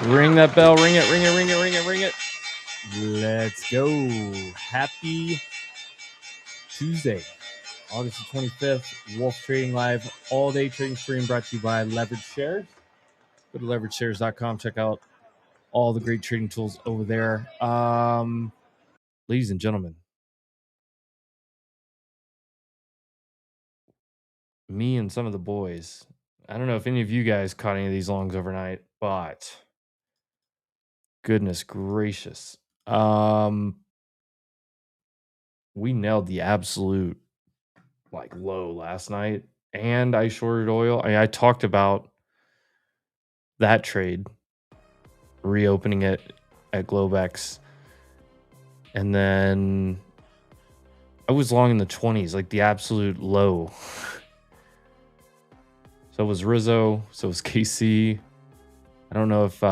Ring that bell. Ring it, ring it, ring it, ring it, ring it. Let's go. Happy Tuesday, August the 25th. Wolf Trading Live, all-day trading stream brought to you by Leverage Shares. Go to leverageshares.com. Check out all the great trading tools over there. Ladies and gentlemen, me and some of the boys, I don't know if any of you guys caught any of these longs overnight, but goodness gracious. We nailed the absolute low last night, and I shorted oil. I talked about that trade, reopening it at Globex, and then I was long in the 20s, like the absolute low. So was Rizzo, so was KC. I don't know if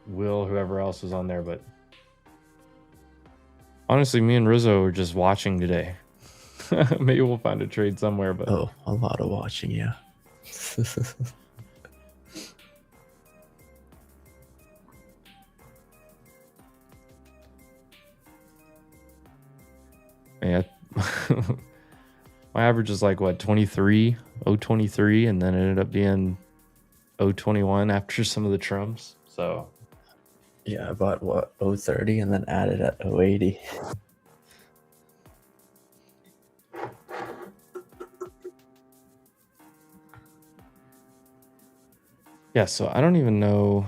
Will, whoever else was on there, but honestly, me and Rizzo were just watching today. Maybe we'll find a trade somewhere, but a lot of watching, yeah. Yeah. My average is like what, 23, 023, and then it ended up being 021 after some of the trumps. So yeah, I bought what, 030 and then added at 080. yeah, so I don't even know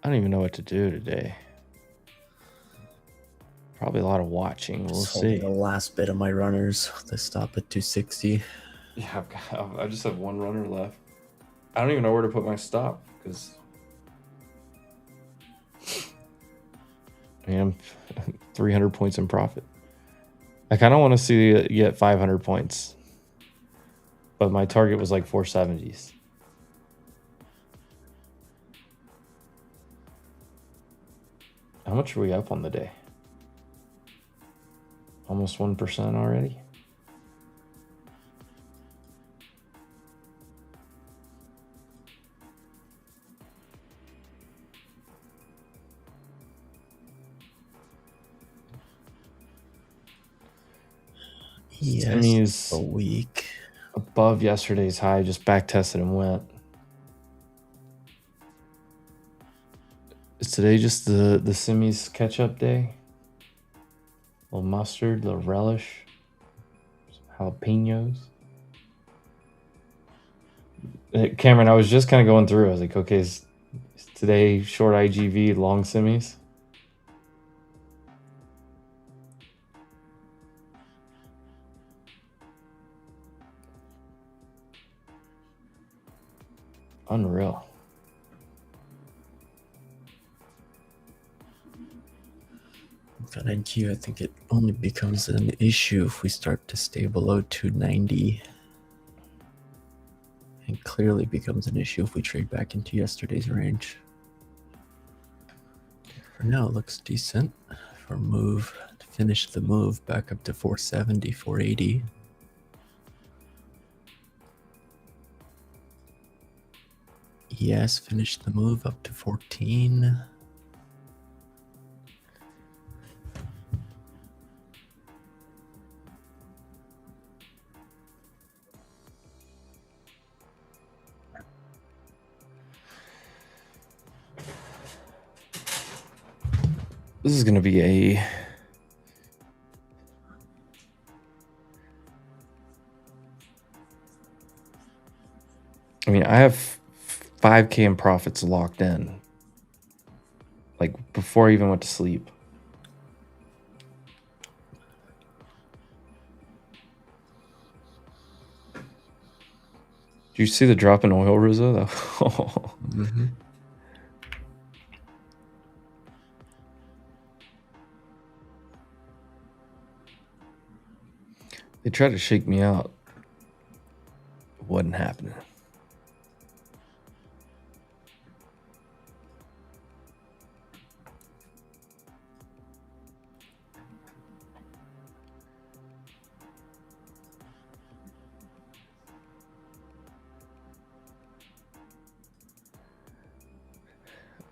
what to do today. Probably a lot of watching. We'll see. The last bit of my runners. They stop at 260. Yeah, I just have one runner left. I don't even know where to put my stop because I'm 300 points in profit. I kind of want to see it get 500 points, but my target was like 470s. How much are we up on the day? Almost 1% already. Yes, a week above yesterday's high, just back tested and went. Is today just the semis catch up day? A little mustard, a little relish, some jalapenos. Cameron, I was just kind of going through. I was like, okay, is today short IGV, long semis? Unreal. But NQ, I think it only becomes an issue if we start to stay below 290. And clearly becomes an issue if we trade back into yesterday's range. For now, it looks decent for move to finish the move back up to 470, 480. Yes, finish the move up to 14. This is going to be a... I mean, I have 5K in profits locked in. Like, before I even went to sleep. Do you see the drop in oil, Rizzo? Mm-hmm. They tried to shake me out. It wasn't happening.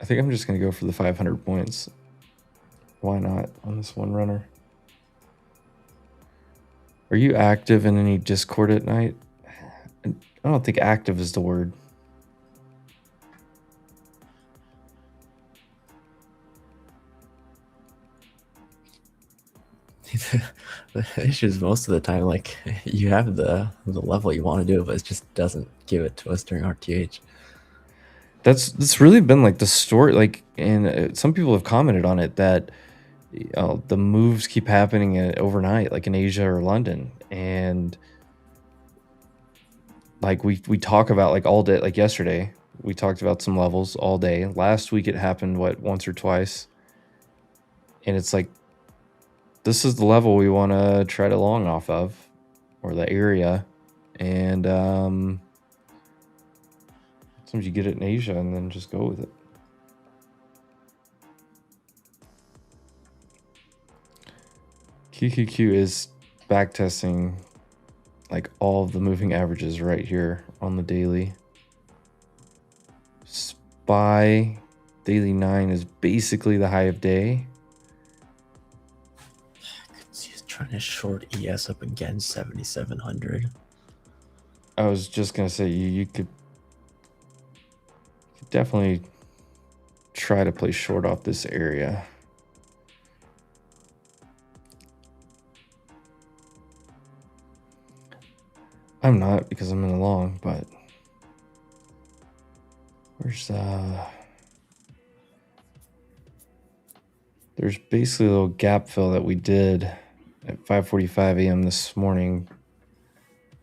I think I'm just going to go for the 500 points. Why not on this one runner? Are you active in any Discord at night? I don't think active is the word. The issue is most of the time, like, you have the level you want to do, but it just doesn't give it to us during RTH. That's really been like the story. Like, and some people have commented on it that the moves keep happening overnight, like in Asia or London, and like we talk about like all day. Like yesterday, we talked about some levels all day. Last week it happened once or twice, and it's like this is the level we want to trade along off of, or the area, and sometimes you get it in Asia and then just go with it. QQQ is backtesting like all of the moving averages right here on the daily. SPY daily 9 is basically the high of day. He's trying to short ES up against 7,700. I was just gonna say you could definitely try to play short off this area. I'm not because I'm in the long, but there's basically a little gap fill that we did at 5:45 a.m. this morning.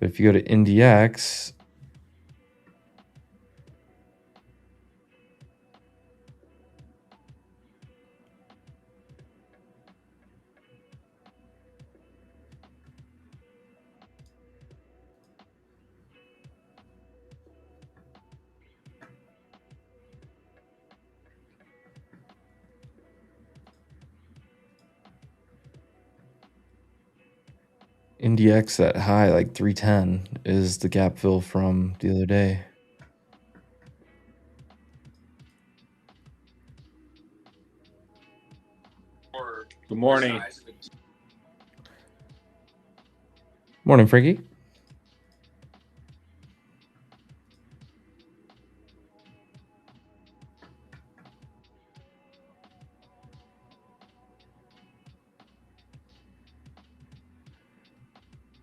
But if you go to NDX, NDX that high, like 310, is the gap fill from the other day. Good morning. Morning, Frankie.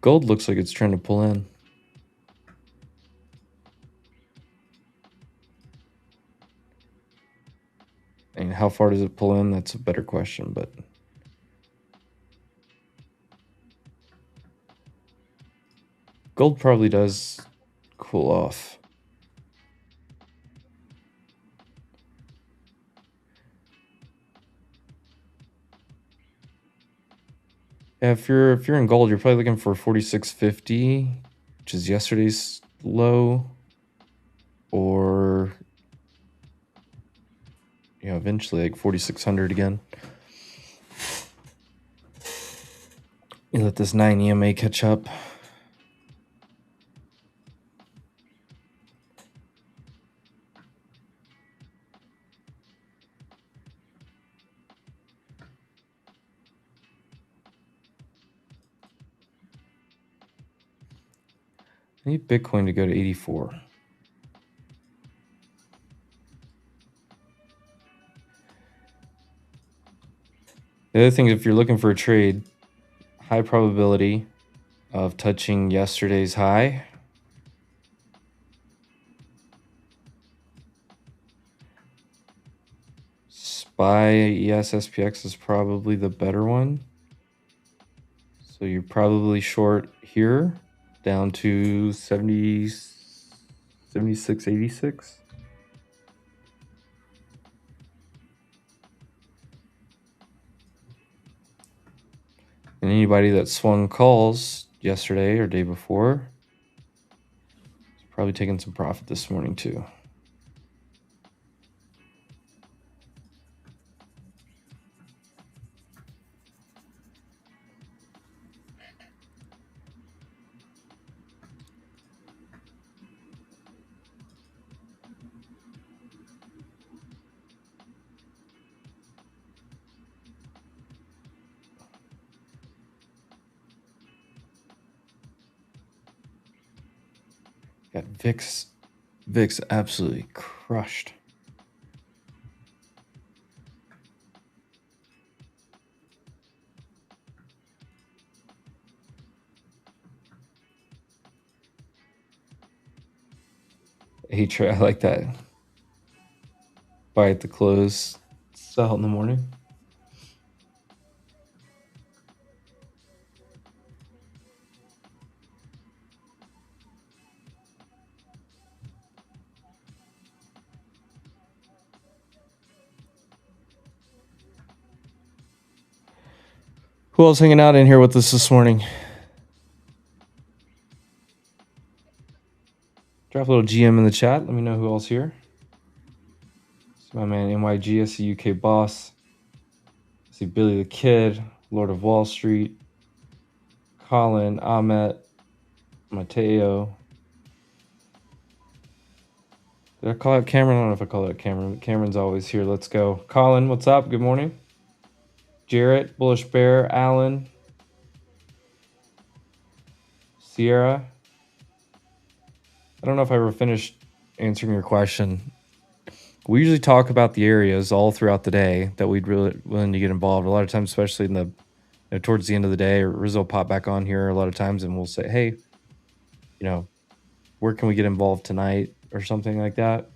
Gold looks like it's trying to pull in. And how far does it pull in? That's a better question, but gold probably does cool off. Yeah, if you're in gold, you're probably looking for 46.50, which is yesterday's low, or eventually like 4,600 again. You let this 9 EMA catch up. I need Bitcoin to go to 84. The other thing, if you're looking for a trade, high probability of touching yesterday's high. SPY ES SPX is probably the better one. So you're probably short here down to 76.86. And anybody that swung calls yesterday or day before is probably taking some profit this morning too. Got VIX absolutely crushed. I like that. Buy at the close, sell in the morning. Who else hanging out in here with us this morning? Drop a little GM in the chat. Let me know who else here. See my man NYG. I see UK Boss. I see Billy the Kid, Lord of Wall Street, Colin, Ahmet, Mateo. Did I call out Cameron? I don't know if I called out Cameron, but Cameron's always here. Let's go. Colin, what's up? Good morning. Jarrett, Bullish Bear, Alan, Sierra. I don't know if I ever finished answering your question. We usually talk about the areas all throughout the day that we'd really willing to get involved. A lot of times, especially in the towards the end of the day, Rizzo will pop back on here a lot of times and we'll say, hey, where can we get involved tonight or something like that.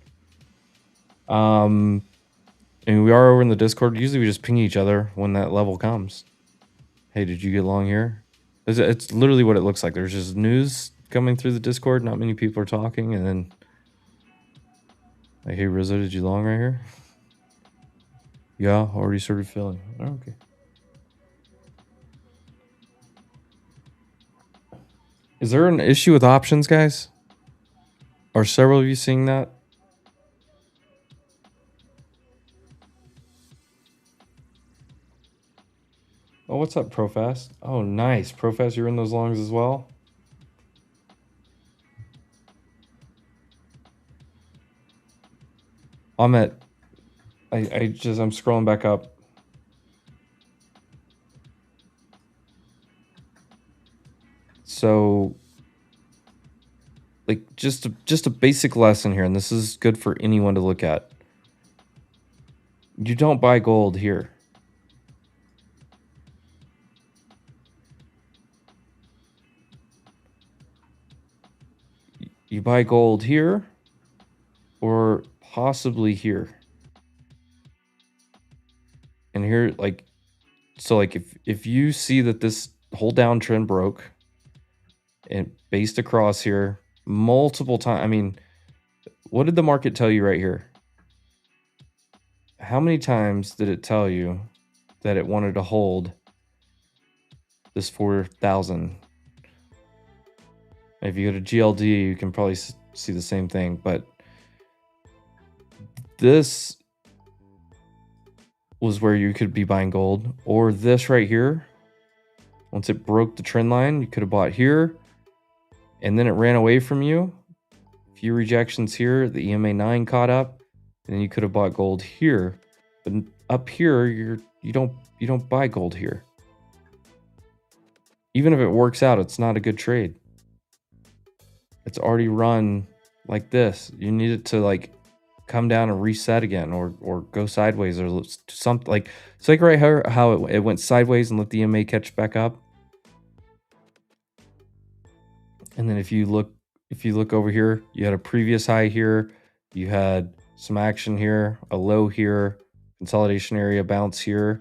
And we are over in the Discord. Usually we just ping each other when that level comes. Hey, did you get long here? It's literally what it looks like. There's just news coming through the Discord. Not many people are talking. And then like, hey, Rizzo, did you long right here? Yeah, already started filling. Oh, okay. Is there an issue with options, guys? Are several of you seeing that? Oh, what's up, Profast? Oh, nice. Profast, you're in those longs as well? I'm scrolling back up. So, like, just a basic lesson here, and this is good for anyone to look at. You don't buy gold here. You buy gold here or possibly here. And here, like, so like if you see that this whole downtrend broke and based across here multiple times, I mean, what did the market tell you right here? How many times did it tell you that it wanted to hold this 4,000? If you go to GLD, you can probably see the same thing, but this was where you could be buying gold, or this right here. Once it broke the trend line, you could have bought here, and then it ran away from you. A few rejections here, the EMA 9 caught up, and then you could have bought gold here. But up here, you don't buy gold here. Even if it works out, it's not a good trade. It's already run like this. You need it to like come down and reset again, or go sideways, or something like it's like right here how it went sideways and let the EMA catch back up. And then if you look over here, you had a previous high here, you had some action here, a low here, consolidation area bounce here,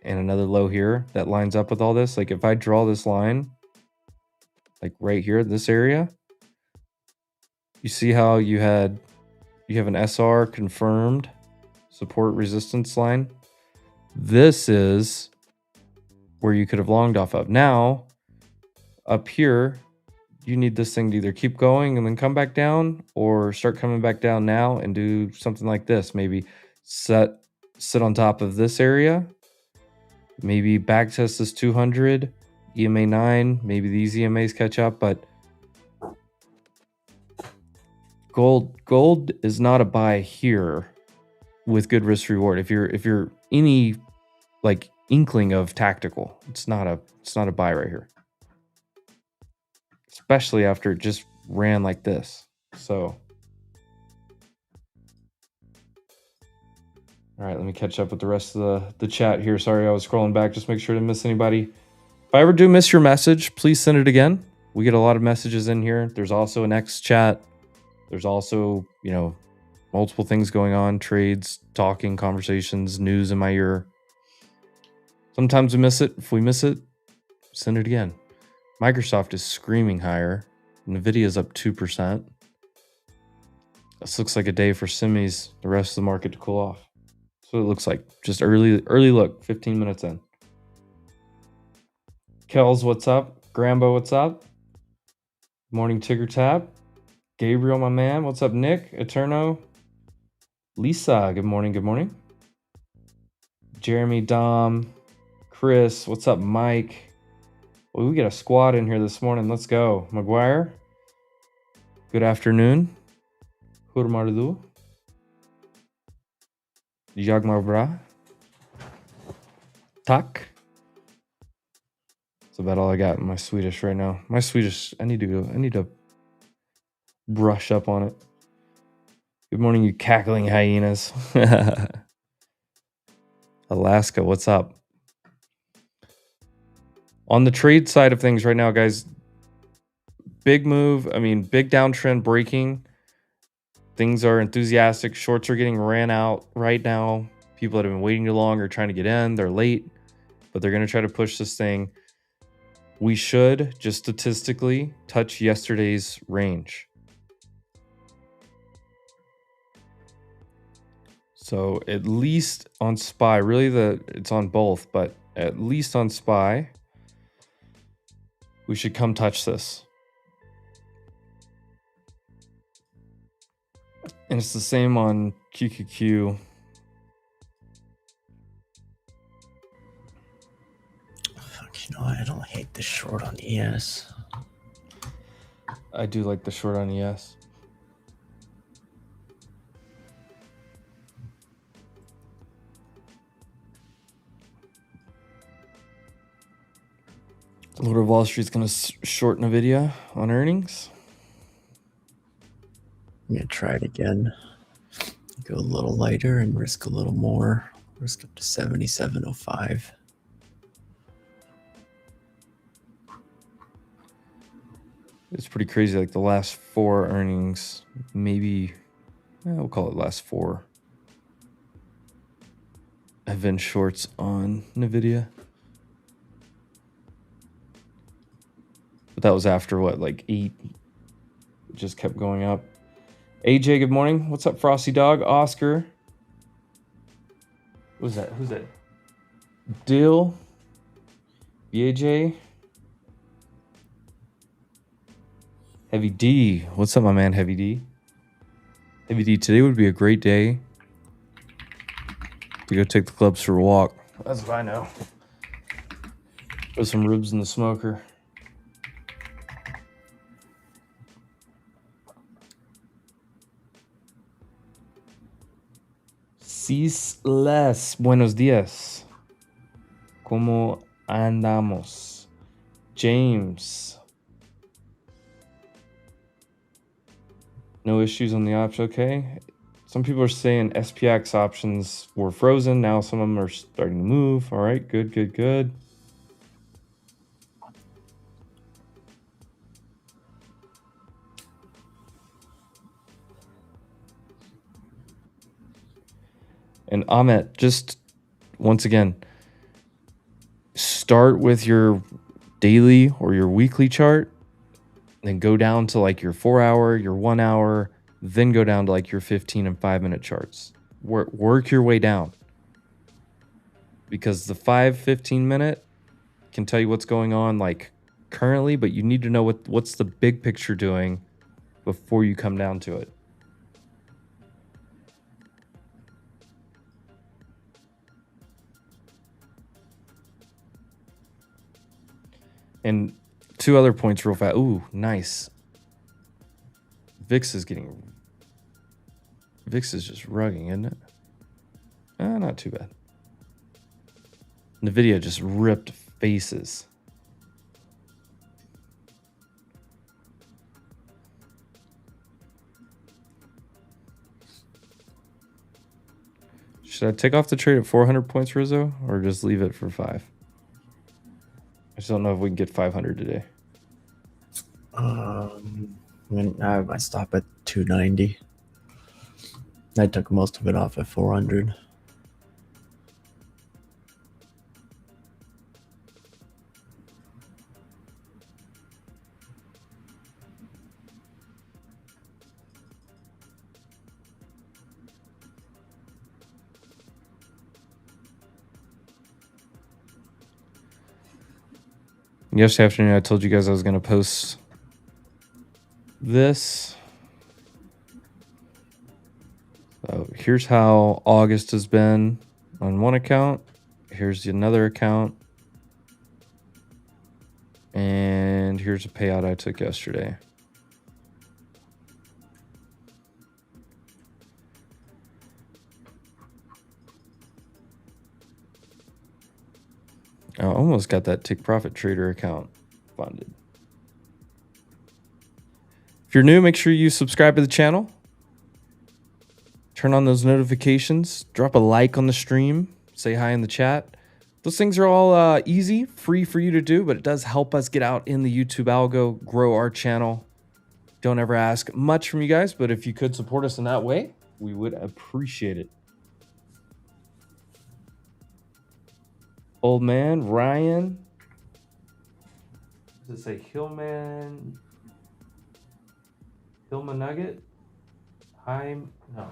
and another low here that lines up with all this. Like if I draw this line, like right here, this area, you see how you have an SR confirmed support resistance line. This is where you could have longed off of. Now, up here, you need this thing to either keep going and then come back down, or start coming back down now and do something like this. Maybe sit on top of this area, maybe back test this 200, EMA 9, maybe these EMAs catch up, but gold is not a buy here with good risk reward. If you're any like inkling of tactical, it's not a buy right here, especially after it just ran like this. So all right, let me catch up with the rest of the chat here. Sorry, I was scrolling back. Just make sure to miss anybody. If I ever do miss your message, please send it again. We get a lot of messages in here. There's also an X chat. There's also, multiple things going on, trades, talking, conversations, news in my ear. Sometimes we miss it. If we miss it, send it again. Microsoft is screaming higher. NVIDIA is up 2%. This looks like a day for semis, the rest of the market to cool off. So it looks like just early look, 15 minutes in. Kells, what's up? Grambo, what's up? Morning, Tigger Tap. Gabriel, my man. What's up, Nick? Eterno. Lisa, good morning, good morning. Jeremy, Dom, Chris, what's up, Mike? Well, we got a squad in here this morning. Let's go. McGuire, good afternoon. Hurmardu. Jagmar bra. Tak. That's about all I got in my Swedish right now. My Swedish, I need to brush up on it. Good morning, you cackling hyenas. Alaska, what's up? On the trade side of things right now, guys, big move. Big downtrend breaking. Things are enthusiastic. Shorts are getting ran out right now. People that have been waiting too long are trying to get in. They're late, but they're going to try to push this thing. We should just statistically touch yesterday's range. So at least on SPY, really it's on both, but at least on SPY, we should come touch this. And it's the same on QQQ. Fuck, I don't hate the short on ES. I do like the short on ES. Lord of Wall Street's going to short NVIDIA on earnings. I'm going to try it again. Go a little lighter and risk a little more. Risk up to 77.05. It's pretty crazy. Like the last 4 earnings, maybe, we'll call it last 4, have been shorts on NVIDIA. But that was after what, like 8? It just kept going up. AJ, good morning. What's up, Frosty Dog? Oscar. Who's that? Dill. BAJ. Heavy D. What's up, my man, Heavy D? Heavy D, today would be a great day to go take the clubs for a walk. That's what I know. Put some ribs in the smoker. Cisles, buenos días. ¿Cómo andamos? James. No issues on the ops, okay. Some people are saying SPX options were frozen. Now some of them are starting to move. All right, good, good, good. And Ahmet, just once again, start with your daily or your weekly chart, then go down to like your 4 hour, your 1 hour, then go down to like your 15 and 5 minute charts. Work your way down, because the 15 minute can tell you what's going on like currently, but you need to know what's the big picture doing before you come down to it. And 2 other points real fast. Ooh, nice. VIX is just rugging, isn't it? Not too bad. NVIDIA just ripped faces. Should I take off the trade at 400 points, Rizzo, or just leave it for 5? I just don't know if we can get 500 today. I might stop at 290. I took most of it off at 400. Yesterday afternoon, I told you guys I was going to post this. So here's how August has been on one account. Here's another account. And here's a payout I took yesterday. I almost got that Tick Profit Trader account funded. If you're new, make sure you subscribe to the channel. Turn on those notifications. Drop a like on the stream. Say hi in the chat. Those things are all easy, free for you to do, but it does help us get out in the YouTube algo, grow our channel. Don't ever ask much from you guys, but if you could support us in that way, we would appreciate it. Old man, Ryan. Does it say Hillman? Hillman Nugget? No.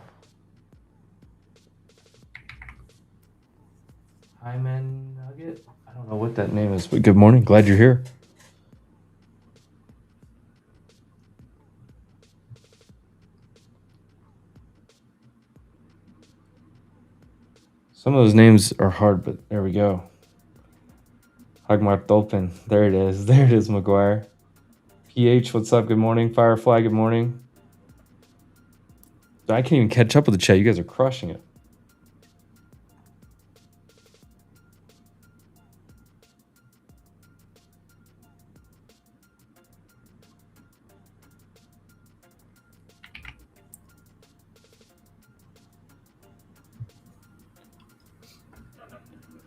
Hyman Nugget? I don't know what that name is, but good morning. Glad you're here. Some of those names are hard, but there we go. Hagmar Dolphin. There it is. There it is, McGuire. PH, what's up? Good morning. Firefly, good morning. I can't even catch up with the chat. You guys are crushing it.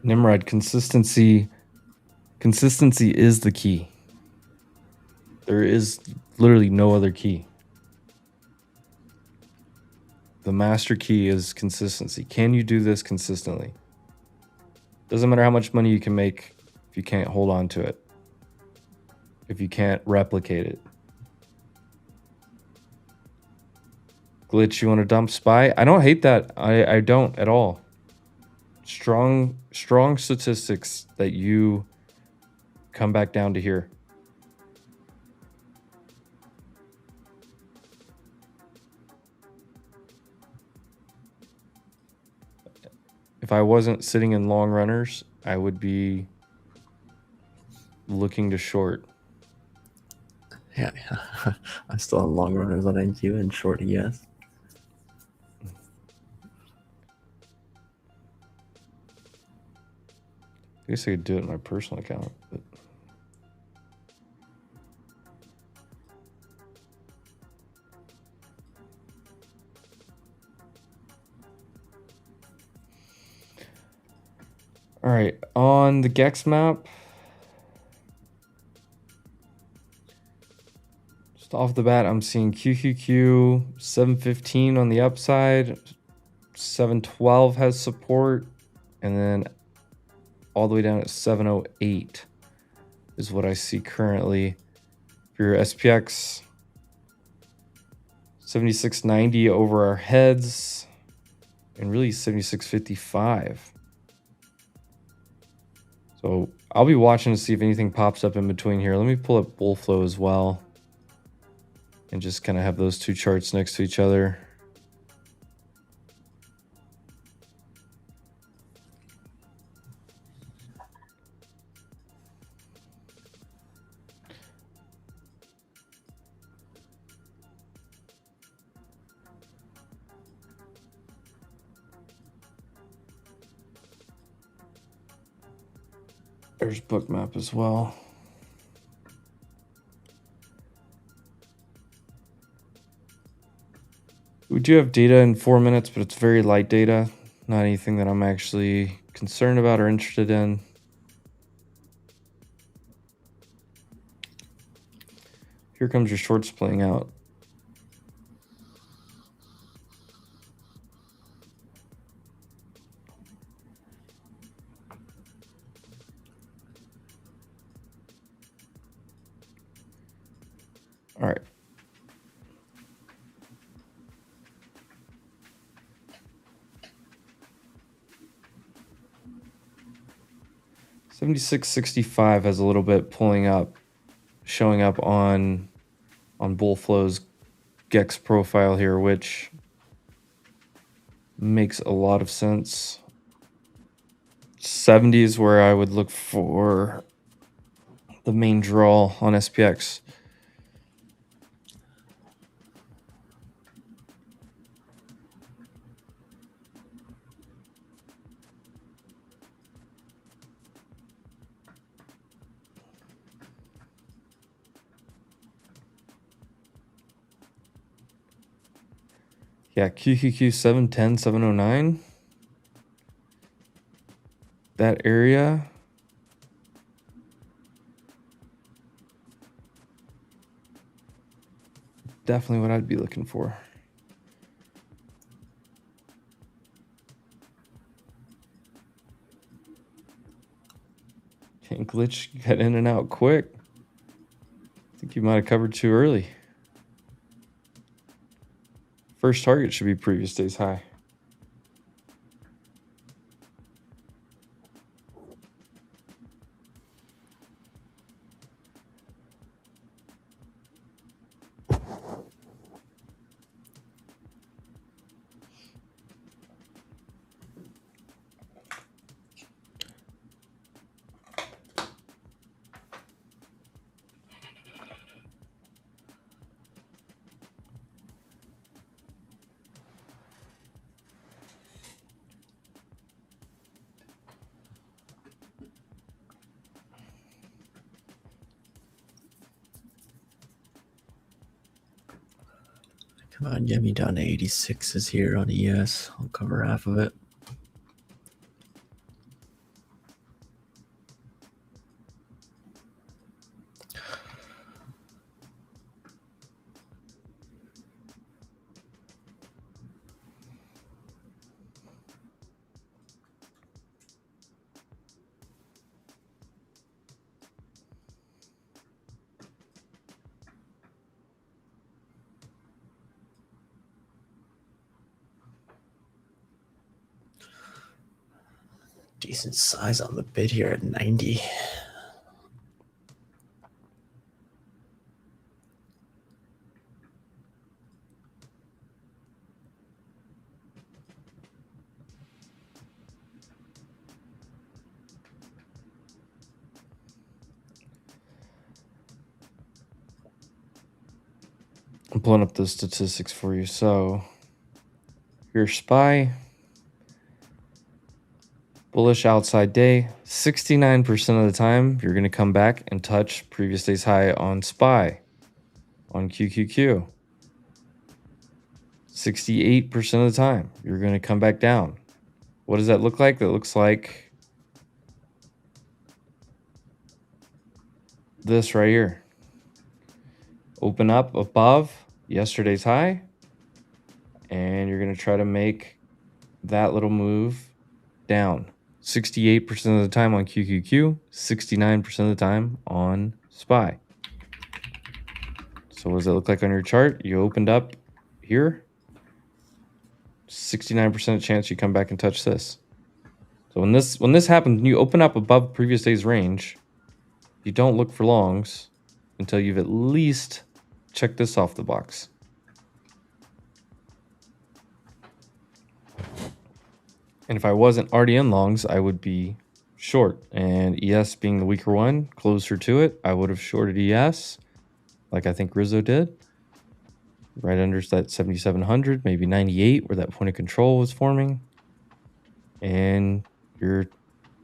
Nimrod, consistency is the key. There is literally no other key. The master key is consistency. Can you do this consistently? Doesn't matter how much money you can make if you can't hold on to it, if you can't replicate it. Glitch, you want to dump SPY? I don't hate that. I don't at all. Strong statistics that you come back down to here. If I wasn't sitting in long runners, I would be looking to short. Yeah. I'm still on long runners on NQ and short ES. I guess I could do it in my personal account, but All right, on the Gex map, just off the bat, I'm seeing QQQ 715 on the upside, 712 has support, and then all the way down at 708 is what I see currently. For your SPX, 7690 over our heads, and really 7655. So I'll be watching to see if anything pops up in between here. Let me pull up bull flow as well and just kind of have those two charts next to each other. There's book map as well. We do have data in 4 minutes, but it's very light data. Not anything that I'm actually concerned about or interested in. Here comes your shorts playing out. All right. $76.65 has a little bit pulling up, showing up on bull flow's Gex profile here, which makes a lot of sense. 70 is where I would look for the main draw on SPX. Yeah, QQQ 710, 709. That area. Definitely what I'd be looking for. Can't glitch, got in and out quick. I think you might have covered too early. First target should be previous day's high. Come on, get me down to 86s here on ES. I'll cover half of it. Decent size on the bid here at 90. I'm pulling up those statistics for you. So your SPY, bullish outside day, 69% of the time, you're going to come back and touch previous day's high on SPY, on QQQ. 68% of the time, you're going to come back down. What does that look like? That looks like this right here. Open up above yesterday's high, and you're going to try to make that little move down. 68% of the time on QQQ, 69% of the time on SPY. So what does that look like on your chart? You opened up here, 69% chance you come back and touch this. So when this happens, when you open up above previous day's range, you don't look for longs until you've at least checked this off the box. And if I wasn't already in longs, I would be short. And ES being the weaker one, closer to it, I would have shorted ES, like I think Rizzo did. Right under that 7,700, maybe 98, where that point of control was forming. And your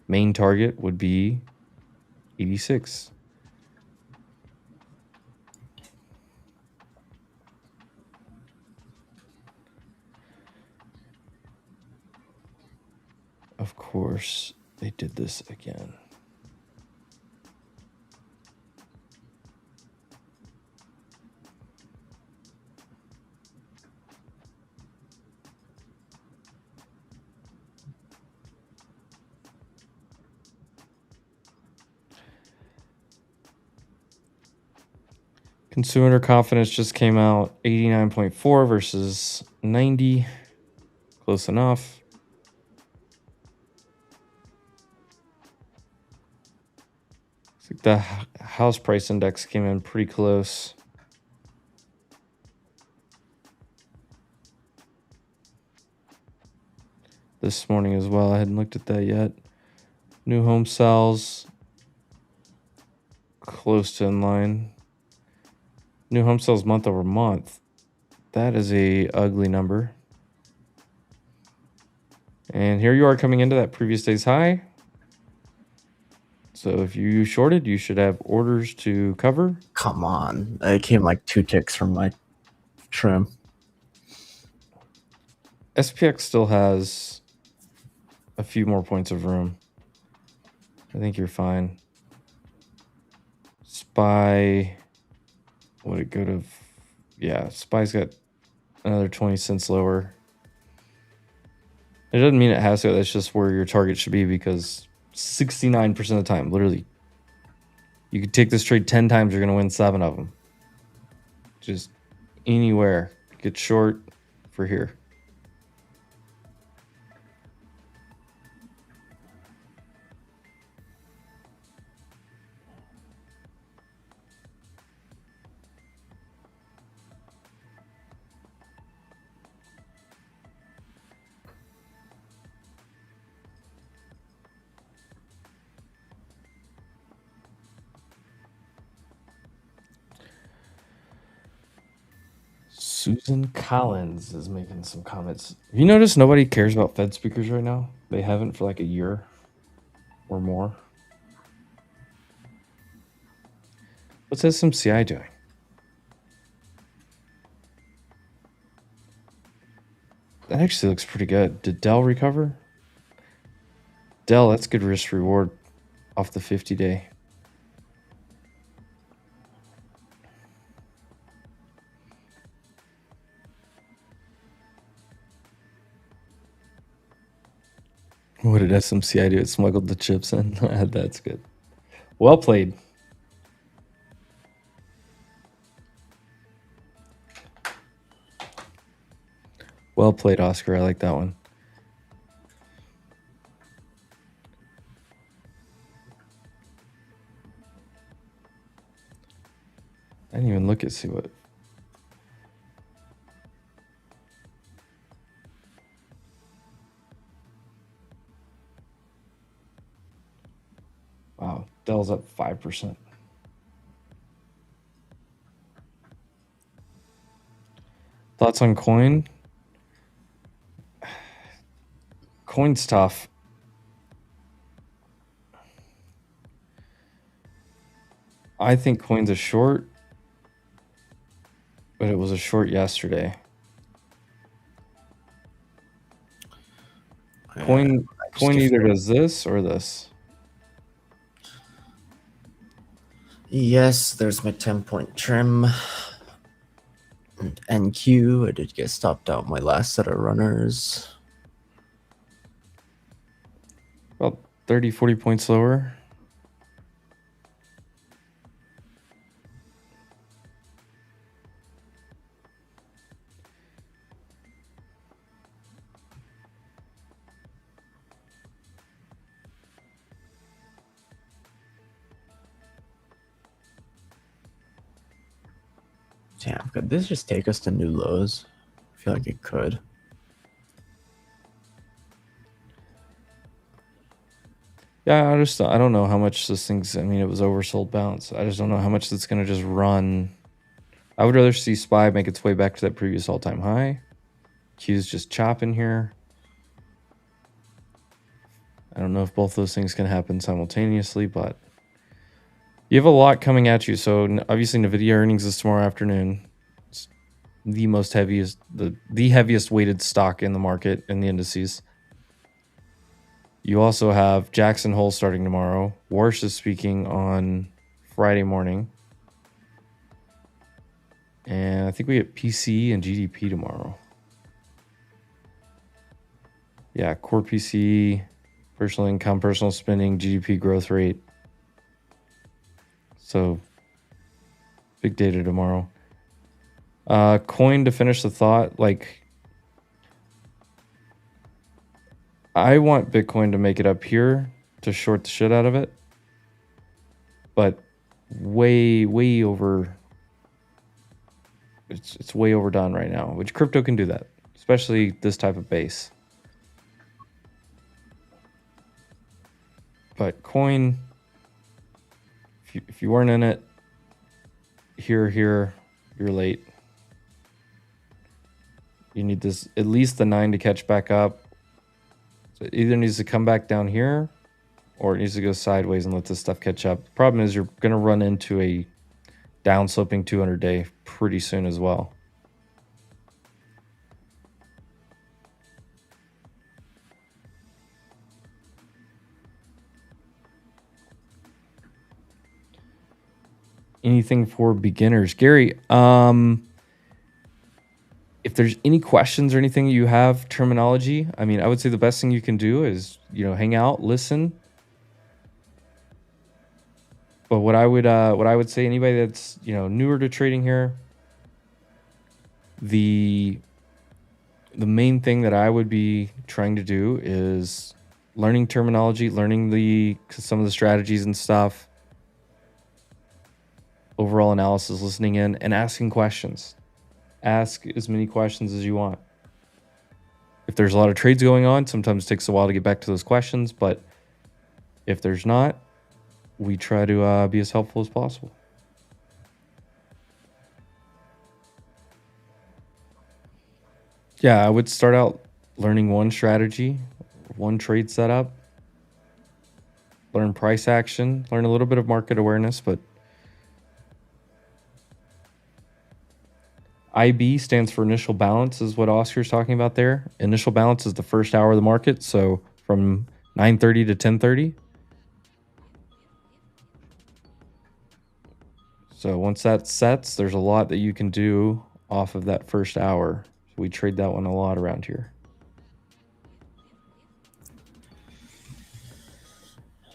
main target would be 86. Of course, they did this again. Consumer confidence just came out 89.4 versus 90. Close enough. Looks like the house price index came in pretty close. This morning as well. I hadn't looked at that yet. New home sales close to in line. New home sales month over month. That is a ugly number. And here you are coming into that previous day's high. So if you shorted, you should have orders to cover. Come on. It came like 2 ticks from my trim. SPX still has a few more points of room. I think you're fine. SPY, would it go to? Yeah, SPY's got another 20 cents lower. It doesn't mean it has to. That's just where your target should be, because 69% of the time, literally, you could take this trade 10 times, you're going to win 7 of them. Just anywhere. Get short for here. Susan Collins is making some comments. You notice nobody cares about Fed speakers right now? They haven't for like a year or more. What's SMCI doing? That actually looks pretty good. Did Dell recover? Dell, that's good risk reward off the 50-day. What did SMCI do? It smuggled the chips in. That's good. Well played. Well played, Oscar. I like that one. I didn't even look at see what. Wow, Dell's up 5%. Thoughts on coin? Coin's tough. I think coin's a short, but it was a short yesterday. Coin either does this or this. Yes, there's my 10-point trim. And NQ, I did get stopped out my last set of runners. About 30, 40 points lower. Damn, could this just take us to new lows? I feel like it could. Yeah, I don't know how much this thing's, I mean, it was oversold bounce. I just don't know how much it's going to just run. I would rather see SPY make its way back to that previous all-time high. Q's just chopping here. I don't know if both those things can happen simultaneously, but you have a lot coming at you. So obviously NVIDIA earnings is tomorrow afternoon. It's the heaviest weighted stock in the market in the indices. You also have Jackson Hole starting tomorrow. Warsh is speaking on Friday morning. And I think we get PCE and GDP tomorrow. Yeah, core PCE, personal income, personal spending, GDP growth rate. So big data tomorrow. Coin, to finish the thought, like I want Bitcoin to make it up here to short the shit out of it. But way over, it's way overdone right now, which crypto can do that, especially this type of base. But coin, if you weren't in it, here, you're late. You need this, at least the 9 to catch back up. So it either needs to come back down here or it needs to go sideways and let this stuff catch up. The problem is you're going to run into a downsloping 200-day pretty soon as well. Anything for beginners? Gary, if there's any questions or anything you have, terminology, I mean, I would say the best thing you can do is, hang out, listen. But what I would say, anybody that's, newer to trading here, the main thing that I would be trying to do is learning terminology, learning some of the strategies and stuff, overall analysis, listening in, and asking questions. Ask as many questions as you want. If there's a lot of trades going on, sometimes it takes a while to get back to those questions, but if there's not, we try to be as helpful as possible. Yeah, I would start out learning one strategy, one trade setup, learn price action, learn a little bit of market awareness, but IB stands for initial balance, is what Oscar's talking about there. Initial balance is the first hour of the market, so from 9:30 to 10:30. So once that sets, there's a lot that you can do off of that first hour. So we trade that one a lot around here.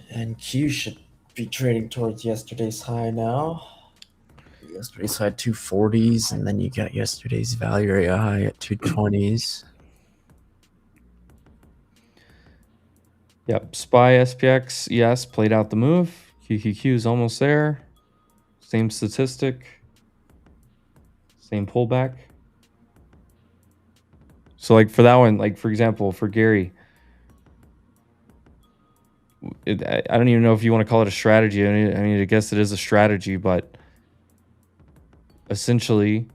And Q should be trading towards yesterday's high now. Yesterday's high 240s, and then you got yesterday's value area high at 220s. Yep, SPY, SPX, yes, played out the move. QQQ is almost there. Same statistic. Same pullback. So like for that one, like for example, for Gary, I don't even know if you want to call it a strategy. I mean, I guess it is a strategy, but essentially,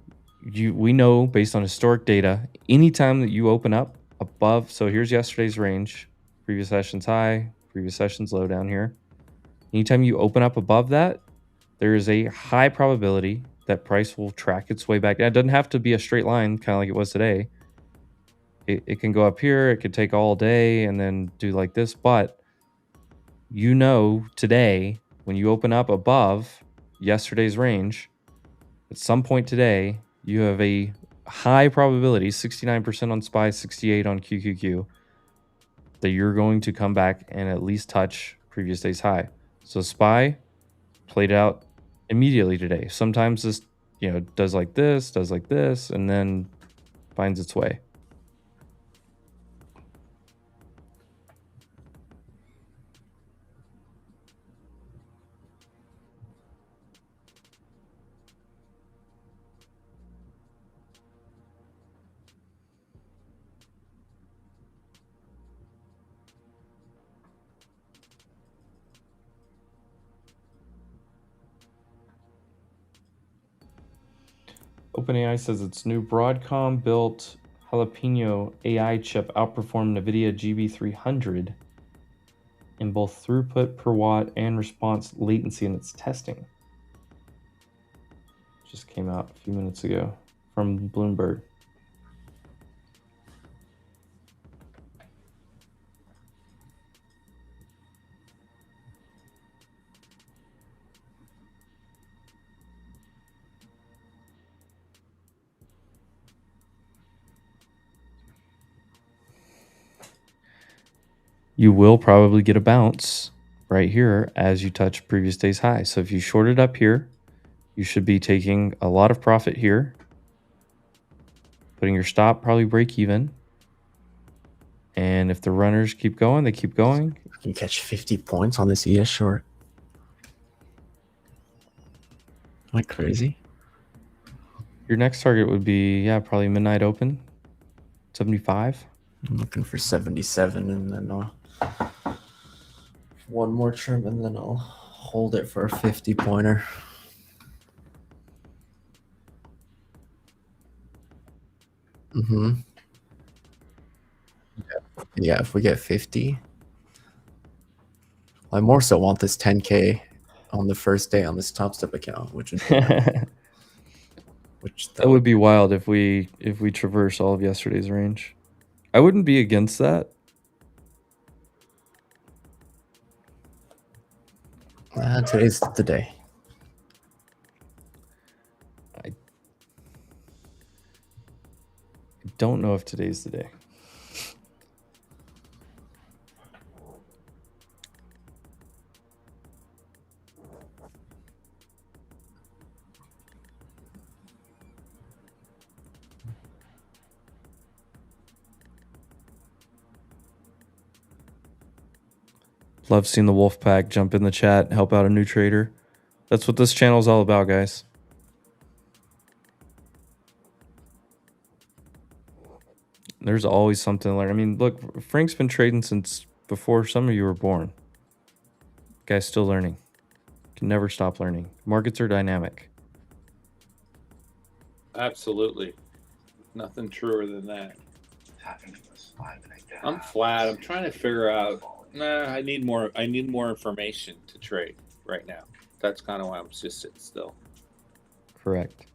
we know based on historic data, anytime that you open up above, so here's yesterday's range, previous session's high, previous session's low down here. Anytime you open up above that, there is a high probability that price will track its way back. Now, it doesn't have to be a straight line, kind of like it was today. It can go up here, it could take all day and then do like this, but today, when you open up above yesterday's range, at some point today, you have a high probability, 69% on SPY, 68 on QQQ, that you're going to come back and at least touch previous day's high. So SPY played out immediately today. Sometimes this, does like this, and then finds its way. OpenAI says its new Broadcom built Jalapeno AI chip outperformed NVIDIA GB300 in both throughput per watt and response latency in its testing. Just came out a few minutes ago from Bloomberg. You will probably get a bounce right here as you touch previous day's high. So if you shorted up here, you should be taking a lot of profit here, putting your stop probably break even. And if the runners keep going, they keep going. You can catch 50 points on this ES short. Like crazy. Your next target would be, probably midnight open, 75. I'm looking for 77, and then one more trim, and then I'll hold it for a 50-pointer. Yeah, if we get 50. I more so want this 10K on the first day on this Top Step account, which would that would be wild if we traverse all of yesterday's range. I wouldn't be against that. Today's the day. I don't know if today's the day. Love seeing the wolf pack jump in the chat, help out a new trader. That's what this channel is all about, guys. There's always something to learn. I mean, look, Frank's been trading since before some of you were born. Guy's still learning. Can never stop learning. Markets are dynamic. Absolutely. Nothing truer than that. I'm flat. I'm trying to figure out. I need more information to trade right now. That's kind of why I'm just sitting still. Correct.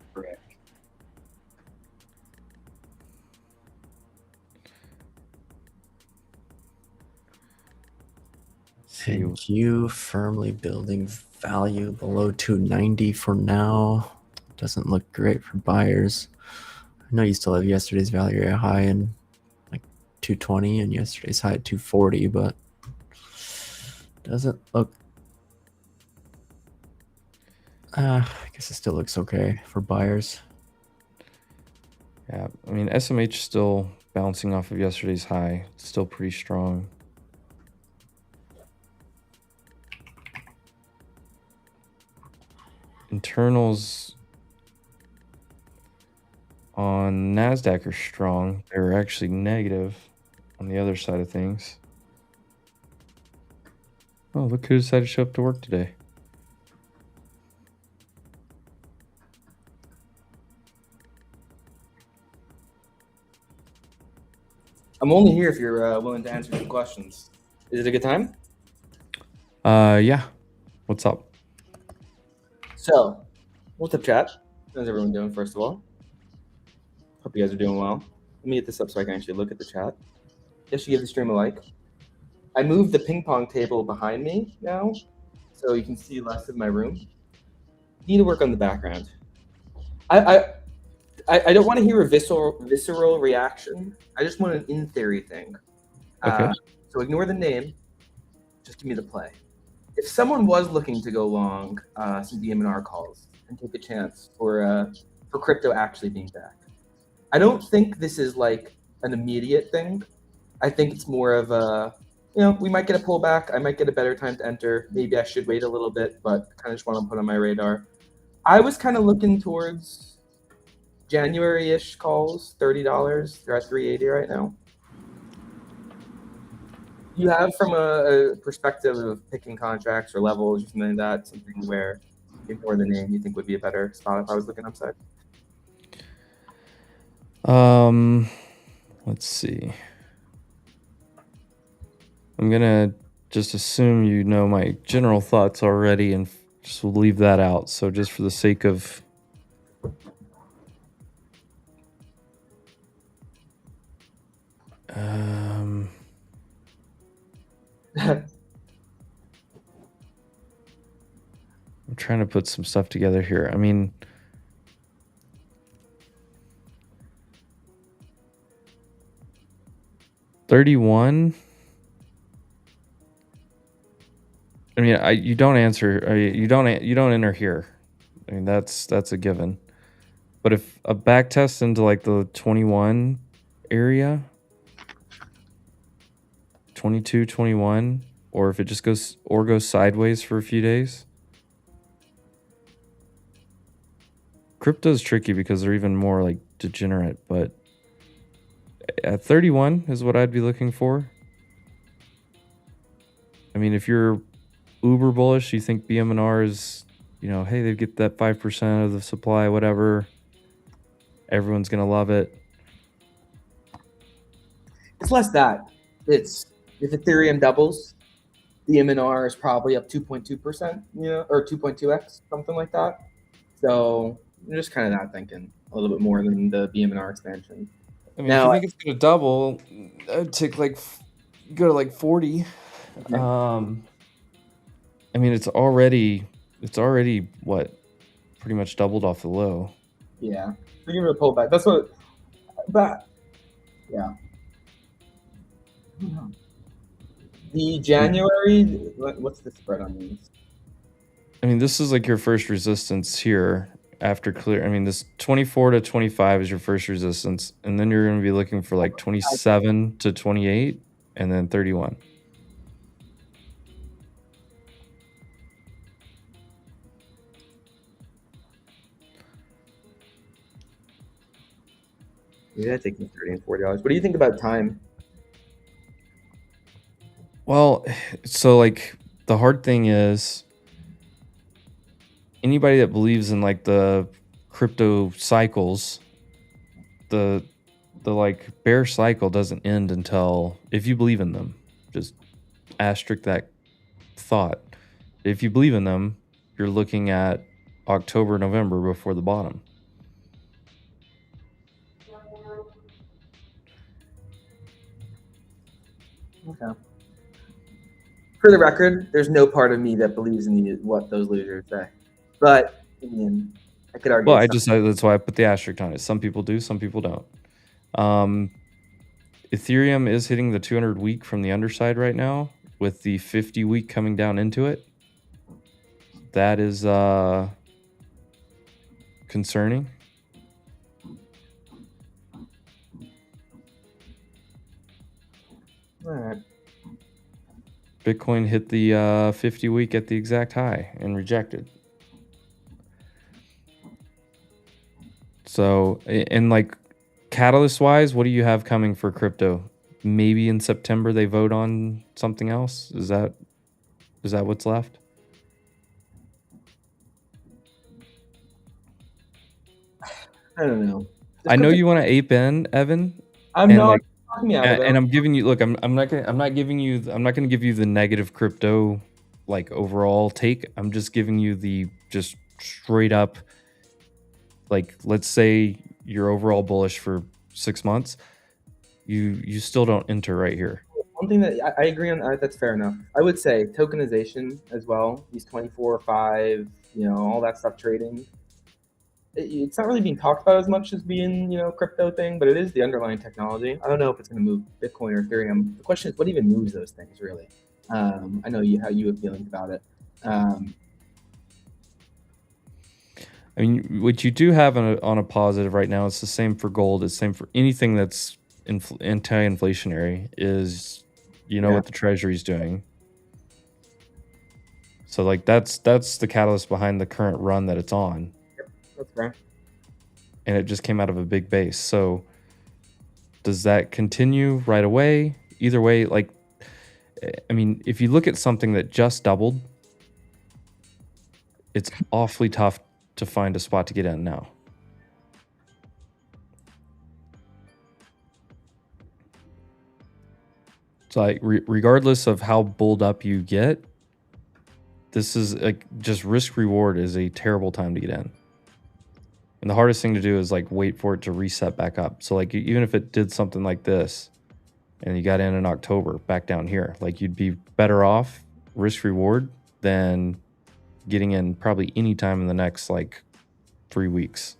Thank you. Firmly building value below 290 for now. Doesn't look great for buyers. I know you still have yesterday's value area high in like 220 and yesterday's high at 240, but doesn't look. I guess it still looks okay for buyers. Yeah, I mean, SMH still bouncing off of yesterday's high. It's still pretty strong. Internals on NASDAQ are strong. They're actually negative on the other side of things. Oh, look who decided to show up to work today. I'm only here if you're willing to answer some questions. Is it a good time? Yeah. What's up? So, what's up, chat? How's everyone doing, first of all? Hope you guys are doing well. Let me get this up so I can actually look at the chat. Just give the stream a like. I moved the ping pong table behind me now, so you can see less of my room. need to work on the background. I don't want to hear a visceral reaction. I just want an in theory thing. Okay. So ignore the name. Just give me the play. If someone was looking to go long some DM&R calls and take a chance for crypto actually being back, I don't think this is like an immediate thing. I think it's more of a, we might get a pullback. I might get a better time to enter. Maybe I should wait a little bit, but I kind of just want to put on my radar. I was kind of looking towards January-ish calls, $30. They're at $3.80 right now. You have, from a perspective of picking contracts or levels or something like that, something where ignore the name you think would be a better spot if I was looking upside? Let's see. I'm gonna just assume you know my general thoughts already and just will leave that out. So just for the sake of I'm trying to put some stuff together here. I mean, $31. I mean, you don't answer. You don't enter here. I mean, that's a given. But if a back test into like the 21 area, 22, 21, or if it just goes sideways for a few days. Crypto's tricky because they're even more like degenerate, but at 31 is what I'd be looking for. I mean, if you're uber bullish, you think BM&R is, hey, they get that 5% of the supply, whatever. Everyone's going to love it. It's less that. It's if Ethereum doubles, BM&R is probably up 2.2%, or 2.2x, something like that. So I'm just kind of not thinking a little bit more than the BM&R expansion. I mean, if you think it's going to double, I'd take go to like 40. Okay. I mean, it's already what, pretty much doubled off the low. Yeah, we give it a pullback. That's what. But yeah, the January. What's the spread on these? I mean, this is like your first resistance here after clear. I mean, this 24 to 25 is your first resistance, and then you're going to be looking for like 27 to 28, and then 31. Yeah, taking $30 and $40. What do you think about time? Well, so like the hard thing is anybody that believes in like the crypto cycles, the like bear cycle doesn't end until, if you believe in them, just asterisk that thought. If you believe in them, you're looking at October, November before the bottom. Okay. For the record, there's no part of me that believes in what those losers say, but I mean, I could argue. Well, that's why I put the asterisk on it. Some people do, some people don't. Ethereum is hitting the 200 week from the underside right now, with the 50 week coming down into it. That is concerning. All right. Bitcoin hit the 50 week at the exact high and rejected. So, and like catalyst wise, what do you have coming for crypto? Maybe in September they vote on something else. Is that what's left? I don't know. I know you want to ape in, Evan. I'm not. And I'm giving you, look, I'm not gonna give you the negative crypto like overall take. I'm just giving you the just straight up, like, let's say you're overall bullish for 6 months, you still don't enter right here. One thing that I agree on, that's fair enough. I would say tokenization as well. These 24/5 all that stuff trading. It's not really being talked about as much as being, crypto thing, but it is the underlying technology. I don't know if it's going to move Bitcoin or Ethereum. The question is, what even moves those things, really? I know how you have feelings about it. I mean, what you do have on a positive right now, it's the same for gold. It's the same for anything that's anti-inflationary is, what the Treasury's doing. So like that's the catalyst behind the current run that it's on. Yep, that's fair. And it just came out of a big base. So does that continue right away? Either way, like, I mean, if you look at something that just doubled, it's awfully tough to find a spot to get in now. So like, regardless of how bulled up you get, this is like just risk reward is a terrible time to get in. And the hardest thing to do is like wait for it to reset back up. So like even if it did something like this and you got in October back down here, like you'd be better off risk reward than getting in probably any time in the next like 3 weeks.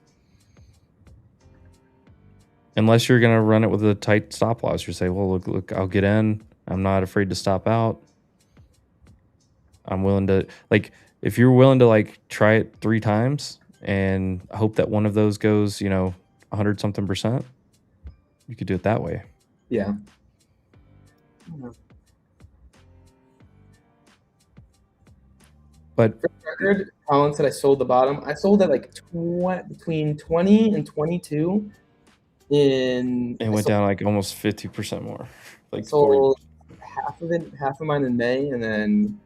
Unless you're going to run it with a tight stop loss. You say, well, look, I'll get in. I'm not afraid to stop out. I'm willing to, like, if you're willing to like try it 3 times and hope that one of those goes, 100 something %, you could do it that way. Yeah. But for the record, Colin said I sold the bottom. I sold at like between 20 and 22 it went down like almost 50% more. Like sold 40. half of mine in May, and then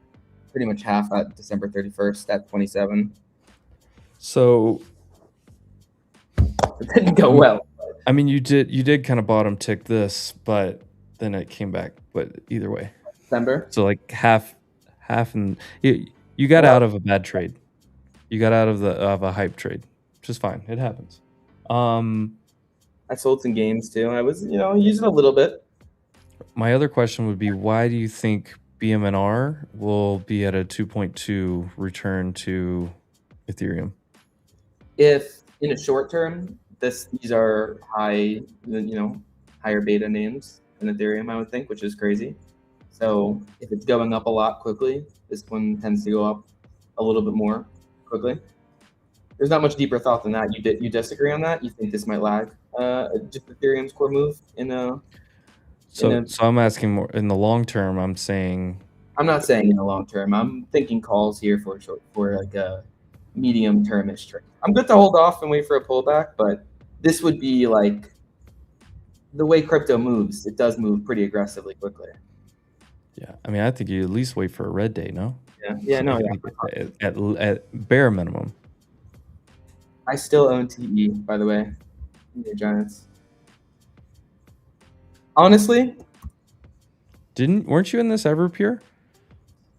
pretty much half at December 31st at 27. So it didn't go well. I mean, you did kind of bottom tick this, but then it came back. But either way, December. So like half, and you got out of a bad trade. You got out of a hype trade, which is fine. It happens. I sold some games too. I was, using a little bit. My other question would be, why do you think BMNR will be at a 2.2 return to Ethereum? If in a short term, these are higher beta names than Ethereum, I would think, which is crazy. So if it's going up a lot quickly, this one tends to go up a little bit more quickly. There's not much deeper thought than that. You disagree on that? You think this might lag just Ethereum's core move in a? So I'm asking more in the long term. I'm not saying in the long term. I'm thinking calls here for like a medium termish trade. I'm good to hold off and wait for a pullback, but this would be like the way crypto moves. It does move pretty aggressively quickly. Yeah, I mean, I think you at least wait for a red day, no? Yeah, no, at bare minimum. I still own TE, by the way. New Giants. Honestly, weren't you in this Everpure?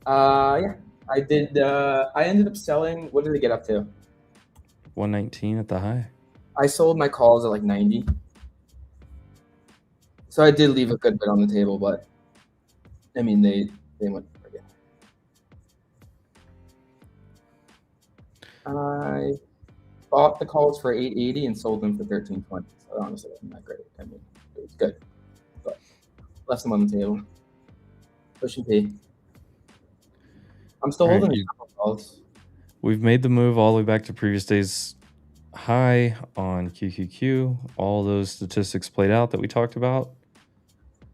Yeah, I did. I ended up selling. What did it get up to? 119 at the high. I sold my calls at like 90. So I did leave a good bit on the table, but I mean, they went again. I bought the calls for 880 and sold them for 1320. So honestly, wasn't that great. I mean, it was good, but left them on the table. Pushing P. I'm still holding the calls. We've made the move all the way back to previous day's high on QQQ. All those statistics played out that we talked about.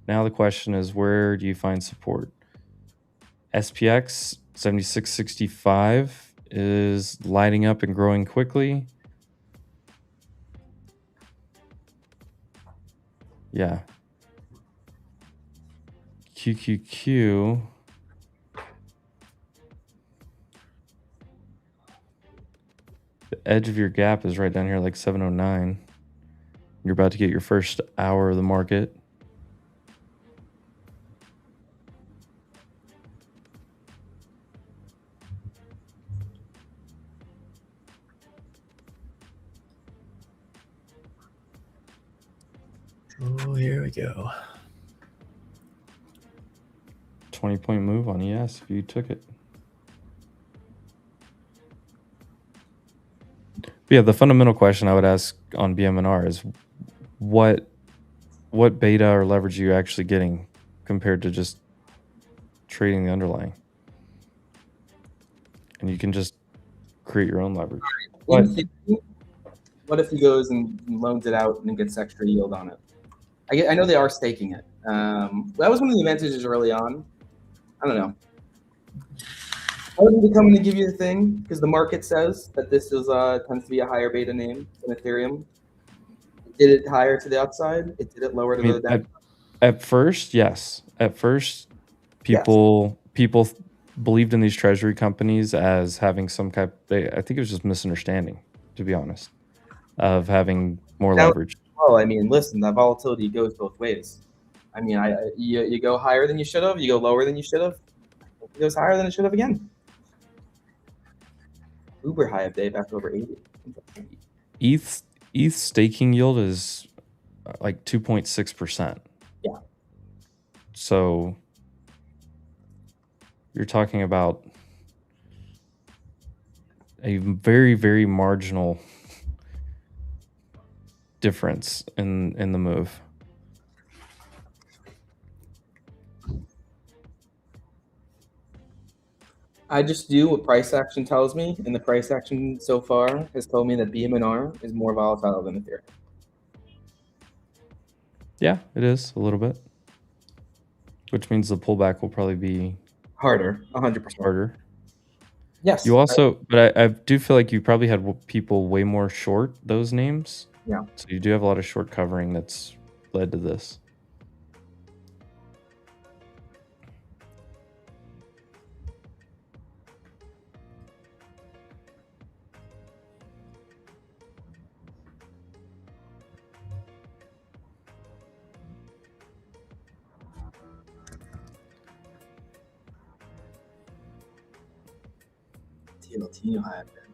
Now the question is, where do you find support? SPX 7665 is lighting up and growing quickly. Yeah. QQQ. The edge of your gap is right down here, like 709. You're about to get your first hour of the market. Oh, here we go. 20-point move on ES if you took it. But yeah, the fundamental question I would ask on BMNR is what beta or leverage are you actually getting compared to just trading the underlying? And you can just create your own leverage. What? What if he goes and loans it out and gets extra yield on it? I know they are staking it. That was one of the advantages early on. I don't know. I wouldn't be coming to give you the thing because the market says that this is tends to be a higher beta name than Ethereum. Did it higher to the upside? It did it lower to the downside? At first, yes. At first, people believed in these treasury companies as having some kind. I think it was just misunderstanding, to be honest, of having more leverage. Well, I mean, listen, that volatility goes both ways. I mean, you go higher than you should have. You go lower than you should have. It goes higher than it should have again. Uber high up day back to over 80. ETH staking yield is like 2.6%. Yeah. So you're talking about a very, very marginal difference in the move. I just do what price action tells me, and the price action so far has told me that BMNR is more volatile than Ethereum. Yeah, it is a little bit, which means the pullback will probably be harder, 100% harder. Yes. You also, but I do feel like you probably had people way more short those names. Yeah. So you do have a lot of short covering that's led to this. TLT high up there.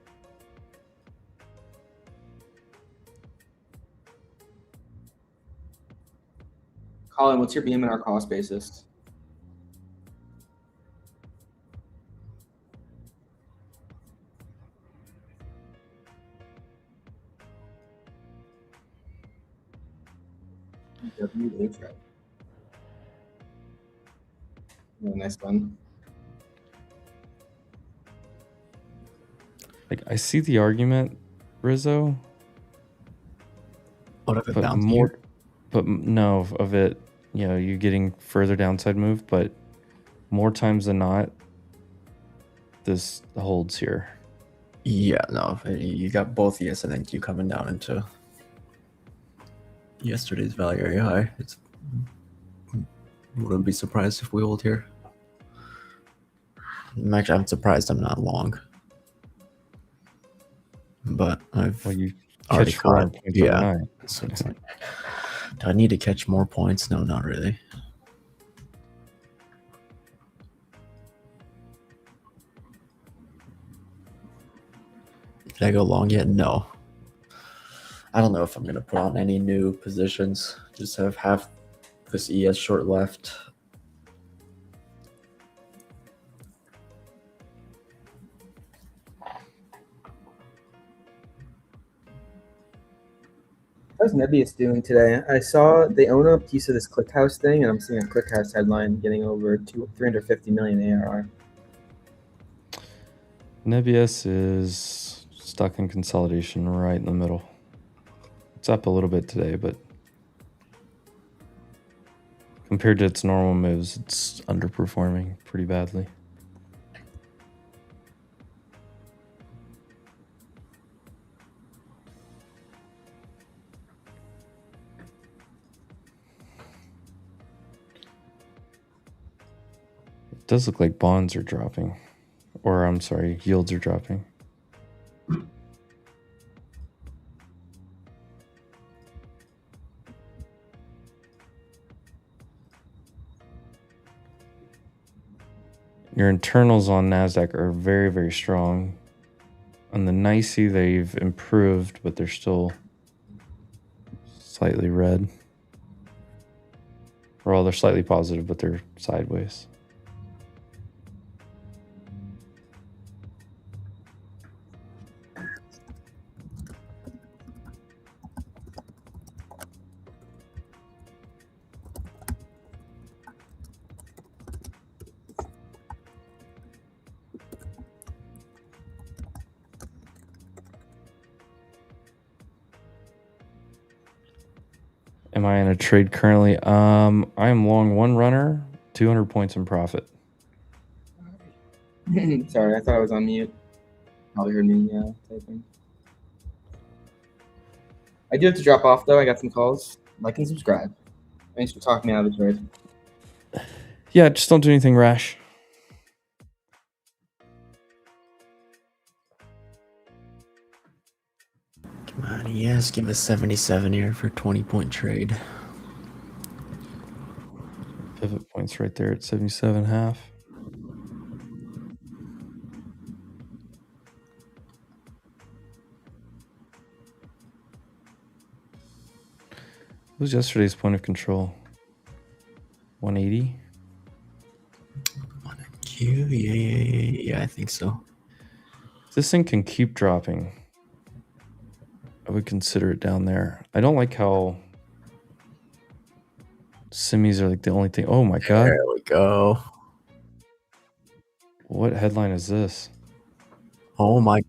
Colin, what's your BMNR cost basis? WE TRADELive. Yeah, nice one. Like, I see the argument, Rizzo. What of it But bouncing more, here? but no, of it, you know, you getting further downside move, but more times than not, this holds here. Yeah, no, you got both ES and NQ coming down into yesterday's value area high. It's wouldn't be surprised if we hold here. I'm surprised I'm not long, but I've Well, you already catch 4 caught. points Yeah, overnight. so it's like, do I need to catch more points? No, not really. Did I go long yet? No. I don't know if I'm gonna put on any new positions. Just have half this ES short left. How's Nebius doing today? I saw they own a piece of this ClickHouse thing, and I'm seeing a ClickHouse headline getting over 350 million ARR. Nebius is stuck in consolidation right in the middle. It's up a little bit today, but compared to its normal moves, it's underperforming pretty badly. It does look like bonds are dropping, or I'm sorry, yields are dropping. Your internals on NASDAQ are very, very strong. On the NYSE, they've improved, but they're still slightly red. Well, they're slightly positive, but they're sideways. am I in a trade currently? I am long one runner, 200 points in profit. Sorry, I thought I was on mute. Probably heard me typing. I do have to drop off though. I got some calls. Like and subscribe. Thanks for talking me out of the trade. Yeah, just don't do anything rash. Come on, yes, give us 77 here for 20-point trade. Pivot points right there at 77.5. What was yesterday's point of control? 180? Yeah, I think so. If this thing can keep dropping, I would consider it down there. I don't like how semis are like the only thing. Oh my God. There we go. What headline is this? Oh my.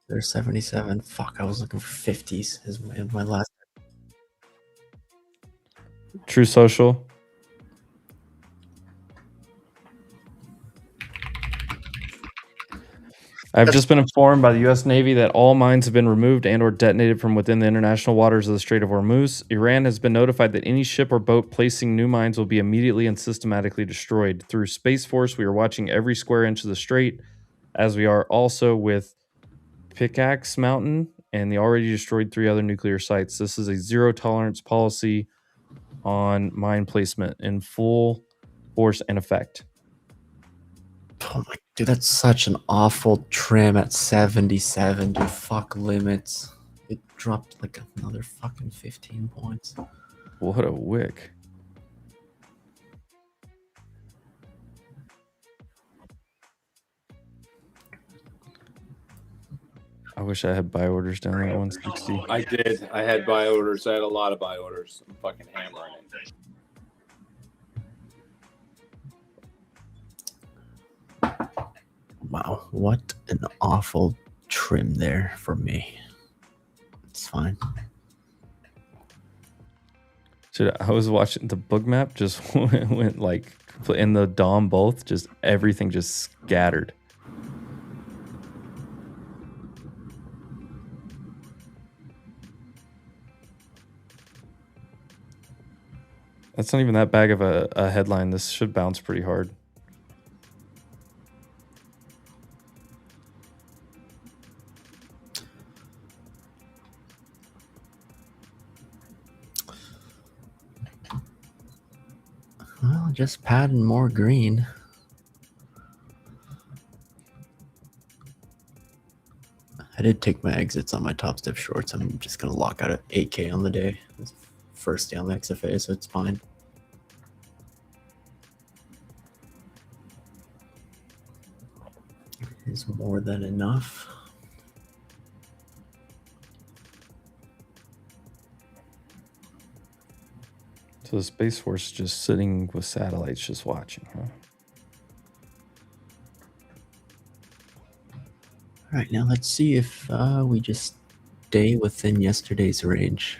There's 77. Fuck, I was looking for 50s is my last. True Social. I've just been informed by the U.S. Navy that all mines have been removed and or detonated from within the international waters of the Strait of Hormuz. Iran has been notified that any ship or boat placing new mines will be immediately and systematically destroyed. Through Space Force, we are watching every square inch of the strait, as we are also with Pickaxe Mountain and the already destroyed 3 other nuclear sites. This is a zero tolerance policy on mine placement in full force and effect. Oh my, dude, that's such an awful trim at 77, dude. Fuck limits. It dropped like another fucking 15 points. What a wick. I wish I had buy orders down there at 160. I did. I had buy orders. I had a lot of buy orders. I'm fucking hammering it. Wow, what an awful trim there for me. It's fine. Dude, I was watching the book map just went like in the DOM both, just everything just scattered. That's not even that bad of a headline. This should bounce pretty hard. Well, just padding more green. I did take my exits on my top step shorts. I'm just going to lock out at 8K on the day. It's first day on the XFA, so it's fine. Is more than enough. So the Space Force is just sitting with satellites just watching, huh? All right, now let's see if we just stay within yesterday's range.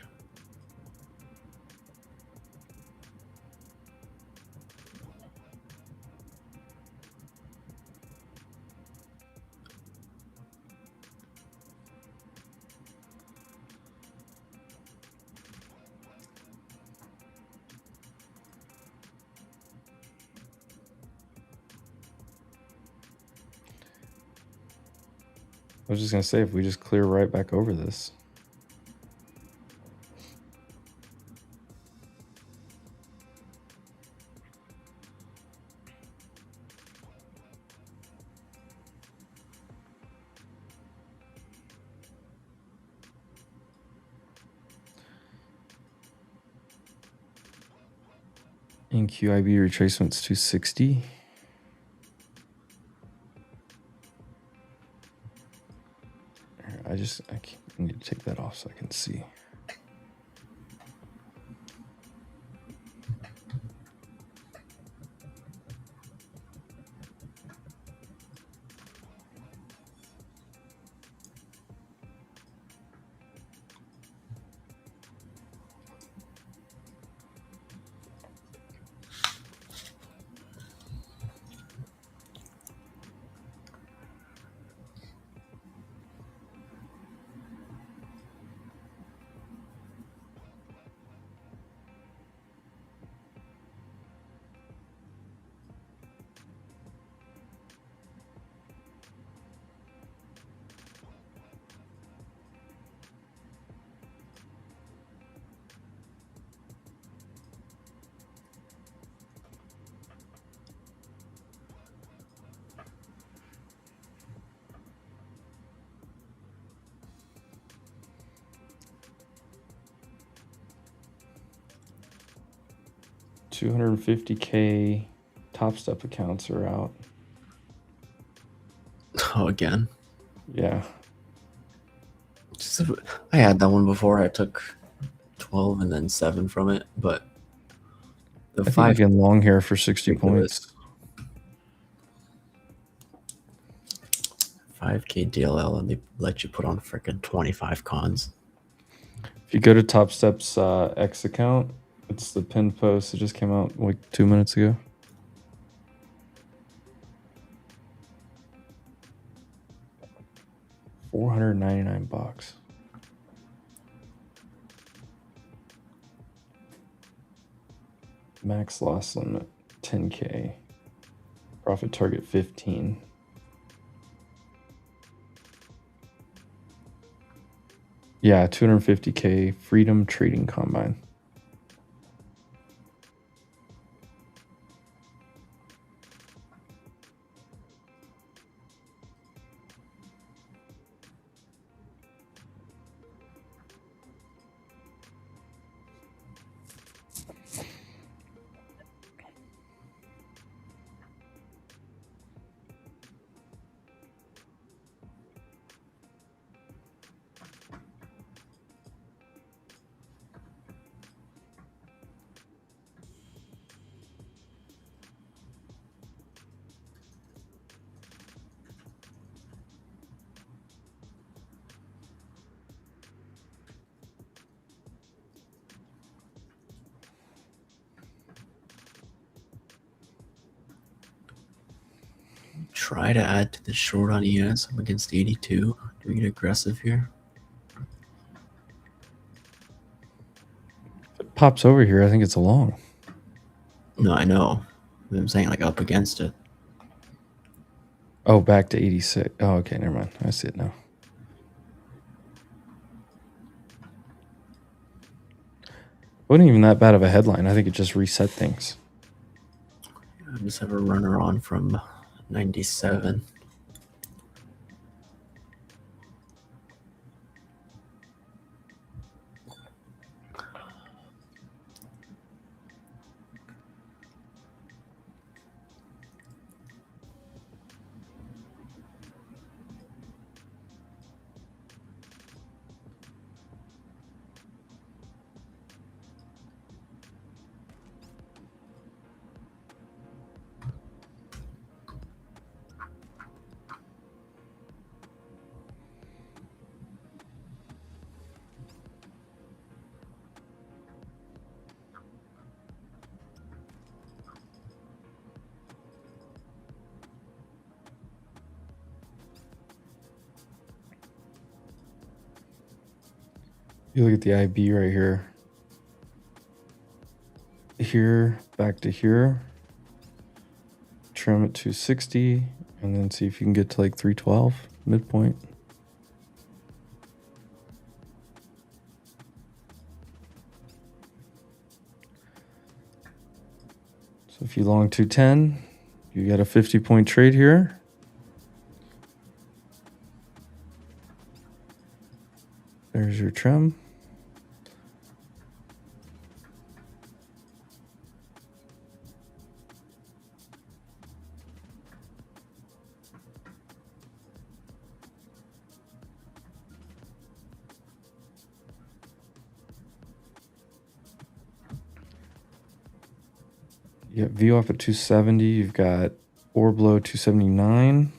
I was just going to say, if we just clear right back over this. In QIB retracements 260. I need to take that off so I can see. 250K Top Step accounts are out. Oh, again. Yeah. I had that one before. I took 12 and then 7 from it, but the I think you can long here for 60 points. 5K DLL, and they let you put on freaking 25 cons. If you go to Top Step's X account, it's the pinned post. It just came out like 2 minutes ago. $499. Max loss limit 10K. Profit target 15. Yeah, 250K Freedom Trading Combine. Try to add to the short on ES. I'm against 82. Doing it aggressive here. If it pops over here, I think it's a long. No, I know. I'm saying like up against it. Oh, back to 86. Oh, okay, never mind. I see it now. Wasn't even that bad of a headline. I think it just reset things. I just have a runner on from 97. You look at the IB right here. Here, back to here. Trim at 260, and then see if you can get to like 312 midpoint. So if you long 210, you got a 50-point trade here. There's your trim. You got VWAP at 270. You've got orb low 279.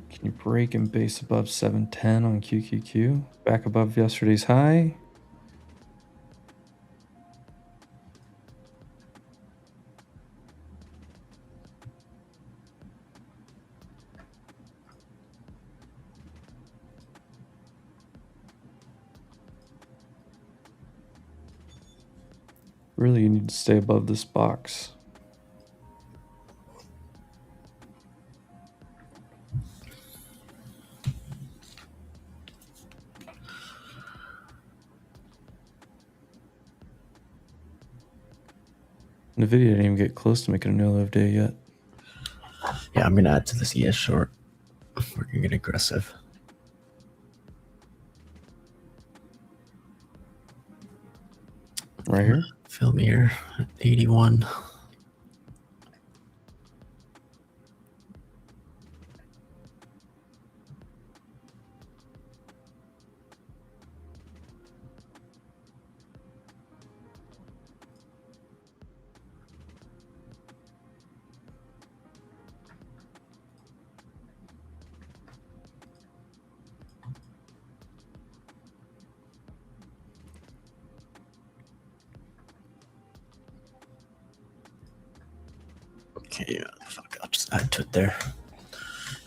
Can you break and base above 710 on QQQ? Back above yesterday's high. Really, you need to stay above this box. NVIDIA didn't even get close to making a no-live day yet. Yeah, I'm going to add to this ES short. We're going to get aggressive. Right here? Fill me here at 81. Okay, fuck, I'll just add to it there.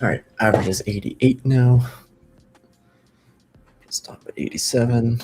All right, average is 88 now. Stop at 87.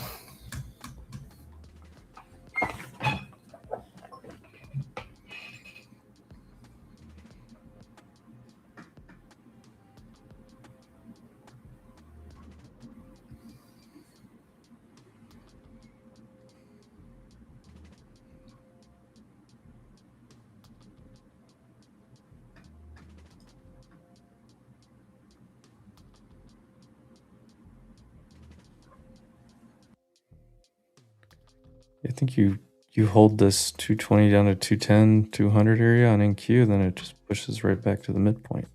I think you hold this 220 down to 210, 200 area on NQ, then it just pushes right back to the midpoint.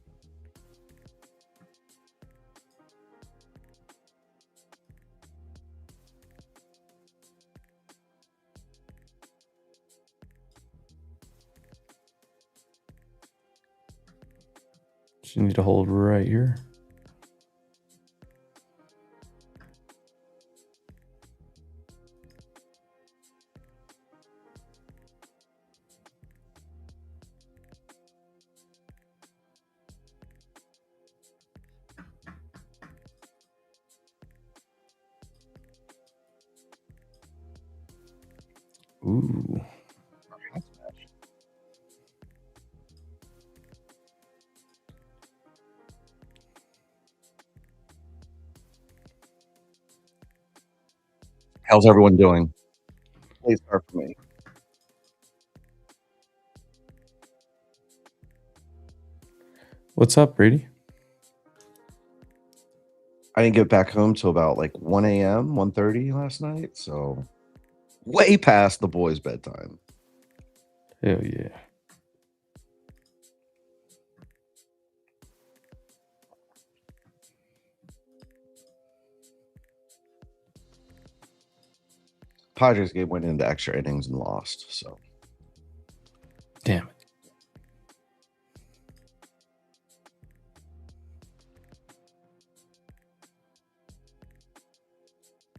You need to hold right here. Ooh. How's everyone doing? Please start for me. What's up, Brady? I didn't get back home till about like 1 a.m., 1:30 last night, so way past the boys' bedtime. Hell yeah. Padres game went into extra innings and lost, so. Damn it.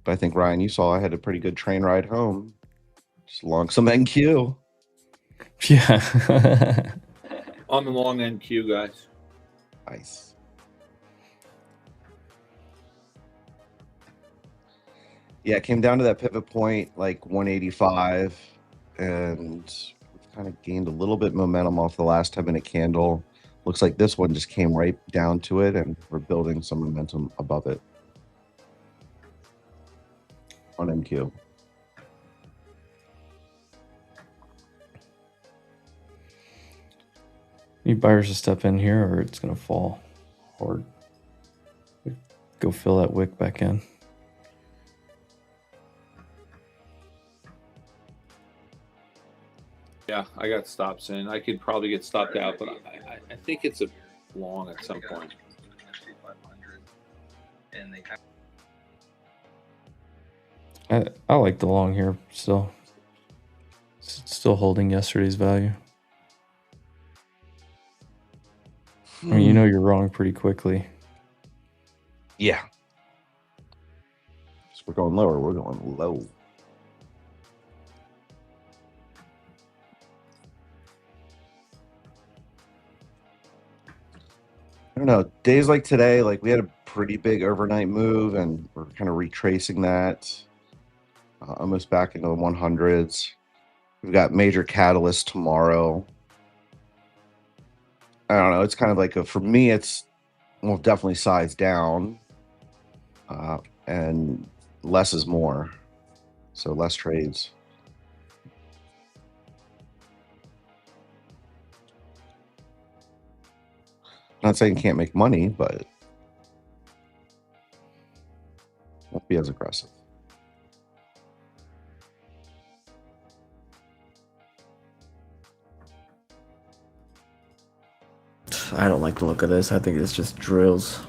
But I think, Ryan, you saw I had a pretty good train ride home. Just along some NQ. Yeah. On the long NQ, guys. Nice. Yeah, it came down to that pivot point, like 185, and we've kind of gained a little bit momentum off the last 10-minute candle. Looks like this one just came right down to it, and we're building some momentum above it on NQ. Need buyers to step in here or it's going to fall hard. Go fill that wick back in. Yeah, I got stops in. I could probably get stopped out, but I think it's a long at some point. I like the long here still. It's still holding yesterday's value. I mean, you know you're wrong pretty quickly. Yeah. So we're going lower. We're going low. I don't know. Days like today, like we had a pretty big overnight move, and we're kind of retracing that almost back into the 100s. We've got major catalyst tomorrow. I don't know. It's kind of like for me, it's well, definitely size down, and less is more. So less trades. Not saying can't make money, but won't be as aggressive. I don't like the look of this. I think it's just drills.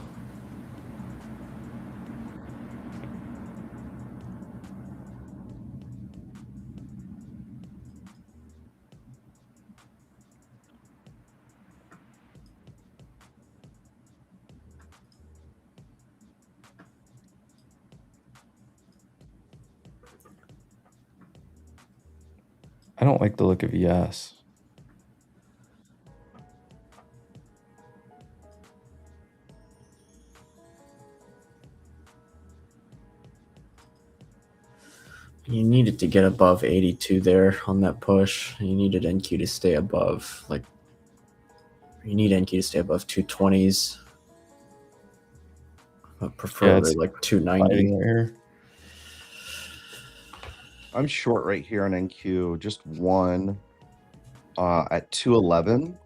I don't like the look of ES. You needed to get above 82 there on that push. You needed NQ to stay above, like, you need NQ to stay above 220s. But preferably like 290. Right here. I'm short right here on NQ, just one at 211.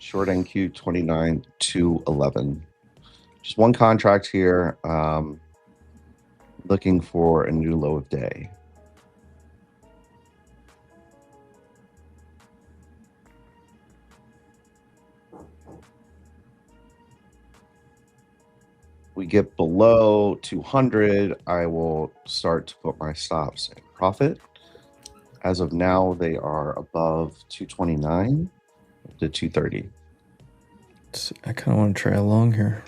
Short NQ 29, 211. Just one contract here. Looking for a new low of day. We get below 200, I will start to put my stops in profit. As of now, they are above 229 to 230. I kind of want to try a long here.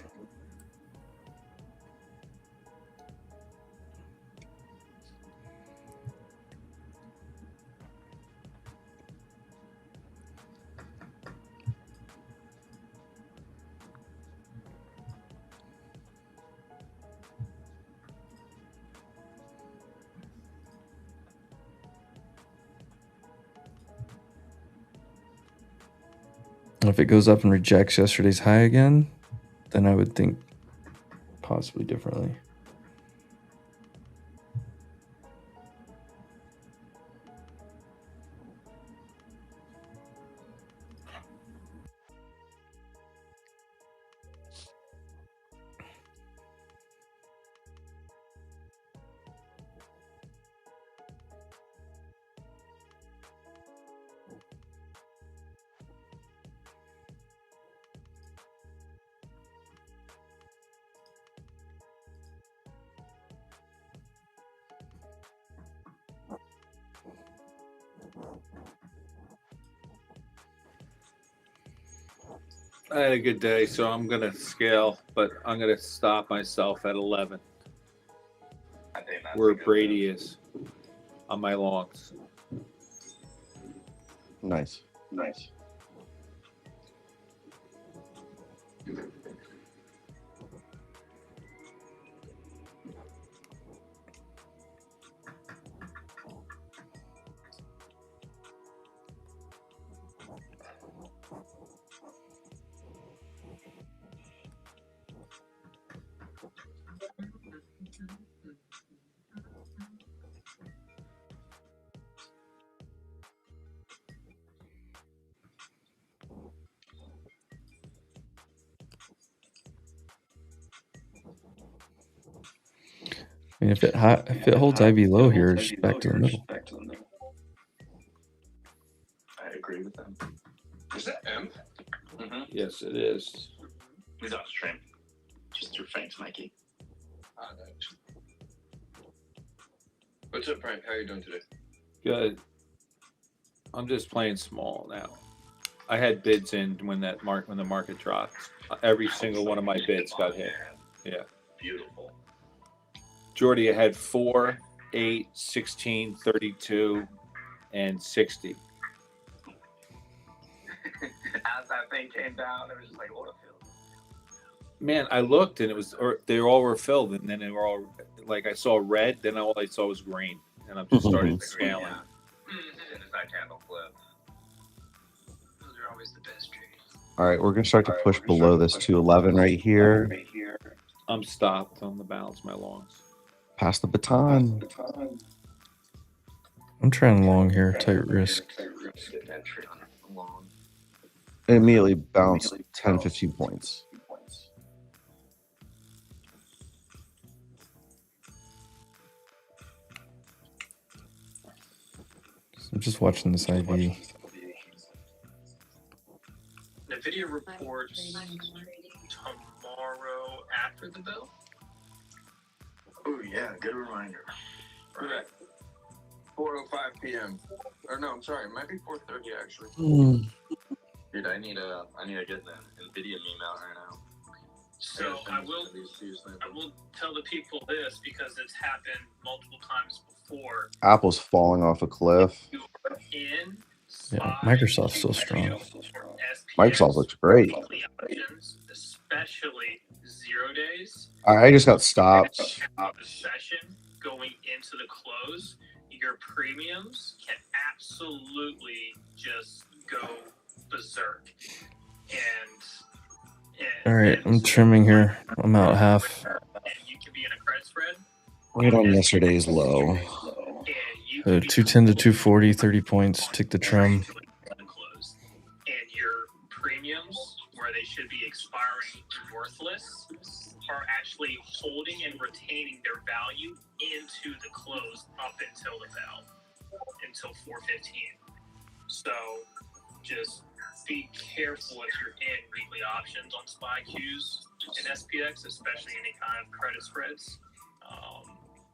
If it goes up and rejects yesterday's high again, then I would think possibly differently. I had a good day, so I'm going to scale, but I'm going to stop myself at 11. Where Brady is on my longs. Nice. Nice. I mean, if it holds IV low here, it's just back to the middle. I agree with them. Is that M? Mm-hmm. Yes, it is. He's on stream. Just through Frank's Mikey. What's up, Frank? How are you doing today? Good. I'm just playing small now. I had bids in when the market dropped. Every single one of my bids got hit. Yeah. Beautiful. Jordy, I had 4, 8, 16, 32, and 60. As that thing came down, it was just like, what a field. Man, I looked and they all were filled, and then they were all like I saw red, then all I saw was green, and I just started scaling. In the side candle flip. Those are always the best trades. All right, we're gonna start to push below this 211 right here. I'm stopped on the balance my longs. Pass the baton. I'm trying long here, tight risk. Good entry on a long. It immediately bounced 10, 15 points. I'm just watching this IV. NVIDIA reports tomorrow after the bell. Oh yeah, good reminder. Right. 4:05 p.m. Or no, I'm sorry, it might be 4:30 actually. Dude, I need to get the NVIDIA meme out right now. So I will tell the people this because it's happened multiple times before. Apple's falling off a cliff. Yeah, Microsoft's still strong. Microsoft looks great. Especially 0 days. I just got stopped. The session going into the close, your premiums can absolutely just go berserk. All right, I'm trimming here. I'm out half. And you can be in a credit spread. Right on yesterday's low. 210 to 240, 30 points. Take the trim. And your premiums, where they should be expiring worthless, are actually holding and retaining their value into the close up until the bell, until 4:15. So just be careful if you're in weekly options on SPY Qs and SPX, especially any kind of credit spreads.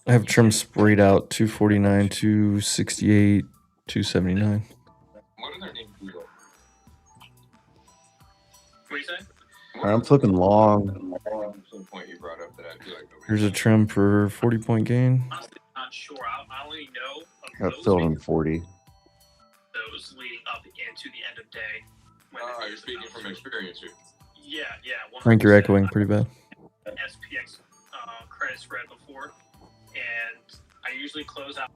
I have trim sprayed out 249, 268, 279. What are their names? What do you say? All right, I'm flipping long. Some point you brought up that I feel like Here's a trim for 40 point gain. Honestly, not sure. I only know of Got those filled in weeks, 40. those leading up into the end of day. When you're speaking from experience here. Yeah. Frank, you're 100%. echoing pretty bad. SPX credit spread before, and I usually close out.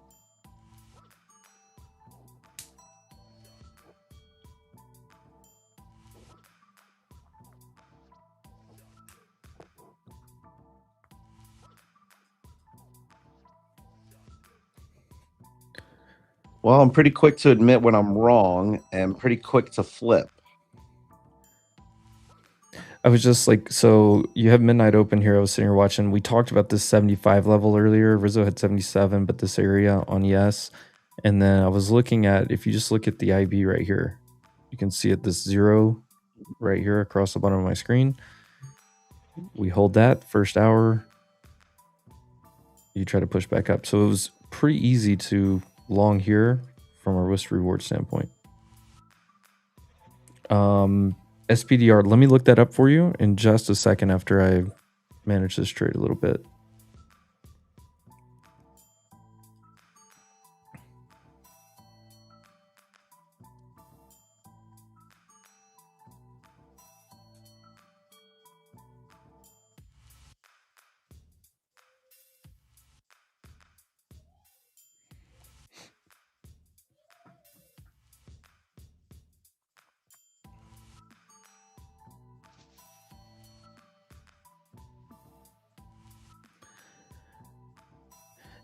Well, I'm pretty quick to admit when I'm wrong and pretty quick to flip. I was just like, so you have midnight open here. I was sitting here watching. We talked about this 75 level earlier. Rizzo had 77, but this area on yes. And then I was looking at, if you just look at the IB right here, you can see it, this 0 right here across the bottom of my screen. We hold that first hour. You try to push back up. So it was pretty easy to long here from a risk reward standpoint. SPDR, let me look that up for you in just a second after I manage this trade a little bit.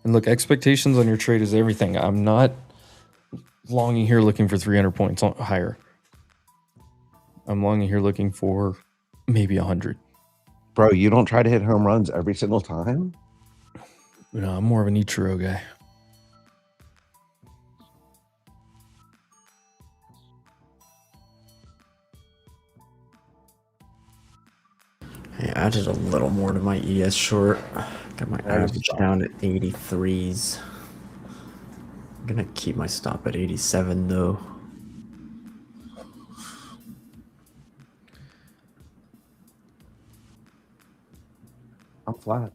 And look, expectations on your trade is everything. I'm not longing here looking for 300 points higher. I'm longing here looking for maybe 100. Bro, you don't try to hit home runs every single time? No, I'm more of an Ichiro guy. I added a little more to my ES short. Got my average down at 83s. I'm gonna keep my stop at 87 though. I'm flat.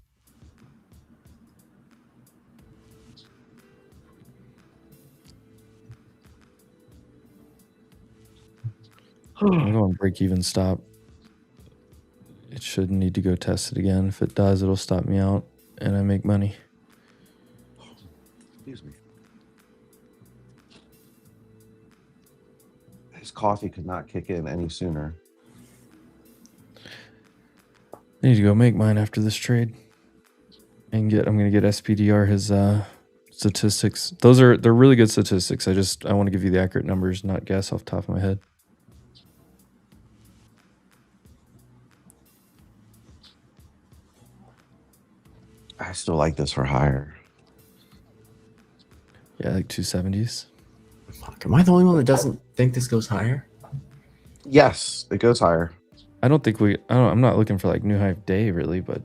I'm going break even stop. It shouldn't need to go test it again. If it does, it'll stop me out. and I make money. Excuse me. His coffee could not kick in any sooner. I need to go make mine after this trade. And I'm gonna get SPDR his statistics. They're really good statistics. I want to give you the accurate numbers, not guess off the top of my head. I still like this for higher. Yeah, like 270s. Fuck, am I the only one that doesn't think this goes higher? Yes, it goes higher. I'm not looking for like new high day really, but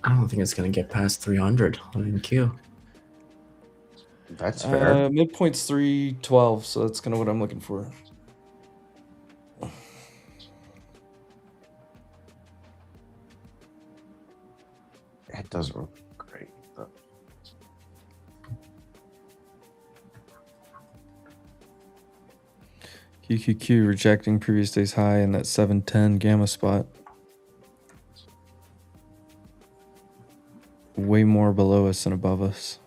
I don't think it's gonna get past 300 on NQ. That's fair. Midpoint's 312, so that's kind of what I'm looking for. It doesn't look great. Though. QQQ rejecting previous day's high in that 710 gamma spot. Way more below us than above us.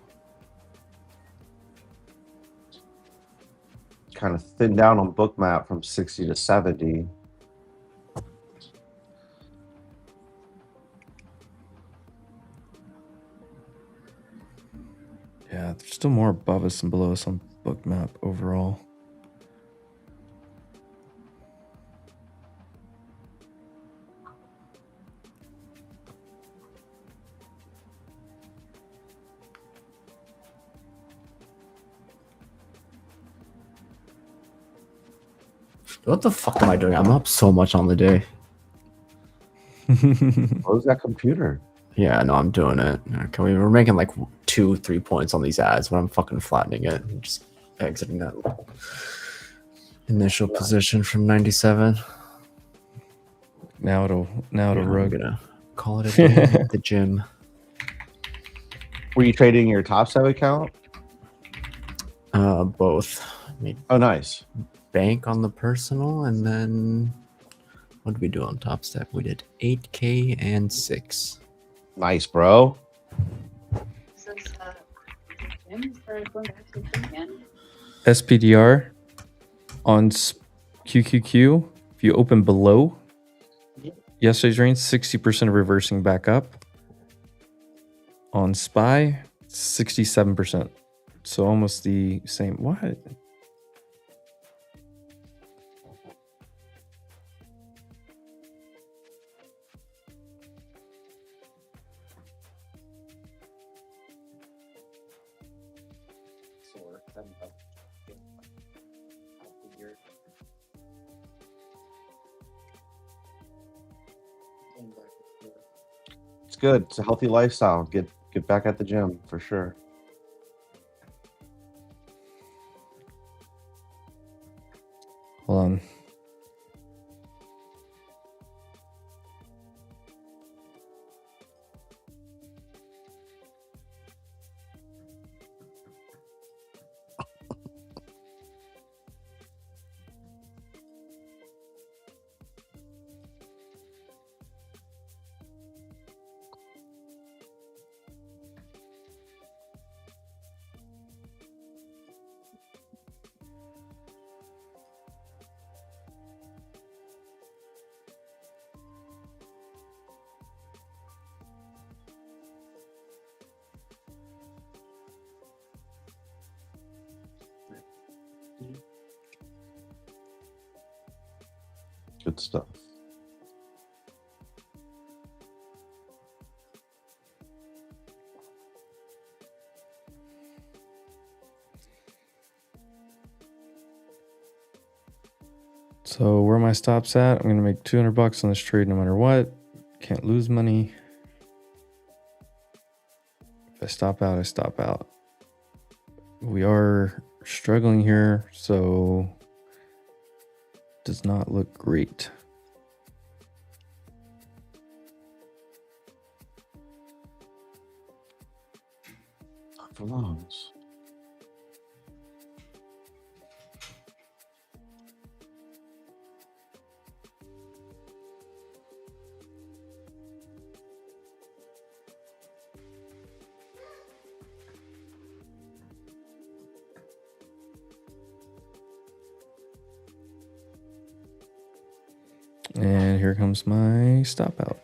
Kind of thinned down on book map from 60 to 70. Yeah, there's still more above us than below us on book map overall. What the fuck am I doing? I'm up so much on the day. Close that computer. Yeah, no, I'm doing it. Okay, we're making like 2-3 points on these ads, but I'm fucking flattening it and just exiting that initial position from 97. Now it'll I'm rug. gonna call it a day at the gym. Were you trading your top sub account? Both. Oh, nice. Bank on the personal, and then what did we do on Top Step? We did 8K and 6. Nice, bro. SPDR on QQQ, if you open below yesterday's range, 60% of reversing back up. On SPY, 67%. So almost the same. What? It's good. It's a healthy lifestyle. Get back at the gym for sure. Hold on. Good stuff. So where are my stops at? I'm going to make $200 on this trade no matter what. Can't lose money. If I stop out, I stop out. We are struggling here, so does not look great. Not for longs. And here comes my stop out.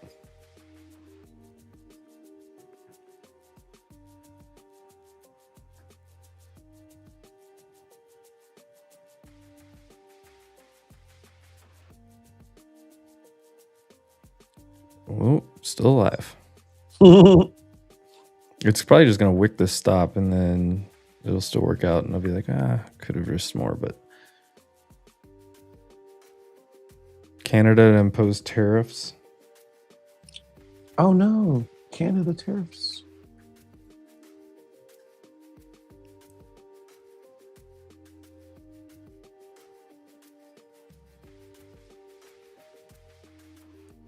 Oh, still alive. It's probably just going to wick this stop and then it'll still work out. And I'll be like, could have risked more. But Canada imposed tariffs. Oh no, Canada tariffs.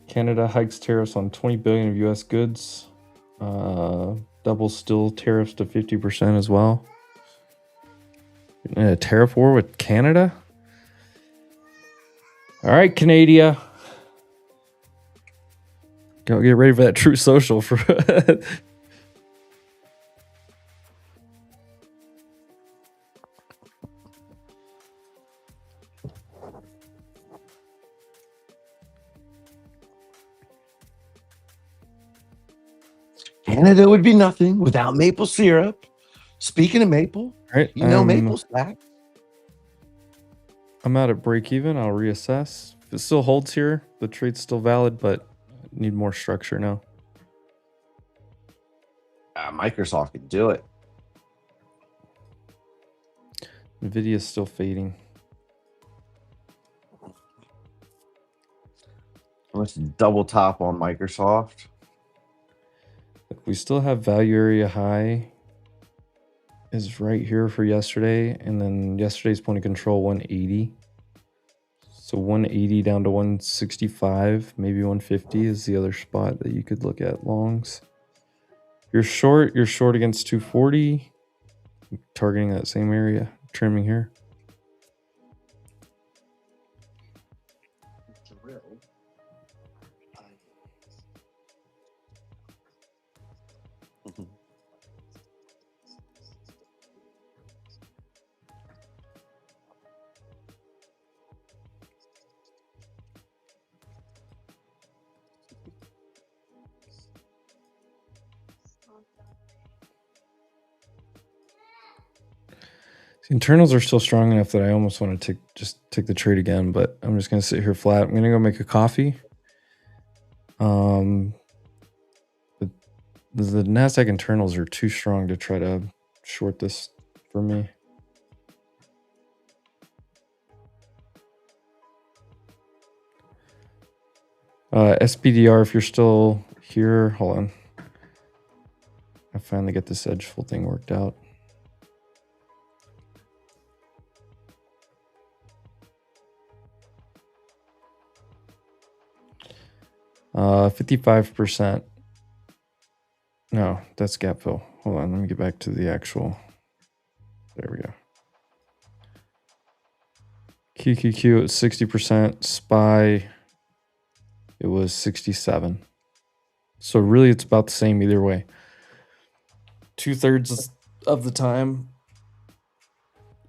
Canada hikes tariffs on 20 billion of U.S. goods. Double steel tariffs to 50% as well. In a tariff war with Canada? All right, Canada. Go get ready for that True Social for Canada would be nothing without maple syrup. Speaking of maple, right. you know maple stack. I'm out at break even. I'll reassess. If it still holds here, the trade's still valid, but I need more structure now. Microsoft could do it. NVIDIA is still fading. Let's double top on Microsoft. We still have value area high is right here for yesterday, and then yesterday's point of control 180. So 180 down to 165, maybe 150 is the other spot that you could look at longs. You're short against 240, targeting that same area, trimming here. The internals are still strong enough that I almost want to take the trade again, but I'm just going to sit here flat. I'm going to go make a coffee. But the NASDAQ internals are too strong to try to short this for me. SPDR, if you're still here, hold on. I finally get this edge full thing worked out. Uh, 55%. No, that's gap fill. Hold on, let me get back to the actual. There we go. QQQ at 60%. SPY, it was 67. So really, it's about the same either way. 2/3 of the time,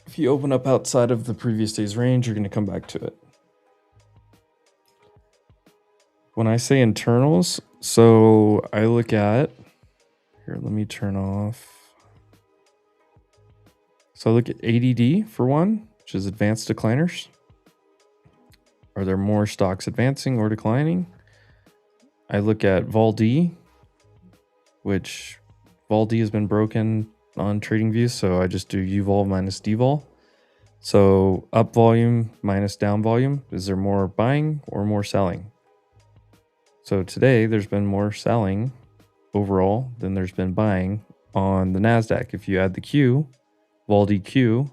if you open up outside of the previous day's range, you're going to come back to it. When I say internals, so I look at, here, let me turn off. So I look at ADD for one, which is advanced decliners. Are there more stocks advancing or declining? I look at Vol-D, which Vol-D has been broken on TradingView, so I just do UVol minus DVol. So up volume minus down volume, is there more buying or more selling? So today there's been more selling overall than there's been buying on the NASDAQ. If you add the Q, Vol-DQ,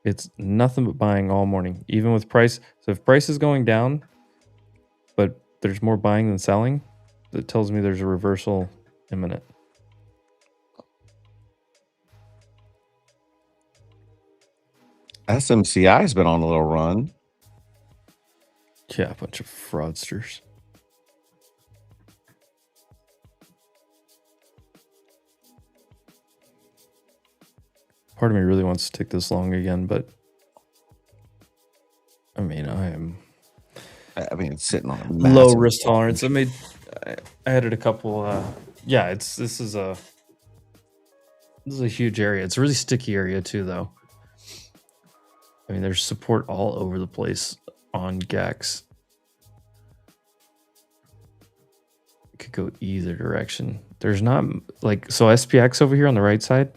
it's nothing but buying all morning, even with price. So if price is going down, but there's more buying than selling, that tells me there's a reversal imminent. SMCI has been on a little run. Yeah, a bunch of fraudsters. Part of me really wants to take this long again, but I mean, mean, it's sitting on a Low massive risk tolerance. range. I added a couple. Yeah, this is a huge area. It's a really sticky area too, though. I mean, there's support all over the place on GAX. It could go either direction. There's not like, so SPX over here on the right side.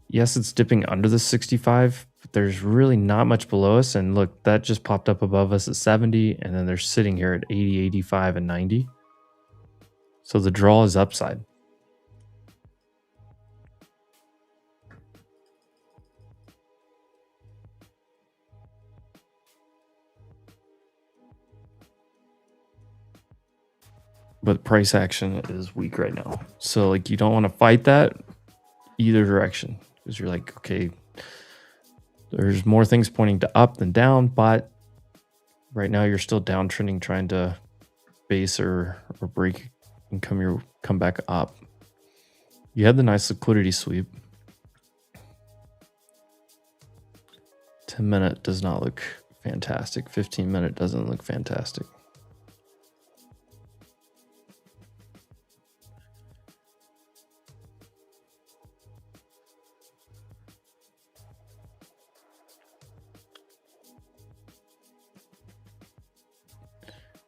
Yes, it's dipping under the 65, but there's really not much below us. And look, that just popped up above us at 70, and then they're sitting here at 80, 85, and 90. So the draw is upside. But price action is weak right now. So like you don't want to fight that either direction, because you're like, okay, there's more things pointing to up than down, but right now you're still downtrending, trying to base or break and come back up. You had the nice liquidity sweep. 10-minute does not look fantastic. 15-minute doesn't look fantastic.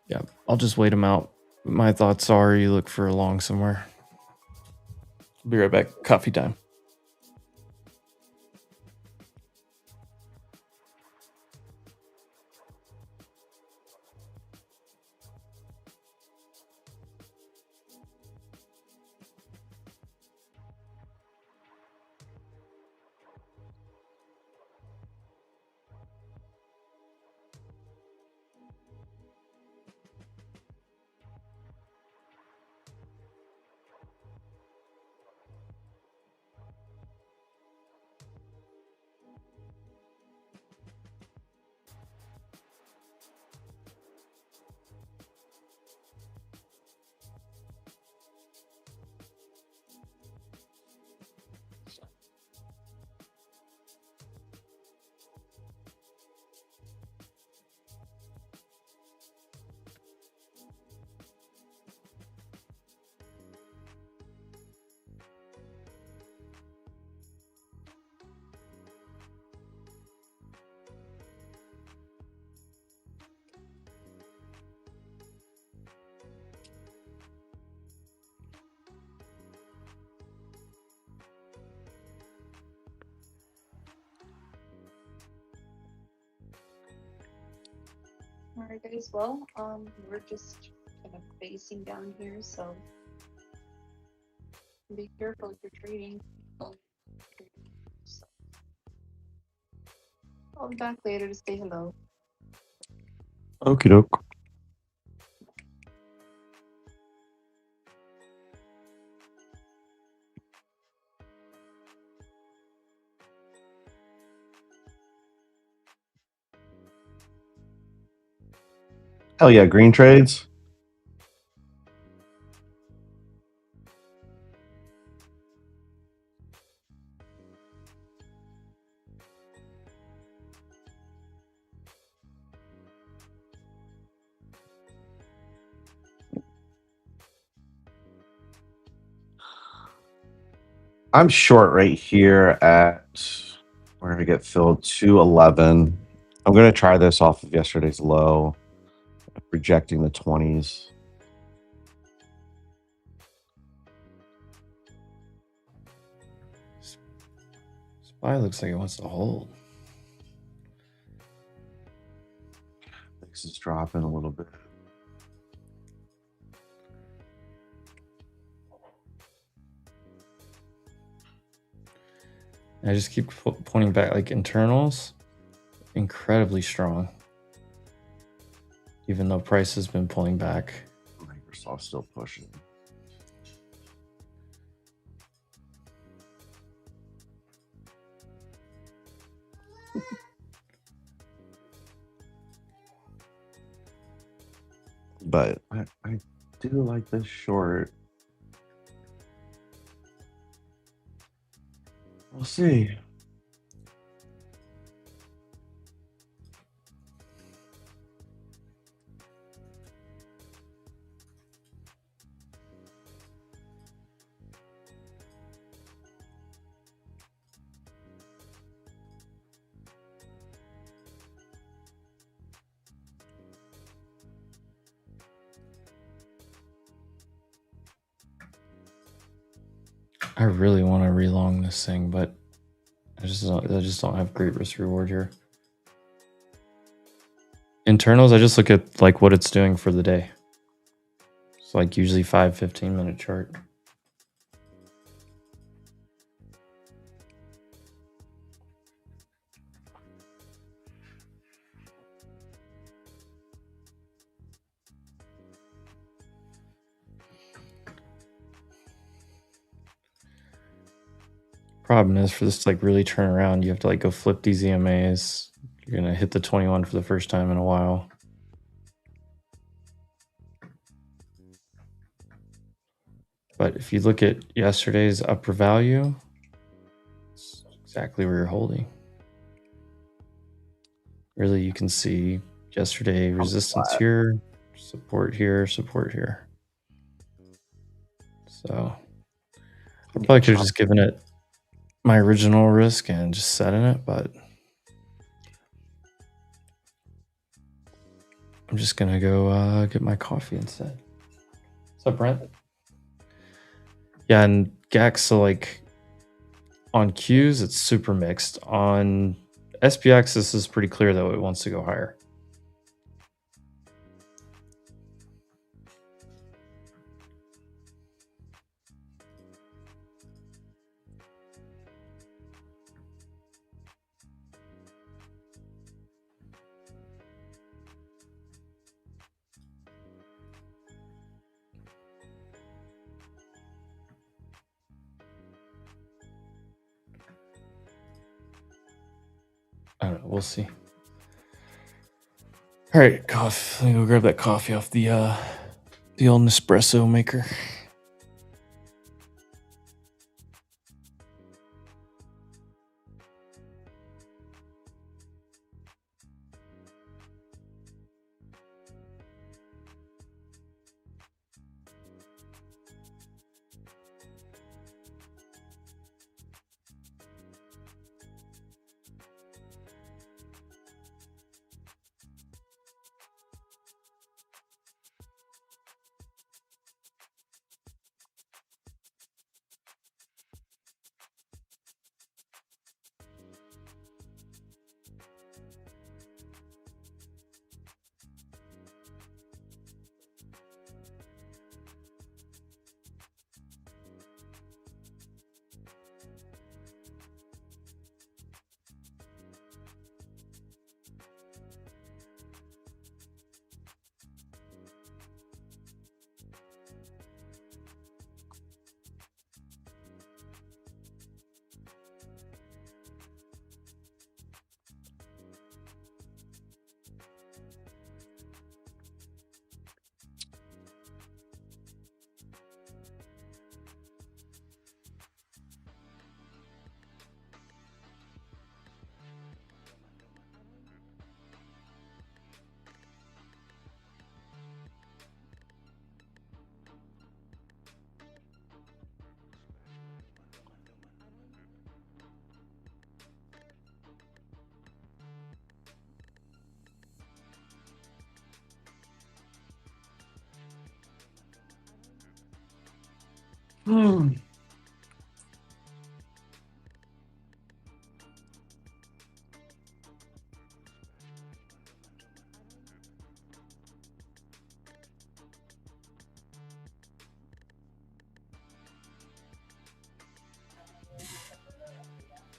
Yeah, I'll just wait them out. My thoughts are you look for a long somewhere. Be right back. Coffee time. Alright guys, well, we're just kind of basing down here, so be careful if you're trading. So, I'll be back later to say hello. Okie doke. Hell yeah, green trades. I'm short right here at, where did I get filled? 211. I'm going to try this off of yesterday's low, rejecting the 20s. SPY looks like it wants to hold. This is dropping a little bit. I just keep pointing back, like internals, incredibly strong. Even though price has been pulling back. Microsoft's still pushing. But I do like this short. We'll see. I really want to relong this thing, but I just don't have great risk reward here. Internals, I just look at like what it's doing for the day. It's like usually 15-minute chart. Problem is, for this to like really turn around, you have to like go flip these EMAs. You're gonna hit the 21 for the first time in a while. But if you look at yesterday's upper value, it's exactly where you're holding. Really, you can see yesterday resistance here, support here, support here. So I probably could have just given it my original risk and just set in it, but I'm just gonna go get my coffee instead. What's up, Brent? Yeah, and GAX, so like on Qs, it's super mixed. On SPX, this is pretty clear though, it wants to go higher. I don't know, we'll see. All right, coffee. Let me go grab that coffee off the old Nespresso maker.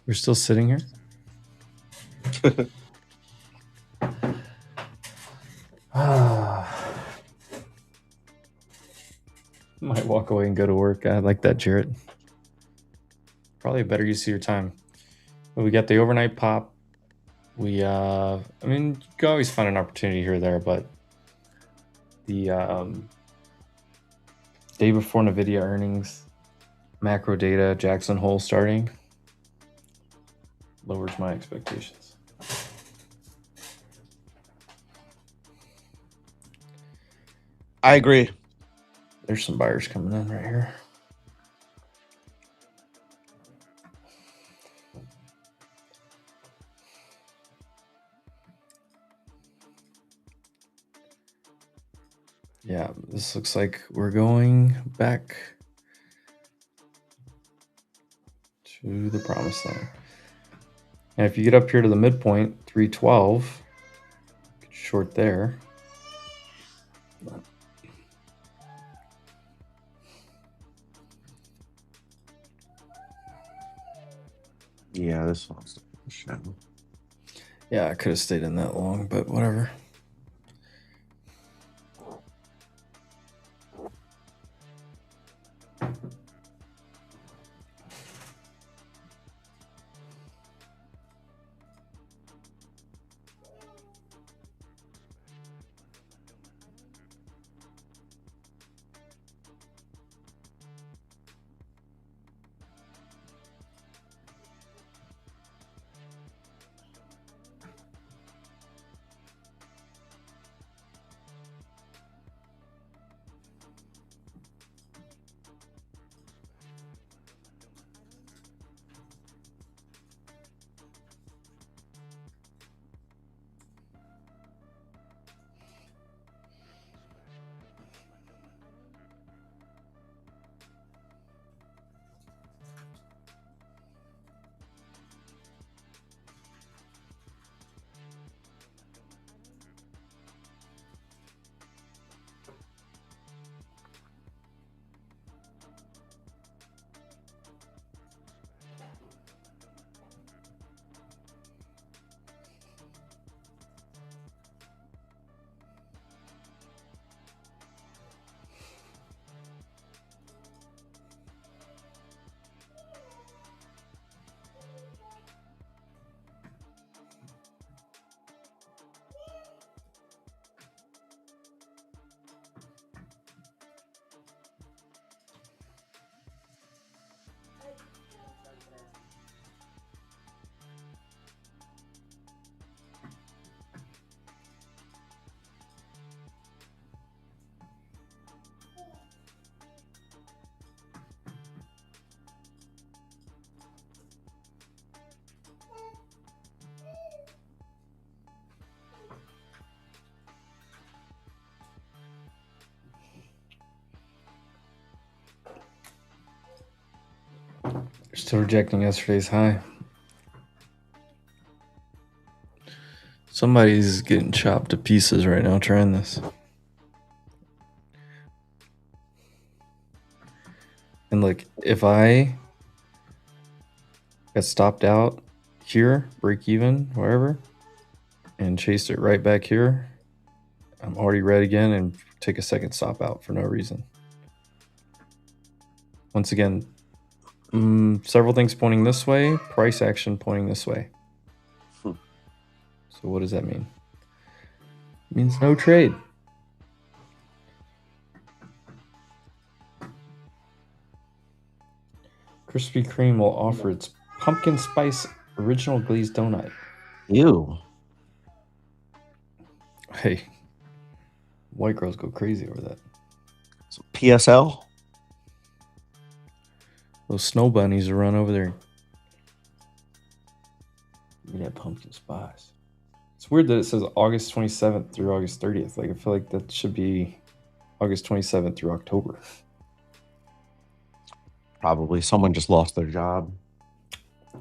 We're still sitting here? Might walk away and go to work. I like that, Jarrett. Probably a better use of your time. But we got the overnight pop. We, I mean, you can always find an opportunity here or there, but the day before NVIDIA earnings, macro data, Jackson Hole starting, lowers my expectations. I agree. There's some buyers coming in right here. Yeah, this looks like we're going back to the promised land. And if you get up here to the midpoint, 312, short there. Yeah, this one's the show. Yeah, I could have stayed in that long, but whatever. Still rejecting yesterday's high. Somebody's getting chopped to pieces right now trying this. And like, if I got stopped out here, break even, wherever, and chased it right back here, I'm already red again and take a second stop out for no reason. Once again, several things pointing this way, price action pointing this way. So what does that mean? It means no trade. Krispy Kreme will offer its pumpkin spice original glazed donut. Ew. Hey, white girls go crazy over that. So PSL? Those snow bunnies will run over there. Give me that pumpkin spice. It's weird that it says August 27th through August 30th. Like, I feel like that should be August 27th through October. Probably someone just lost their job.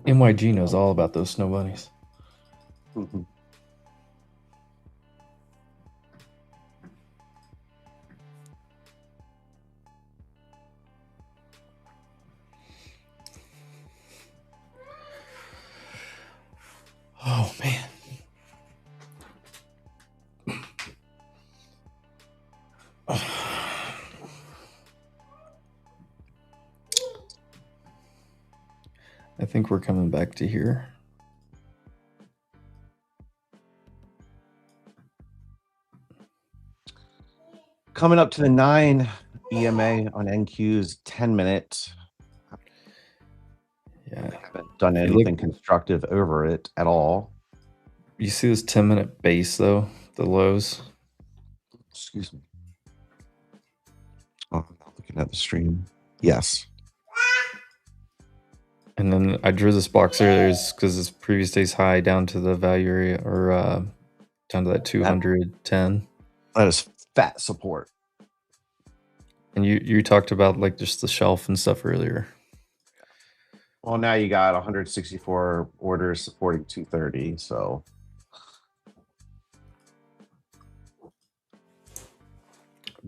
MYG knows all about those snow bunnies. Mm-hmm. Oh, man. I think we're coming back to here. Coming up to the 9 EMA on NQ's 10-minute. Yeah. I haven't done anything constructive over it at all. You see this 10-minute base, though? The lows? Excuse me. Oh, I'm not looking at the stream. Yes. And then I drew this box earlier because it's previous day's high down to the value area, or down to that 210. That is fat support. And you talked about like just the shelf and stuff earlier. Well, now you got 164 orders supporting 230. So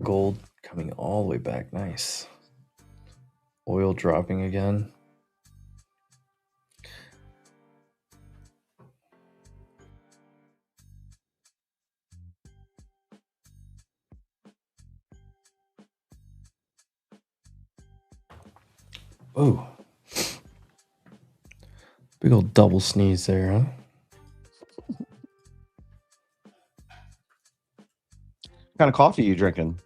Gold coming all the way back. Nice. Oil dropping again. Oh. Big old double sneeze there, huh? what kind of coffee are you drinking?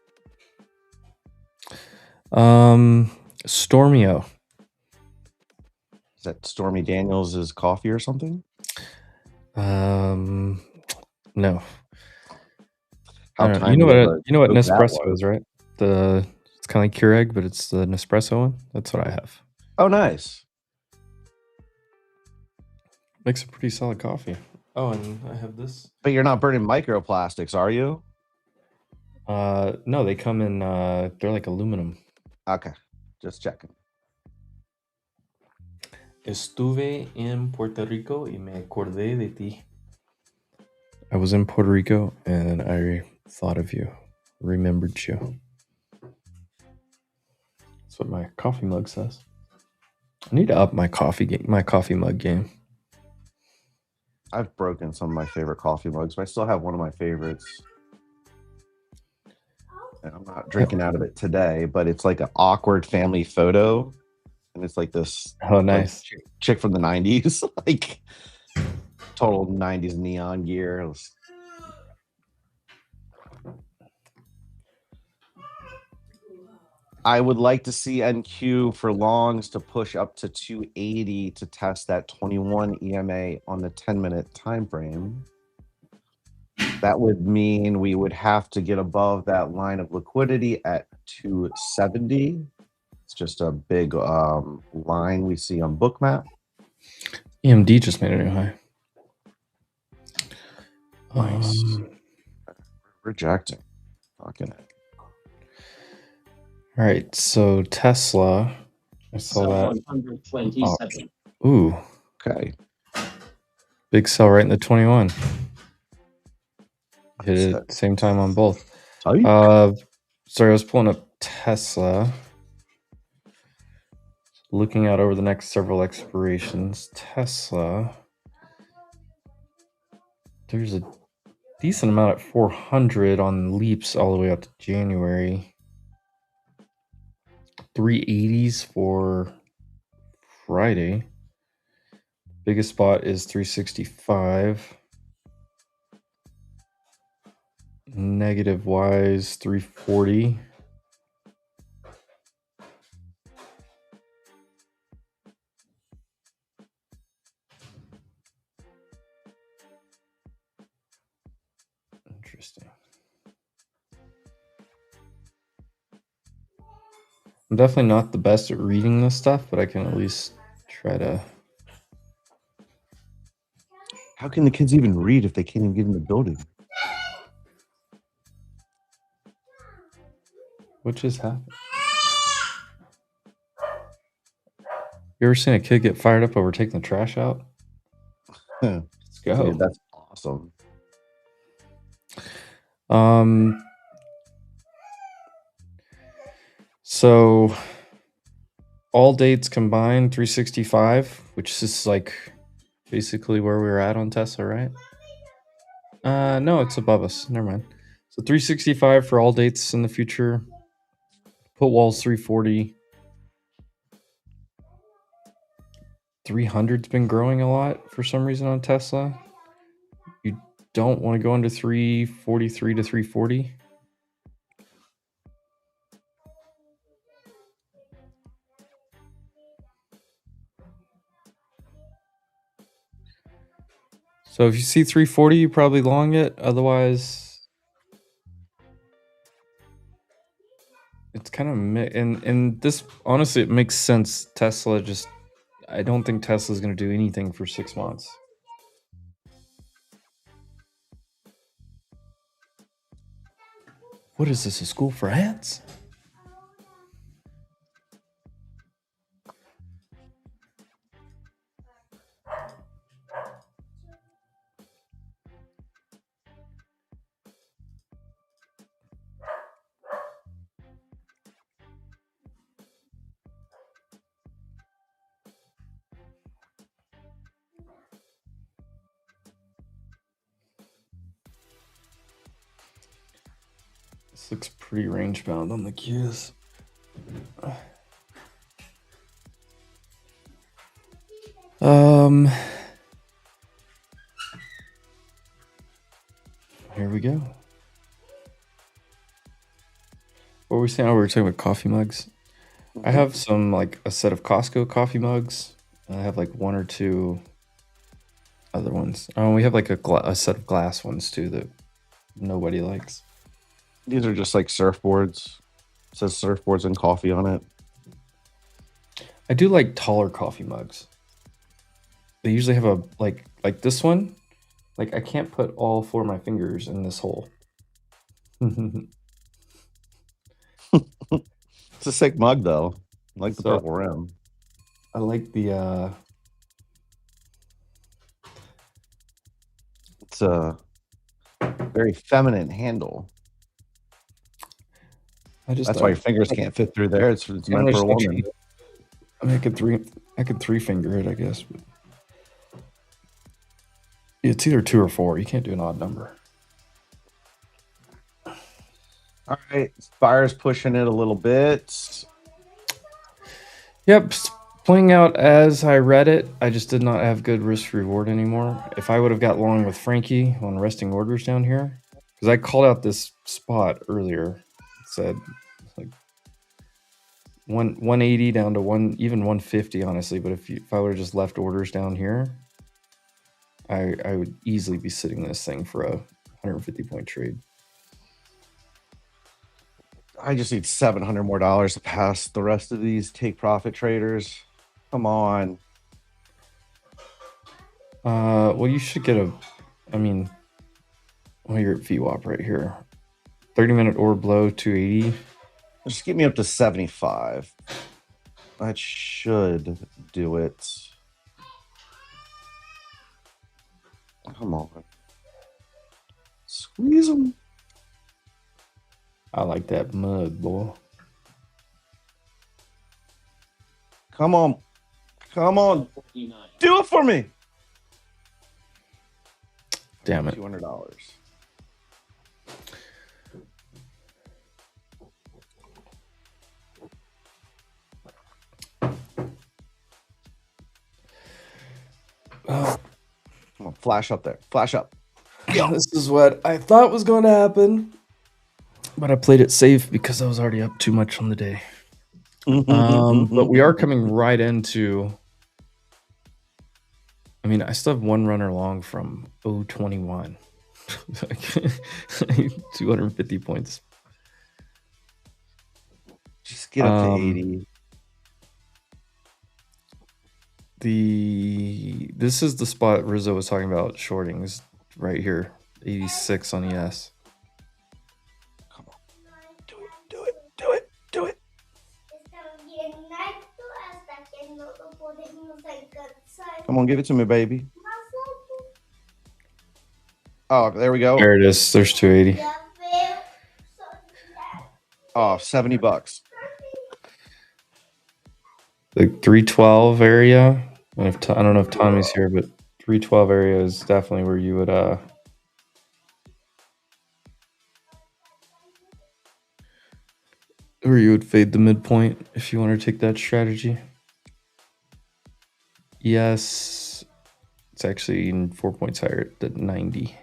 Stormio. Is that Stormy Daniels' coffee or something? No. How You know timely what? of a You know what joke that Nespresso was. is, right? It's kind of like Keurig, but it's the Nespresso one. That's what I have. Oh, nice. Makes a pretty solid coffee. Oh, and I have this. But you're not burning microplastics, are you? No, they come in. They're like aluminum. Okay, just checking. Estuve en Puerto Rico y me acordé de ti. I was in Puerto Rico and I thought of you, remembered you. That's what my coffee mug says. I need to up my coffee mug game. I've broken some of my favorite coffee mugs, but I still have one of my favorites. And I'm not drinking out of it today, but it's like an awkward family photo. And it's like this Oh, nice. like, chick from the 90s, like total 90s neon gear. It was... I would like to see NQ for longs to push up to 280 to test that 21 EMA on the 10-minute time frame. That would mean we would have to get above that line of liquidity at 270. It's just a big line we see on Bookmap. EMD just made a new high. Nice. Rejecting. Fucking it. All right, so Tesla. I saw that. 127. Ooh. Okay. Big sell right in the 21. Hit it at the same time on both. Sorry, I was pulling up Tesla. Looking out over the next several expirations. Tesla. There's a decent amount at 400 on leaps all the way up to January. 380s for Friday. Biggest spot is 365. Negative wise 340. Interesting. I'm definitely not the best at reading this stuff, but I can at least try to. How can the kids even read if they can't even get in the building? What just happened? You ever seen a kid get fired up over taking the trash out? Let's go. Dude, that's awesome. So all dates combined 365, which is like basically where we were at on Tesla, right? No, it's above us. Never mind. So 365 for all dates in the future. Put walls 340. 300's been growing a lot for some reason on Tesla. You don't want to go into 343 to 340. So if you see 340, you probably long it. Otherwise, it's kind of and this honestly it makes sense. Tesla just I don't think Tesla's going to do anything for 6 months. What is this, a school for ants? This looks pretty range bound on the cues. Here we go. What were we saying? Oh, we were talking about coffee mugs. I have some, like a set of Costco coffee mugs. And I have like one or two other ones. Oh, we have like a set of glass ones too that nobody likes. These are just like surfboards. It says surfboards and coffee on it. I do like taller coffee mugs. They usually have a like this one. Like I can't put all 4 of my fingers in this hole. It's a sick mug though. I like the So- purple rim. I like the It's a very feminine handle. That's why your fingers can't fit through there. It's meant for a woman. I mean, I could 3-finger it, I guess. But it's either 2 or 4. You can't do an odd number. All right, Fire's pushing it a little bit. Yep, it's playing out as I read it. I just did not have good risk reward anymore. If I would have got long with Frankie on resting orders down here, because I called out this spot earlier, it said like 180 down to even 150, honestly. But if I would have just left orders down here, I would easily be sitting this thing for a 150 point trade. I just need $700 more to pass the rest of these take profit traders. Come on. Well, you should get well, you're at VWAP right here. 30-minute orb low, 280. Just get me up to 75. That should do it. Come on. Squeeze them. I like that mug, boy. Come on. Come on. Do it for me. Damn it. $200. Come on, flash up there. Flash up. This is what I thought was going to happen, but I played it safe because I was already up too much on the day. But we are coming right into. I still have one runner long from 021. 250 points. Just get up to 80. This is the spot Rizzo was talking about shorting, is right here, 86 on ES. Come on. Do it. Do it. Do it. Do it. Come on, give it to me, baby. Oh, there we go. There it is. There's 280. Oh, $70. The 312 area. And I don't know if Tommy's here, but 312 area is definitely where you would fade the midpoint if you want to take that strategy. Yes, it's actually 4 points higher at 90.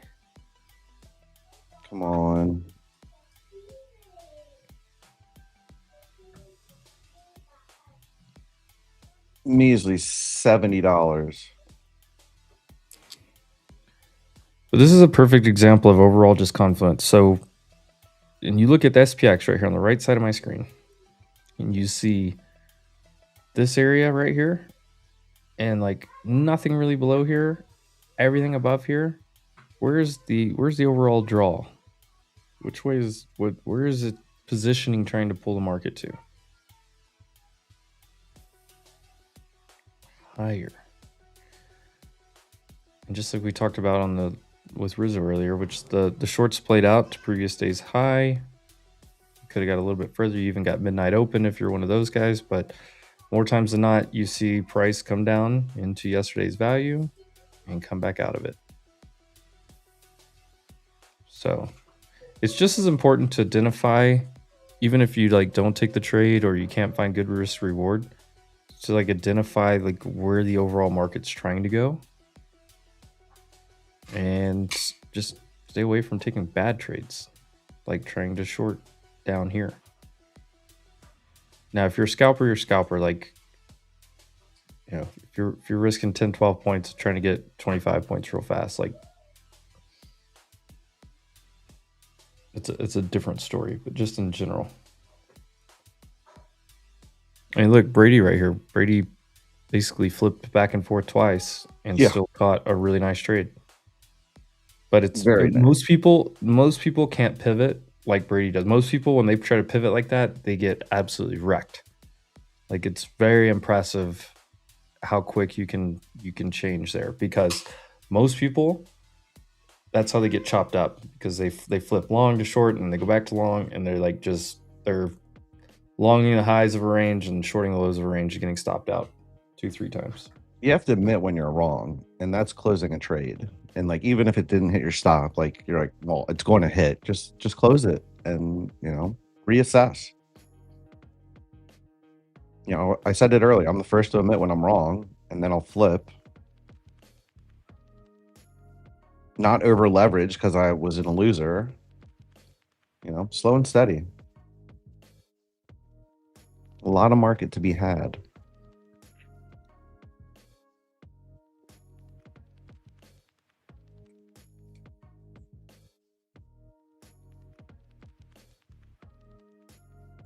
Come on. Measly $70. But this is a perfect example of overall just confluence. So, and you look at the SPX right here on the right side of my screen, and you see this area right here, and like nothing really below here, everything above here. Where's the overall draw? Which way is where is it positioning trying to pull the market to? Higher. And just like we talked about with Rizzo earlier, which the shorts played out to previous day's high. Could have got a little bit further. You even got midnight open if you're one of those guys, but more times than not, you see price come down into yesterday's value and come back out of it. So It's just as important to identify, even if you like don't take the trade or you can't find good risk reward, to like identify like where the overall market's trying to go, and just stay away from taking bad trades, like trying to short down here. Now, if you're a scalper, you're a scalper. Like, you know, if you're risking 10, 12 points trying to get 25 points real fast, like it's a different story. But just in general, I mean, look, Brady right here. Brady basically flipped back and forth twice and still caught a really nice trade. But it's Very nice. most people can't pivot like Brady does. Most people, when they try to pivot like that, they get absolutely wrecked. Like, it's very impressive how quick you can change there, because most people, that's how they get chopped up, because they flip long to short and they go back to long, and they're like they're longing the highs of a range and shorting the lows of a range and getting stopped out 2-3 times. You have to admit when you're wrong, and that's closing a trade. And like, even if it didn't hit your stop, like you're like, well, it's going to hit. Just close it, and reassess. I said it earlier. I'm the first to admit when I'm wrong, and then I'll flip. Not over leverage because I was in a loser. Slow and steady. A lot of market to be had.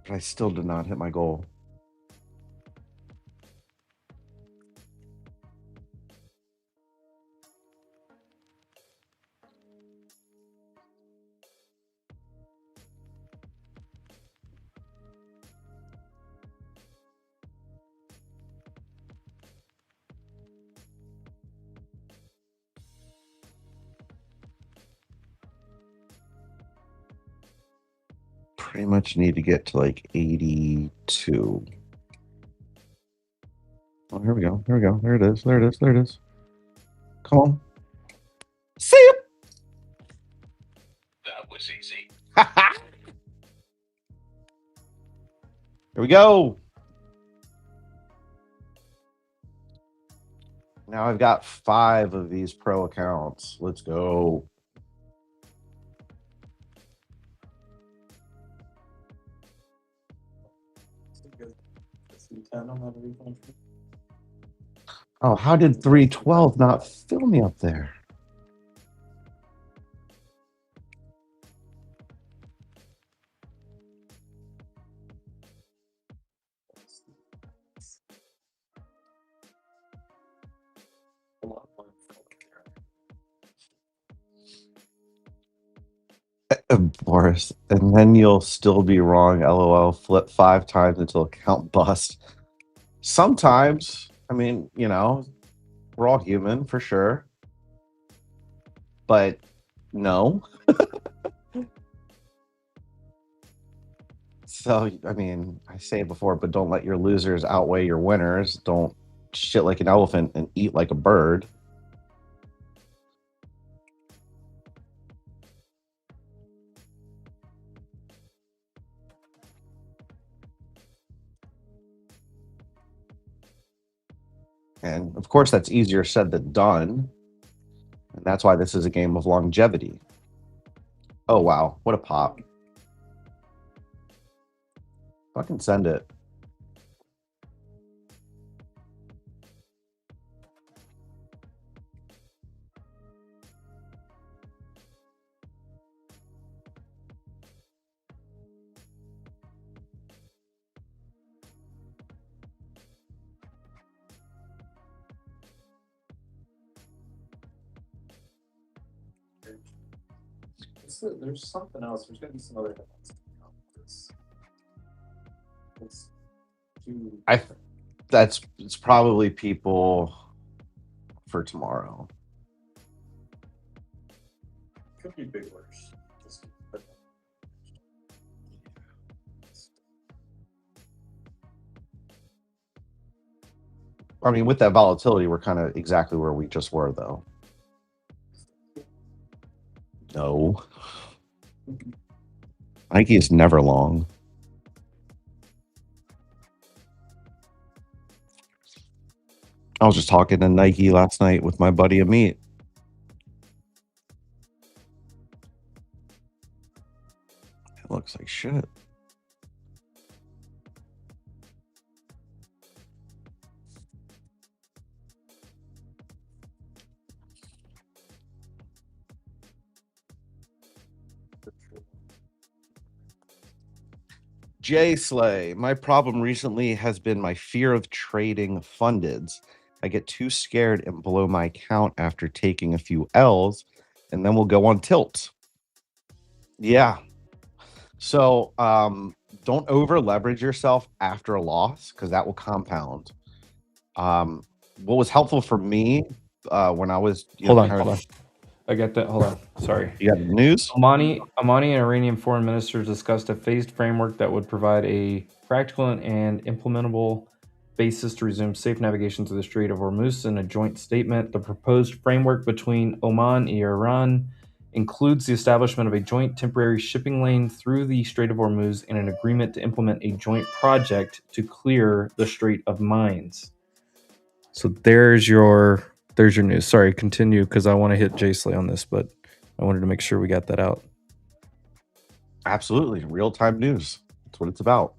But I still did not hit my goal. Pretty much need to get to like 82. Oh, here we go. Here we go. There it is. There it is. There it is. Come on. See ya. That was easy. Here we go. Now I've got 5 of these pro accounts. Let's go. Oh, how did 312 not fill me up there? Boris, and then you'll still be wrong. LOL. Flip 5 times until account bust. Sometimes, I mean, we're all human for sure. But no. So, I mean, I say it before, but don't let your losers outweigh your winners. Don't shit like an elephant and eat like a bird. And of course, that's easier said than done. And that's why this is a game of longevity. Oh, wow. What a pop. Fucking send it. There's something else. There's going to be some other headlines. It's probably people for tomorrow. Could be big orders. I mean, with that volatility, we're kind of exactly where we just were, though. No. Nike is never long. I was just talking to Nike last night with my buddy Amit. It looks like shit. Jay Slay, my problem recently has been my fear of trading fundeds. I get too scared and blow my account after taking a few L's, and then we'll go on tilt. Yeah. So don't over leverage yourself after a loss, because that will compound. What was helpful for me when I was Hold on. I got that. Hold on. Sorry. You got the news? Amani and Iranian foreign ministers discussed a phased framework that would provide a practical and implementable basis to resume safe navigation through the Strait of Hormuz in a joint statement. The proposed framework between Oman and Iran includes the establishment of a joint temporary shipping lane through the Strait of Hormuz and an agreement to implement a joint project to clear the Strait of mines. So there's your news. Sorry, continue, because I want to hit Jay Slay on this, but I wanted to make sure we got that out. Absolutely. Real-time news. That's what it's about.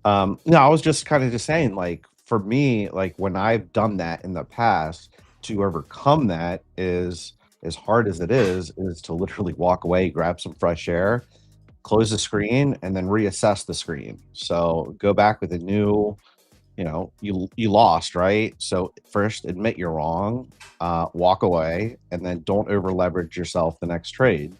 No, I was just kind of just saying, like, for me, like when I've done that in the past, to overcome that is, as hard as it is to literally walk away, grab some fresh air, close the screen, and then reassess the screen. So go back with a new, you know, you lost, right? So first admit you're wrong, walk away, and then don't over leverage yourself the next trade.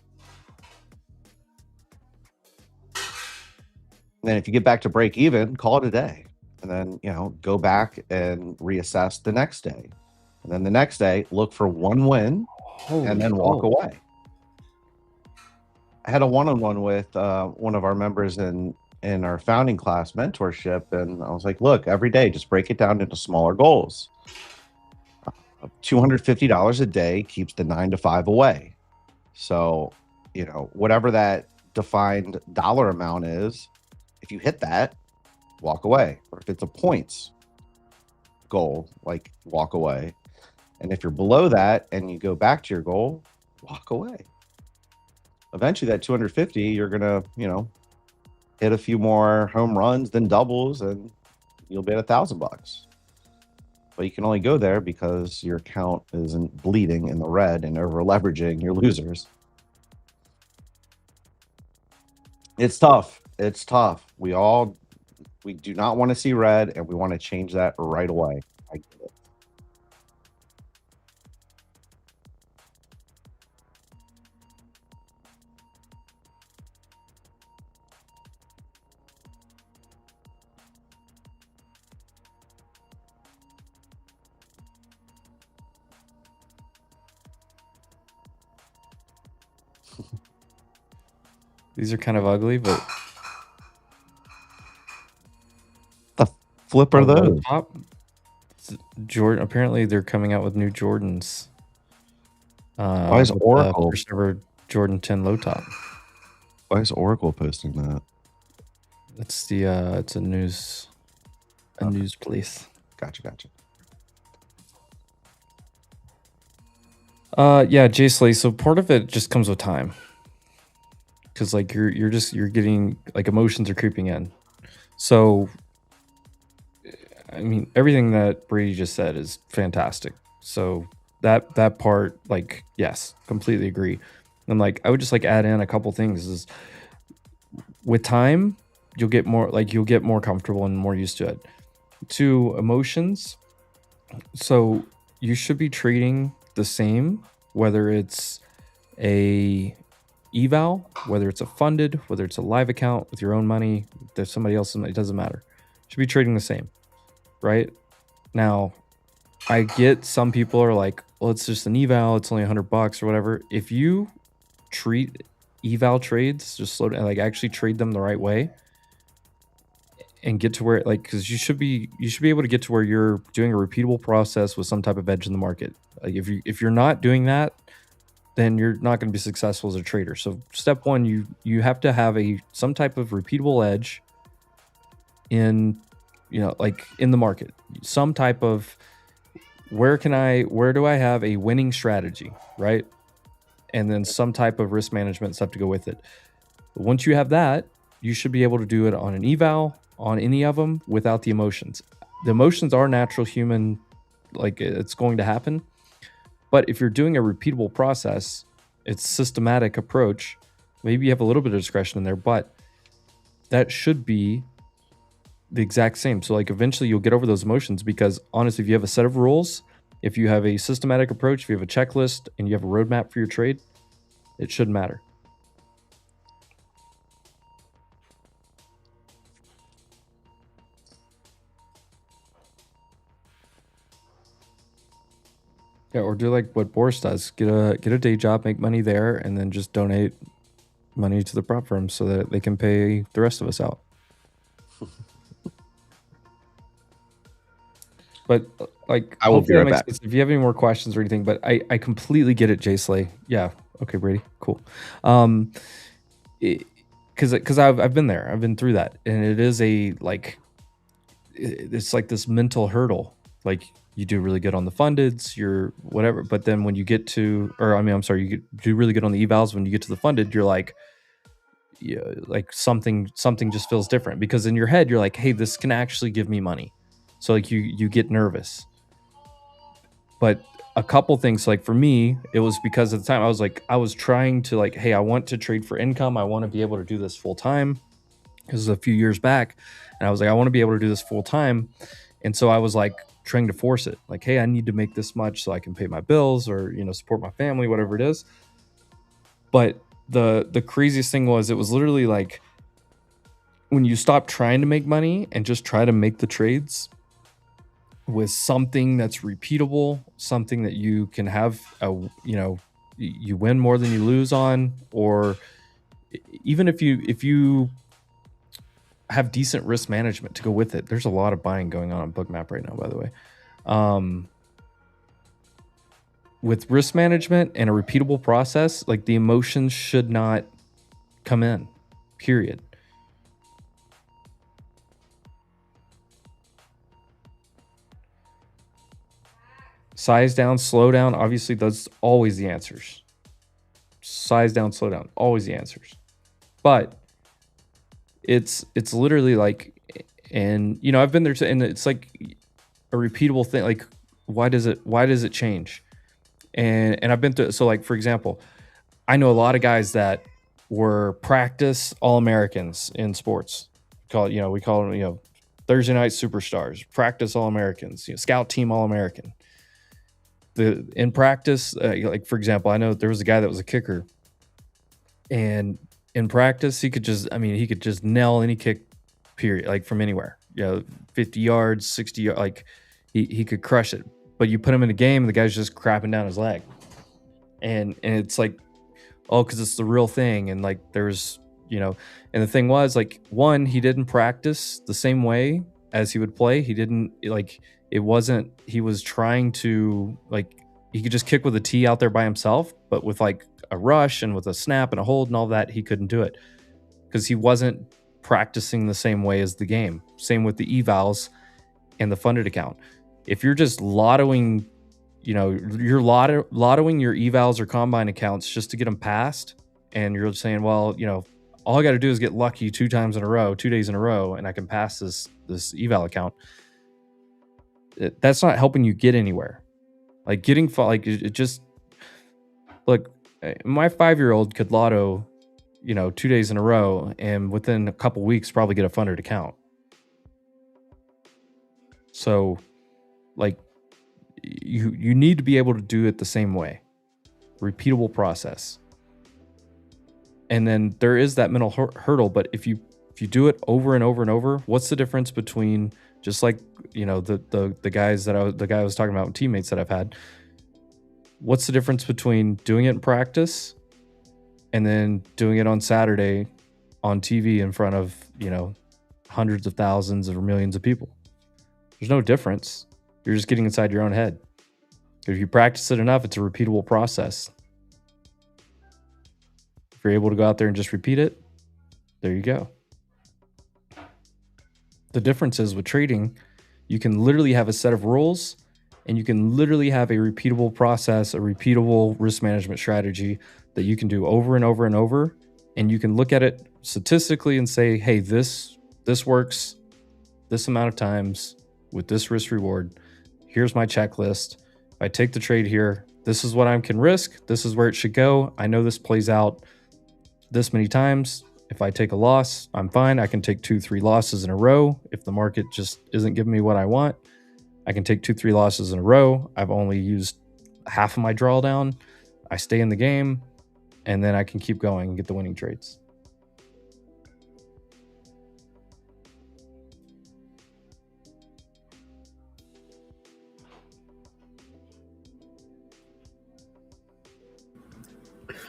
And then if you get back to break even, call it a day. And then, you know, go back and reassess the next day. And then the next day, look for one win and then walk away. I had a one-on-one with one of our members in our founding class mentorship. And I was like, look, every day, just break it down into smaller goals. $250 a day keeps the 9 to 5 away. So, you know, whatever that defined dollar amount is, if you hit that, walk away. Or if it's a points goal, like walk away. And if you're below that and you go back to your goal, walk away. Eventually that 250, you're going to, you know, hit a few more home runs than doubles and you'll be at $1,000. But you can only go there because your account isn't bleeding in the red and over leveraging your losers. It's tough. It's tough. We do not want to see red, and we want to change that right away. I get it. These are kind of ugly, but the flip are those? Top Jordan. Apparently, they're coming out with new Jordans. Why is Oracle first ever Jordan 10 low top? Why is Oracle posting that? It's the it's a news place. Gotcha. Yeah, Jay Slay. So part of it just comes with time. Because like you're getting, like, emotions are creeping in. So I mean, everything that Brady just said is fantastic. So that part, like, yes, completely agree. And like I would just like add in a couple things. Is with time you'll get more comfortable and more used to it. To emotions, so you should be trading the same, whether it's a eval, whether it's a funded, whether it's a live account with your own money, if there's somebody else, it doesn't matter. Should be trading the same, right? Now, I get some people are like, well, it's just an eval, it's only $100 or whatever. If you treat eval trades, just slow down, like actually trade them the right way and get to where, like, because you should be able to get to where you're doing a repeatable process with some type of edge in the market. Like if you're not doing that, then you're not going to be successful as a trader. So step one, you have to have some type of repeatable edge in, like in the market, some type of where do I have a winning strategy, right? And then some type of risk management stuff to go with it. But once you have that, you should be able to do it on an eval, on any of them, without the emotions. The emotions are natural human, like it's going to happen. But if you're doing a repeatable process, it's systematic approach. Maybe you have a little bit of discretion in there, but that should be the exact same. So like eventually you'll get over those emotions, because honestly, if you have a set of rules, if you have a systematic approach, if you have a checklist and you have a roadmap for your trade, it shouldn't matter. Yeah, or do like what Boris does. Get a day job, make money there, and then just donate money to the prop firms so that they can pay the rest of us out. But like, I will be right back. If you have any more questions or anything, but I completely get it, Jay Slay. Yeah. Okay, Brady. Cool. Because I've been there. I've been through that, and it is it's like this mental hurdle. Like you do really good on the fundeds, you're whatever, but then when you get to, you do really good on the evals. When you get to the funded, you're like, yeah, like something just feels different, because in your head you're like, hey, this can actually give me money. So like you get nervous. But a couple things, like for me, it was because at the time I was trying to like, hey, I want to trade for income. I want to be able to do this full time. This was a few years back. And I was like, I want to be able to do this full time. And so I was like trying to force it. Like, hey, I need to make this much so I can pay my bills or, support my family, whatever it is. But the craziest thing was, it was literally like when you stop trying to make money and just try to make the trades with something that's repeatable, something that you can have, you win more than you lose on, or even if you have decent risk management to go with it. There's a lot of buying going on Bookmap right now, by the way. With risk management and a repeatable process, like the emotions should not come in, period. Size down, slow down. Obviously, that's always the answers. Size down, slow down, always the answers. But it's literally like, and I've been there too, and it's like a repeatable thing. Like, why does it change? And I've been through. So like, for example, I know a lot of guys that were practice All-Americans in sports. We call them, Thursday night superstars, practice All-Americans, scout team All-American. In practice, like for example, I know there was a guy that was a kicker, and in practice he could just nail any kick, period, like from anywhere, 50 yards, 60 yards, like he could crush it. But you put him in a game, the guy's just crapping down his leg, and it's like, oh, because it's the real thing. And like there's and the thing was, like, one, he didn't practice the same way as he would play. He didn't he was trying to, like, he could just kick with a tee out there by himself, but with like a rush and with a snap and a hold and all that, he couldn't do it because he wasn't practicing the same way as the game. Same with the evals and the funded account. If you're just lottoing, you're lottoing your evals or combine accounts just to get them passed, and you're saying, well, all I got to do is get lucky 2 days in a row, and I can pass this eval account. That's not helping you get anywhere. Like it just, look, my 5-year-old could lotto, 2 days in a row, and within a couple weeks probably get a funded account. So like you need to be able to do it the same way, repeatable process. And then there is that mental hurdle, but if you do it over and over and over, what's the difference between, just like, the guys the guy I was talking about, teammates that I've had, what's the difference between doing it in practice and then doing it on Saturday on TV in front of, hundreds of thousands or millions of people? There's no difference. You're just getting inside your own head. If you practice it enough, it's a repeatable process. If you're able to go out there and just repeat it, there you go. The difference is with trading, you can literally have a set of rules and you can literally have a repeatable process, a repeatable risk management strategy that you can do over and over and over. And you can look at it statistically and say, hey, this works this amount of times with this risk reward. Here's my checklist. If I take the trade here, this is what I can risk. This is where it should go. I know this plays out this many times. If I take a loss, I'm fine. I can take 2-3 losses in a row. If the market just isn't giving me what I want, I can take 2-3 losses in a row. I've only used half of my drawdown. I stay in the game, and then I can keep going and get the winning trades.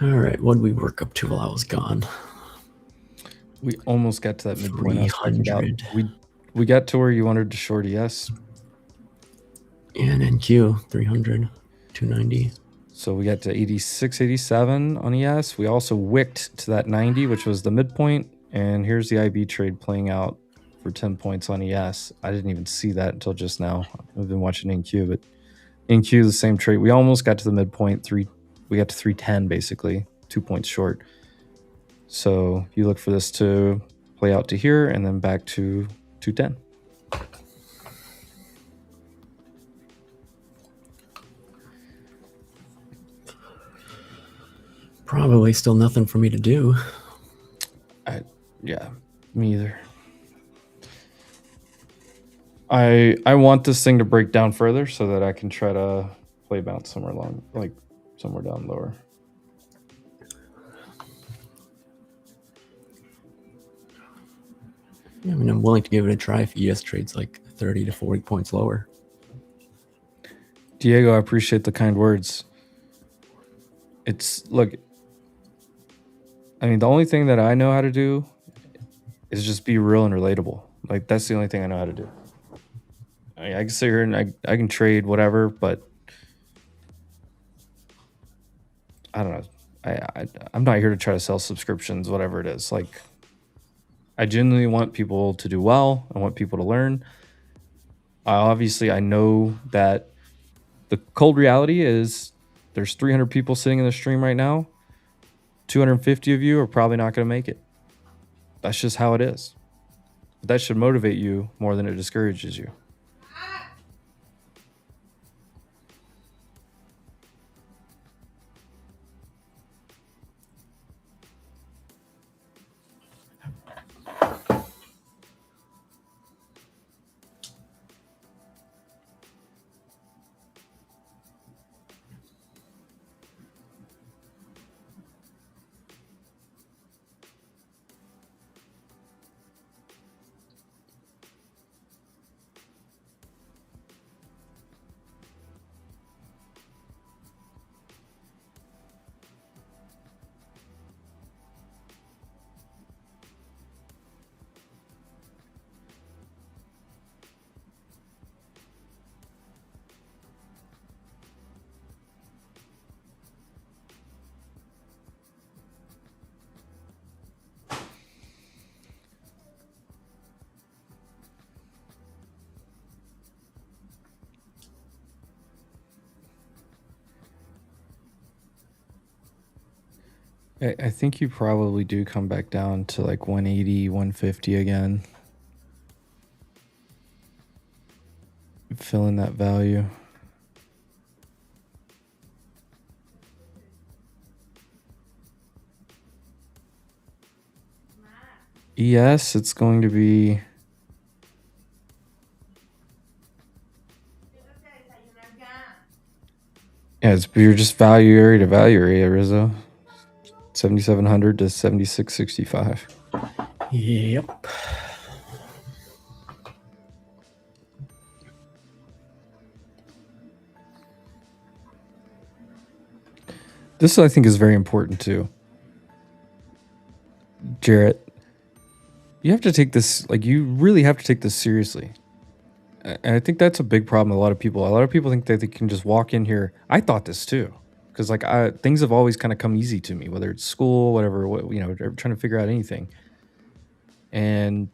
All right, what did we work up to while I was gone? We almost got to that midpoint. 300. We got to where you wanted to short ES. And NQ, 300, 290. So we got to 86, 87 on ES. We also wicked to that 90, which was the midpoint. And here's the IB trade playing out for 10 points on ES. I didn't even see that until just now. I've been watching NQ, but NQ, the same trade. We almost got to the midpoint. We got to 310, basically, 2 points short. So you look for this to play out to here and then back to 210. Probably still nothing for me to do. Yeah, me either. I want this thing to break down further so that I can try to play bounce somewhere along, like somewhere down lower. Yeah, I mean, I'm willing to give it a try if ES trades like 30 to 40 points lower. Diego, I appreciate the kind words. Look, I mean, the only thing that I know how to do is just be real and relatable. Like, that's the only thing I know how to do. I mean, I can sit here and I can trade whatever, but I don't know. I'm not here to try to sell subscriptions, whatever it is. Like, I genuinely want people to do well. I want people to learn. Obviously, I know that the cold reality is there's 300 people sitting in the stream right now. 250 of you are probably not going to make it. That's just how it is. But that should motivate you more than it discourages you. I think you probably do come back down to like 180, 150 again. Fill in that value. ES, it's going to be... Yeah, you're just value area to value area, Rizzo. 7,700 to 7,665. Yep. This, I think, is very important too. Jarrett, you have to take this, like, you really have to take this seriously. And I think that's a big problem with a lot of people. A lot of people think that they can just walk in here. I thought this too. because like things have always kind of come easy to me, whether it's school, whatever, trying to figure out anything. And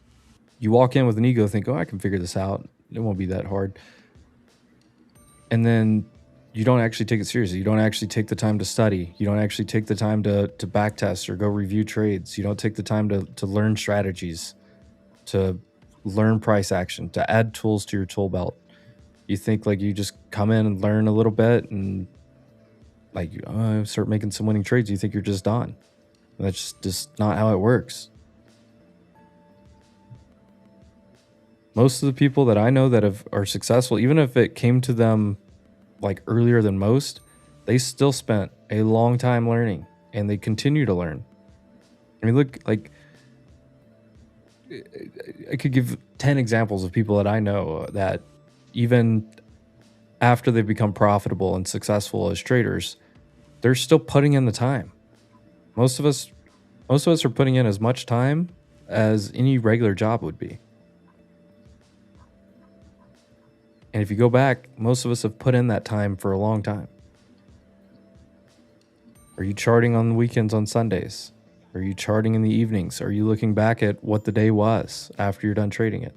you walk in with an ego, think, oh, I can figure this out. It won't be that hard. And then you don't actually take it seriously. You don't actually take the time to study. You don't actually take the time to back test or go review trades. You don't take the time to learn strategies, to learn price action, to add tools to your tool belt. You think like you just come in and learn a little bit and like start making some winning trades. You think you're just done. And that's just not how it works. Most of the people that I know that are successful, even if it came to them like earlier than most, they still spent a long time learning and they continue to learn. I mean, look, like I could give 10 examples of people that I know that even after they've become profitable and successful as traders, they're still putting in the time. Most of us are putting in as much time as any regular job would be. And if you go back, most of us have put in that time for a long time. Are you charting on the weekends on Sundays? Are you charting in the evenings? Are you looking back at what the day was after you're done trading it?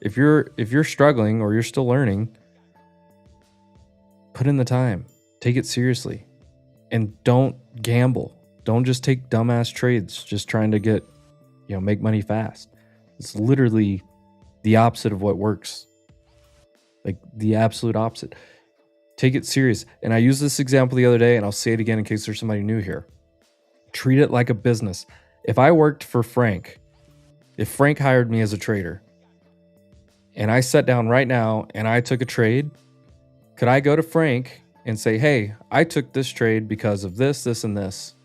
If you're struggling or you're still learning, put in the time. Take it seriously. And don't gamble. Don't just take dumbass trades just trying to get, make money fast. It's literally the opposite of what works. Like the absolute opposite. Take it serious. And I used this example the other day, and I'll say it again in case there's somebody new here. Treat it like a business. If I worked for Frank, if Frank hired me as a trader, and I sat down right now and I took a trade, could I go to Frank and say, hey, I took this trade because of this, this, and this?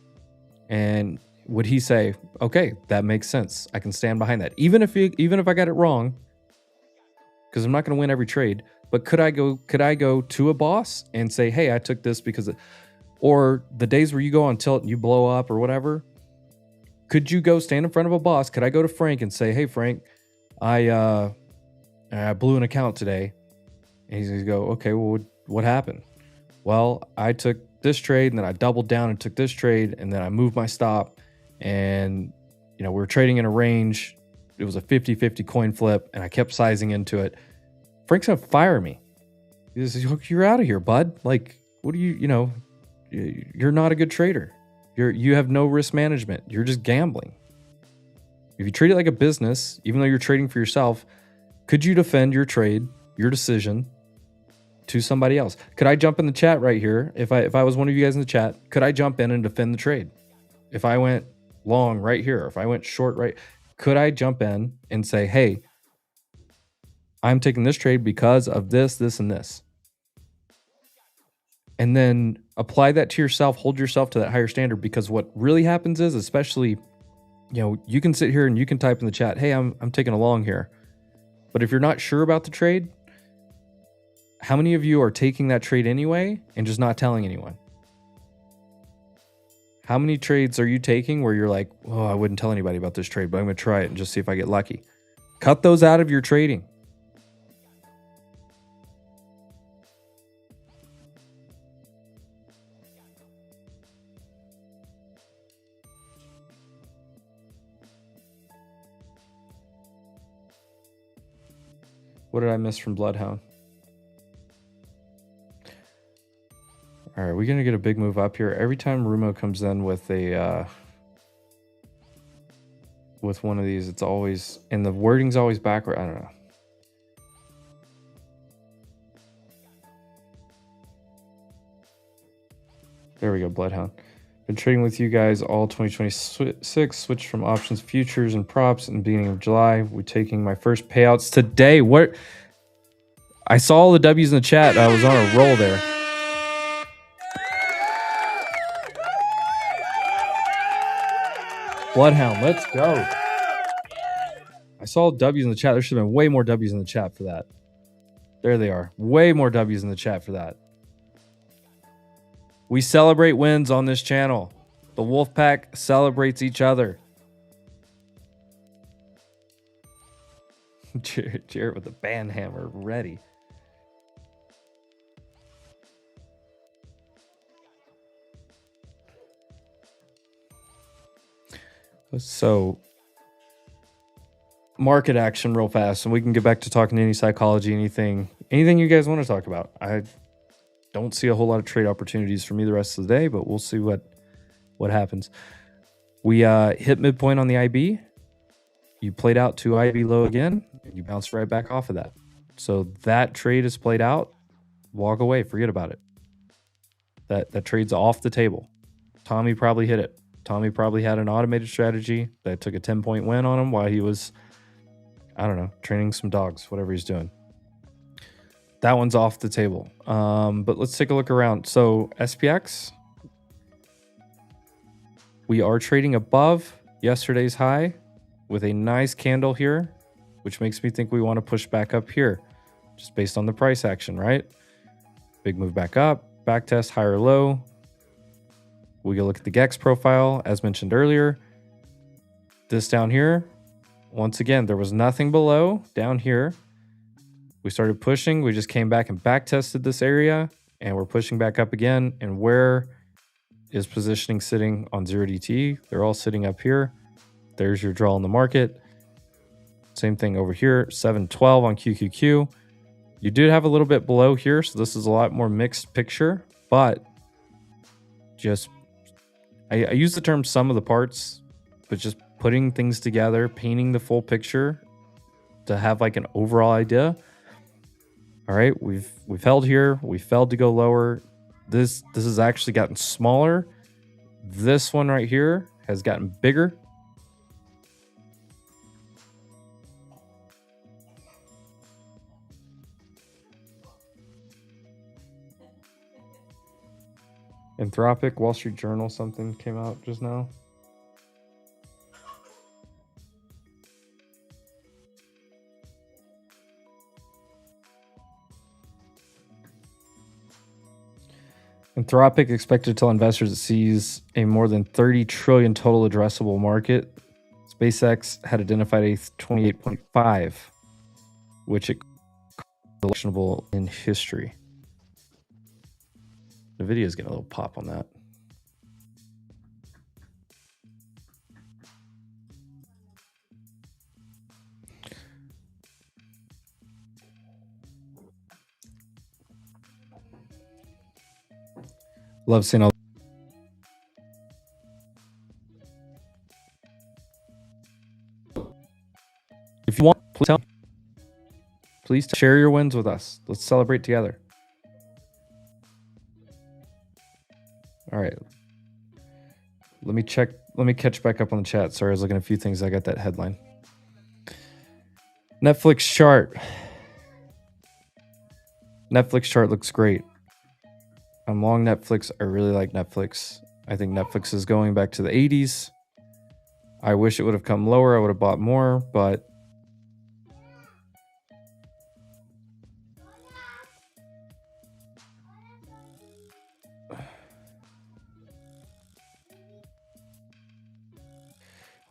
And would he say, okay, that makes sense. I can stand behind that. Even if I got it wrong, because I'm not going to win every trade, but could I go to a boss and say, hey, I took this because or the days where you go on tilt and you blow up or whatever, could you go stand in front of a boss? Could I go to Frank and say, hey, Frank, I blew an account today? And he's going to go, okay, well, what happened? Well, I took this trade and then I doubled down and took this trade and then I moved my stop and, we were trading in a range. It was a 50-50 coin flip and I kept sizing into it. Frank's going to fire me. He says, you're out of here, bud. Like, what do you're not a good trader. You have no risk management. You're just gambling. If you treat it like a business, even though you're trading for yourself, could you defend your trade, your decision to somebody else? Could I jump in the chat right here? If I was one of you guys in the chat, could I jump in and defend the trade? If I went long right here, if I went short right, could I jump in and say, hey, I'm taking this trade because of this, this, and this? And then apply that to yourself, hold yourself to that higher standard, because what really happens is, especially, you can sit here and you can type in the chat, hey, I'm taking a long here. But if you're not sure about the trade, how many of you are taking that trade anyway and just not telling anyone? How many trades are you taking where you're like, oh, I wouldn't tell anybody about this trade, but I'm going to try it and just see if I get lucky? Cut those out of your trading. What did I miss from Bloodhound? All right, we're going to get a big move up here. Every time Rumo comes in with with one of these, it's always, and the wording's always backward. I don't know. There we go, Bloodhound. Been trading with you guys all 2026. Switched from options, futures, and props in the beginning of July. We're taking my first payouts today. What? I saw all the W's in the chat. I was on a roll there. Bloodhound, let's go. I saw W's in the chat. There should have been way more W's in the chat for that. There they are. Way more W's in the chat for that. We celebrate wins on this channel. The Wolfpack celebrates each other. Jared with the band hammer ready. So market action real fast, and we can get back to talking any psychology, anything you guys want to talk about. I don't see a whole lot of trade opportunities for me the rest of the day, but we'll see what happens. We hit midpoint on the IB. You played out to IB low again, and you bounced right back off of that. So that trade is played out. Walk away, forget about it. That trade's off the table. Tommy probably hit it. Tommy probably had an automated strategy that took a 10-point win on him while he was, I don't know, training some dogs, whatever he's doing. That one's off the table. But let's take a look around. So SPX, we are trading above yesterday's high with a nice candle here, which makes me think we want to push back up here, just based on the price action, right? Big move back up, back test, higher low. We go look at the GEX profile, as mentioned earlier. This down here, once again, there was nothing below down here. We started pushing. We just came back and back tested this area, and we're pushing back up again. And where is positioning sitting on 0DT? They're all sitting up here. There's your draw in the market. Same thing over here, 712 on QQQ. You did have a little bit below here, so this is a lot more mixed picture, but just, I use the term sum of the parts, but just putting things together, painting the full picture to have like an overall idea. All right, we've held here, we failed to go lower. This has actually gotten smaller. This one right here has gotten bigger. Anthropic, Wall Street Journal, something came out just now. Anthropic expected to tell investors it sees a more than 30 trillion total addressable market. SpaceX had identified a 28.5, which is questionable in history. NVIDIA is getting a little pop on that. Love seeing all. If you want, please tell me. Please share your wins with us. Let's celebrate together. All right. Let me catch back up on the chat. Sorry, I was looking at a few things. I got that headline. Netflix chart. Netflix chart looks great. I'm long Netflix. I really like Netflix. I think Netflix is going back to the 80s. I wish it would have come lower. I would have bought more, but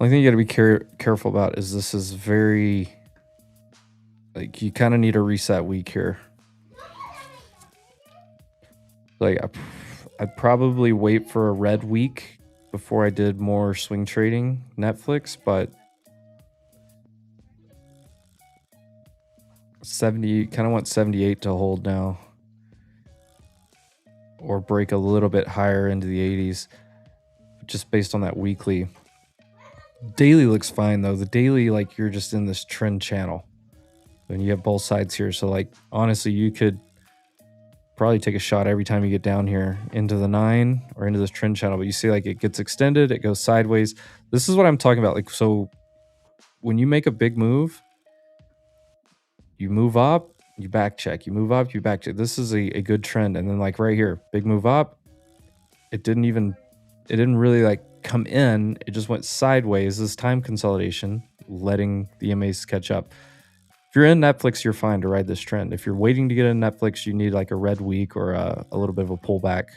only thing you got to be careful about is this is very, like, you kind of need a reset week here. Like, I'd probably wait for a red week before I did more swing trading Netflix, but 70, kind of want 78 to hold now, or break a little bit higher into the 80s, just based on that weekly. Daily looks fine though. The daily, like, you're just in this trend channel and you have both sides here. So, like, honestly, you could probably take a shot every time you get down here into the 9 or into this trend channel, but you see, like, it gets extended, it goes sideways. This is what I'm talking about. Like, so when you make a big move, you move up, you back check, you move up, you back check. This is a good trend. And then, like, right here, big move up, it didn't really like come in, it just went sideways. This time consolidation, letting the MAs catch up. If you're in Netflix, you're fine to ride this trend. If you're waiting to get in Netflix, you need like a red week or a little bit of a pullback.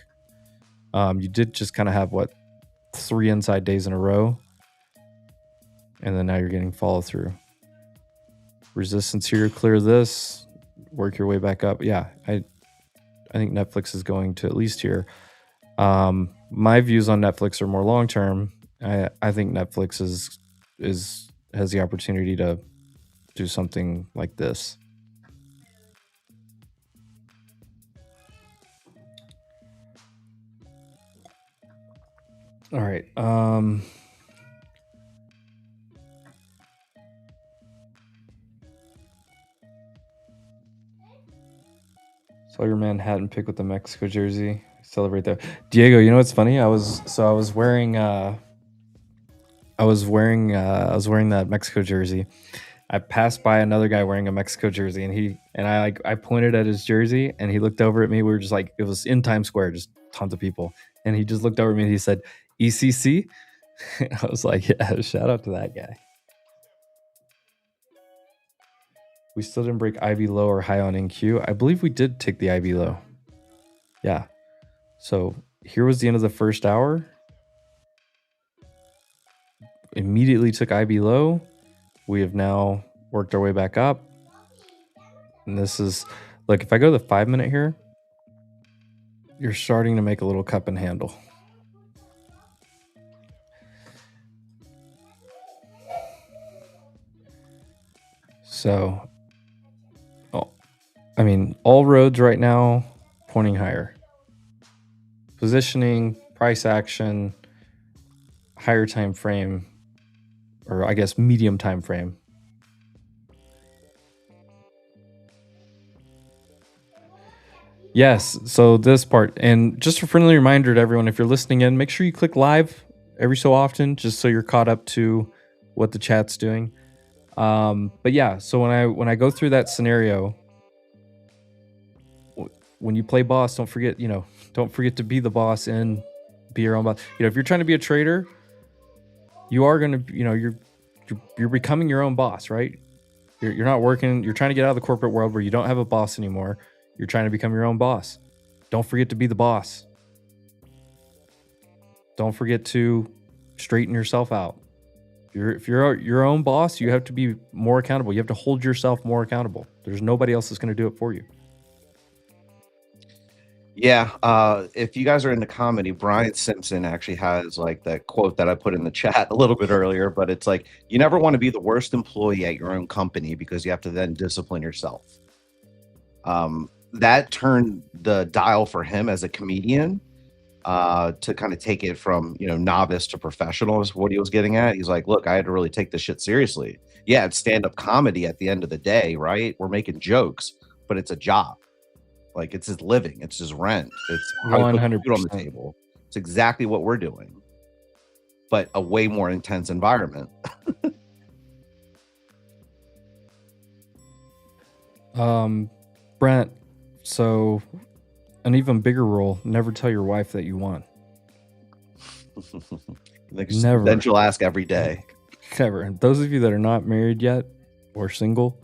You did just kind of have, what, 3 inside days in a row, and then now you're getting follow through. Resistance here, clear this, work your way back up. Yeah, I think Netflix is going to at least here. My views on Netflix are more long term, I think Netflix has the opportunity to do something like this. All right. Saw your Manhattan pick with the Mexico jersey. Celebrate that. Diego, you know what's funny? I was wearing that Mexico jersey. I passed by another guy wearing a Mexico jersey, and I pointed at his jersey, and he looked over at me. We were just like, it was in Times Square, just tons of people, and he just looked over at me and he said, "ECC." I was like, yeah, shout out to that guy. We still didn't break IB low or high on NQ. I believe we did take the IB low. Yeah. So here was the end of the first hour. Immediately took IB low. We have now worked our way back up. And this is, look, if I go to the 5 minute here, you're starting to make a little cup and handle. So, I mean, all roads right now pointing higher. Positioning, price action, higher time frame, or I guess medium time frame. Yes, so this part, and just a friendly reminder to everyone, if you're listening in, make sure you click live every so often, just so you're caught up to what the chat's doing. But yeah, so when I go through that scenario, when you play boss, don't forget to be the boss and be your own boss. If you're trying to be a trader, you are going to, you're becoming your own boss, right? You're not working. You're trying to get out of the corporate world where you don't have a boss anymore. You're trying to become your own boss. Don't forget to be the boss. Don't forget to straighten yourself out. If you're your own boss, you have to be more accountable. You have to hold yourself more accountable. There's nobody else that's going to do it for you. Yeah, if you guys are into comedy, Brian Simpson actually has like that quote that I put in the chat a little bit earlier, but it's like, you never want to be the worst employee at your own company because you have to then discipline yourself. That turned the dial for him as a comedian to kind of take it from, novice to professional is what he was getting at. He's like, look, I had to really take this shit seriously. Yeah, it's stand-up comedy at the end of the day, right? We're making jokes, but it's a job. Like, it's his living, it's his rent, it's how he puts food on the table. It's exactly what we're doing, but a way more intense environment. Brent, so an even bigger rule: never tell your wife that you won. Never. Then she'll ask every day. Never. And those of you that are not married yet or single,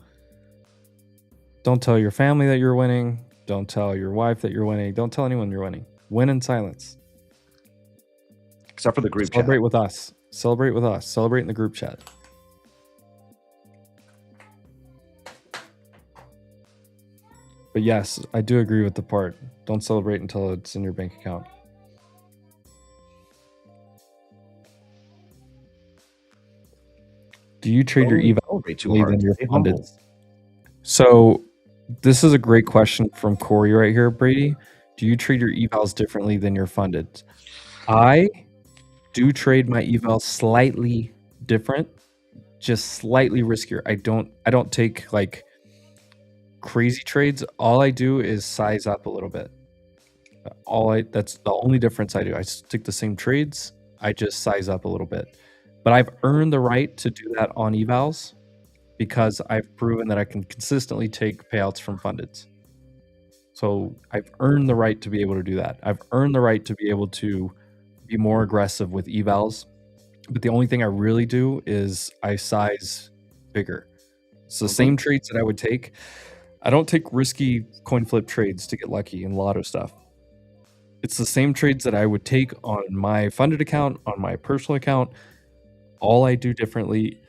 don't tell your family that you're winning. Don't tell your wife that you're winning. Don't tell anyone you're winning. Win in silence. Except for the group chat. Celebrate with us. Celebrate with us. Celebrate in the group chat. But yes, I do agree with the part. Don't celebrate until it's in your bank account. Do you trade your eval than your funded? So this is a great question from Corey right here, Brady. Do you trade your evals differently than your funded? I do trade my evals slightly different, just slightly riskier. I don't take like crazy trades. All I do is size up a little bit. That's the only difference I do. I stick the same trades. I just size up a little bit. But I've earned the right to do that on evals because I've proven that I can consistently take payouts from fundeds. So I've earned the right to be able to do that. I've earned the right to be able to be more aggressive with evals. But the only thing I really do is I size bigger. So the same trades that I would take, I don't take risky coin flip trades to get lucky in lotto stuff. It's the same trades that I would take on my funded account, on my personal account. All I do differently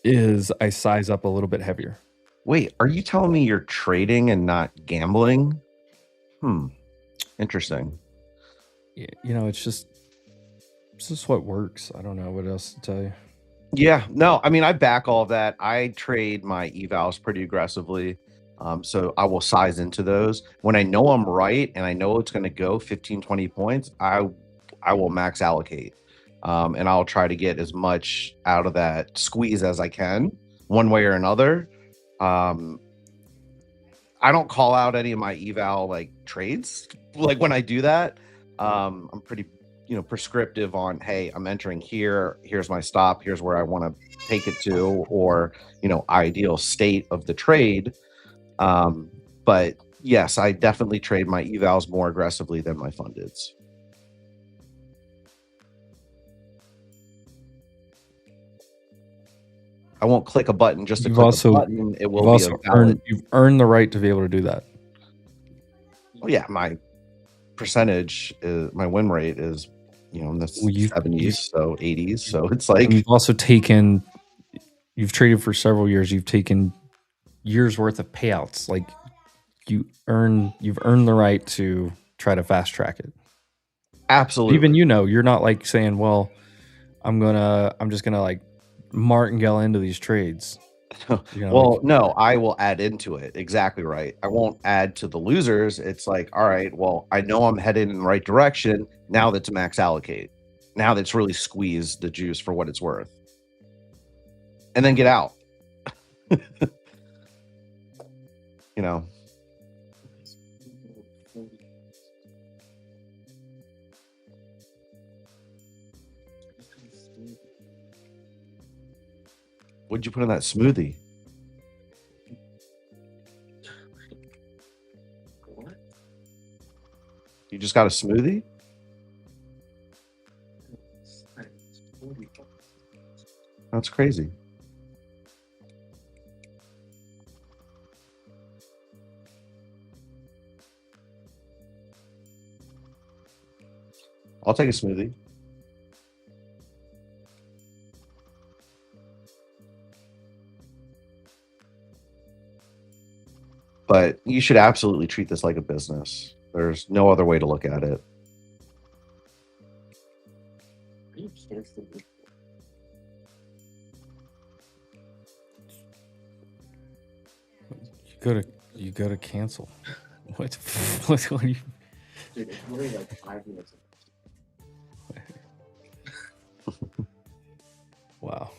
is I size up a little bit heavier. Wait, are you telling me you're trading and not gambling? Interesting. It's just This is what works. I don't know what else to tell you. Yeah, no, I mean, I back all of that. I trade my evals pretty aggressively. So I will size into those. When I know I'm right and I know it's going to go 15, 20 points, I will max allocate. And I'll try to get as much out of that squeeze as I can, one way or another. I don't call out any of my eval like trades. Like when I do that, I'm pretty prescriptive on, hey, I'm entering here, here's my stop, here's where I want to take it to, or ideal state of the trade. But yes, I definitely trade my evals more aggressively than my fundeds. I won't click a button just to click a button. It will be a valid. You've earned the right to be able to do that. Oh yeah, my percentage is, my win rate is in the 70s, so 80s. So it's like, you've also you've traded for several years. You've taken years worth of payouts. Like you've earned the right to try to fast track it. Absolutely. Even you're not like saying, well, I'm just gonna like martingale into these trades. Well, no, I will add into it. Exactly right. I won't add to the losers. It's like, all right, well, I know I'm headed in the right direction. Now that's max allocate. Now that's really squeeze the juice for what it's worth. And then get out. What'd you put in that smoothie? What? You just got a smoothie? That's crazy. I'll take a smoothie. But you should absolutely treat this like a business. There's no other way to look at it. You go to cancel. What are you? Dude, it's literally like 5 minutes. Wow.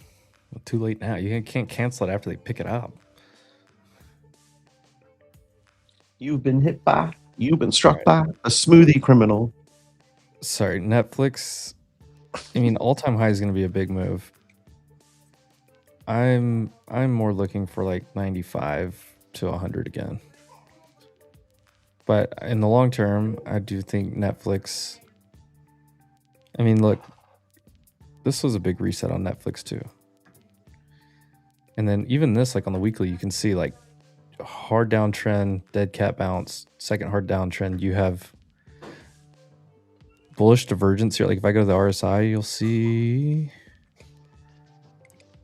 Well, too late now. You can't cancel it after they pick it up. You've been struck by a smoothie criminal. Sorry, Netflix. I mean, all-time high is going to be a big move. I'm more looking for like 95 to 100 again. But in the long term, I do think Netflix. I mean, look, this was a big reset on Netflix too. And then even this, like on the weekly, you can see like a hard downtrend, dead cat bounce, second hard downtrend. You have bullish divergence here. Like if I go to the RSI, you'll see.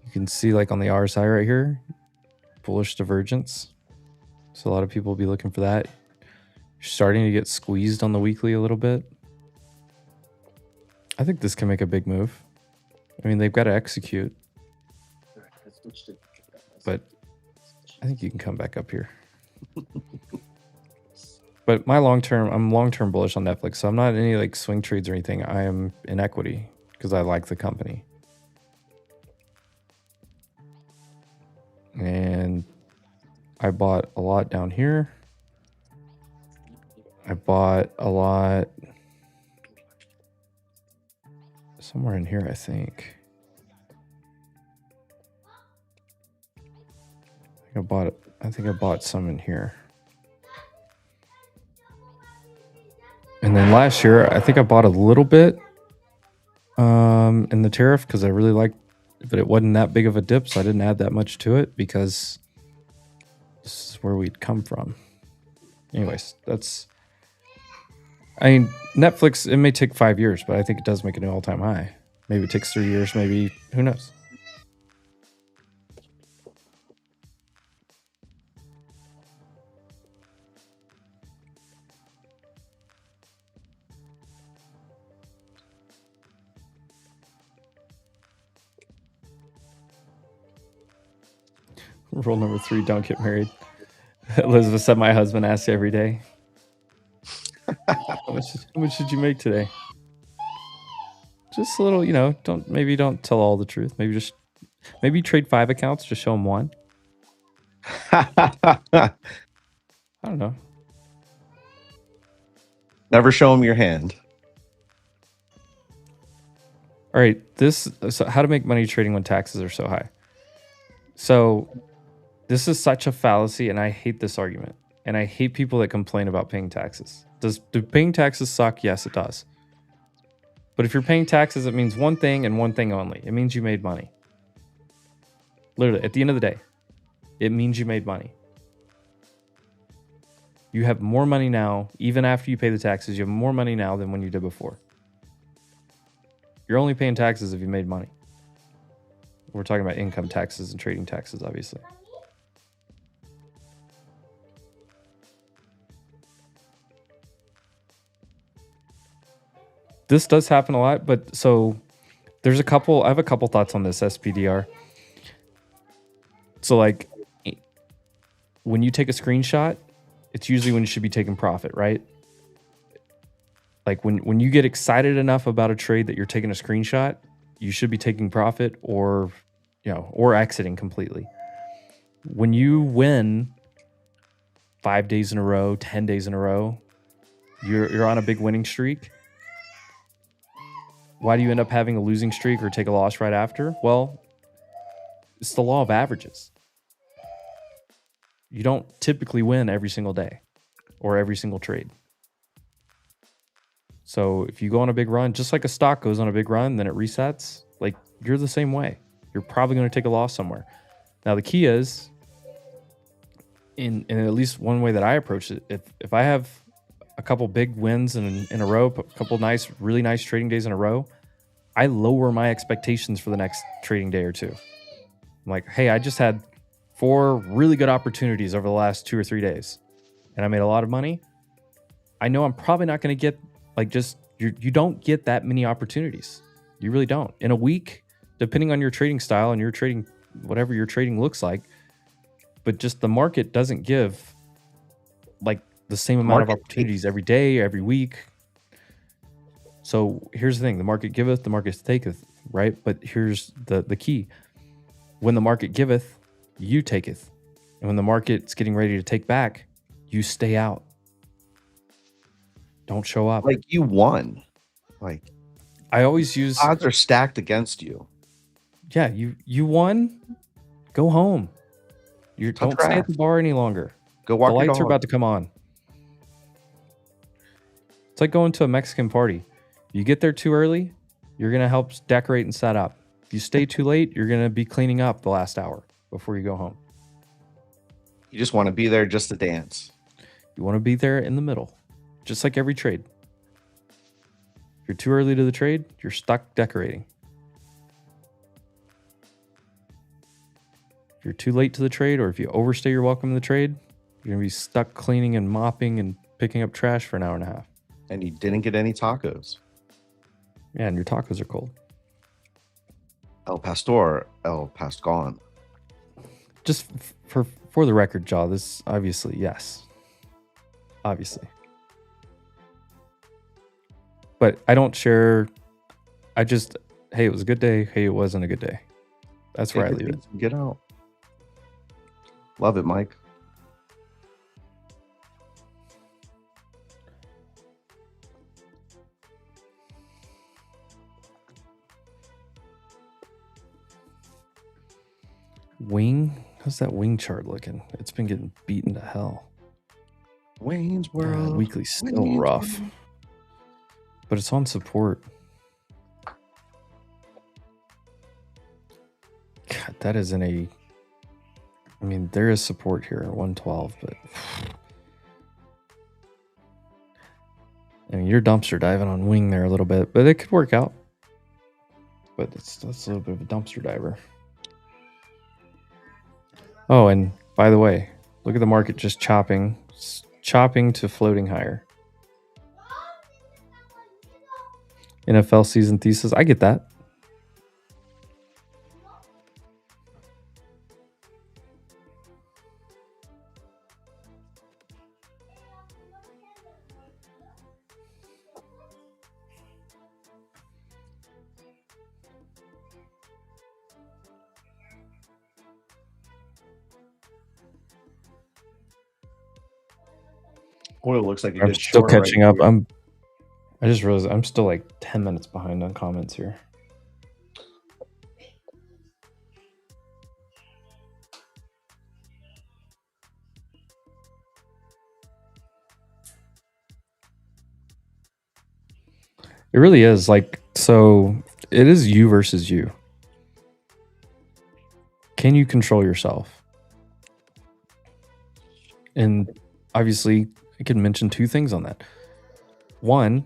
You can see like on the RSI right here, bullish divergence. So a lot of people will be looking for that. You're starting to get squeezed on the weekly a little bit. I think this can make a big move. I mean, they've got to execute. But I think you can come back up here. But I'm long-term bullish on Netflix. So I'm not in any like swing trades or anything. I am in equity because I like the company. And I bought a lot down here. I bought a lot somewhere in here, I think. I think I bought some in here. And then last year, I think I bought a little bit in the tariff because I really liked, but it wasn't that big of a dip, so I didn't add that much to it because this is where we'd come from. Anyways, I mean, Netflix, it may take 5 years, but I think it does make a new all-time high. Maybe it takes 3 years, maybe, who knows? Rule number 3: don't get married. Elizabeth said my husband asks every day. How much did you make today? Just a little, don't tell all the truth. Maybe trade 5 accounts, just show him one. I don't know. Never show him your hand. All right, so how to make money trading when taxes are so high. So this is such a fallacy, and I hate this argument. And I hate people that complain about paying taxes. Do paying taxes suck? Yes, it does. But if you're paying taxes, it means one thing and one thing only. It means you made money. Literally, at the end of the day, it means you made money. You have more money now, even after you pay the taxes, you have more money now than when you did before. You're only paying taxes if you made money. We're talking about income taxes and trading taxes, obviously. This does happen a lot, but so I have a couple thoughts on this SPDR. So like when you take a screenshot, it's usually when you should be taking profit, right? Like when you get excited enough about a trade that you're taking a screenshot, you should be taking profit or exiting completely. When you win 5 days in a row, 10 days in a row, you're on a big winning streak. Why do you end up having a losing streak or take a loss right after? Well, it's the law of averages. You don't typically win every single day or every single trade. So if you go on a big run, just like a stock goes on a big run, then it resets, like you're the same way. You're probably going to take a loss somewhere. Now, the key is, in at least one way that I approach it, if I have a couple big wins in a row, a couple really nice trading days in a row, I lower my expectations for the next trading day or two. I'm like, hey, I just had 4 really good opportunities over the last 2 or 3 days, and I made a lot of money. I know I'm probably not going to get you don't get that many opportunities. You really don't. In a week, depending on your trading style and your trading, whatever your trading looks like, but just the market doesn't give like the same amount of opportunities every day, every week. So here's the thing: the market giveth, the market taketh, right? But here's the key: when the market giveth, you taketh, and when the market's getting ready to take back, you stay out. Don't show up. Like you won. Like I always use odds are stacked against you. Yeah, you won. Go home. Don't stay at the bar any longer. Go walk. The your lights dog. are about to come on. It's like going to a Mexican party. You get there too early, you're gonna help decorate and set up. If you stay too late, you're gonna be cleaning up the last hour before you go home. You just want to be there just to dance. You want to be there in the middle, just like every trade. If you're too early to the trade, you're stuck decorating. If you're too late to the trade, or if you overstay your welcome to the trade, you're gonna be stuck cleaning and mopping and picking up trash for an hour and a half. And you didn't get any tacos. Yeah, and your tacos are cold. El Pastor, El Pascon. Just for the record, Jaw, this obviously, yes. Obviously. But I don't share. I just, hey, it was a good day. Hey, it wasn't a good day. That's where I leave it. Get out. Love it, Mike. Wing? How's that wing chart looking? It's been getting beaten to hell. Wayne's World. Weekly's still rough. But it's on support. God, that isn't a... I mean, there is support here at 112, but... I mean, you're dumpster diving on wing there a little bit, but it could work out. But that's a little bit of a dumpster diver. Oh, and by the way, look at the market just chopping to floating higher. NFL season thesis, I get that. Oil looks like a I'm good still short right catching up. here. I just realized I'm still like 10 minutes behind on comments here. It really is like, so it is you versus you. Can you control yourself? And obviously, I can mention two things on that. One,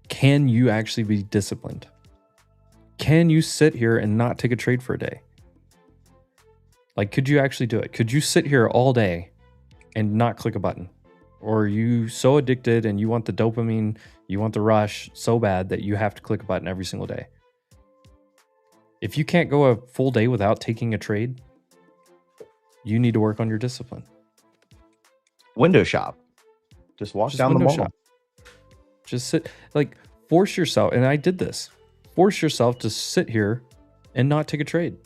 can you actually be disciplined? Can you sit here and not take a trade for a day? Like, could you actually do it? Could you sit here all day and not click a button? Or are you so addicted and you want the dopamine, you want the rush so bad that you have to click a button every single day? If you can't go a full day without taking a trade, you need to work on your discipline. Window shop. Just walk down the mall. Shop. Just sit, like, force yourself. And I did this. Force yourself to sit here and not take a trade.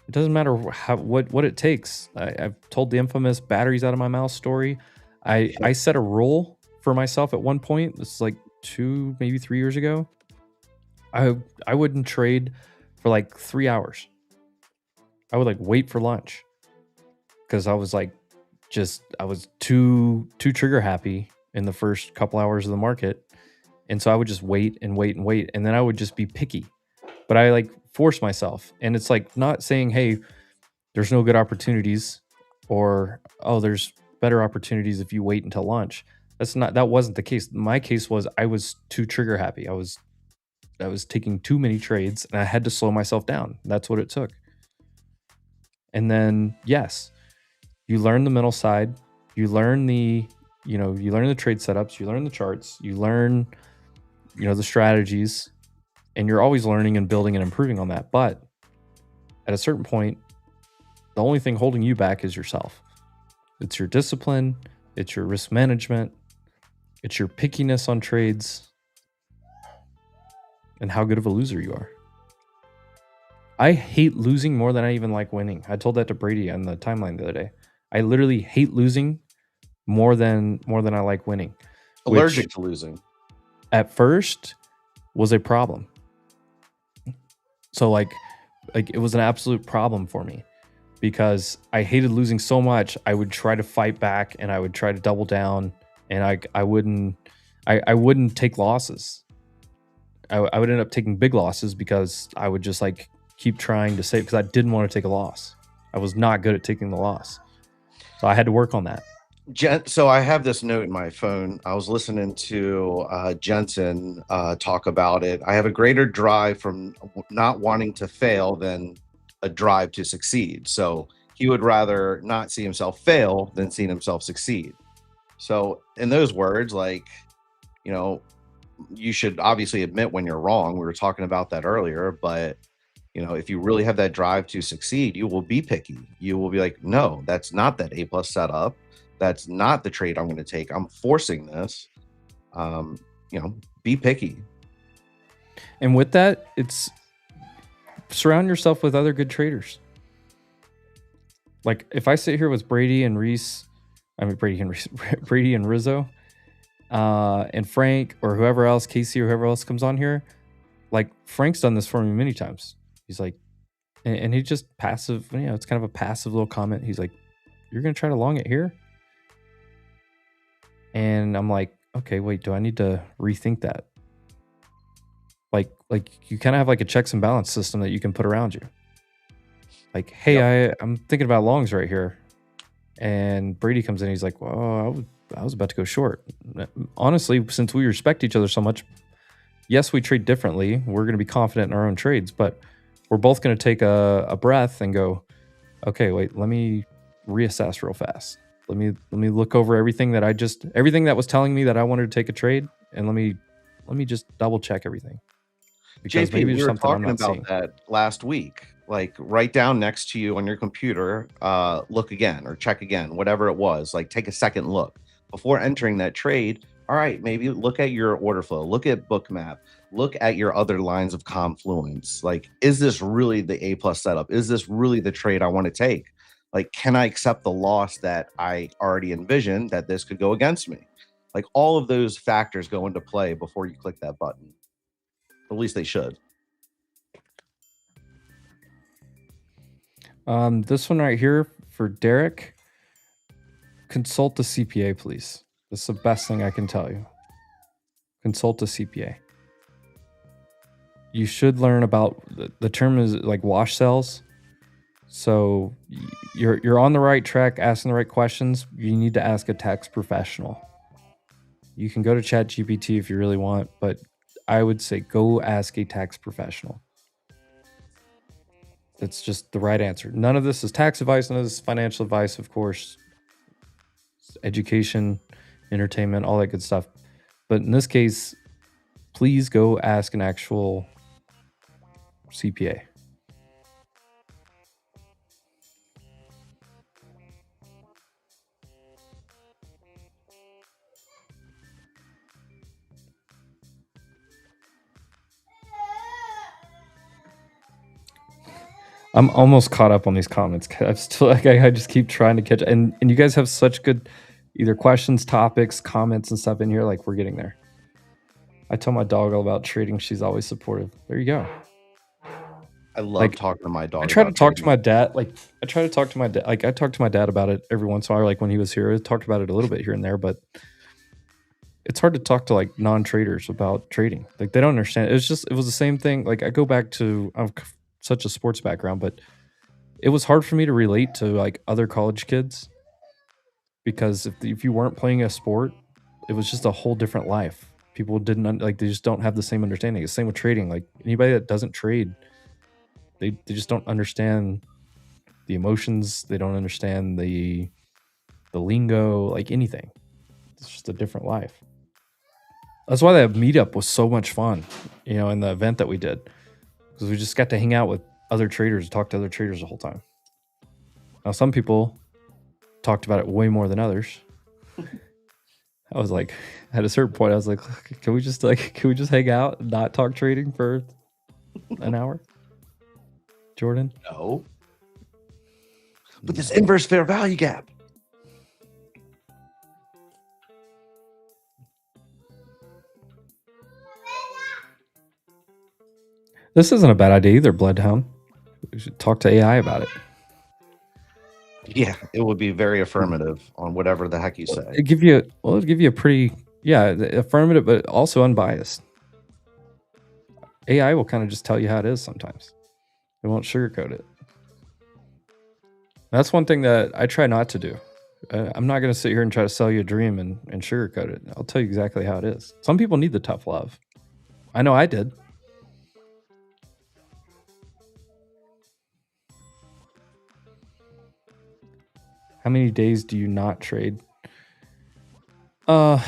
It doesn't matter what it takes. I've told the infamous batteries out of my mouth story. I set a rule for myself at one point. This is like 2, maybe 3 years ago. I wouldn't trade for like 3 hours. I would like wait for lunch because I was like, I was too trigger happy in the first couple hours of the market. And so I would just wait and wait and wait. And then I would just be picky, but I like force myself. And it's like not saying, hey, there's no good opportunities, or, oh, there's better opportunities if you wait until lunch. That wasn't the case. My case was I was too trigger happy. I was taking too many trades and I had to slow myself down. That's what it took. And then, yes, you learn the mental side, you learn the trade setups, you learn the charts, you learn, the strategies, and you're always learning and building and improving on that. But at a certain point, the only thing holding you back is yourself. It's your discipline, it's your risk management, it's your pickiness on trades, and how good of a loser you are. I hate losing more than I even like winning. I told that to Brady on the timeline the other day. I literally hate losing more than I like winning. Allergic to losing. At first was a problem. So like it was an absolute problem for me because I hated losing so much. I would try to fight back and I would try to double down, and I wouldn't take losses. I would end up taking big losses because I would just like keep trying to save because I didn't want to take a loss. I was not good at taking the loss. So I had to work on that. So I have this note in my phone. I was listening to Jensen talk about it. I have a greater drive from not wanting to fail than a drive to succeed. So he would rather not see himself fail than seeing himself succeed. So in those words, like, you should obviously admit when you're wrong. We were talking about that earlier, but if you really have that drive to succeed, you will be picky. You will be like, no, that's not that A+ setup. That's not the trade I'm going to take. I'm forcing this. Be picky. And with that, it's surround yourself with other good traders. Like if I sit here with Brady and Rizzo, and Frank, or whoever else, Casey, or whoever else comes on here, like Frank's done this for me many times. He's like, and he just passive, it's kind of a passive little comment. He's like, you're going to try to long it here? And I'm like, okay, wait, do I need to rethink that? Like you kind of have like a checks and balance system that you can put around you. Like, hey, I'm thinking about longs right here. And Brady comes in, he's like, well, I was about to go short. Honestly, since we respect each other so much, yes, we trade differently. We're going to be confident in our own trades, but we're both going to take a breath and go, okay, wait, let me reassess real fast. Let me look over everything that was telling me that I wanted to take a trade, and let me just double check everything. Because JP, maybe there's we were something I'm talking not about seeing. that last week. Like, write down next to you on your computer, look again or check again, whatever it was. Like, take a second look before entering that trade. All right, maybe look at your order flow, look at Bookmap, look at your other lines of confluence. Like, is this really the A+ setup? Is this really the trade I want to take? Like, can I accept the loss that I already envisioned that this could go against me? Like, all of those factors go into play before you click that button. At least they should. This one right here for Derek, consult the CPA, please. That's the best thing I can tell you. Consult a CPA. You should learn about, the term is like wash cells. So you're on the right track, asking the right questions. You need to ask a tax professional. You can go to ChatGPT if you really want, but I would say go ask a tax professional. It's just the right answer. None of this is tax advice. None of this is financial advice, of course. It's education, entertainment, all that good stuff. But in this case, please go ask an actual CPA. I'm almost caught up on these comments. I'm still like, I just keep trying to catch, and you guys have such good either questions, topics, comments, and stuff in here. Like, we're getting there. I tell my dog all about trading. She's always supportive. There you go. I love talking to my dog. I try to talk to my dad. Like, I try to talk to my dad. Like, I talk to my dad about it every once in a while. Like when he was here, I talked about it a little bit here and there, but it's hard to talk to like non-traders about trading. Like, they don't understand. It was the same thing. Like, I go back to, I'm such a sports background, but it was hard for me to relate to like other college kids because if you weren't playing a sport, it was just a whole different life. People didn't like, they just don't have the same understanding. It's the same with trading. Like, anybody that doesn't trade, they just don't understand the emotions. They don't understand the lingo, like anything. It's just a different life. That's why that meetup was so much fun, you know, in the event that we did, because we just got to hang out with other traders, talk to other traders the whole time. Now, some people talked about it way more than others. I was like, at a certain point, I was like, can we just hang out and not talk trading for an hour? Jordan? No. But this inverse fair value gap. This isn't a bad idea either, Bloodhound. We should talk to AI about it. Yeah, it would be very affirmative on whatever the heck you say. It'd give you a pretty, affirmative, but also unbiased. AI will kind of just tell you how it is sometimes. It won't sugarcoat it. That's one thing that I try not to do. I'm not going to sit here and try to sell you a dream and sugarcoat it. I'll tell you exactly how it is. Some people need the tough love. I know I did. How many days do you not trade? I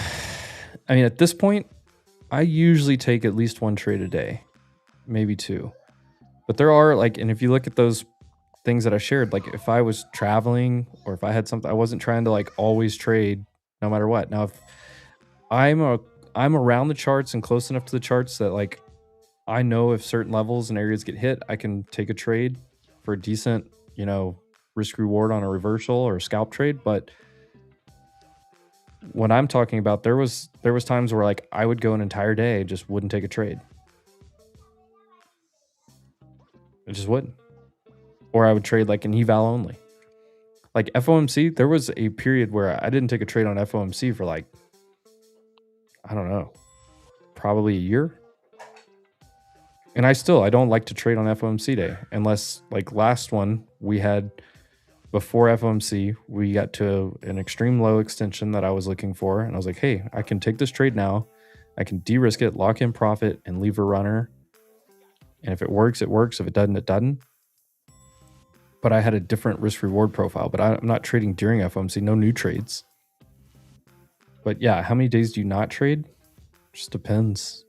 mean, at this point, I usually take at least one trade a day, maybe two. But there are like, and if you look at those things that I shared, like if I was traveling or if I had something, I wasn't trying to like always trade no matter what. Now, if I'm around the charts and close enough to the charts that like I know if certain levels and areas get hit, I can take a trade for a decent, you know, risk reward on a reversal or a scalp trade. But what I'm talking about, there was times where like I would go an entire day, just wouldn't take a trade. I just wouldn't. Or I would trade like an eval only. Like FOMC, there was a period where I didn't take a trade on FOMC for like, I don't know, probably a year. And I don't like to trade on FOMC day unless like last one we had before FOMC, we got to an extreme low extension that I was looking for. And I was like, hey, I can take this trade now. I can de-risk it, lock in profit, and leave a runner. And if it works, it works. If it doesn't, it doesn't. But I had a different risk reward profile. But I'm not trading during FOMC, no new trades. But yeah, how many days do you not trade? Just depends.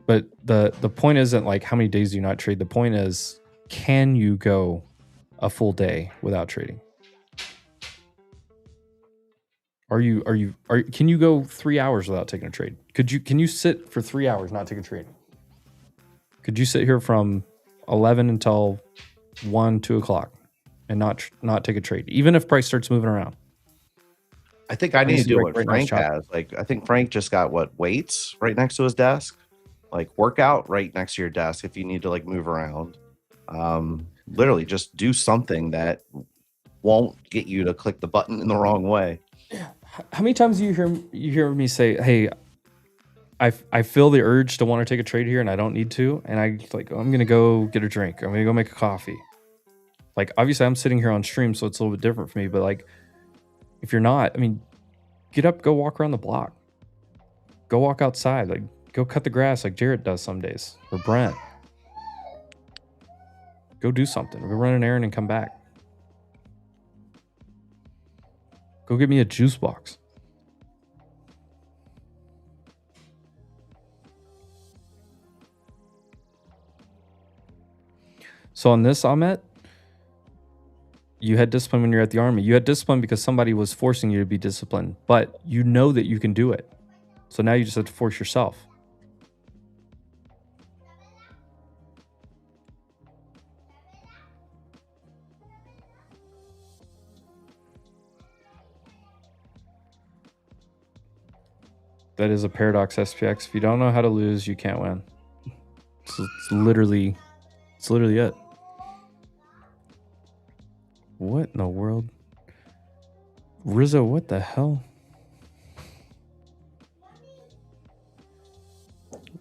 But the point isn't like how many days do you not trade. The point is, can you go a full day without trading? Can you go 3 hours without taking a trade? Can you sit for 3 hours not taking a trade? Could you sit here from 11 until 1, 2 o'clock and not take a trade, even if price starts moving around. I think I need to see, do like, what right now it's Frank choppy. has. Like, I think Frank just got weights right next to his desk, like workout right next to your desk if you need to like move around. Literally just do something that won't get you to click the button in the wrong way. How many times do you hear me say, "Hey, I feel the urge to want to take a trade here, and I don't need to," and I'm gonna go get a drink. I'm gonna go make a coffee. Like, obviously, I'm sitting here on stream, so it's a little bit different for me. But like, if you're not, I mean, get up, go walk around the block, go walk outside, like go cut the grass, like Jarrett does some days, or Brent. Go do something. Go run an errand and come back. Go get me a juice box. So on this, Ahmet, you had discipline when you're at the army. You had discipline because somebody was forcing you to be disciplined, but you know that you can do it. So now you just have to force yourself. That is a paradox, SPX. If you don't know how to lose, you can't win. So it's literally it. What in the world? Rizzo, what the hell?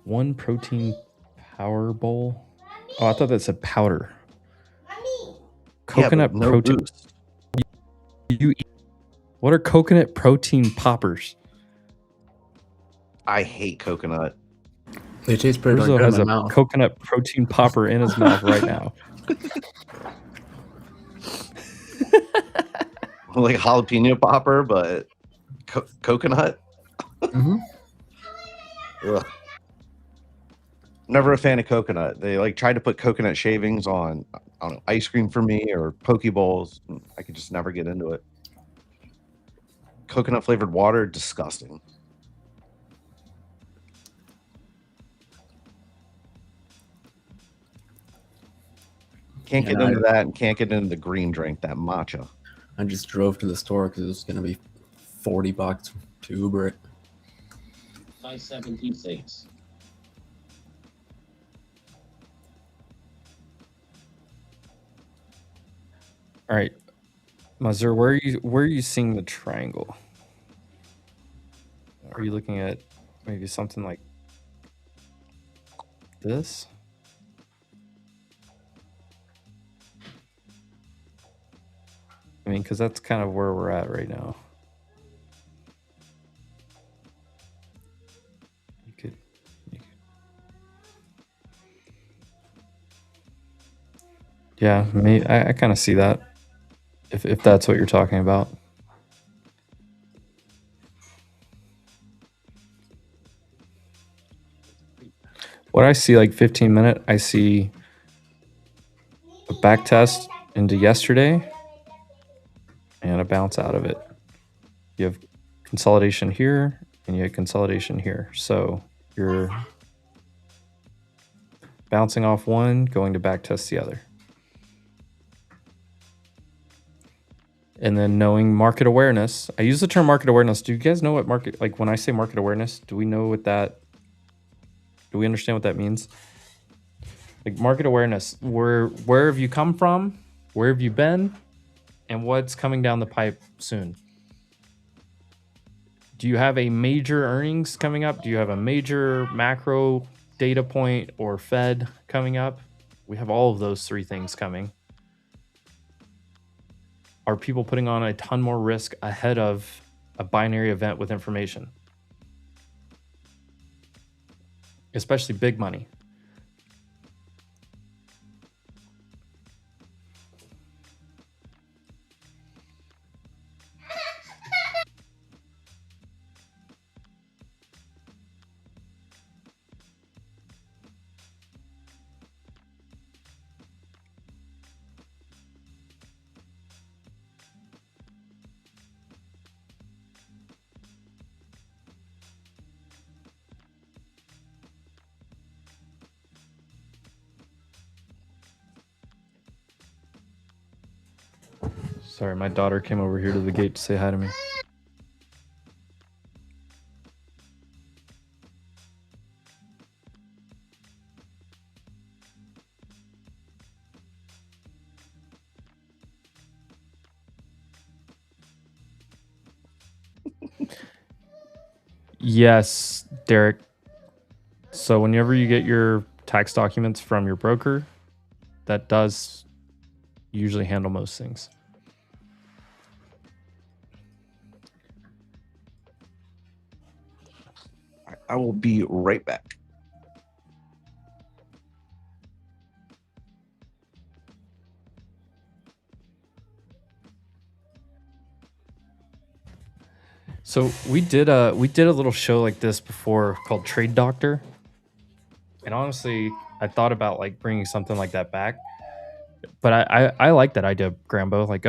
One protein power bowl. Oh, I thought that said powder. Coconut no protein. boost. You eat. What are coconut protein poppers? I hate coconut. They taste pretty Rizzo good has in a my mouth. coconut protein popper in his mouth right now. Like jalapeno popper, but coconut. Ugh. Never a fan of coconut. They like tried to put coconut shavings on, I don't know, ice cream for me or poke bowls. I could just never get into it. Coconut flavored water, disgusting. Can't get into that, and can't get into the green drink, that matcha. I just drove to the store because it was going to be $40 to Uber it. 576. All right, Mazur, where are you seeing the triangle? Are you looking at maybe something like this? I mean, because that's kind of where we're at right now. You could yeah, I kind of see that. If that's what you're talking about. What I see, like 15-minute, I see a back test into yesterday and a bounce out of it. You have consolidation here and you have consolidation here. So you're bouncing off one, going to back test the other. And then knowing market awareness. I use the term market awareness. Do you guys know what market, like when I say market awareness, do we know what that, do we understand what that means? Like market awareness, where have you come from? Where have you been? And what's coming down the pipe soon? Do you have a major earnings coming up? Do you have a major macro data point or Fed coming up? We have all of those three things coming. Are people putting on a ton more risk ahead of a binary event with information? Especially big money. Sorry, my daughter came over here to the gate to say hi to me. Yes, Derek. So whenever you get your tax documents from your broker, that does usually handle most things. I will be right back. So we did a little show like this before called Trade Doctor, and honestly, I thought about like bringing something like that back. But I like that idea, Grambo, like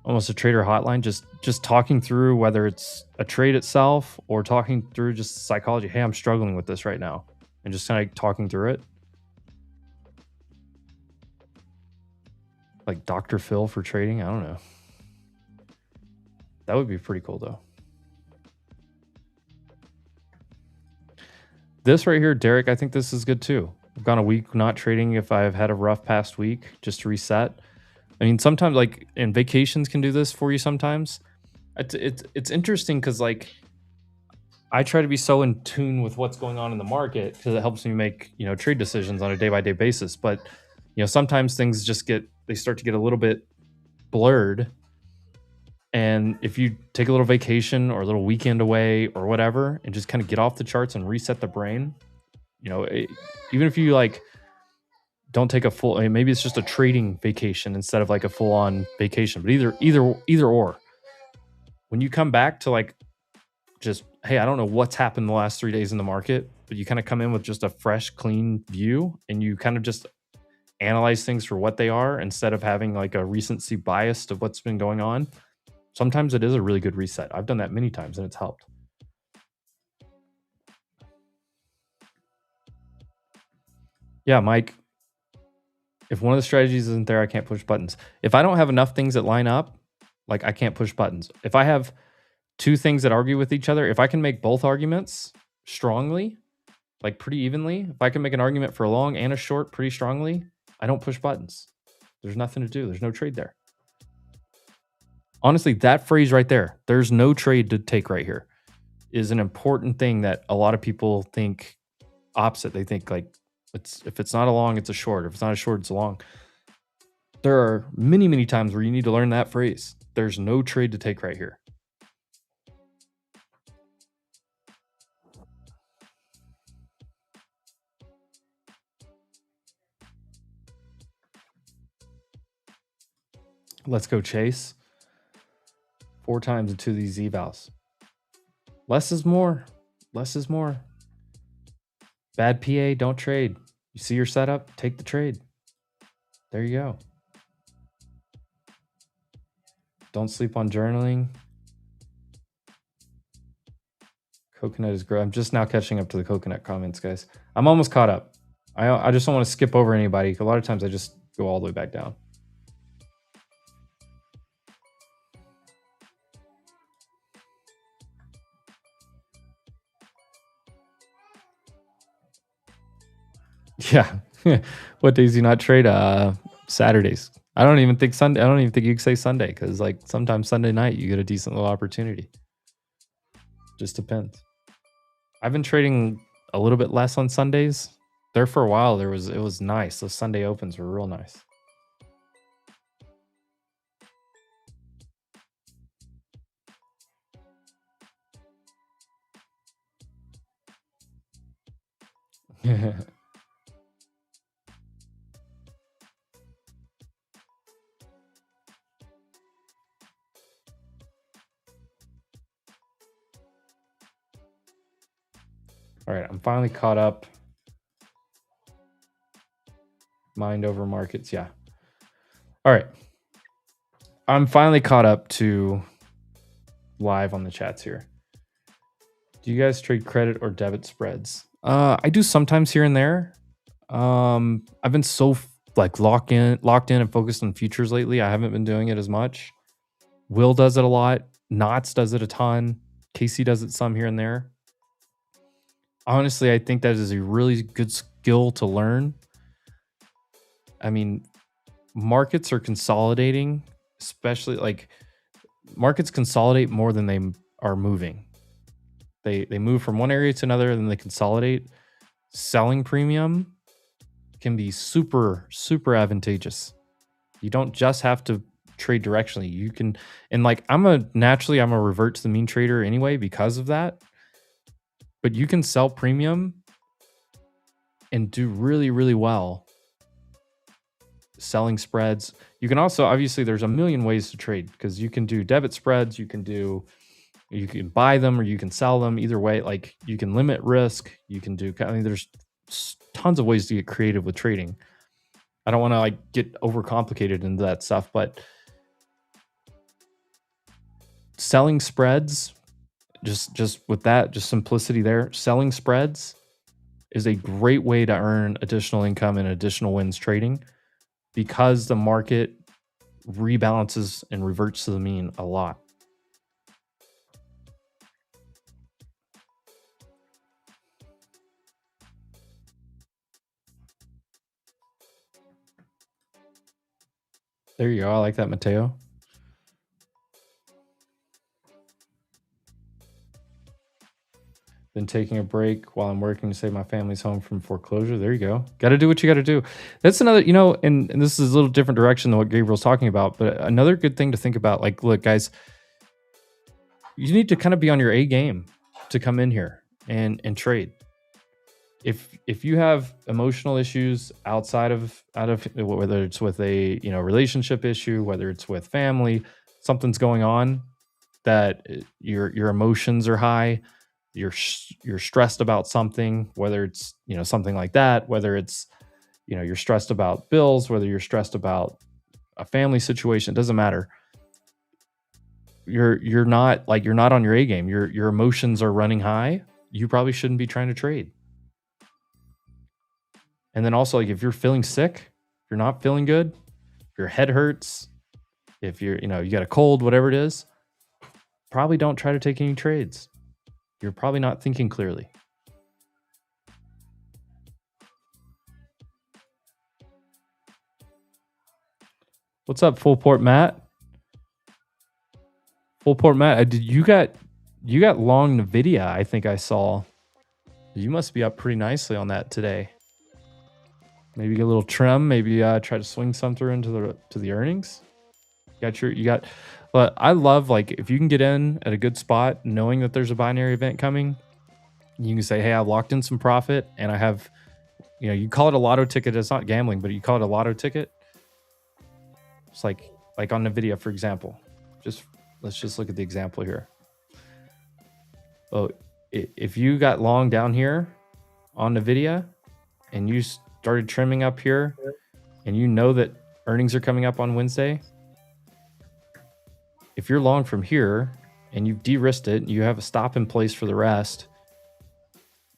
almost a trader hotline, just talking through whether it's a trade itself or talking through just psychology. Hey, I'm struggling with this right now, and just kind of talking through it. Like Dr. Phil for trading, I don't know. That would be pretty cool though. This right here, Derek, I think this is good too. I've gone a week not trading if I've had a rough past week, just to reset. I mean, sometimes like and vacations can do this for you sometimes. It's interesting because like I try to be so in tune with what's going on in the market because it helps me make, you know, trade decisions on a day-by-day basis. But, you know, sometimes things just they start to get a little bit blurred. And if you take a little vacation or a little weekend away or whatever, and just kind of get off the charts and reset the brain, you know, even if you like don't take a full, I mean, maybe it's just a trading vacation instead of like a full on vacation, but either or, when you come back to like, just, hey, I don't know what's happened the last 3 days in the market, but you kind of come in with just a fresh, clean view and you kind of just analyze things for what they are instead of having like a recency bias of what's been going on. Sometimes it is a really good reset. I've done that many times and it's helped. Yeah, Mike, if one of the strategies isn't there, I can't push buttons. If I don't have enough things that line up, like I can't push buttons. If I have two things that argue with each other, if I can make both arguments strongly, like pretty evenly, if I can make an argument for a long and a short pretty strongly, I don't push buttons. There's nothing to do. There's no trade there. Honestly, that phrase right there, there's no trade to take right here, is an important thing that a lot of people think opposite. They think like, if it's not a long, it's a short. If it's not a short, it's a long. There are many, many times where you need to learn that phrase. There's no trade to take right here. Let's go chase. 4 times into these evals. Less is more. Less is more. Bad PA, don't trade. You see your setup, take the trade. There you go. Don't sleep on journaling. Coconut is great. I'm just now catching up to the coconut comments, guys. I'm almost caught up. I just don't want to skip over anybody. A lot of times I just go all the way back down. Yeah. What days do you not trade? Saturdays. I don't even think Sunday. I don't even think you could say Sunday because like sometimes Sunday night you get a decent little opportunity. Just depends. I've been trading a little bit less on Sundays. There for a while, it was nice. Those Sunday opens were real nice. All right, I'm finally caught up. Mind over markets, yeah. All right. I'm finally caught up to live on the chats here. Do you guys trade credit or debit spreads? I do sometimes here and there. I've been so like locked in and focused on futures lately. I haven't been doing it as much. Will does it a lot. Knots does it a ton. Casey does it some here and there. Honestly, I think that is a really good skill to learn. I mean, markets are consolidating, especially like markets consolidate more than they are moving. They move from one area to another, then they consolidate. Selling premium can be super, super advantageous. You don't just have to trade directionally. You can, and like I'm a revert to the mean trader anyway because of that. But you can sell premium and do really, really well selling spreads. You can also, obviously, there's a million ways to trade because you can do debit spreads, you can buy them or you can sell them. Either way, like you can limit risk, you can do, I mean, there's tons of ways to get creative with trading. I don't want to like get overcomplicated into that stuff, but selling spreads, just with that, just simplicity there, selling spreads is a great way to earn additional income and additional wins trading because the market rebalances and reverts to the mean a lot. There you go. I like that, Mateo. Been taking a break while I'm working to save my family's home from foreclosure. There you go. Got to do what you got to do. That's another, and this is a little different direction than what Gabriel's talking about, but another good thing to think about, like, look, guys, you need to kind of be on your A game to come in here and trade. If you have emotional issues out of whether it's with a relationship issue, whether it's with family, something's going on that your emotions are high, you're stressed about something, whether it's something like that, whether it's you're stressed about bills, whether you're stressed about a family situation, it doesn't matter. You're not on your A game. Your emotions are running high. You probably shouldn't be trying to trade. And then also, like, if you're feeling sick, if you're not feeling good, if your head hurts, if you got a cold, whatever it is, probably don't try to take any trades. You're probably not thinking clearly. What's up, Full Port Matt? Full Port Matt, you got long NVIDIA, I think I saw. You must be up pretty nicely on that today. Maybe get a little trim. Maybe try to swing something into the earnings. But I love, like, if you can get in at a good spot, knowing that there's a binary event coming, you can say, hey, I've locked in some profit, and I have, you call it a lotto ticket. It's not gambling, but you call it a lotto ticket. It's like on NVIDIA, for example. Let's just look at the example here. Oh, if you got long down here on NVIDIA, and you started trimming up here, and you know that earnings are coming up on Wednesday, if you're long from here and you've de-risked it, you have a stop in place for the rest,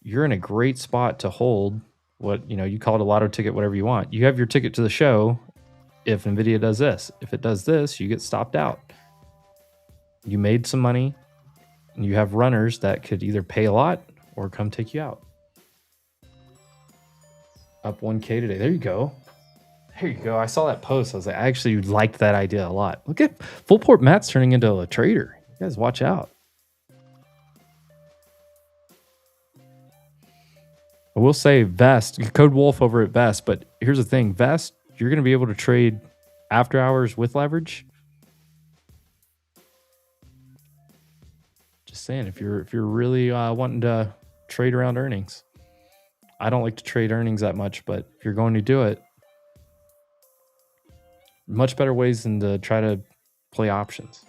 you're in a great spot to hold what, you call it a lotto ticket, whatever you want. You have your ticket to the show if NVIDIA does this. If it does this, you get stopped out. You made some money, and you have runners that could either pay a lot or come take you out. Up 1K today. There you go. There you go. I saw that post. I was like, I actually liked that idea a lot. Look at Full Port Matt's turning into a trader. You guys watch out. I will say Vest, code Wolf over at Vest, but here's the thing. Vest, you're going to be able to trade after hours with leverage. Just saying, if you're really wanting to trade around earnings. I don't like to trade earnings that much, but if you're going to do it, much better ways than to try to play options.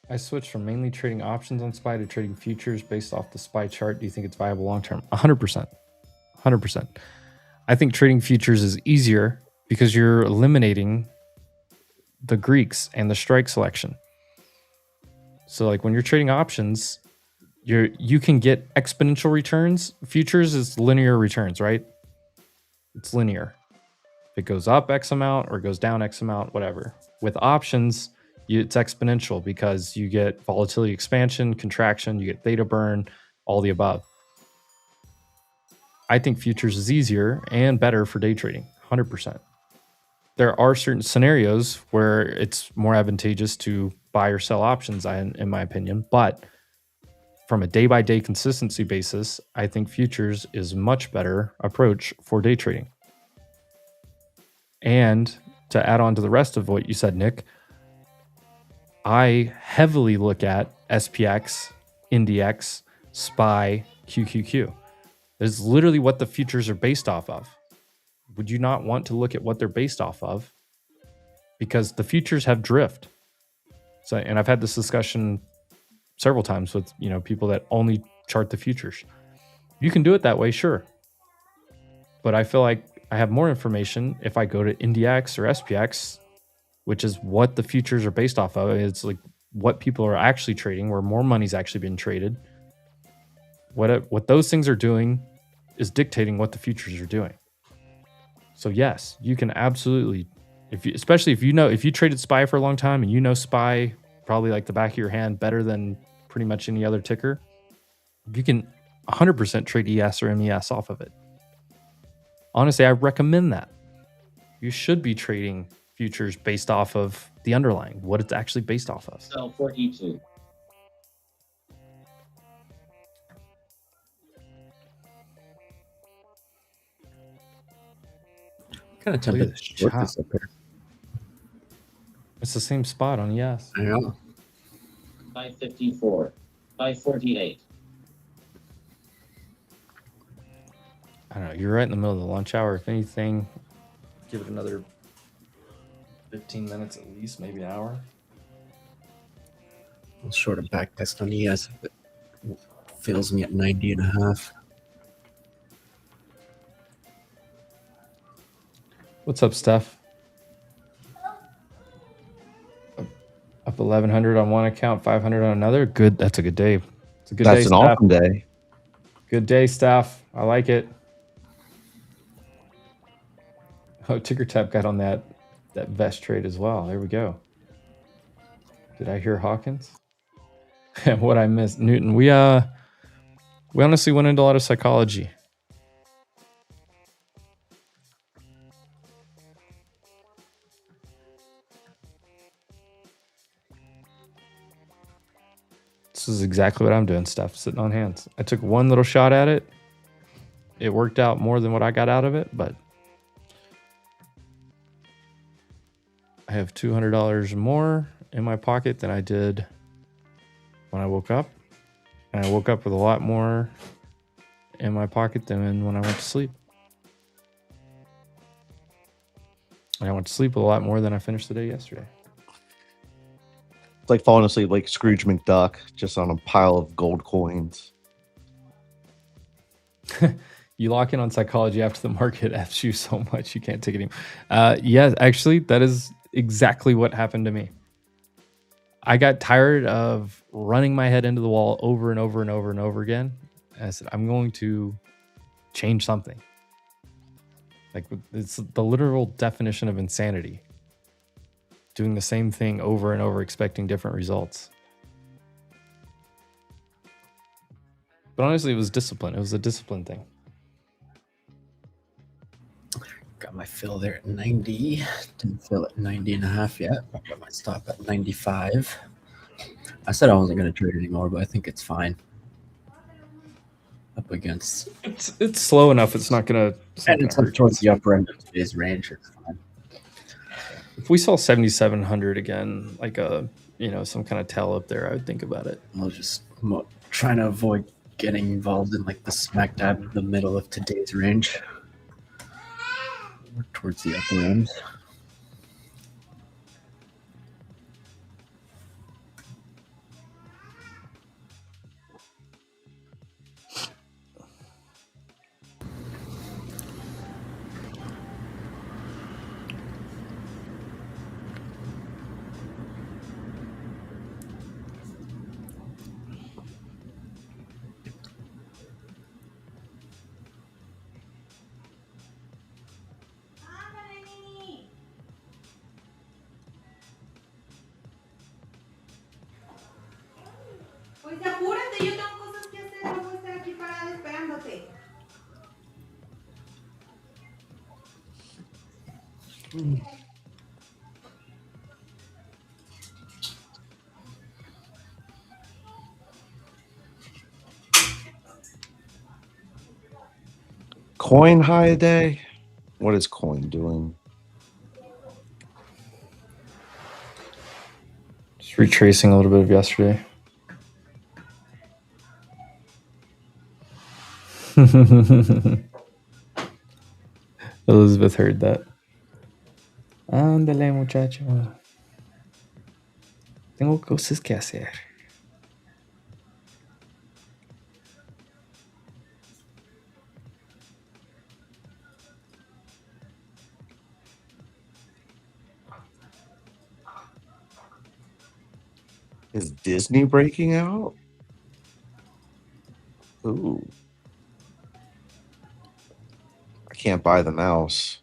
I switched from mainly trading options on SPY to trading futures based off the SPY chart. Do you think it's viable long term? 100%. 100%. I think trading futures is easier because you're eliminating the Greeks and the strike selection. So like when you're trading options, You can get exponential returns. Futures is linear returns, right? It's linear. If it goes up X amount or goes down X amount, whatever. With options, it's exponential because you get volatility expansion, contraction, you get theta burn, all the above. I think futures is easier and better for day trading, 100%. There are certain scenarios where it's more advantageous to buy or sell options, in my opinion. But from a day-by-day consistency basis, I think futures is a much better approach for day trading. And to add on to the rest of what you said, Nick, I heavily look at SPX, IndieX, SPY, QQQ. That is literally what the futures are based off of. Would you not want to look at what they're based off of? Because the futures have drift. So, and I've had this discussion several times with people that only chart the futures. You can do it that way, sure. But I feel like I have more information if I go to IndieX or SPX, which is what the futures are based off of. It's like what people are actually trading, where more money's actually being traded. What those things are doing is dictating what the futures are doing. So yes, you can absolutely, especially if you traded SPY for a long time and you know SPY probably like the back of your hand better than pretty much any other ticker, you can 100% trade ES or MES off of it. Honestly, I recommend that. You should be trading futures based off of the underlying, what it's actually based off of. Sell 42. Kind of tempted to short this up here. It's the same spot on ES. I know. 554. 548. I don't know. You're right in the middle of the lunch hour. If anything, give it another 15 minutes at least, maybe an hour. I'll short a back test on ES if it fails me at 90.5. What's up, Steph? Up 1,100 on one account, 500 on another. Good. That's a good day. It's a good day. That's an awesome day. Good day, Steph. I like it. Oh, Ticker Tap got on that vest trade as well. There we go. Did I hear Hawkins? And what I missed, Newton. We honestly went into a lot of psychology. This is exactly what I'm doing, Steph, sitting on hands. I took one little shot at it. It worked out more than what I got out of it, but I have $200 more in my pocket than I did when I woke up. And I woke up with a lot more in my pocket than when I went to sleep. And I went to sleep with a lot more than I finished the day yesterday. It's like falling asleep like Scrooge McDuck, just on a pile of gold coins. You lock in on psychology after the market F's you so much you can't take it anymore. Yeah, actually, that is exactly what happened to me. I got tired of running my head into the wall over and over and over and over again. And I said, I'm going to change something. Like, it's the literal definition of insanity. Doing the same thing over and over, expecting different results. But honestly, it was discipline. It was a discipline thing. Got my fill there at 90. Didn't fill at 90.5 yet. I got my stop at 95. I said I wasn't going to trade anymore, but I think it's fine. Up against. It's slow enough. It's not going to. And it's up towards the upper end of today's range. It's fine. If we saw 7,700 again, like some kind of tail up there, I would think about it. I was just trying to avoid getting involved in like the smack dab in the middle of today's range. We're towards the upper end. Pues apúrate, yo tengo cosas que hacer, no voy a estar aquí parada esperándote. Coin high a day? What is coin doing? Just retracing a little bit of yesterday. Elizabeth heard that. Ándale, muchacho. Tengo cosas que hacer. Is Disney breaking out? Ooh. I can't buy the mouse.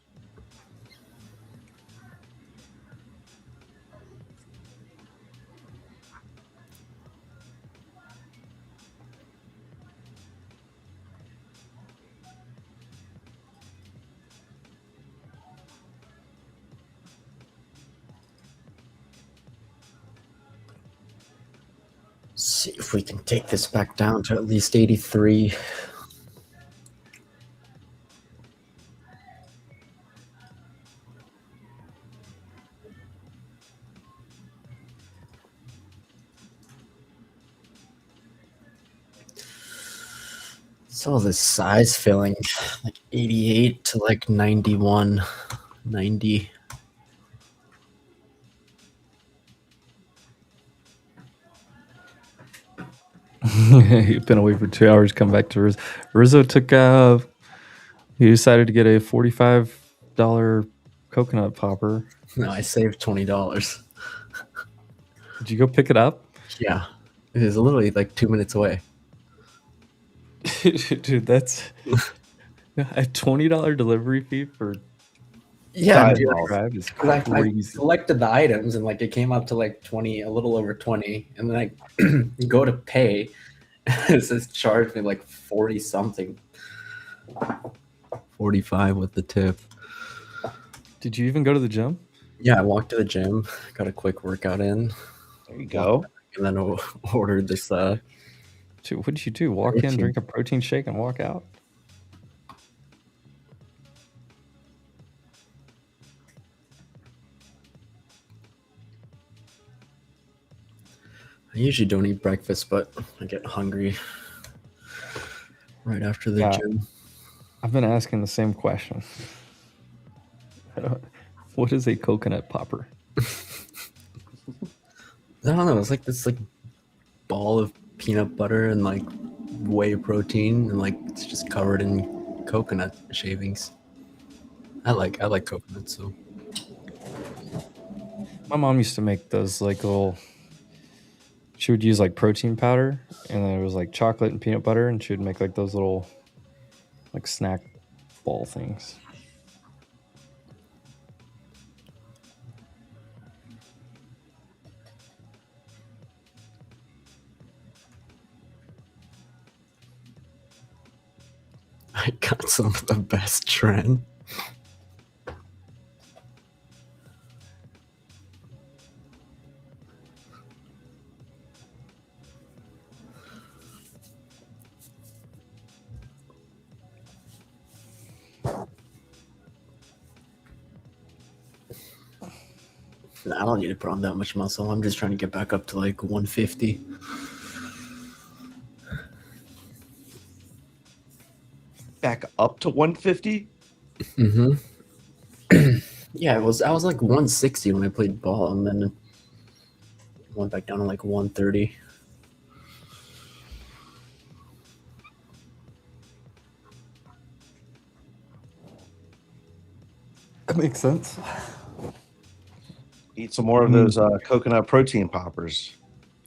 See if we can take this back down to at least 83. So this size filling like 88 to like 91, 90. You've been away for 2 hours. Come back to Rizzo. Rizzo took. He decided to get a $45 coconut popper. No, I saved $20. Did you go pick it up? Yeah, it was literally like 2 minutes away. Dude, that's a $20 delivery fee for Yeah, dude, drive is I crazy. selected the items and like it came up to like 20, a little over 20, and then I go to pay. It says charge me like 40 something, 45 with the tip. Did you even go to the gym? Yeah, I walked to the gym, got a quick workout in. There you go. And then ordered this. Dude, what did you do? Walk in, drink a protein shake, and walk out? I usually don't eat breakfast, but I get hungry right after the gym. I've been asking the same question. What is a coconut popper? I don't know. It's like this like ball of peanut butter and like whey protein, and like it's just covered in coconut shavings. I like coconut, so. My mom used to make those like little. She would use like protein powder, and then it was like chocolate and peanut butter, and she would make like those little like snack ball things. I got some of the best trend. I don't need to put on that much muscle. I'm just trying to get back up to like 150. Back up to 150? Mm-hmm. Yeah, I was like 160 when I played ball, and then went back down to like 130. That makes sense. Eat some more of those coconut protein poppers.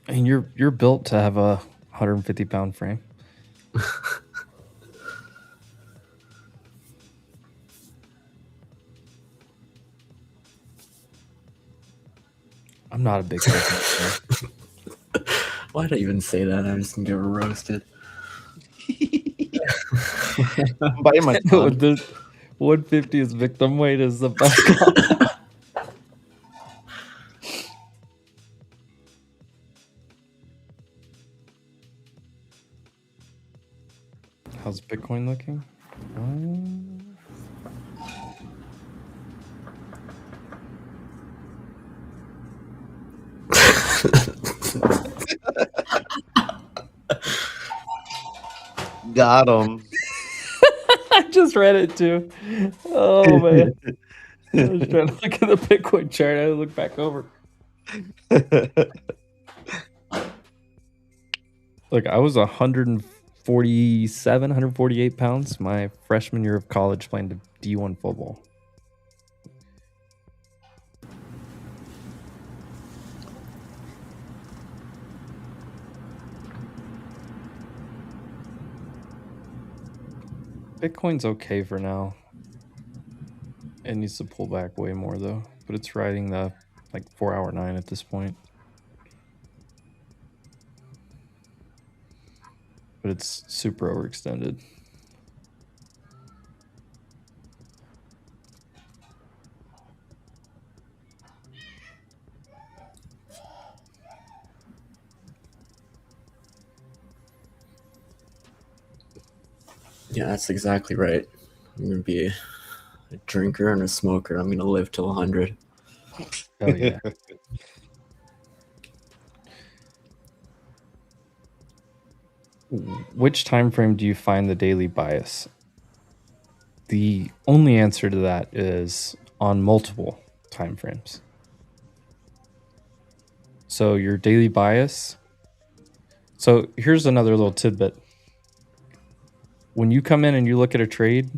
And you're built to have a 150-pound frame. I'm not a big coconut fan. Why'd I even say that? I'm just gonna get roasted. I'm biting my tongue. The 150 is victim weight is the best call. How's Bitcoin looking? Got him. I just read it too. Oh man. I was trying to look at the Bitcoin chart. I had to look back over. Look, I was 147, 148 pounds my freshman year of college playing D1 football. Bitcoin's okay for now. It needs to pull back way more though, but it's riding the like 4-hour 9 at this point. But it's super overextended. Yeah, that's exactly right. I'm gonna be a drinker and a smoker. I'm gonna live till 100. Oh yeah. Which time frame do you find the daily bias? The only answer to that is on multiple time frames. So your daily bias. So here's another little tidbit. When you come in and you look at a trade,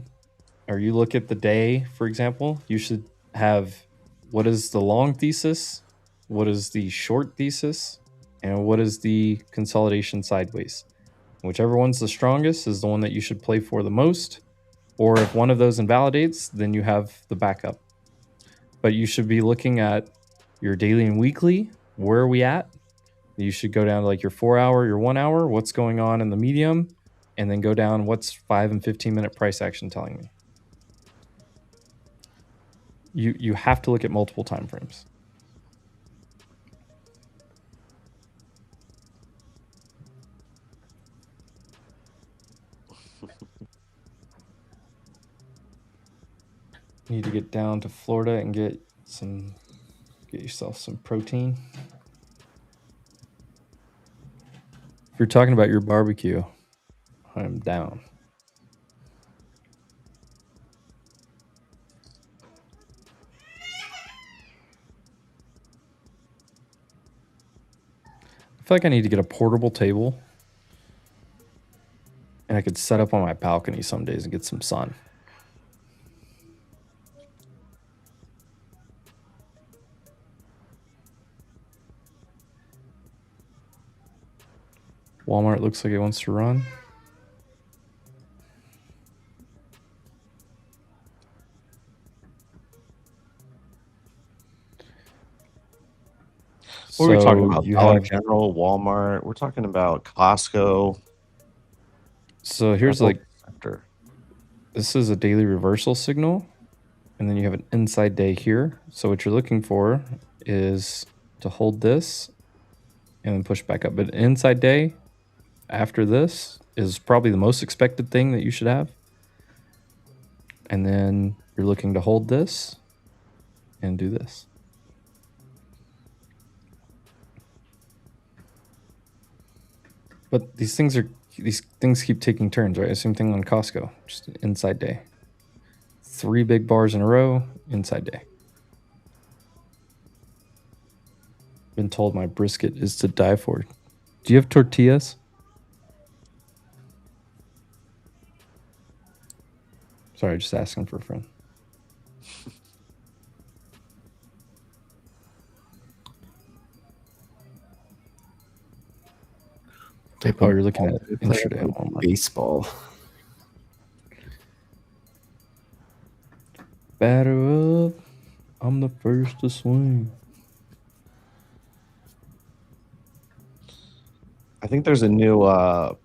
or you look at the day, for example, you should have what is the long thesis, what is the short thesis, and what is the consolidation sideways. Whichever one's the strongest is the one that you should play for the most. Or if one of those invalidates, then you have the backup. But you should be looking at your daily and weekly. Where are we at? You should go down to like your 4-hour, your 1 hour, what's going on in the medium, and then go down what's 5 and 15-minute price action telling me. You have to look at multiple time frames. Need to get down to Florida and get yourself some protein. If you're talking about your barbecue, I'm down. I feel like I need to get a portable table, and I could set up on my balcony some days and get some sun. Walmart looks like it wants to run. What are we talking about? Dollar General, Walmart. We're talking about Costco. So here's this is a daily reversal signal, and then you have an inside day here. So what you're looking for is to hold this and then push back up. But inside day after this is probably the most expected thing that you should have. And then you're looking to hold this and do this. But these things keep taking turns, right? Same thing on Costco, just an inside day. 3 big bars in a row, inside day. Been told my brisket is to die for. Do you have tortillas? Sorry, just asking for a friend. Oh, you're looking at intraday baseball. Batter up. I'm the first to swing. I think there's a new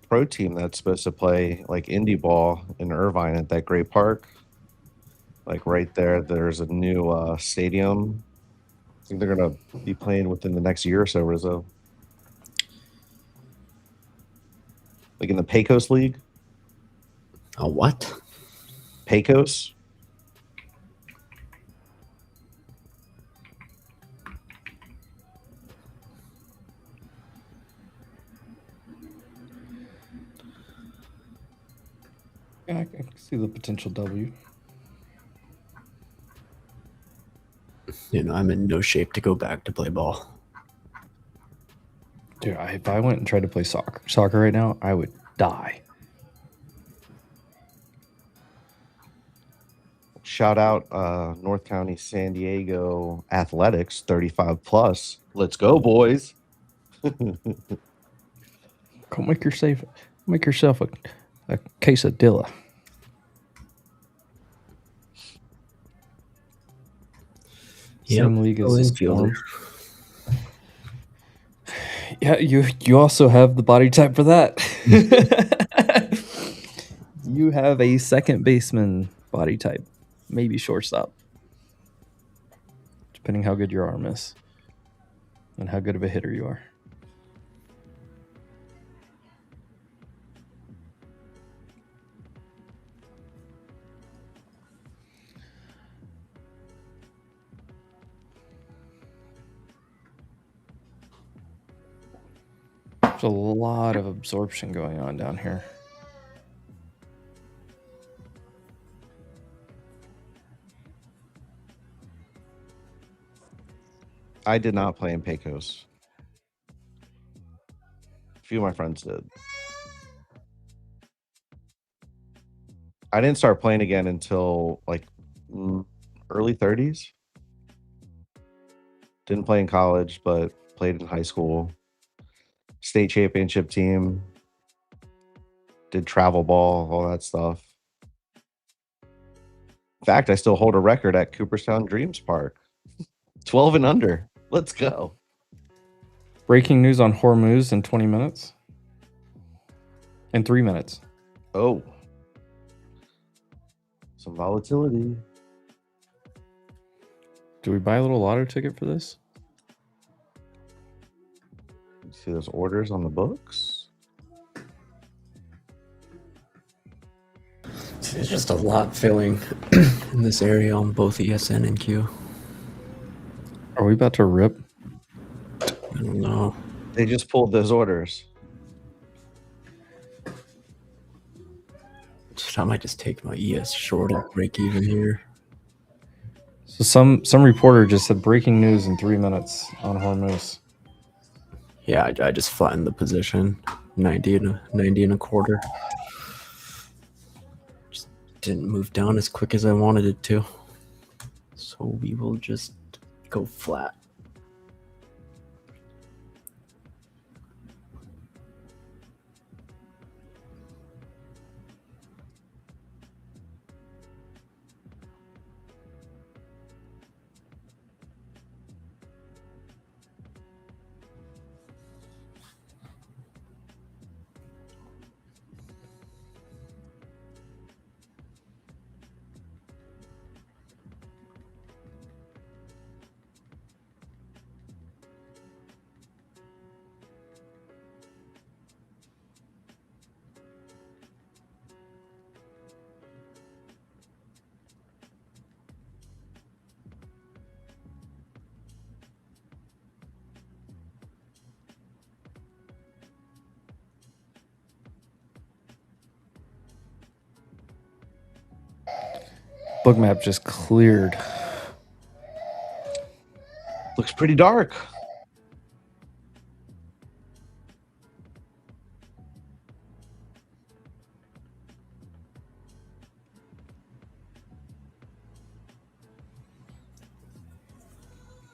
pro team that's supposed to play like indie ball in Irvine at that great park. Like right there, there's a new stadium. I think they're gonna be playing within the next year or so, Rizzo. Like in the Pecos League. A what? Pecos. Yeah, I can see the potential W. You know, I'm in no shape to go back to play ball. Dude, if I went and tried to play soccer right now, I would die. Shout out North County San Diego Athletics 35 plus. Let's go, boys. Go make yourself a quesadilla. Same league as the Storm. Yeah, you also have the body type for that. You have a second baseman body type, maybe shortstop, depending how good your arm is and how good of a hitter you are. There's a lot of absorption going on down here. I did not play in Pecos. A few of my friends did. I didn't start playing again until like early 30s. Didn't play in college, but played in high school. State championship team. Did travel ball, all that stuff. In fact, I still hold a record at Cooperstown Dreams Park. 12 and under. Let's go. Breaking news on Hormuz in 20 minutes. In 3 minutes. Oh. Some volatility. Do we buy a little lotto ticket for this? You see those orders on the books? There's just a lot filling in this area on both ESN and Q. Are we about to rip? I don't know. They just pulled those orders. I might just take my ES short and break even here. So some reporter just said breaking news in 3 minutes on Hormuz. Yeah, I just flattened the position. 90 and a quarter. Just didn't move down as quick as I wanted it to. So we will just go flat. Bookmap just cleared. Looks pretty dark.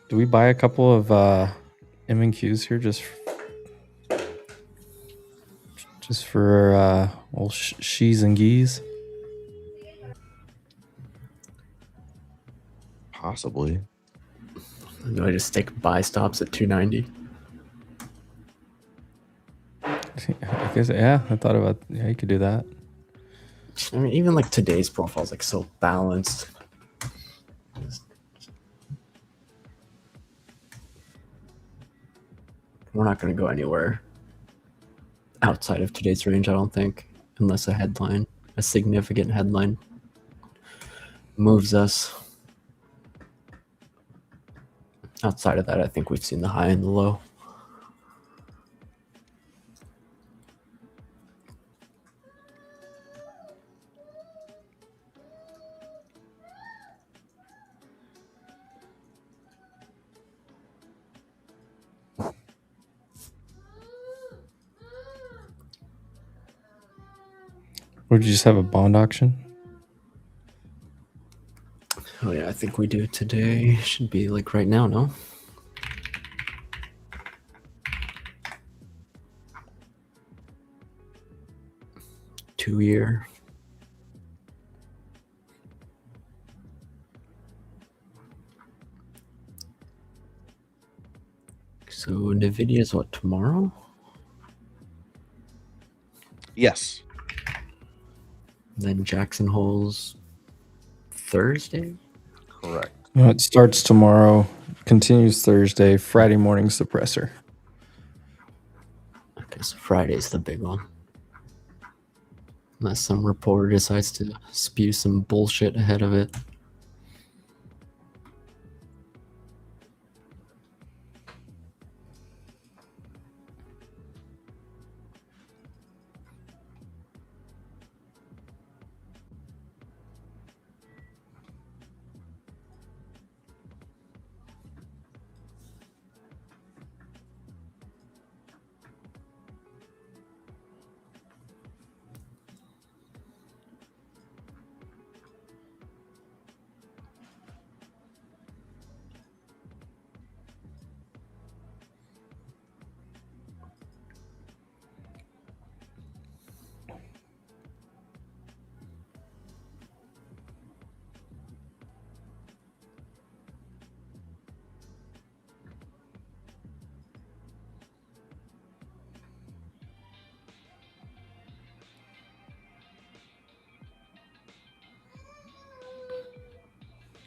Do we buy a couple of M&Qs here just for old she's and geese? Possibly. Do I just stick buy stops at 290? I guess, yeah, I thought about, yeah, you could do that. I mean, even like today's profile is like so balanced. We're not going to go anywhere outside of today's range, I don't think, unless a significant headline moves us. Outside of that, I think we've seen the high and the low. Would you just have a bond auction? Oh yeah, I think we do today. Should be like right now, no? Two-year. So NVIDIA is what, tomorrow? Yes. Then Jackson Hole's Thursday? Correct. It starts tomorrow, continues Thursday, Friday morning suppressor. Okay, so Friday's the big one. Unless some reporter decides to spew some bullshit ahead of it.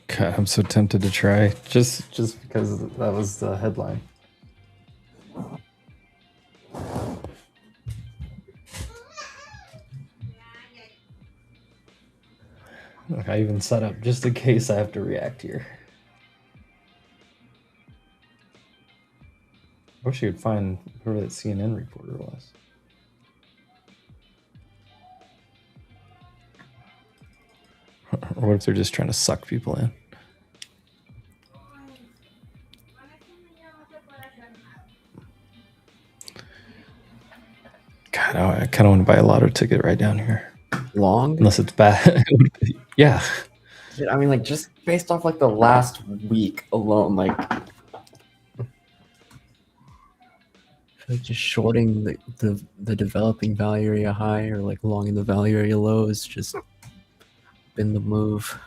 God, I'm so tempted to try just because that was the headline. Look, I even set up just in case I have to react here. I wish you could find whoever that CNN reporter was. Or what if they're just trying to suck people in? God, I kind of want to buy a lotto ticket right down here. Long? Unless it's bad. Yeah. I mean, like, just based off, like, the last week alone, like just shorting the developing value area high or, like, long in the value area low has just been the move.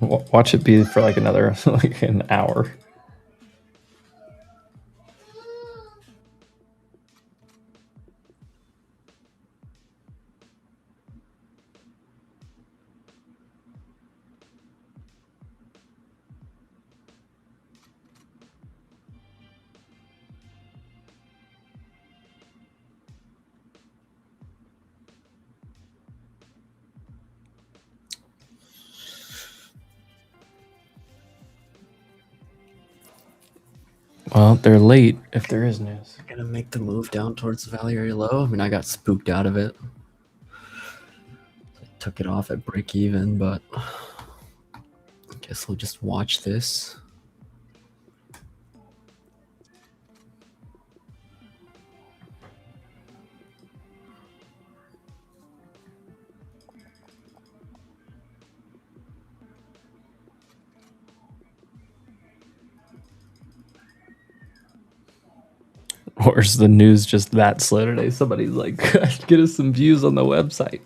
Watch it be for like another like an hour. Well, they're late if there is news. Gonna make the move down towards the value area low. I mean, I got spooked out of it. I took it off at break even, but I guess we'll just watch this. Or is the news just that slow today? Somebody's like, get us some views on the website.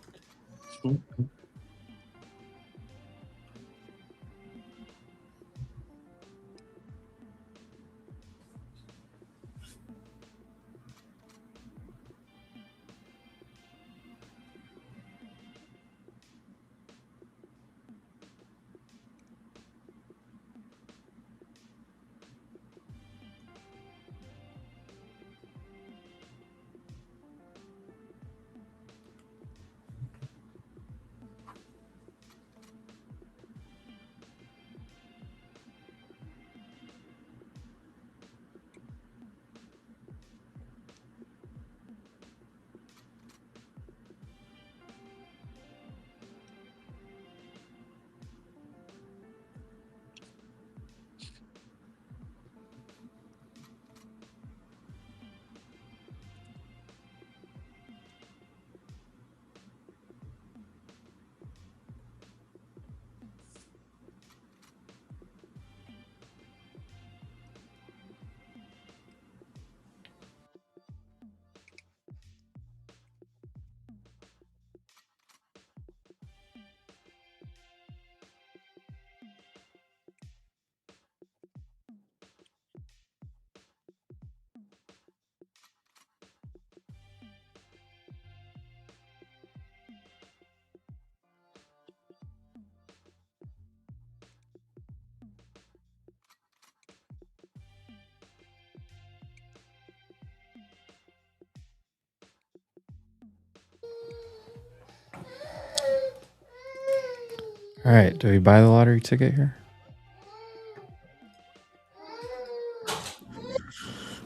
All right, do we buy the lottery ticket here?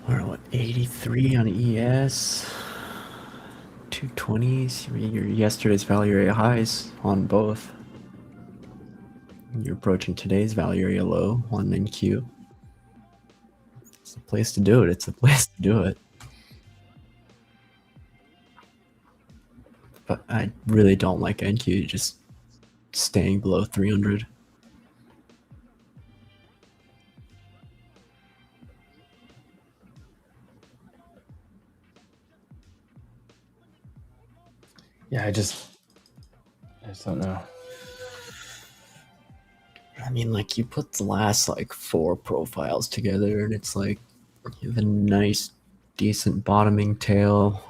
We're what, 83 on ES, 220s. Your yesterday's value area highs on both. You're approaching today's value area low on NQ. It's the place to do it. It's the place to do it. But I really don't like NQ just staying below 300. Yeah, I just don't know. I mean, like, you put the last like 4 profiles together and it's like you have a nice decent bottoming tail.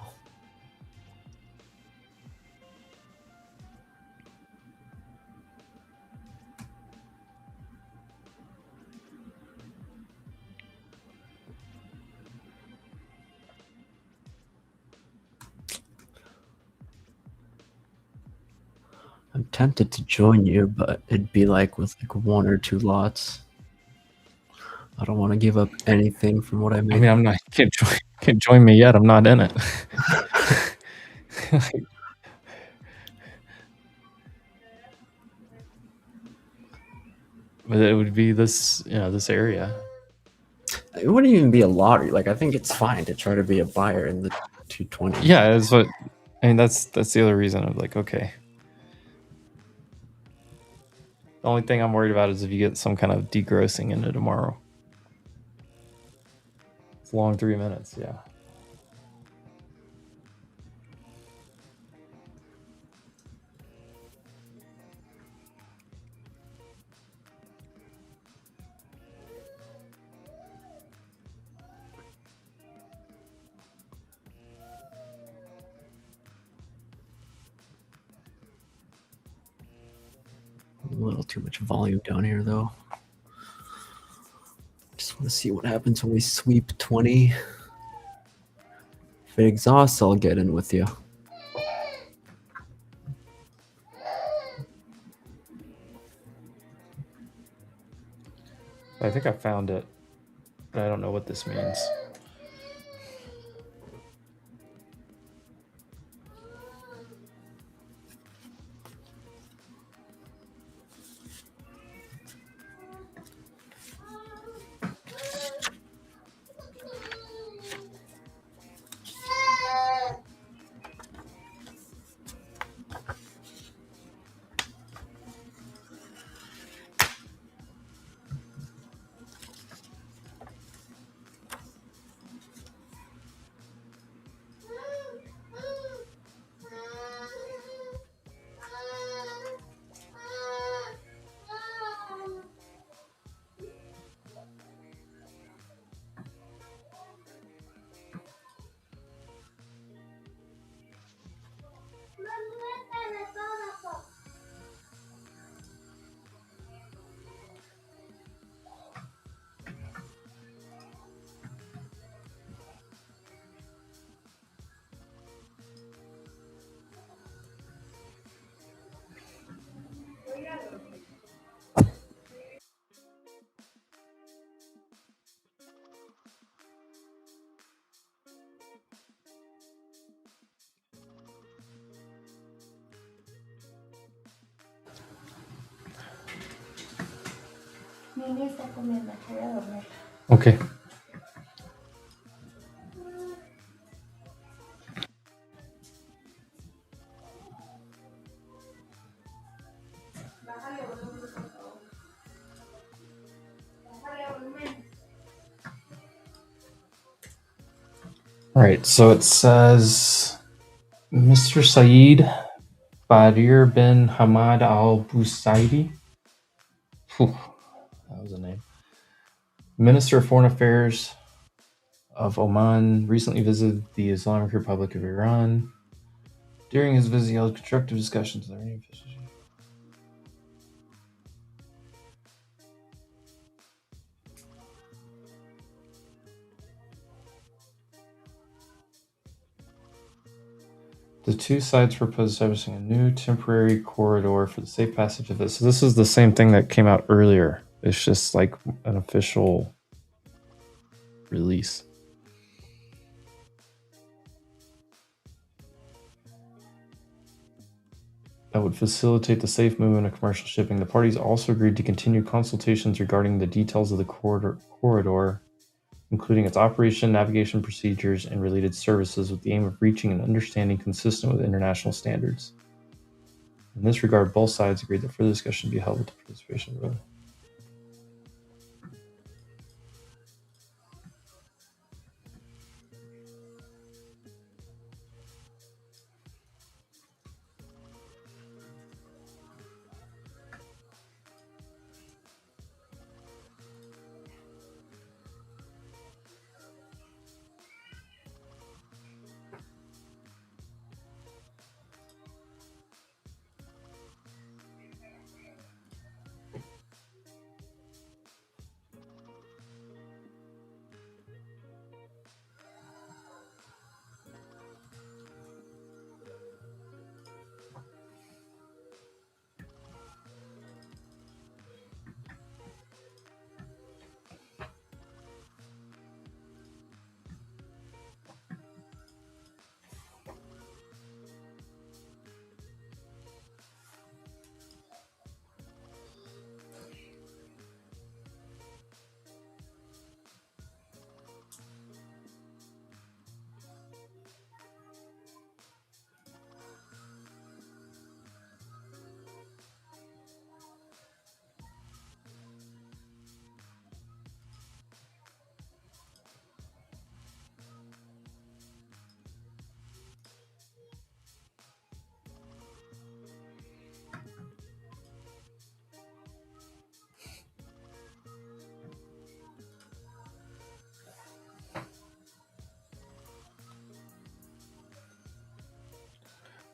I'm tempted to join you, but it'd be like with like 1 or 2 lots. I don't want to give up anything from what I made. I mean, I'm not can't join me yet. I'm not in it. But it would be this, this area. It wouldn't even be a lottery. Like, I think it's fine to try to be a buyer in the 220. Yeah, that's what I mean. That's the other reason of like, okay. The only thing I'm worried about is if you get some kind of degrossing into tomorrow. It's long 3 minutes, yeah. A little too much volume down here, though. Just want to see what happens when we sweep 20. If it exhausts, I'll get in with you. I think I found it, but I don't know what this means. Okay. All right, so it says Mr. Saeed Badir bin Hamad Al Busaidi. That was a name. Minister of Foreign Affairs of Oman recently visited the Islamic Republic of Iran. During his visit, he held constructive discussions with Iranian officials. The two sides proposed establishing a new temporary corridor for the safe passage of this. So this is the same thing that came out earlier. It's just like an official release. That would facilitate the safe movement of commercial shipping. The parties also agreed to continue consultations regarding the details of the corridor, including its operation, navigation procedures, and related services, with the aim of reaching an understanding consistent with international standards. In this regard, both sides agreed that further discussion be held with the participation of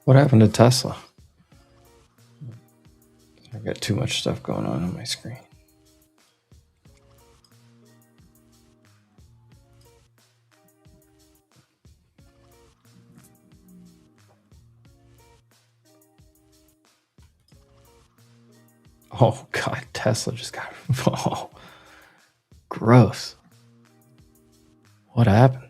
What happened to Tesla? I've got too much stuff going on my screen. Oh, God, Tesla just got... Oh, gross. What happened?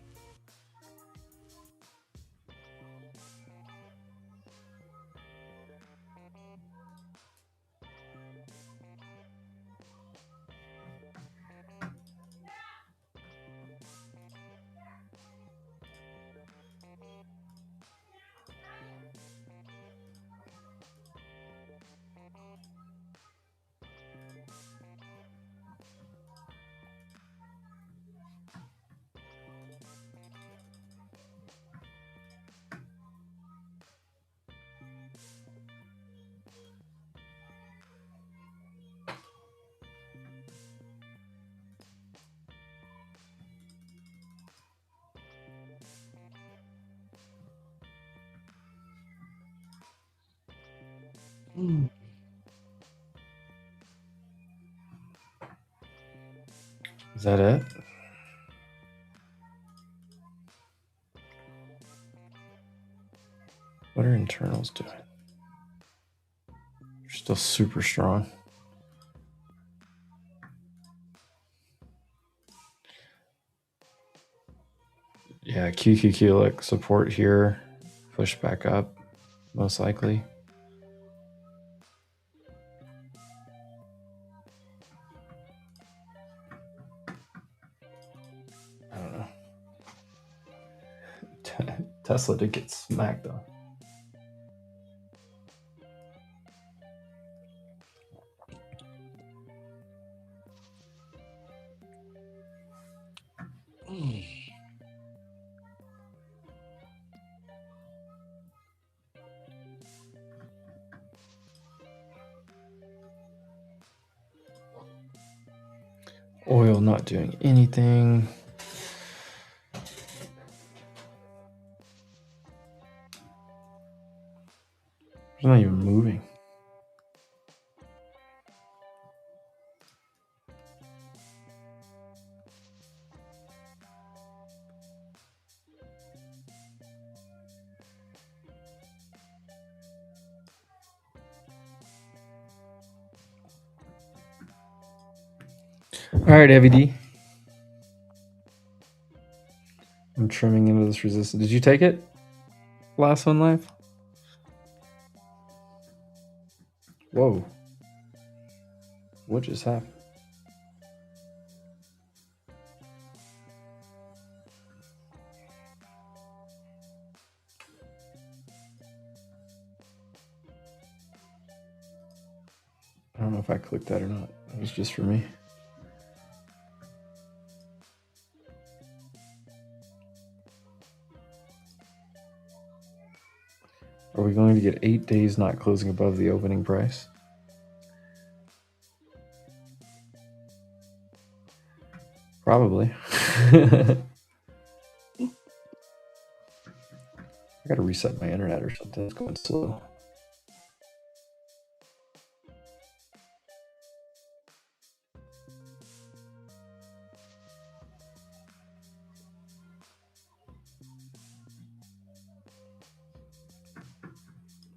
Is that it? What are internals doing? They're still super strong. Yeah, QQQ, like support here, push back up, most likely. Tesla did get smacked though. Oil not doing anything. It's not even moving. All right, EVD. I'm trimming into this resistance. Did you take it? Last one live? Whoa. What just happened? I don't know if I clicked that or not. It was just for me. Are we going to get 8 days not closing above the opening price? Probably. I gotta reset my internet or something. It's going slow.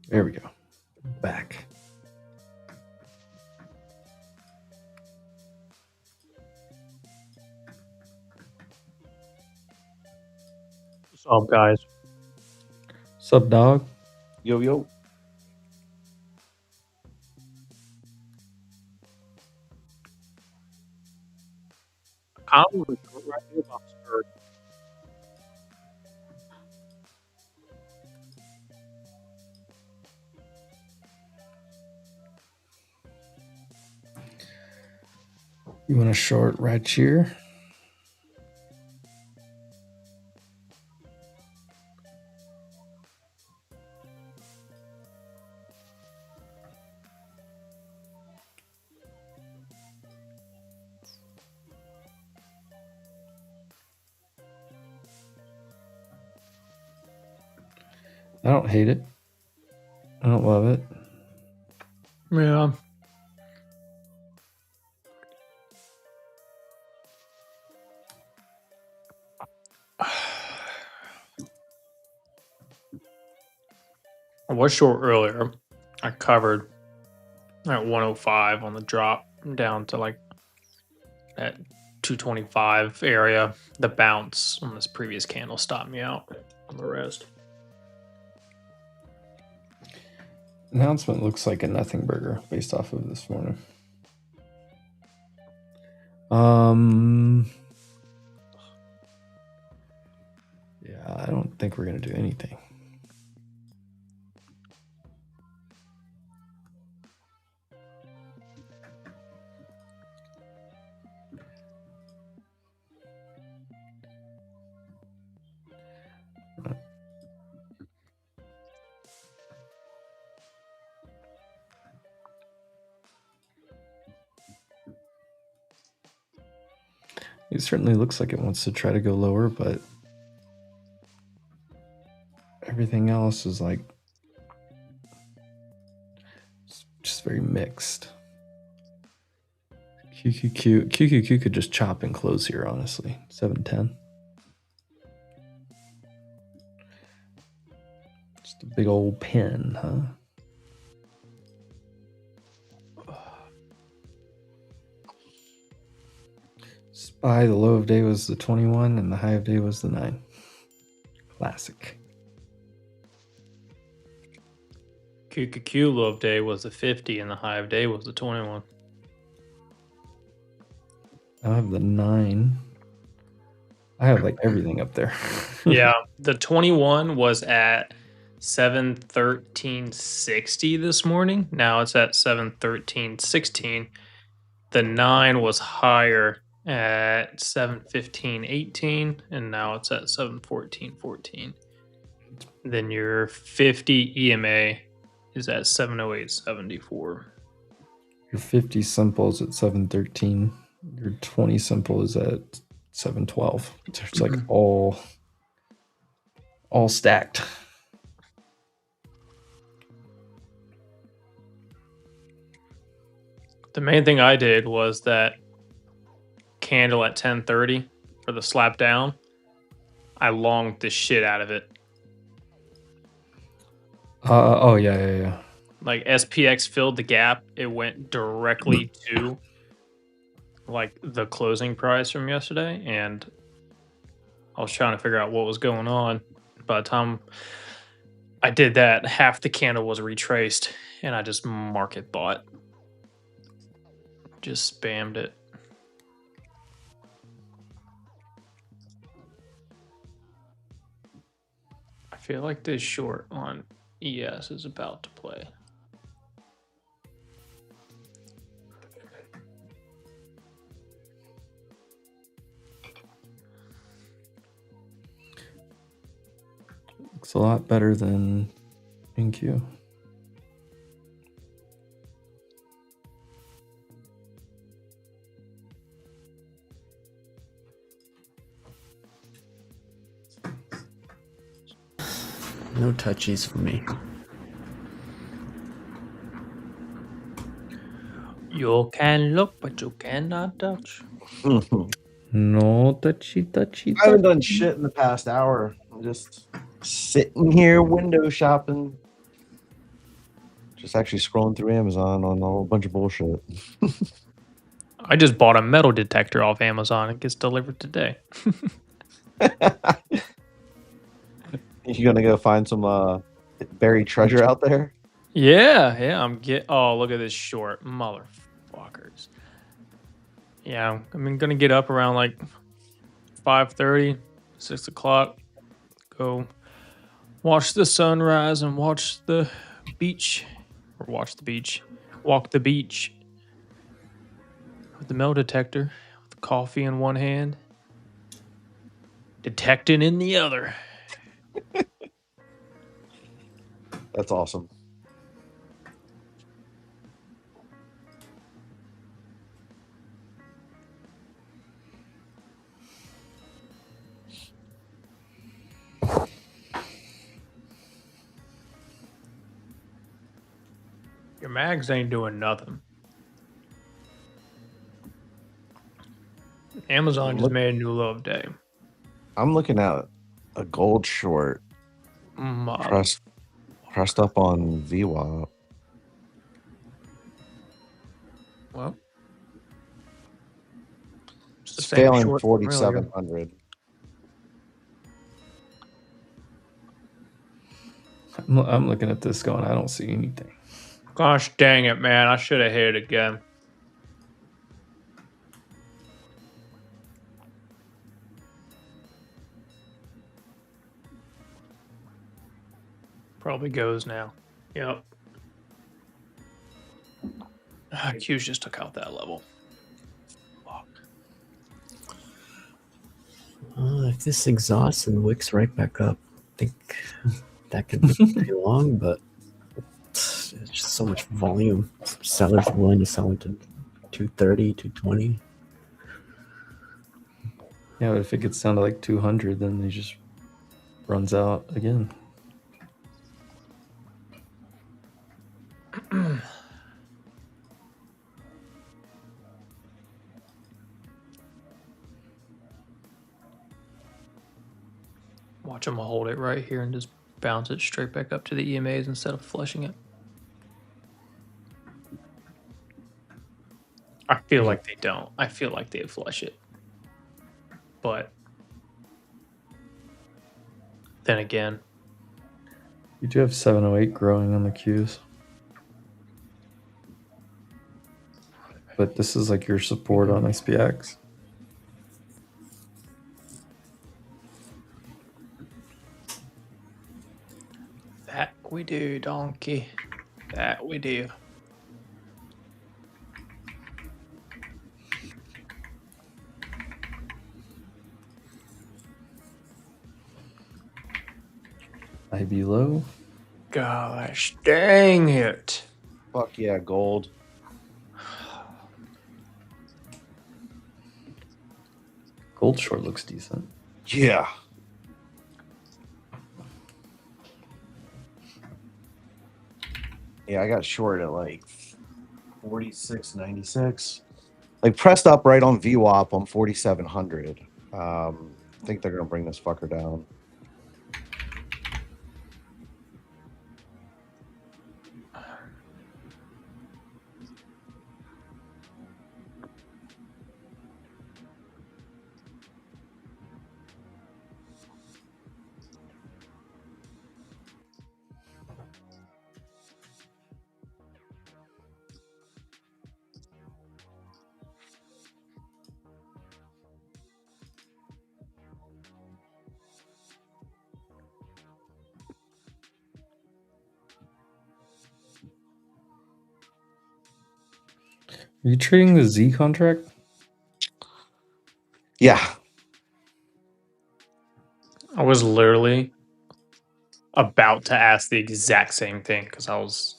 There we go. Back. What's up, guys? Sup, dog? Yo, yo. I was right here about Spurs. You want a short right here? I don't hate it. I don't love it. Yeah. I was short earlier. I covered at 105 on the drop down to like at 225 area. The bounce on this previous candle stopped me out on the rest. Announcement looks like a nothing burger based off of this morning. Yeah, I don't think we're going to do anything. It certainly looks like it wants to try to go lower, but everything else is like just very mixed. QQQ could just chop and close here, honestly. 710. Just a big old pin, huh? SPY, the low of day was the 21 and the high of day was the 9. Classic. QQQ low of day was the 50 and the high of day was the 21. I have the 9. I have like everything up there. Yeah, the 21 was at 713.60 this morning. Now it's at 713.16. The 9 was higher at 715.18, and now it's at 714.14. Then your 50 EMA is at 708.74. Your 50 simple is at 713. Your 20 simple is at 712. It's like all stacked. The main thing I did was that candle at 10:30 for the slap down. I longed the shit out of it. Oh yeah. Like SPX filled the gap. It went directly to like the closing price from yesterday, and I was trying to figure out what was going on. By the time I did that, half the candle was retraced, and I just market bought. Just spammed it. I feel like this short on ES is about to play. Looks a lot better than NQ. No touchies for me. You can look, but you cannot touch. No touchy. I haven't done shit in the past hour. I'm just sitting here window shopping. Just actually scrolling through Amazon on a whole bunch of bullshit. I just bought a metal detector off Amazon. It gets delivered today. You gonna go find some buried treasure out there? Yeah, I'm oh, look at this short, motherfuckers. Yeah, I'm gonna get up around like 5:30, 6 o'clock. Go watch the sunrise and watch the beach, or walk the beach with the metal detector, with the coffee in one hand, detecting in the other. That's awesome. Your mags ain't doing nothing. Amazon just made a new low of day. I'm looking at a gold short pressed up on VWAP. Well, it's failing 4,700. I'm looking at this going, I don't see anything. Gosh dang it, man. I should have hit it again. Probably goes now. Yep. Q's just took out that level. Fuck. If this exhausts and wicks right back up, I think that could be pretty long, but it's just so much volume. Sellers are willing to sell into 230, 220. Yeah, but if it gets down to like 200, then it just runs out again. Watch them hold it right here and just bounce it straight back up to the EMAs instead of flushing it. I feel like they don't. I feel like they flush it. But then again, You do have 708 growing on the Qs. But this is like your support on SPX. That we do, donkey. That we do. IB low. Gosh dang it. Fuck yeah, gold. Gold short looks decent. Yeah. Yeah, I got short at like 46.96. Like pressed up right on VWAP on 4,700. I think they're gonna bring this fucker down. Are you trading the Z contract? Yeah. I was literally about to ask the exact same thing because I was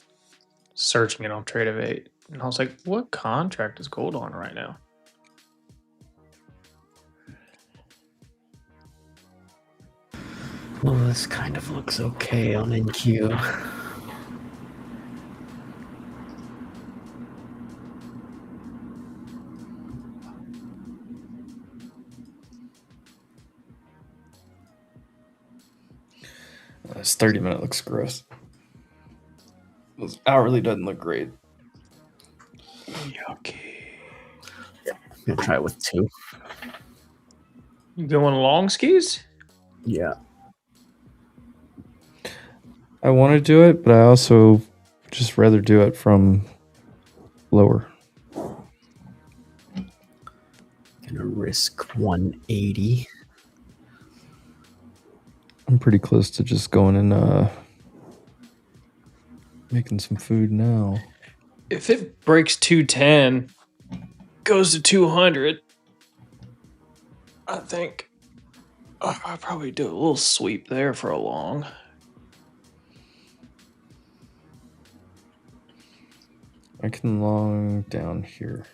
searching it on TradeEvade. And I was like, what contract is gold on right now? Well, this kind of looks okay on NQ. This 30-minute looks gross. This hourly doesn't look great. Yucky. I'm gonna try it with 2. You going long skis? Yeah. I want to do it, but I also just rather do it from lower. Gonna risk 180. I'm pretty close to just going and making some food now. If it breaks 210, goes to 200, I think I'll probably do a little sweep there for a long. I can long down here.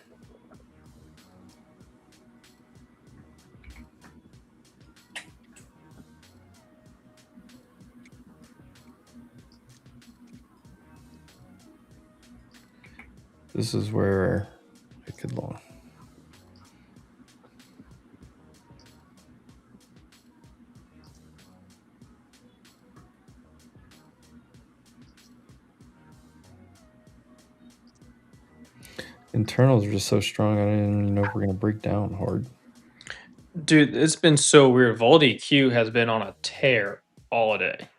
This is where I could long. Internals are just so strong. I didn't even know if we're gonna break down hard. Dude, it's been so weird. Voldy Q has been on a tear all day.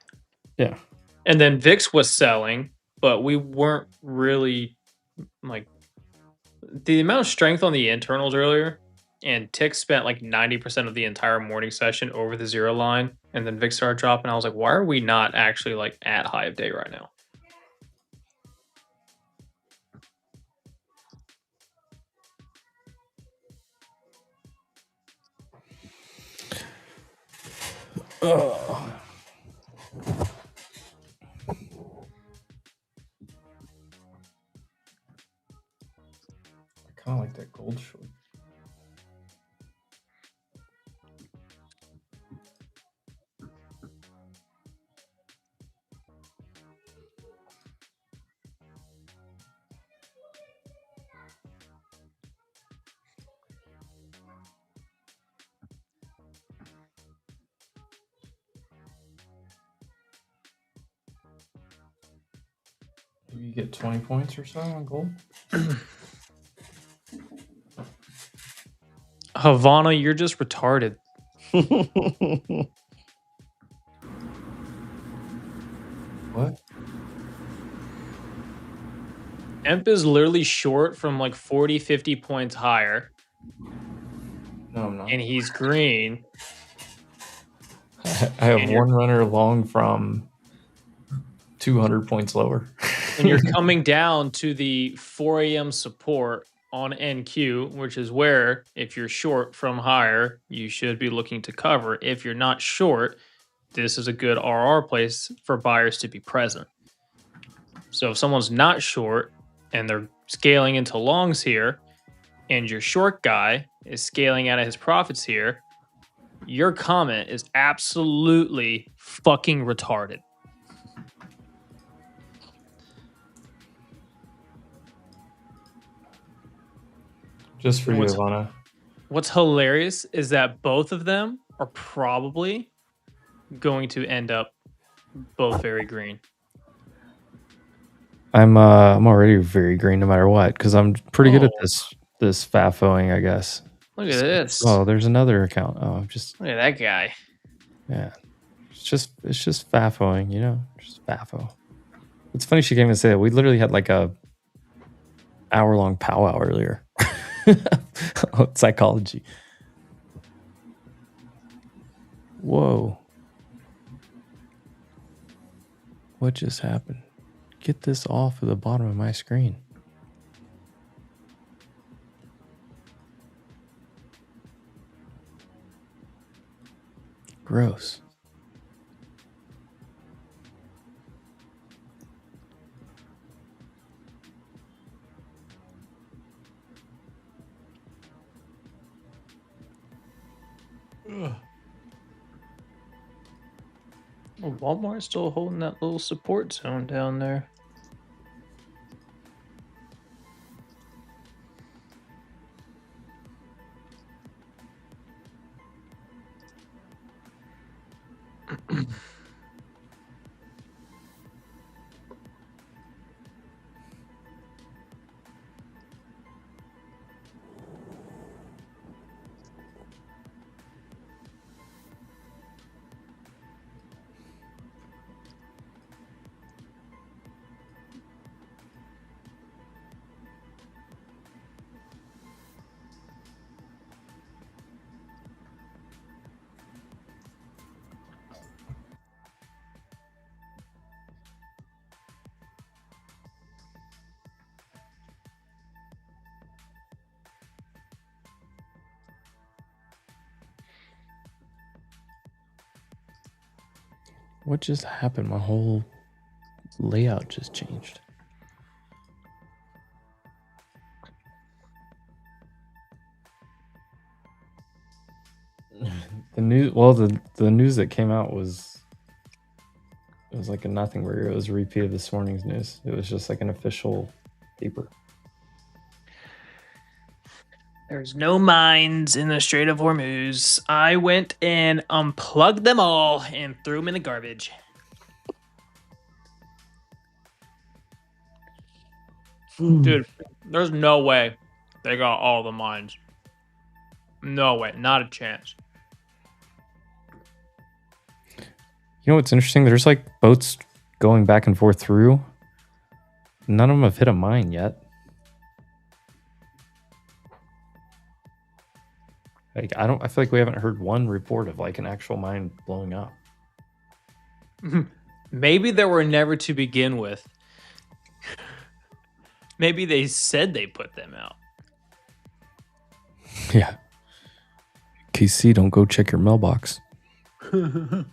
Yeah. And then VIX was selling, but we weren't really like the amount of strength on the internals earlier. And Tick spent like 90% of the entire morning session over the 0 line, and then VIX started dropping. I was like, why are we not actually like at high of day right now? Oh. I kind of like that gold short. Maybe you get 20 points or so on gold. Havana, you're just retarded. What? Emp is literally short from like 40, 50 points higher. No, I'm not. And he's green. I have one runner long from 200 points lower. And you're coming down to the 4 a.m. support on NQ, which is where, if you're short from higher, you should be looking to cover. If you're not short, this is a good RR place for buyers to be present. So if someone's not short and they're scaling into longs here, and your short guy is scaling out of his profits here, your comment is absolutely fucking retarded. Just for you, Ivana. What's hilarious is that both of them are probably going to end up both very green. I'm already very green no matter what, because I'm pretty good at this FAFOing, I guess. Look at this. Oh, there's another account. Oh, just look at that guy. Yeah. It's just FAFOing, you know? Just FAFO. It's funny she came and say that. We literally had like a hour-long powwow earlier. Psychology. Whoa. What just happened? Get this off of the bottom of my screen. Gross. Ugh. Well, Walmart's still holding that little support zone down there. What just happened? My whole layout just changed. The news that came out was like a nothing burger. It was a repeat of this morning's news. It was just like an official paper. There's no mines in the Strait of Hormuz. I went and unplugged them all and threw them in the garbage. Dude, there's no way they got all the mines. No way, not a chance. You know what's interesting? There's like boats going back and forth through. None of them have hit a mine yet. Like I feel like we haven't heard one report of like an actual mine blowing up. Maybe they were never to begin with. Maybe they said they put them out. Yeah. KC, don't go check your mailbox. Dude,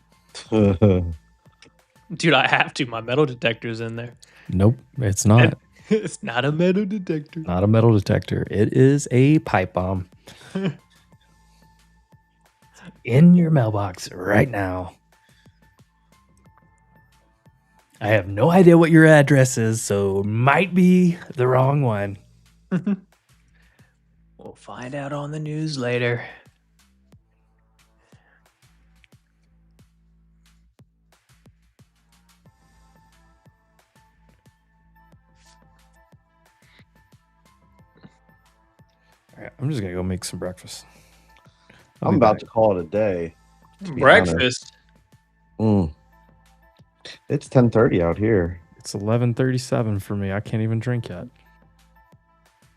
I have to. My metal detector's in there. Nope, it's not. It's not a metal detector. Not a metal detector. It is a pipe bomb. In your mailbox right now. I have no idea what your address is, so might be the wrong one. We'll find out on the news later. All right, I'm just gonna go make some breakfast. I'm about to call it a day. Breakfast. It's 10:30 out here. It's 11:37 for me. I can't even drink yet.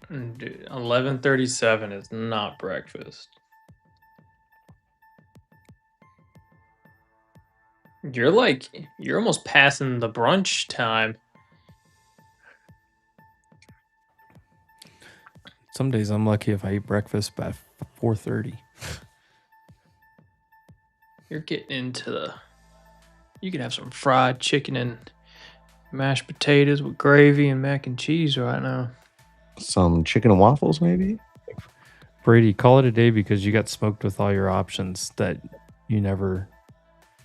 Dude, 11:37 is not breakfast. You're almost passing the brunch time. Some days I'm lucky if I eat breakfast by 4:30. You're getting into the. You can have some fried chicken and mashed potatoes with gravy and mac and cheese right now. Some chicken and waffles, maybe. Brady, call it a day because you got smoked with all your options that you never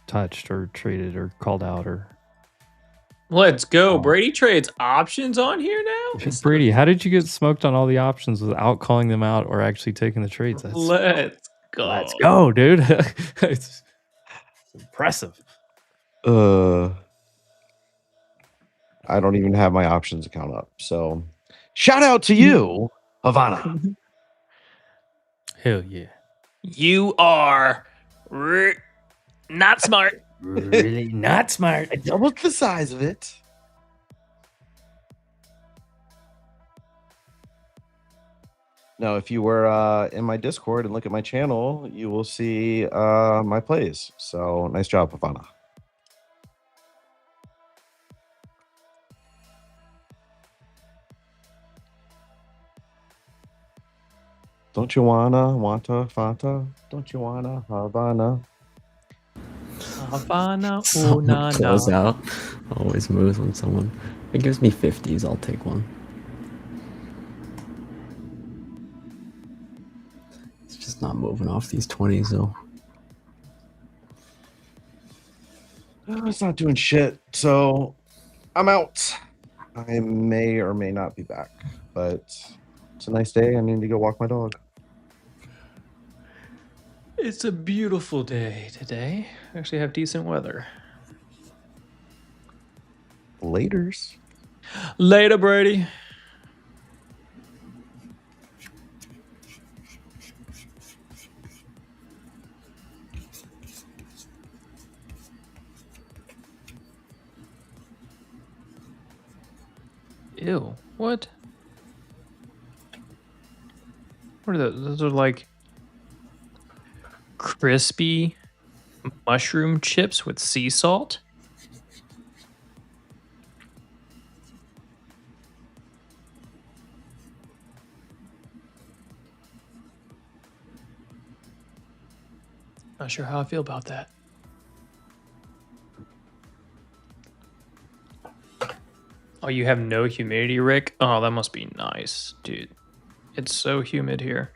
touched or traded or called out or. Let's go. Brady trades options on here now. Brady, how did you get smoked on all the options without calling them out or actually taking the trades? Let's go. Let's go, dude. It's impressive. I don't even have my options account up. So shout out to you, Havana. Hell yeah. You are not smart. Really not smart. I doubled the size of it. Now, if you were in my Discord and look at my channel, you will see my plays. So nice job, Havana. Don't you wanna, Fanta? Don't you wanna, Havana? Havana, Someone close out. Always moves when someone. It gives me 50s. I'll take one. It's just not moving off these 20s though. Oh, it's not doing shit. So I'm out. I may or may not be back, but it's a nice day. I need to go walk my dog. It's a beautiful day today. Actually have decent weather. Laters. Later, Brady. Ew. What? What are those? Those are like crispy mushroom chips with sea salt. Not sure how I feel about that. Oh, you have no humidity, Rick? Oh, that must be nice, dude. It's so humid here.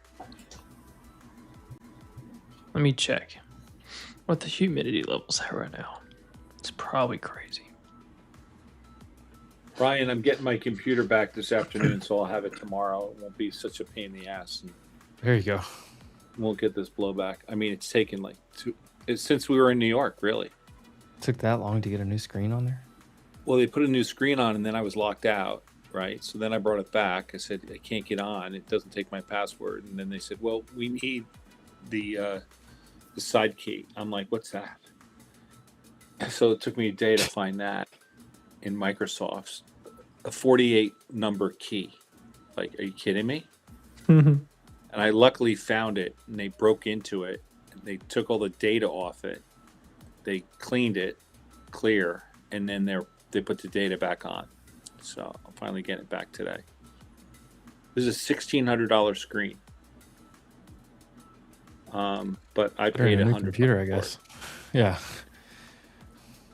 Let me check what the humidity levels are right now. It's probably crazy. Ryan, I'm getting my computer back this afternoon, so I'll have it tomorrow. It won't be such a pain in the ass. And there you go. Won't get this blowback. I mean, it's taken like since we were in New York, really. Took that long to get a new screen on there? Well, they put a new screen on, and then I was locked out, right? So then I brought it back. I said, I can't get on. It doesn't take my password. And then they said, well, we need the side key. I'm like, what's that? So it took me a day to find that in Microsoft's a 48 number key. Like, are you kidding me? Mm-hmm. And I luckily found it, and they broke into it, and they took all the data off it. They cleaned it clear, and then they put the data back on. So I'll finally get it back today. This is a $1,600 screen. But I paid $100 computer, I guess. Yeah.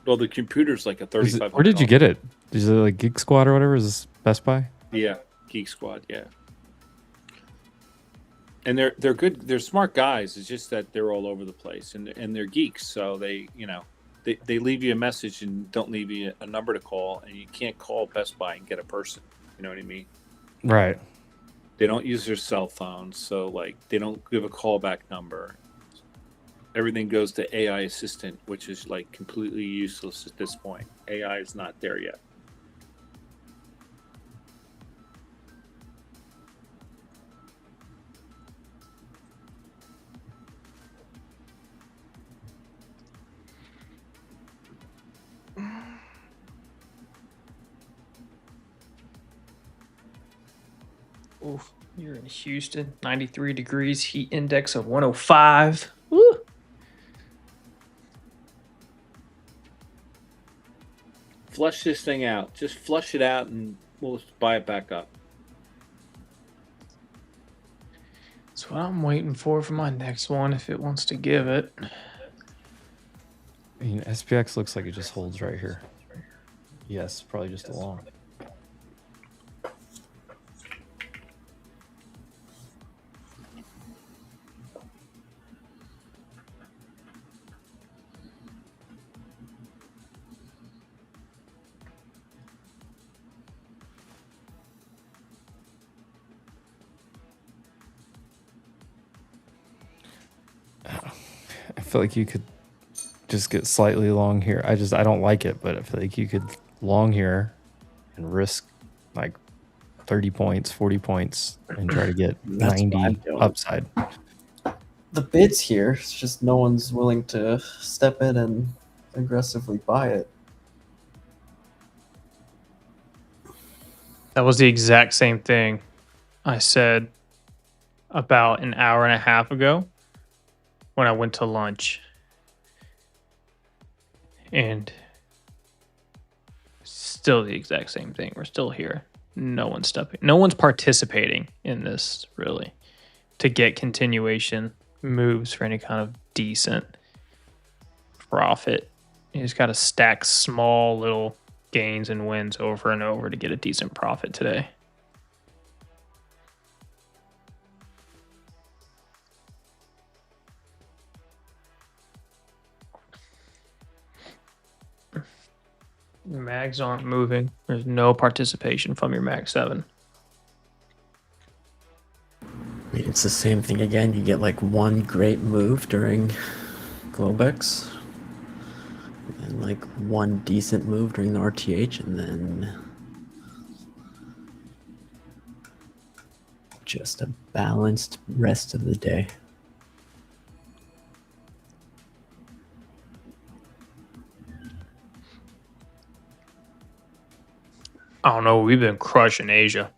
Well, the computer's like a $3,500. Where did you get it? Is it like Geek Squad or whatever? Is this Best Buy? Yeah, Geek Squad. Yeah. And they're good. They're smart guys. It's just that they're all over the place, and they're geeks. So they leave you a message and don't leave you a number to call, and you can't call Best Buy and get a person. You know what I mean? Right. They don't use their cell phones, so like they don't give a callback number. Everything goes to AI assistant, which is like completely useless at this point. AI is not there yet. Oof, you're in Houston, 93 degrees, heat index of 105. Woo! flush this thing out. Just flush it out, and we'll buy it back up. That's what I'm waiting for my next one, if it wants to give it. I mean, SPX looks like it just holds right here. Yes, probably just a long. I feel like you could just get slightly long here. I don't like it, but I feel like you could long here and risk like 30 points, 40 points, and try to get That's what I'm 90 doing. upside. The bid's here. It's just no one's willing to step in and aggressively buy it. That was the exact same thing I said about an hour and a half ago when I went to lunch. And still the exact same thing. We're still here. No one's stepping. No one's participating in this, really, to get continuation moves for any kind of decent profit. You just got to stack small little gains and wins over and over to get a decent profit today. Your mags aren't moving. There's no participation from your mag 7. I mean, it's the same thing again. You get like one great move during Globex, and like one decent move during the RTH, and then just a balanced rest of the day. I don't know. We've been crushing Asia.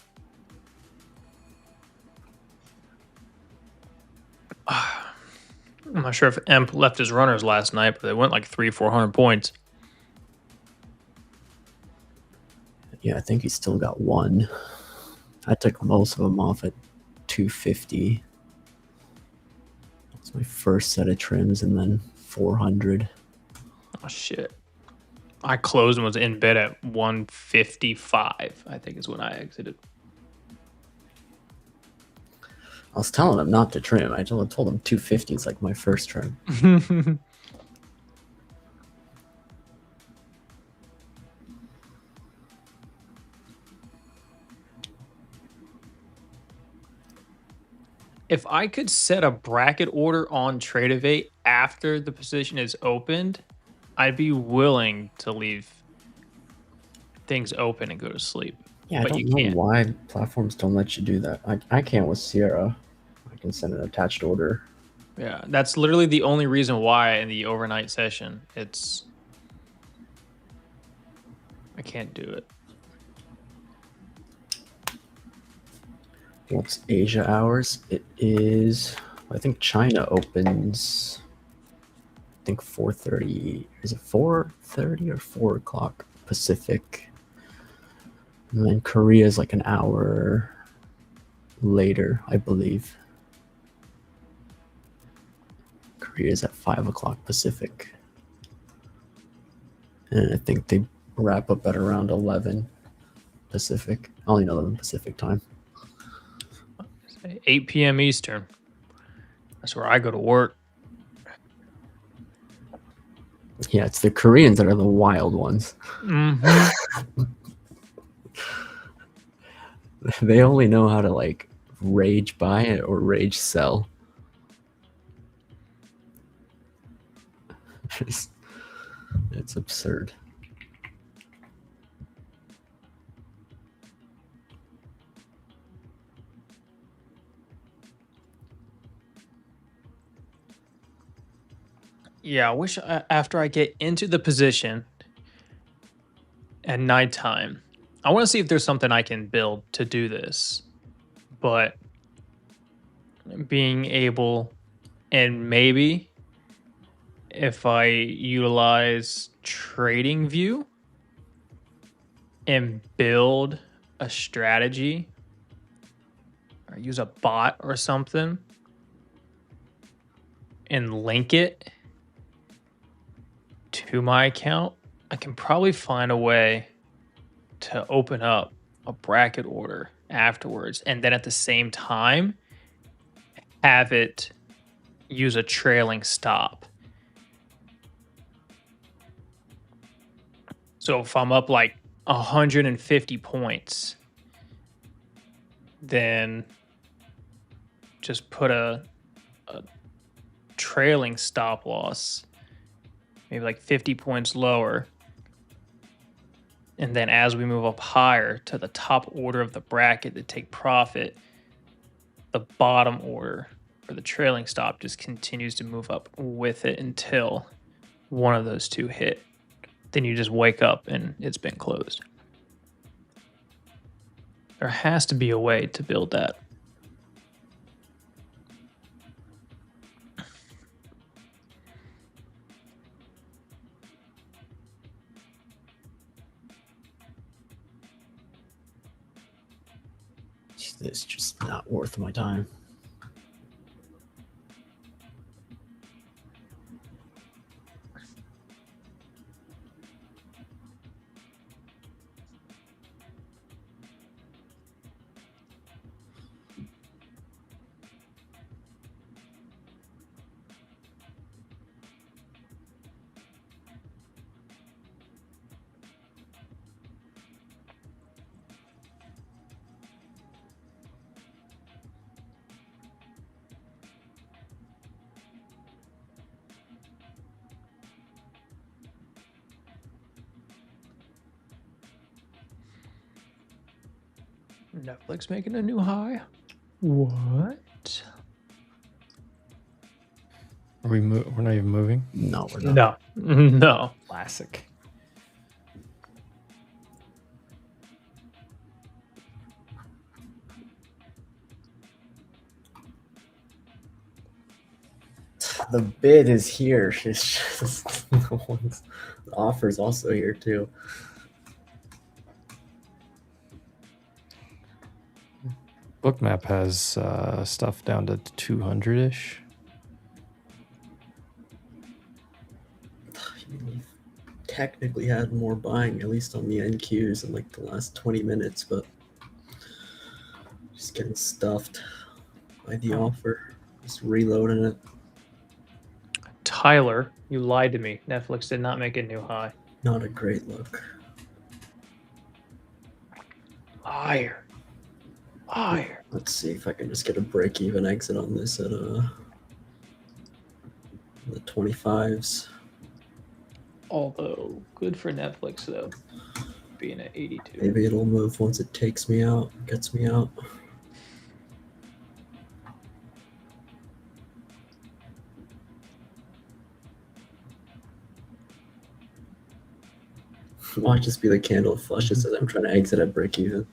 I'm not sure if Emp left his runners last night, but they went like 300-400 points. Yeah, I think he's still got one. I took most of them off at 250. That's my first set of trims, and then 400. Oh shit! I closed and was in bed at 155. I think is when I exited. I was telling him not to trim. I told him 250 is like my first trim. If I could set a bracket order on TradeEvate after the position is opened, I'd be willing to leave things open and go to sleep. Yeah, but I don't know why platforms don't let you do that. I can't with Sierra. I can send an attached order. Yeah, that's literally the only reason why in the overnight session I can't do it. What's Asia hours? It is, I think China opens, I think 4:30. Is it 4:30 or 4 o'clock Pacific? And then Korea is like an hour later, I believe. Korea is at 5 o'clock Pacific. And I think they wrap up at around 11 Pacific. I only know them in Pacific time. 8 p.m. Eastern. That's where I go to work. Yeah, it's the Koreans that are the wild ones. Mm-hmm. They only know how to like rage buy it or rage sell. It's absurd. Yeah, I wish after I get into the position at nighttime, I want to see if there's something I can build to do this. But being able, and maybe if I utilize Trading View, and build a strategy or use a bot or something and link it to my account, I can probably find a way to open up a bracket order afterwards, and then at the same time have it use a trailing stop. So if I'm up like 150 points, then just put a trailing stop loss, maybe like 50 points lower. And then as we move up higher to the top order of the bracket to take profit, the bottom order for the trailing stop just continues to move up with it until one of those two hit. Then you just wake up and it's been closed. There has to be a way to build that. It's just not worth my time. Netflix making a new high? What? Are we? We're not even moving. No, we're not. No. Classic. The bid is here. It's just the ones. The offer's also here too. Bookmap has stuff down to 200-ish. Technically had more buying, at least on the NQs in like the last 20 minutes, but just getting stuffed by the offer. Just reloading it. Tyler, you lied to me. Netflix did not make a new high. Not a great look. Liar. Liar. Let's see if I can just get a break-even exit on this at the 25s. Although, good for Netflix, though, being at 82. Maybe it'll move once it takes me out, gets me out. Might just be the candle flushes as I'm trying to exit at break even.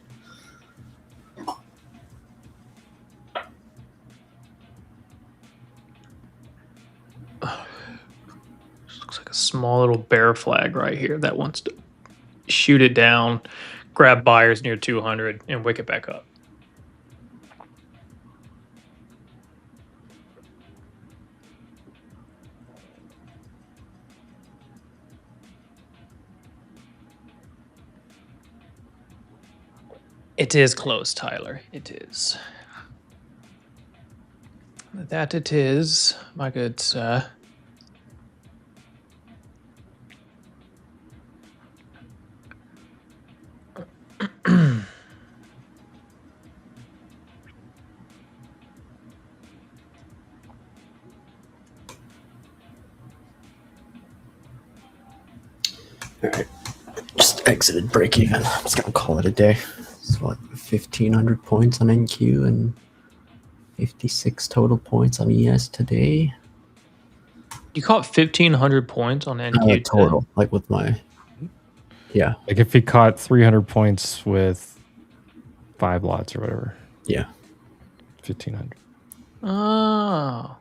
Looks like a small little bear flag right here that wants to shoot it down, grab buyers near 200, and wick it back up. It is close, Tyler. It is. That it is, my good sir. Alright, just exited break even. I'm just gonna call it a day. It's what, 1,500 points on NQ and 56 total points on ES today. You caught 1,500 points on NQ total, today? Like with my, yeah. Like if he caught 300 points with 5 lots or whatever. Yeah. 1,500. Oh,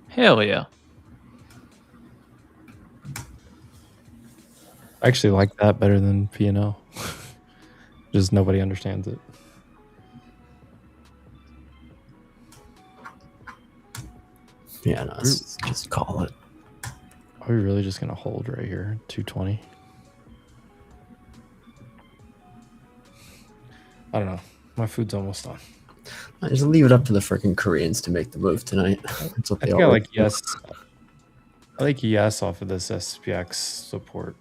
hell yeah. I actually like that better than P&L. Just nobody understands it. Yeah, no, just call it. Are we really just gonna hold right here? 220. I don't know. My food's almost done. I just leave it up to the freaking Koreans to make the move tonight. That's what I they think I always like do. yes. I like yes off of this SPX support.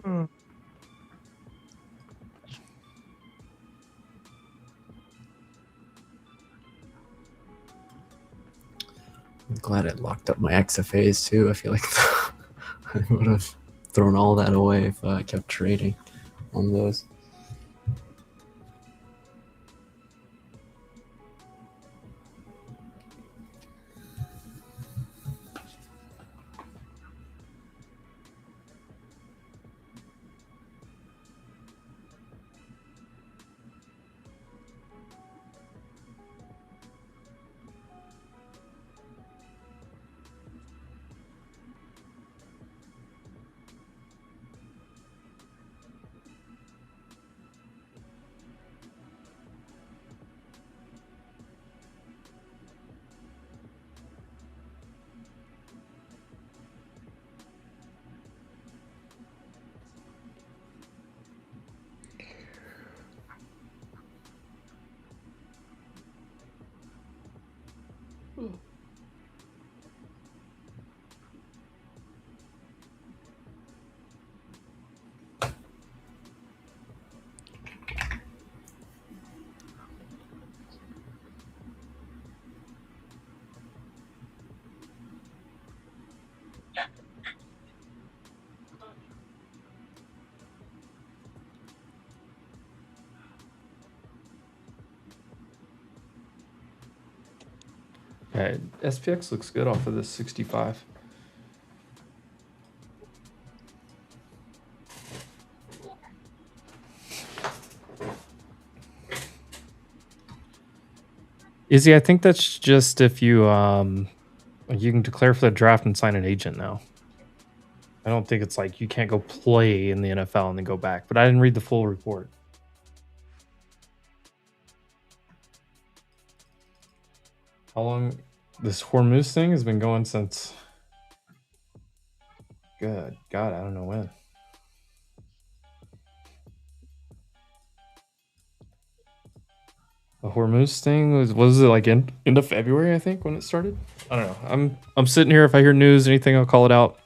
I'm glad I locked up my XFAs too. I feel like I would have thrown all that away if I kept trading on those. Yeah, SPX looks good off of this 65. Izzy, I think that's just if you you can declare for the draft and sign an agent now. I don't think it's like you can't go play in the NFL and then go back. But I didn't read the full report. How long this Hormuz thing has been going since? Good God, I don't know when. The Hormuz thing was it like end of February, I think, when it started? I don't know. I'm sitting here. If I hear news, anything, I'll call it out.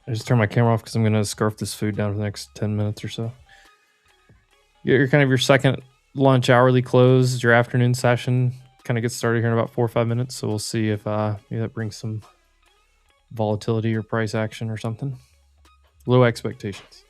I just turn my camera off because I'm gonna scarf this food down for the next 10 minutes or so. You're kind of your second lunch hourly close, your afternoon session kind of gets started here in about 4 or 5 minutes. So we'll see if maybe that brings some volatility or price action or something. Low expectations.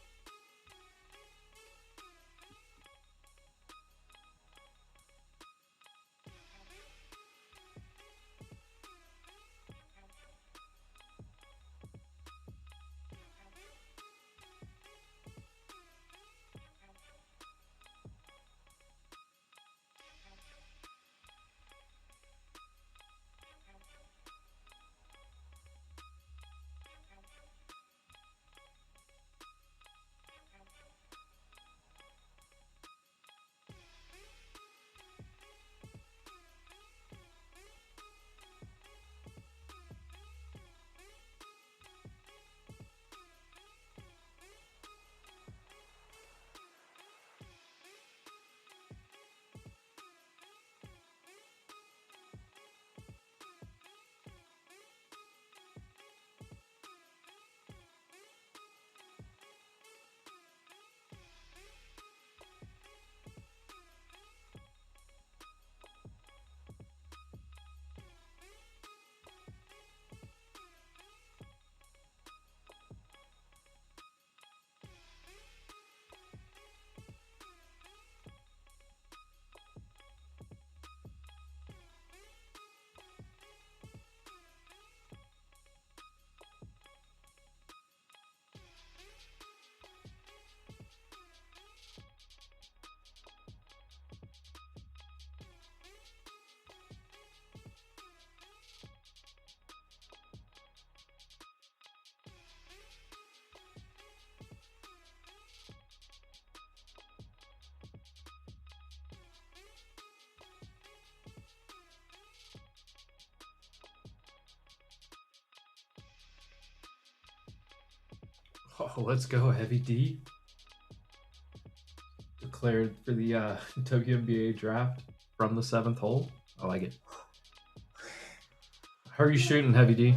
Oh, let's go, Heavy D. Declared for the WNBA draft from the 7th hole. I like it. How are you shooting, Heavy D?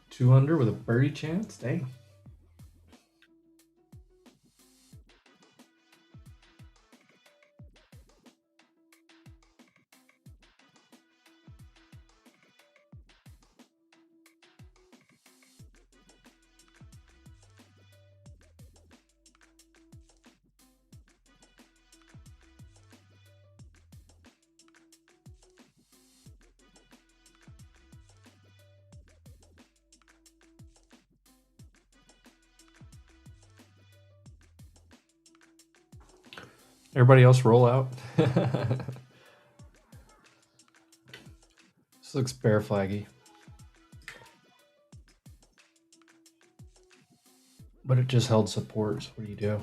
Two under with a birdie chance. Dang. Everybody else roll out. This looks bear flaggy. But it just held support, so what do you do?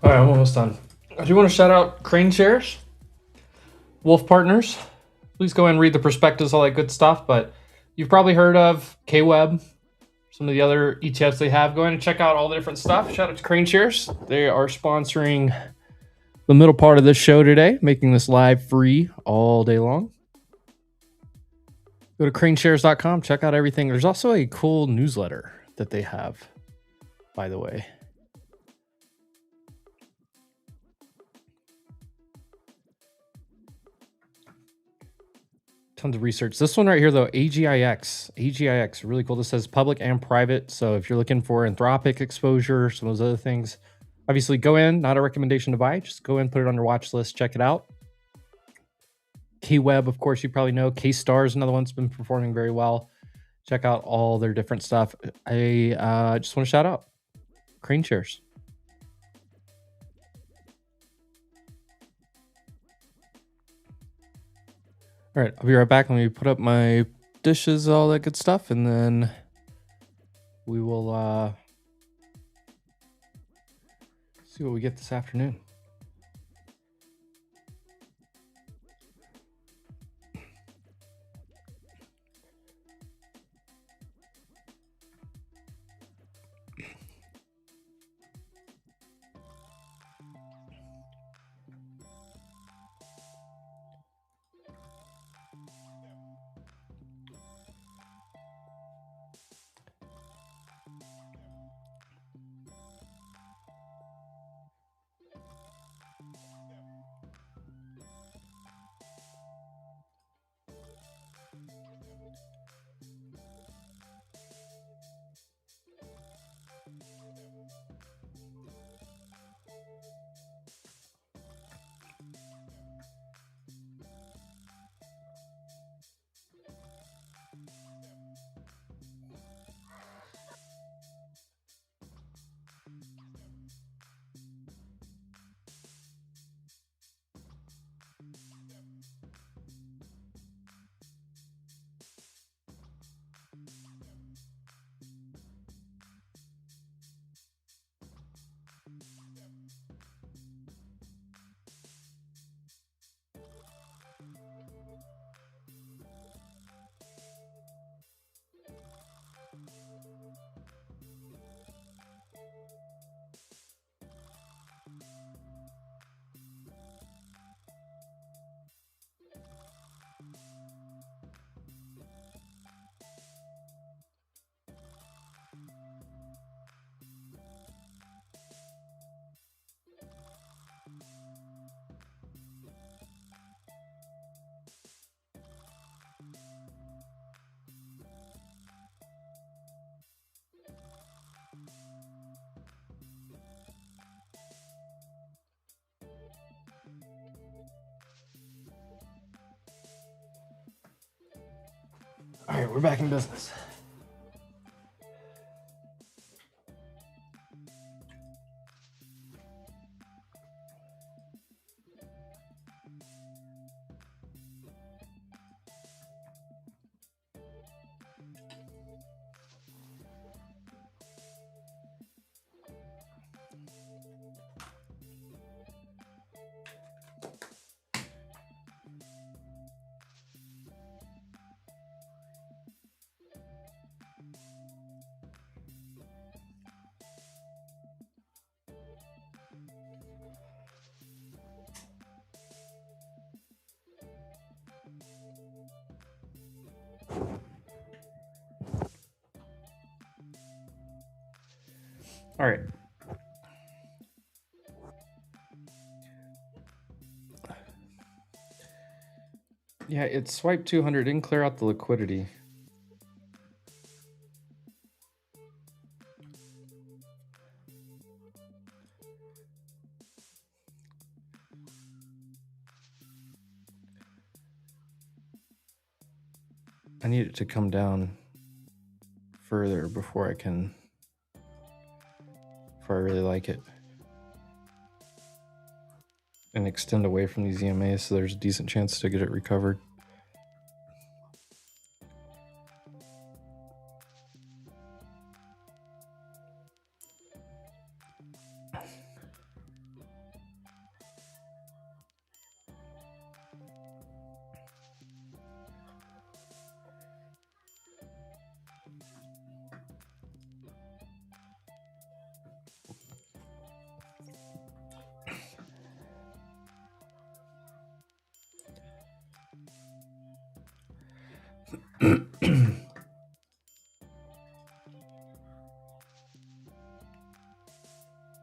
All right, I'm almost done. I do want to shout out Crane Shares, Wolf Partners. Please go and read the prospectus, all that good stuff. But you've probably heard of KWeb, some of the other ETFs they have. Go in and check out all the different stuff. Shout out to Crane Shares. They are sponsoring the middle part of this show today, making this live free all day long. Go to craneshares.com, check out everything. There's also a cool newsletter that they have, by the way. Tons of research. This one right here, though, AGIX, really cool. This says public and private. So if you're looking for Anthropic exposure, some of those other things, obviously go in. Not a recommendation to buy. Just go in, put it on your watch list, check it out. KWeb, of course, you probably know. K-Star is another one that's been performing very well. Check out all their different stuff. I just want to shout out Crane Shares. All right, I'll be right back. Let me put up my dishes, all that good stuff, and then we will see what we get this afternoon. All right, we're back in business. All right. Yeah, it swiped 200, didn't clear out the liquidity. I need it to come down further before I really like it. And extend away from these EMAs so there's a decent chance to get it recovered.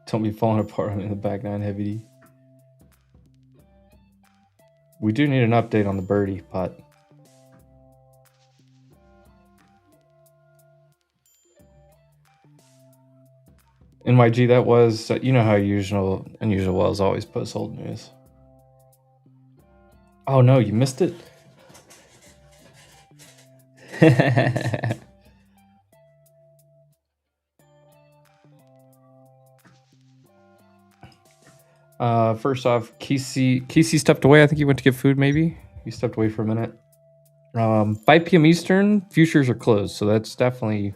Don't be falling apart in the back nine heavy D. We do need an update on the birdie putt. NYG, that was, you know how unusual Wells always posts old news. Oh no, you missed it? First off, Kesey stepped away. I think he went to get food, maybe. He stepped away for a minute. 5 p.m. Eastern, futures are closed. So that's definitely,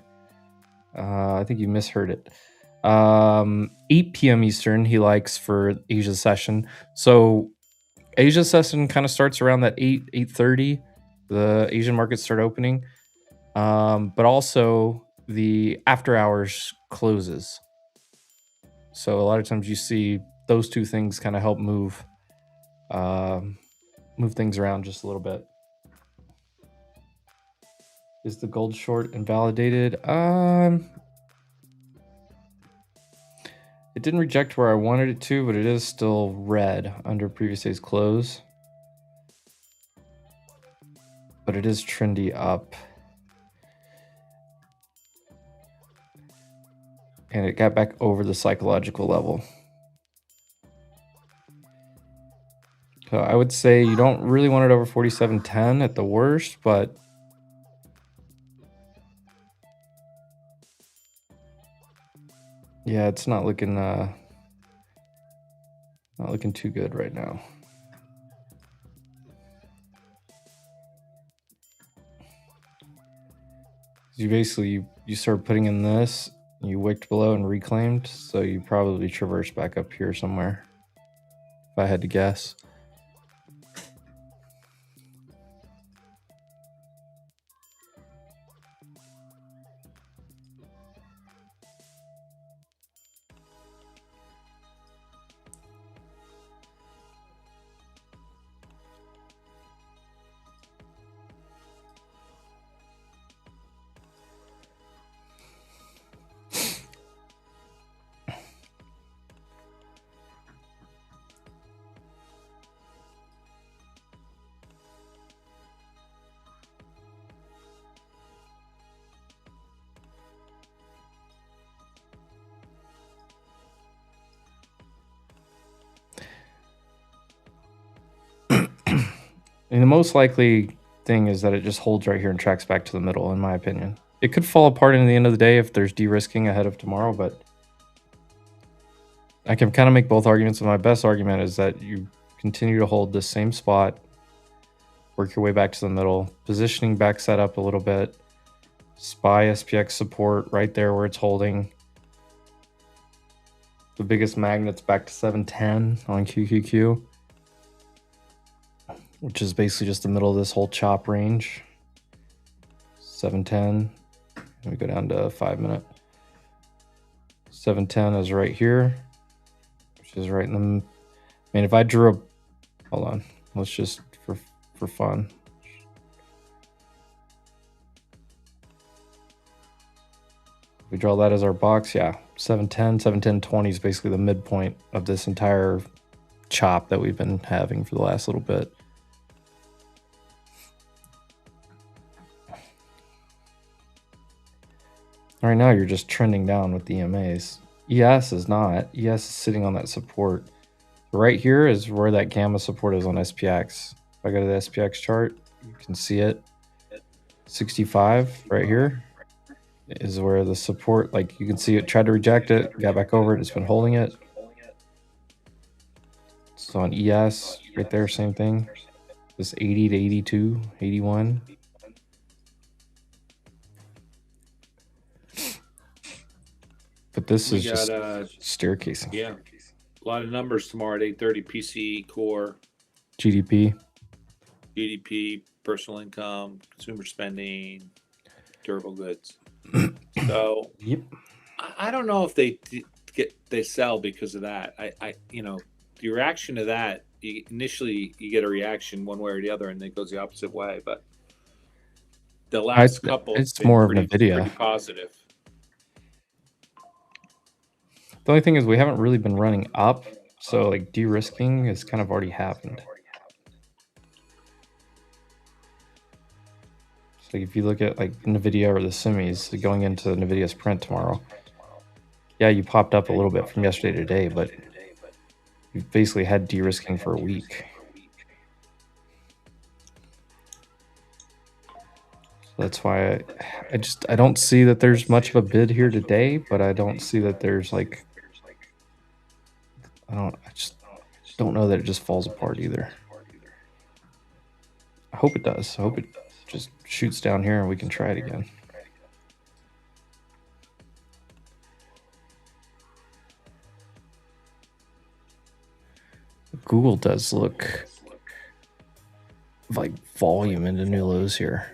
I think you misheard it. 8 p.m. Eastern, he likes for Asia session. So Asia session kind of starts around that 8:30. The Asian markets start opening. But also the after hours closes. So a lot of times you see those two things kind of help move things around just a little bit. Is the gold short invalidated? It didn't reject where I wanted it to, but it is still red under previous day's close. But it is trendy up. And it got back over the psychological level. So I would say you don't really want it over 47.10 at the worst, but yeah, it's not looking too good right now. You basically you start putting in this, you wicked below and reclaimed, so you probably traverse back up here somewhere. If I had to guess. And the most likely thing is that it just holds right here and tracks back to the middle, in my opinion. It could fall apart in the end of the day if there's de-risking ahead of tomorrow, but I can kind of make both arguments. And my best argument is that you continue to hold this same spot, work your way back to the middle, positioning back set up a little bit, SPY SPX support right there where it's holding. The biggest magnet's back to 710 on QQQ, which is basically just the middle of this whole chop range. 710. Let me go down to 5 minute. 710 is right here, which is right in the. I mean, if I drew a, hold on, let's just for fun. If we draw that as our box, yeah, 710, 710.20 is basically the midpoint of this entire chop that we've been having for the last little bit. Right now, you're just trending down with the EMAs. ES is not. ES is sitting on that support. Right here is where that gamma support is on SPX. If I go to the SPX chart, you can see it. 65 right here is where the support, like you can see it tried to reject it, got back over it, it's been holding it. So on ES, right there, same thing. This 80 to 82, 81. But this is just staircasing. Yeah. A lot of numbers tomorrow at 8:30. PCE core, GDP, personal income, consumer spending, durable goods. So yep. I don't know if they sell because of that. I the reaction to that, initially you get a reaction one way or the other, and it goes the opposite way. But The last couple have It's been more of pretty NVIDIA. positive. The only thing is we haven't really been running up, so like de-risking has kind of already happened. So if you look at like NVIDIA or the semis going into NVIDIA's print tomorrow, yeah, you popped up a little bit from yesterday to today, but you've basically had de-risking for a week. So that's why I don't see that there's much of a bid here today, but I don't see that there's like, I just don't know that it just falls apart either. I hope it does. I hope it just shoots down here and we can try it again. Google does look like volume into new lows here.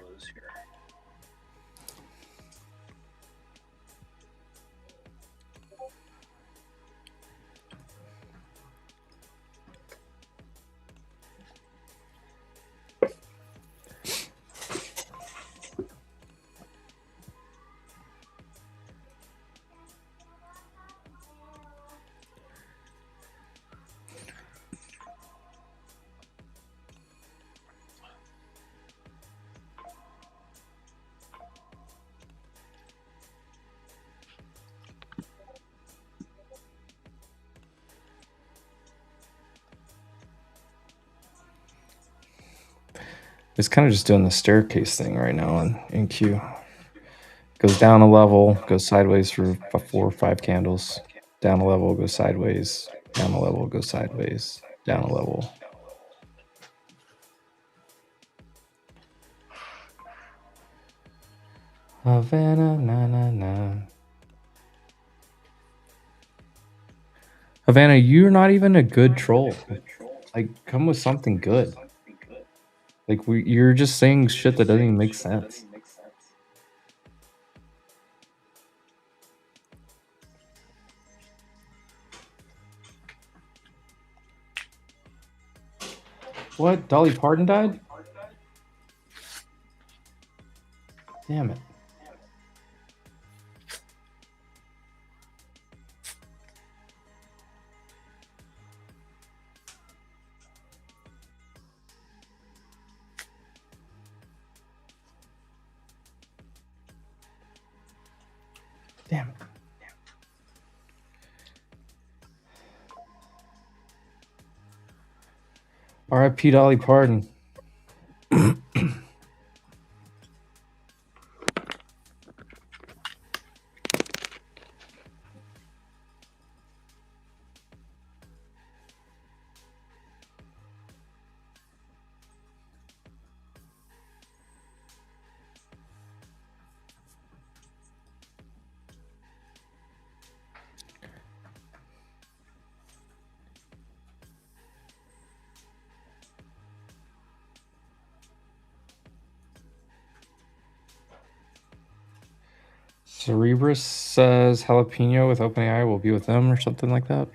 It's kind of just doing the staircase thing right now in Q. Goes down a level, goes sideways for 4 or 5 candles. Down a level, goes sideways. Down a level, goes sideways. Down a level. Havana, na na na. Havana, you're not even a good troll. Like, come with something good. Like, you're just saying shit that doesn't even make sense. What? Dolly Parton died? Damn it. Damn it. R.I.P. Dolly Parton. Cerebrus says jalapeno with OpenAI will be with them or something like that.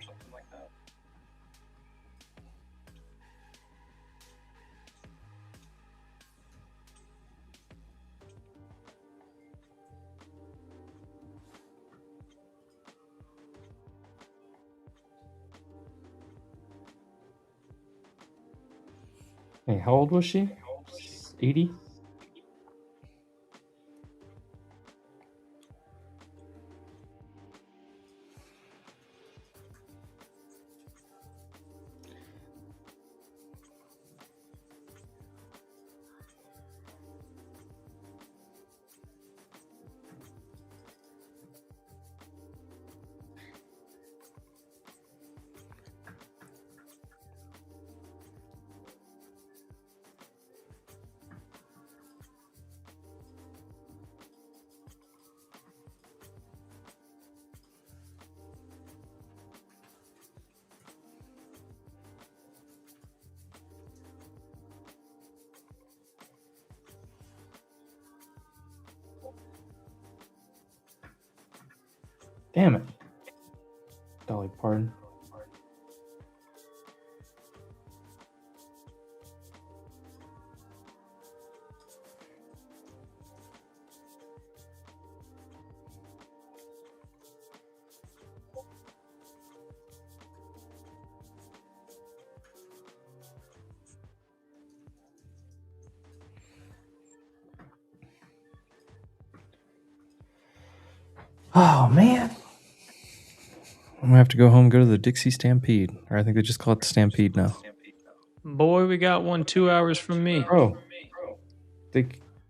Hey, how old was she? 80? Damn it. Dolly Parton. Oh man, I'm gonna have to go home and go to the Dixie Stampede, or I think they just call it the Stampede now. Boy, we got one 2 hours from me. Bro,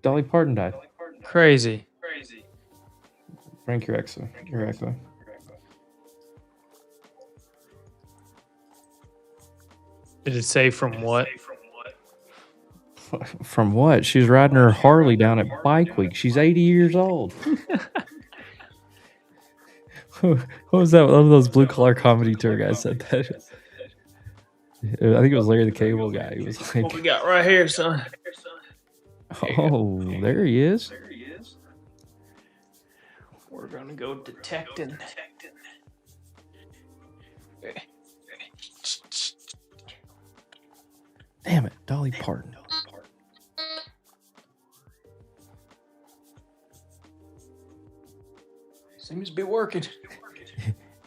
Dolly Parton died. Crazy. Frank, you're excellent. You're excellent. Did it say from what? From what? She's riding her Harley down at Bike Week. She's 80 years old. What was that? One of those blue collar comedy tour guys said that. I think it was Larry the Cable Guy. He was like, What we got right here, son? "Oh, there he is." We're gonna go detecting. Damn it, Dolly Parton. Seems to be working.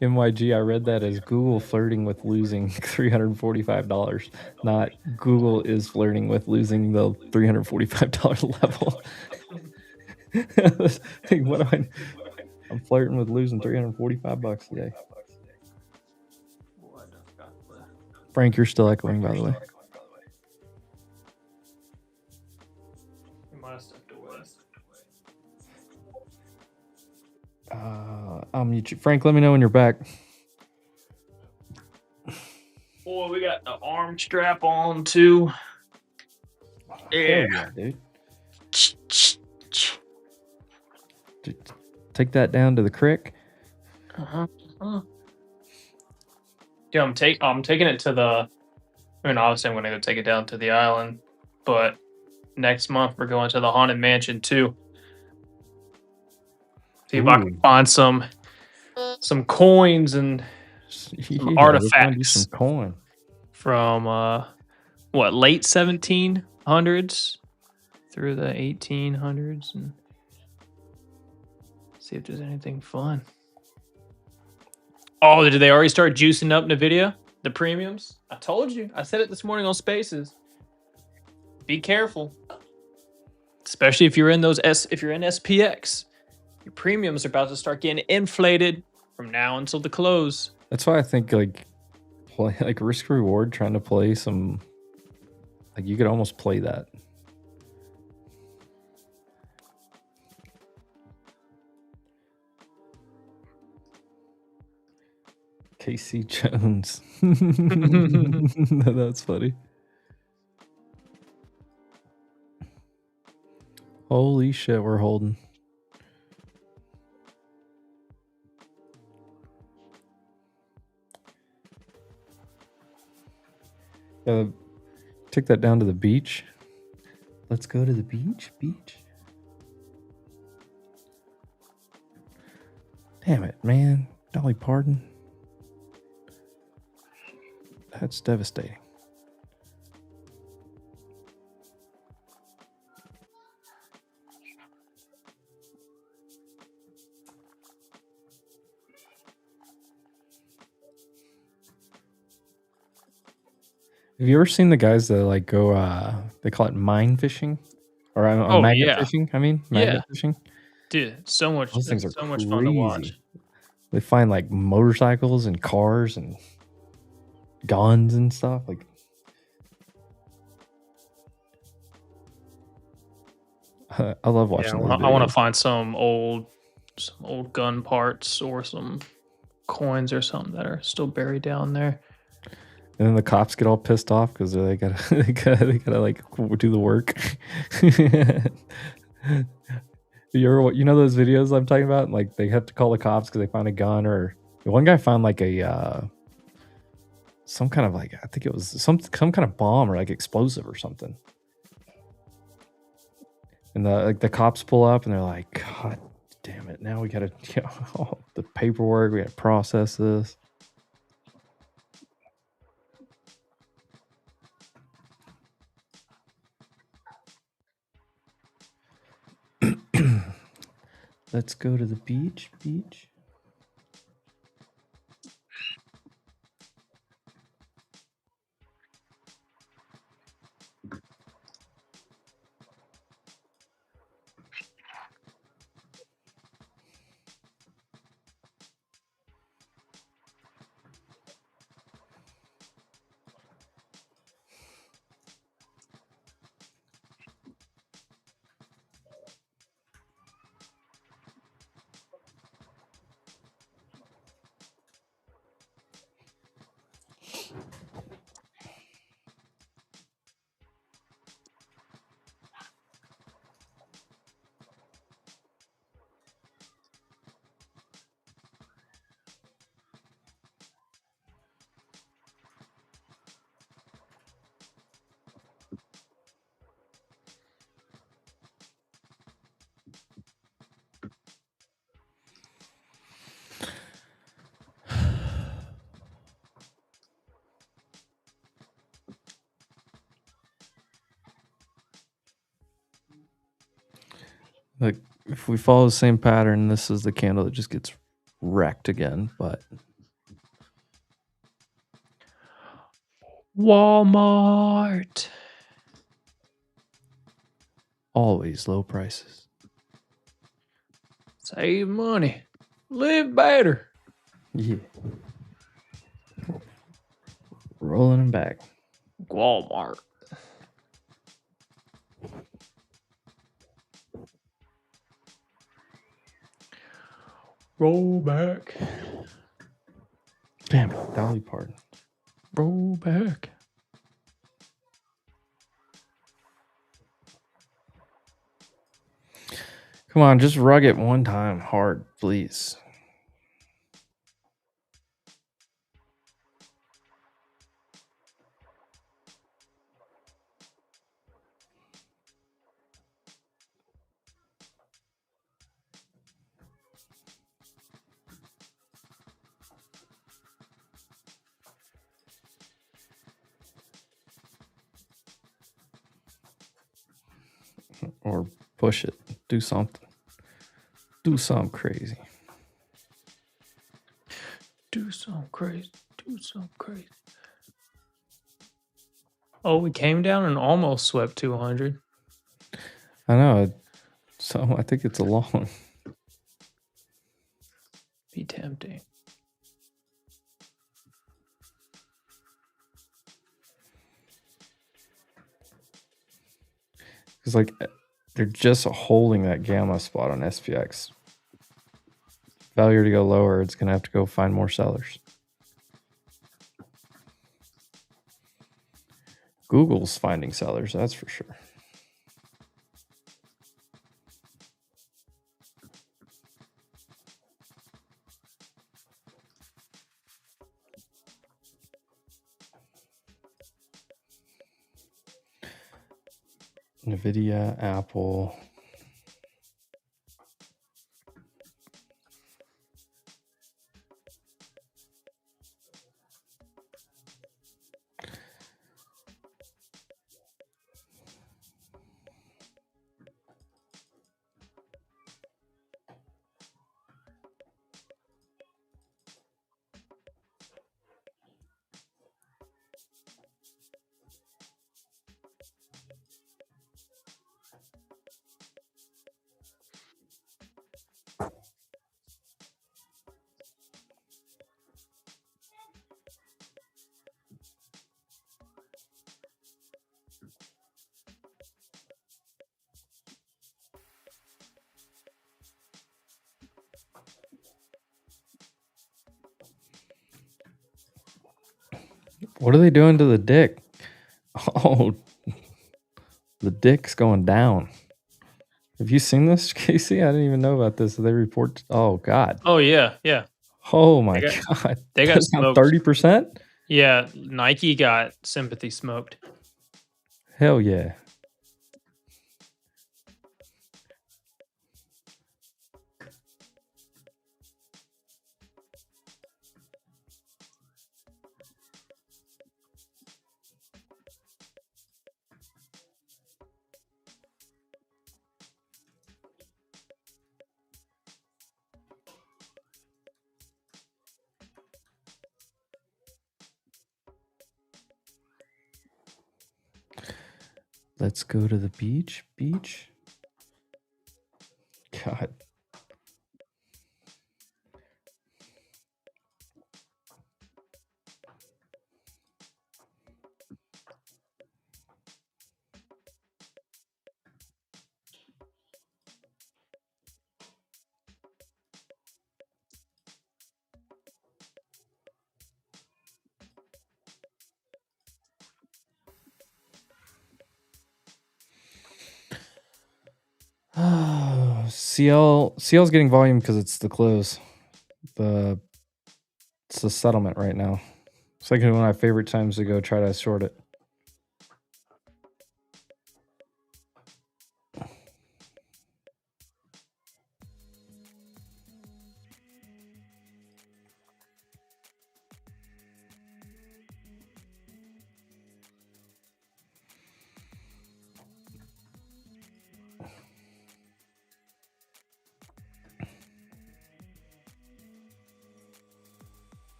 MYG, I read that as Google flirting with losing $345, not Google is flirting with losing the $345 level. Like, what do I'm flirting with losing $345 today. Frank, you're still echoing, by the way. You might have stepped away. I'll mute you. Frank, let me know when you're back. Boy, we got the arm strap on too. Yeah, Dude. Take that down to the creek. Yeah, I'm taking it to the. I mean, obviously, I'm going to go take it down to the island, but next month we're going to the Haunted Mansion too. See if I can find some coins and some artifacts. Some coin from what, late 1700s through the 1800s, and see if there's anything fun. Oh, did they already start juicing up NVIDIA? The premiums? I told you. I said it this morning on Spaces. Be careful, especially if you're in if you're in SPX. Your premiums are about to start getting inflated from now until the close. That's why I think like risk reward, trying to play some, like, you could almost play that. Casey Jones. That's funny. Holy shit, we're holding. Take that down to the beach. Let's go to the beach. Damn it, man. Dolly Parton. That's devastating. Have you ever seen the guys that like go, they call it mine fishing? Or magnet fishing, magnet fishing? Dude, so much. Those things are so much fun to watch. They find like motorcycles and cars and guns and stuff. Like, I love watching. Yeah, I want to find some old gun parts or some coins or something that are still buried down there. And then the cops get all pissed off because they gotta like do the work. You know those videos I'm talking about? Like, they have to call the cops because they find a gun, or one guy found like a some kind of, like, I think it was some kind of bomb or like explosive or something. And the cops pull up and they're like, God damn it! Now we gotta, the paperwork. We gotta process this. Let's go to the beach. Like if we follow the same pattern, this is the candle that just gets wrecked again. But Walmart. always low prices. Save money. Live better. Yeah. Rolling them back. Walmart. Roll back. Damn it, Dolly Parton. Roll back. Come on, just rug it one time hard, please. Or push it. Do something. Do something crazy. Do something crazy. Do something crazy. Oh, we came down and almost swept 200. I know. So I think it's a long. Be tempting. It's like they're just holding that gamma spot on SPX. Value to go lower, it's going to have to go find more sellers. Google's finding sellers, that's for sure. NVDA, Apple. What are they doing to the dick? Oh, the dick's going down. Have you seen this, Casey? I didn't even know about this. They report. Oh, God. Oh, yeah. Yeah. Oh, my God. They got That's down smoked. 30%? Yeah. Nike got sympathy smoked. Hell yeah. Let's go to the beach. Beach. God. CL's getting volume because it's the close. It's the settlement right now. It's like one of my favorite times to go try to short it.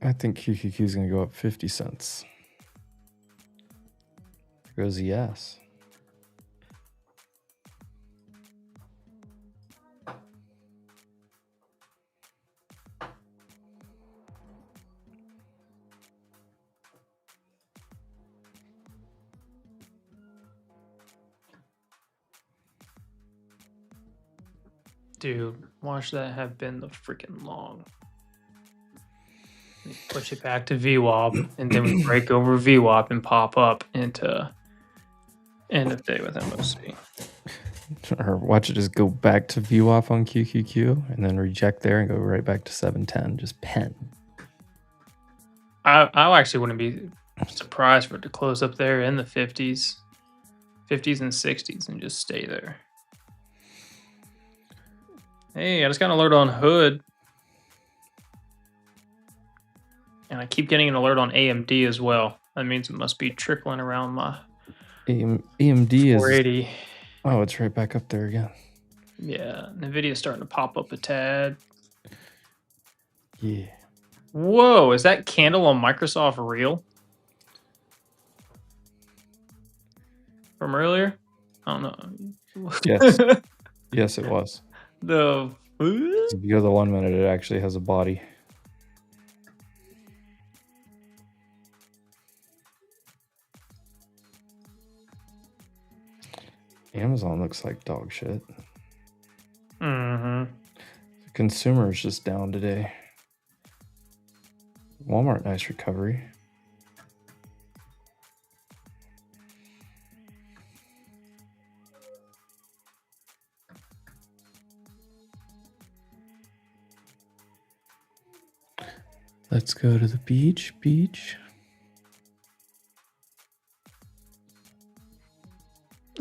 I think QQQ is going to go up 50 cents. There goes yes. Dude, watch that have been the freaking long. We push it back to VWAP, and then we break over VWAP and pop up into end of day with MOC. Or watch it just go back to VWAP on QQQ and then reject there and go right back to 710. Just pen. I actually wouldn't be surprised for it to close up there in the 50s and 60s and just stay there. Hey, I just got an alert on Hood. And I keep getting an alert on AMD as well. That means it must be trickling around my AMD is 480. Oh, it's right back up there again. Yeah, NVIDIA's starting to pop up a tad. Yeah. Whoa, is that candle on Microsoft real? From earlier? I don't know. Yes. Yes, it was. The If you go the 1 minute, it actually has a body. Amazon looks like dog shit. Mm-hmm. The consumer is just down today. Walmart, nice recovery. Let's go to the beach.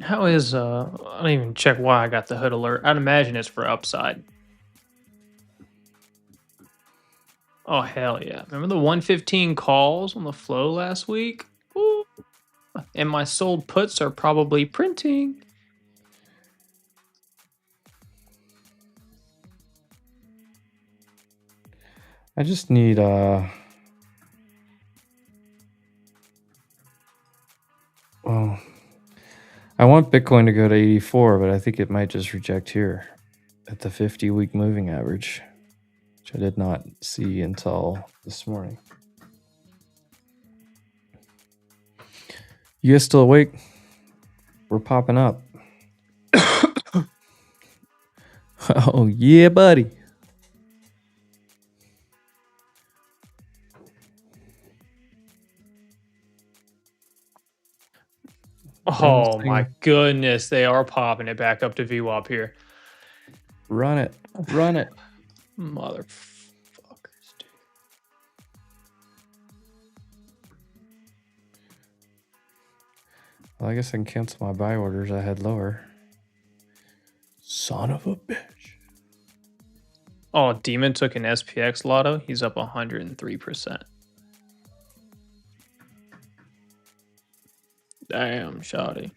How is I don't even check why I got the Hood alert. I'd imagine it's for upside. Oh hell yeah. Remember the 115 calls on the flow last week? Ooh. And my sold puts are probably printing. I just need well, I want Bitcoin to go to 84, but I think it might just reject here at the 50-week moving average, which I did not see until this morning. You guys still awake? We're popping up. Oh, yeah, buddy. Oh my goodness, they are popping it back up to VWAP here. Run it. Run it. Motherfuckers, dude. Well, I guess I can cancel my buy orders I had lower. Son of a bitch. Oh, Demon took an SPX lotto. He's up 103%. Damn, shawty.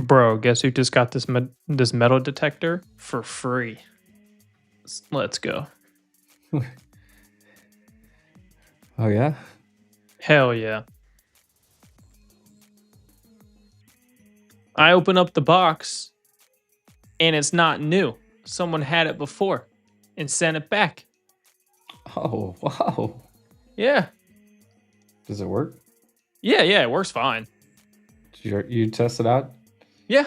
Bro, guess who just got this this metal detector for free? Let's go. Oh, yeah? Hell yeah. I open up the box and it's not new. Someone had it before and sent it back. Oh, wow. Yeah. Does it work? Yeah, it works fine. You test it out? Yeah.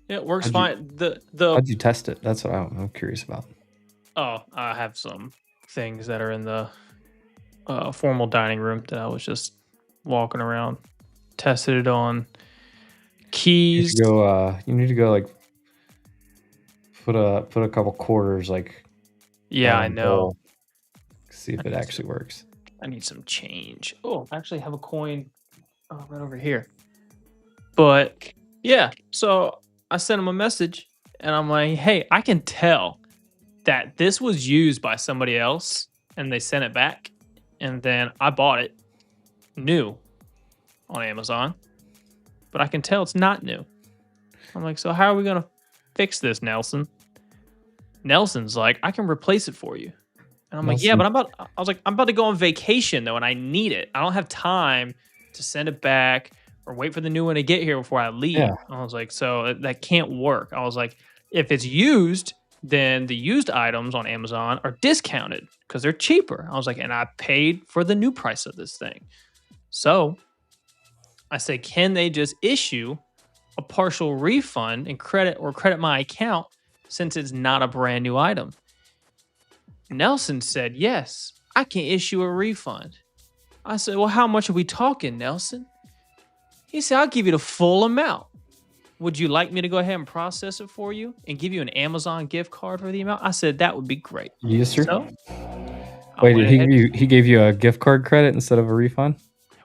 Yeah, it works fine. How'd you test it? That's what I'm curious about. Oh, I have some things that are in the formal dining room that I was just walking around, tested it on keys. You need to go like put a couple quarters like. Yeah, I know. See if it actually works. I need some change. Oh, I actually have a coin right over here. But yeah, so I sent him a message and I'm like, hey, I can tell that this was used by somebody else and they sent it back. And then I bought it new on Amazon, but I can tell it's not new. I'm like, so how are we going to fix this, Nelson? Nelson's like, I can replace it for you. And I'm like, yeah, but I'm about to go on vacation though, and I need it. I don't have time to send it back or wait for the new one to get here before I leave. Yeah. I was like, so that can't work. I was like, if it's used, then the used items on Amazon are discounted because they're cheaper. I was like, and I paid for the new price of this thing. So I said, can they just issue a partial refund and credit my account since it's not a brand new item? Nelson said, yes, I can issue a refund. I said, well, how much are we talking, Nelson? He said, I'll give you the full amount. Would you like me to go ahead and process it for you and give you an Amazon gift card for the amount? I said, that would be great. Yes, sir. So, wait, he gave you a gift card credit instead of a refund?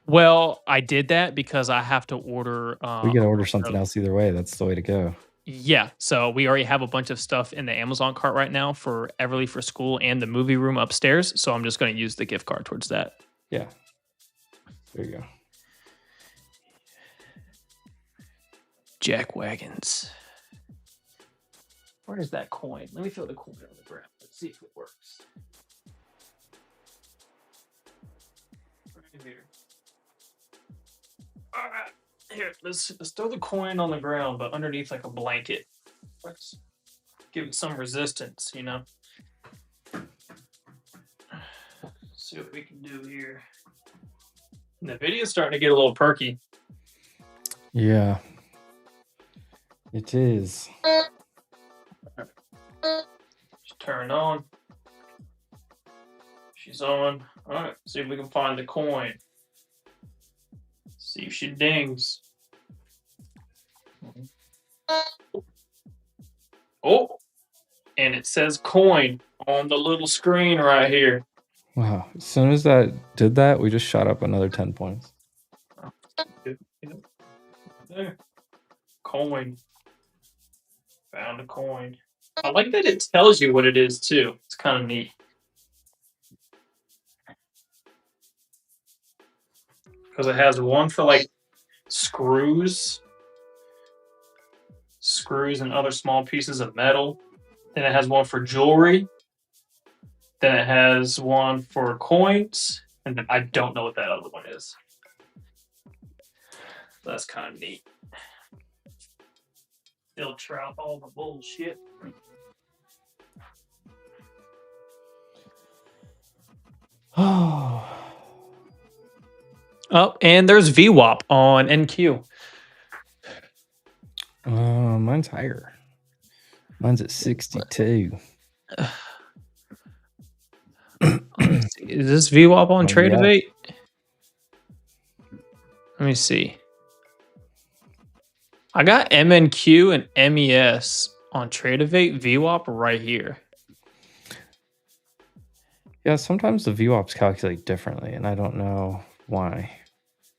Well, I did that because I have to order. We got to order something else either way. That's the way to go. Yeah, so we already have a bunch of stuff in the Amazon cart right now for Everly for school and the movie room upstairs. So I'm just going to use the gift card towards that. Yeah. There you go. Jack wagons. Where is that coin? Let me throw the coin on the ground. Let's see if it works. Right here. All right. Here, let's throw the coin on the ground, but underneath like a blanket. Let's give it some resistance, you know. See what we can do here. And the video's starting to get a little perky. Yeah. It is. She's turned on. She's on. All right, see if we can find the coin. See if she dings. Oh, and it says coin on the little screen right here. Wow. As soon as that did that, we just shot up another 10 points. There. Coin. Found a coin. I like that it tells you what it is too. It's kind of neat. Because it has one for like screws and other small pieces of metal. Then it has one for jewelry. Then it has one for coins. And then I don't know what that other one is. That's kind of neat. Filter out all the bullshit. Oh, and there's VWAP on NQ. Mine's higher. Mine's at 62. Is this VWAP on TRADEcandle? Let me see. I got MNQ and MES on TRADEcandle VWAP right here. Yeah, sometimes the VWAPs calculate differently, and I don't know why.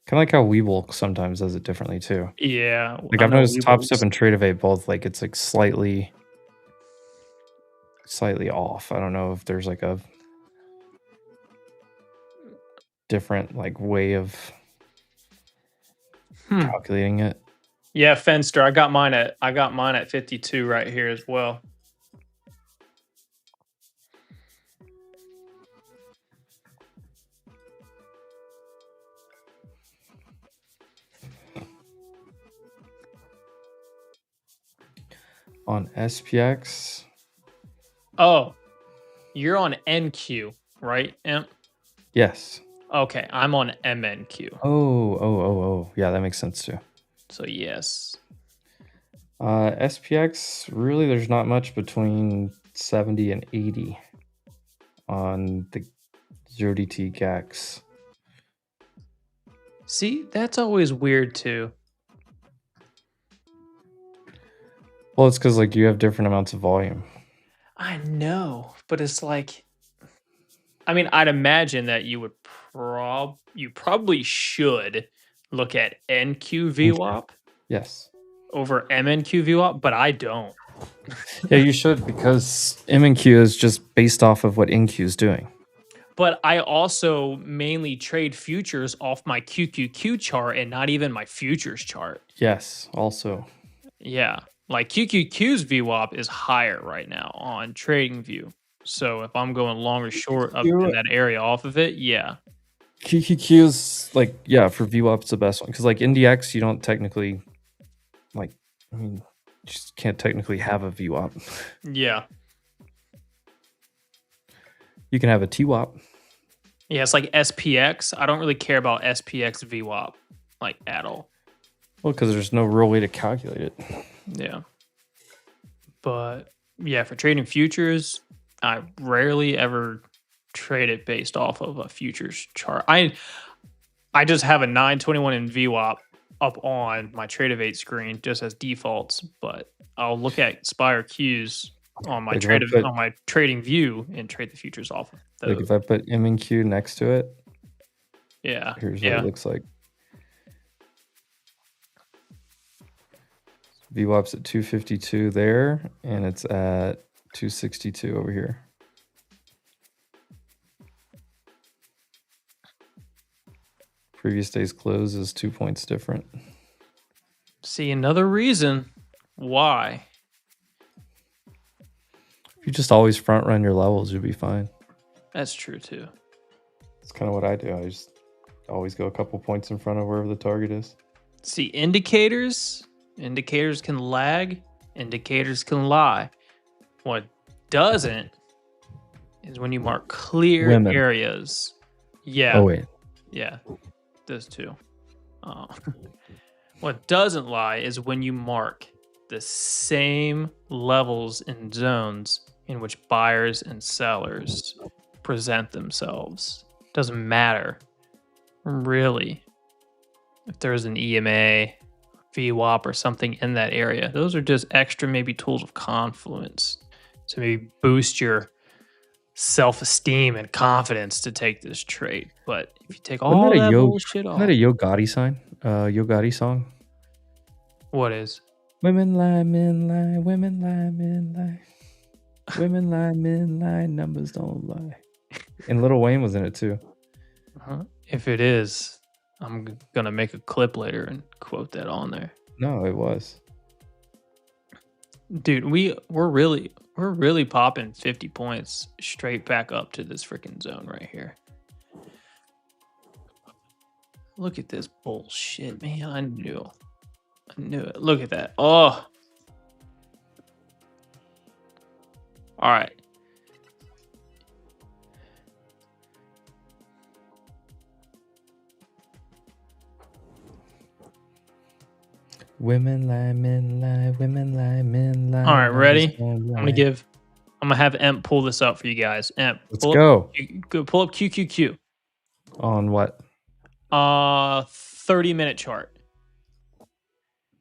Kind of like how Webull sometimes does it differently too. Yeah, like I've noticed Top Step and TRADEcandle both, like it's like slightly off. I don't know if there's like a different like way of calculating it. Yeah, Fenster, I got mine at 52 right here as well. On SPX. Oh, you're on NQ, right, Imp? Yes. Okay, I'm on MNQ. Oh. Yeah, that makes sense too. So yes. SPX, really there's not much between 70 and 80 on the 0DT GAX. See, that's always weird too. Well, it's because like you have different amounts of volume. I know, but it's like, I mean, I'd imagine that you would probably should look at NQ VWAP. Yes. over MNQ VWAP, but I don't. Yeah, you should, because MNQ is just based off of what NQ is doing. But I also mainly trade futures off my QQQ chart and not even my futures chart. Yes, also. Yeah, like QQQ's VWAP is higher right now on TradingView. So if I'm going long or short up in that area off of it, yeah. QQQ is like, yeah, for VWAP it's the best one, because like NDX you don't technically, like, I mean, you just can't technically have a VWAP. Yeah. You can have a TWAP. Yeah, it's like SPX. I don't really care about SPX VWAP like at all. Well, because there's no real way to calculate it. Yeah. But yeah, for trading futures, I rarely ever trade it based off of a futures chart. I just have a 921 in VWAP up on my TradeOvate screen just as defaults, but I'll look at SPY or Qs on my on my trading view and trade the futures off of those. Like if I put M and Q next to it, yeah, here's what it looks like. VWAP's at 252 there, and it's at 262 over here. Previous day's close is 2 points different. See, another reason why. If you just always front run your levels, you'll be fine. That's true too. That's kind of what I do. I just always go a couple points in front of wherever the target is. See, indicators can lag, indicators can lie. What doesn't is when you mark clear areas. Yeah. Oh, wait. Yeah, those two. What doesn't lie is when you mark the same levels and zones in which buyers and sellers present themselves. Doesn't matter, really, if there's an EMA, VWAP, or something in that area. Those are just extra maybe tools of confluence to maybe boost your self-esteem and confidence to take this trade. But if you take all that bullshit off, isn't that a Yo Gotti sign? Yo Gotti song. What is? Women lie, men lie, women lie, men lie. Women lie, men lie, numbers don't lie. And Lil Wayne was in it too. If it is, I'm gonna make a clip later and quote that on there. No, it was. Dude, we're really popping 50 points straight back up to this freaking zone right here. Look at this bullshit, man. I knew it. Look at that. Oh. All right. Women lie, men lie, women lie, men lie. All right, ready? I'm gonna have Emp pull this up for you guys. Emp, let's go. Pull up QQQ. On what? 30-minute chart.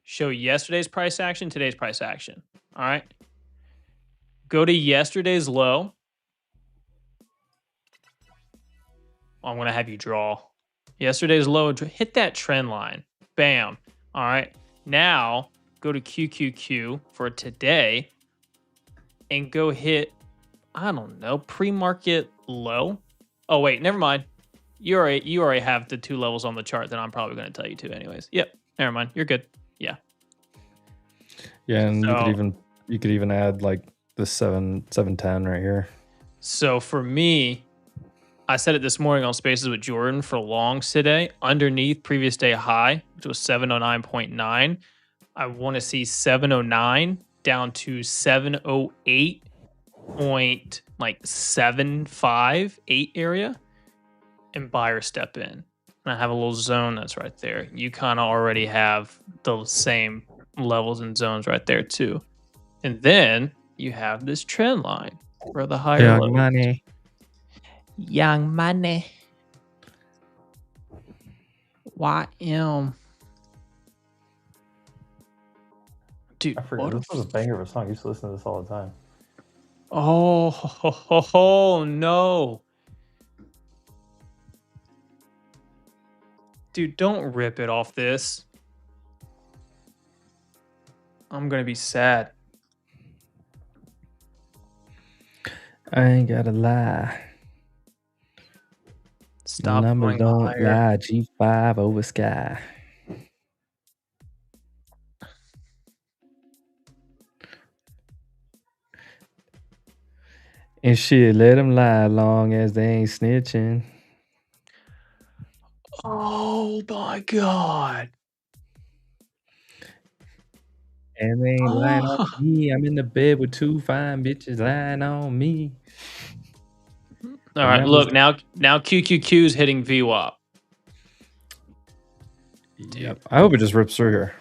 Show yesterday's price action, today's price action. All right. Go to yesterday's low. I'm gonna have you draw yesterday's low. Hit that trend line. Bam. All right. Now, go to QQQ for today and go hit, I don't know, pre-market low. Oh, wait, never mind. You already have the two levels on the chart that I'm probably going to tell you to anyways. Yep, never mind. You're good. Yeah. Yeah, and you could even add like the 710 right here. So for me, I said it this morning on Spaces with Jordan for longs today. Underneath previous day high, which was 709.9. I want to see 709 down to 708.758 area, and buyer step in. And I have a little zone that's right there. You kind of already have the same levels and zones right there too. And then you have this trend line for the higher Young levels. money. Young money. YM. Dude, I forgot. This was a banger of a song. I used to listen to this all the time. Oh, no. Dude, don't rip it off this. I'm gonna be sad. I ain't gotta lie. Stop Numbers going don't higher. lie. G5 over sky. And shit, let them lie long as they ain't snitching. Oh my god. And they ain't lying on me. I'm in the bed with 2 fine bitches lying on me. All right, look, now QQQ's hitting VWAP. Yep. I hope it just rips through here.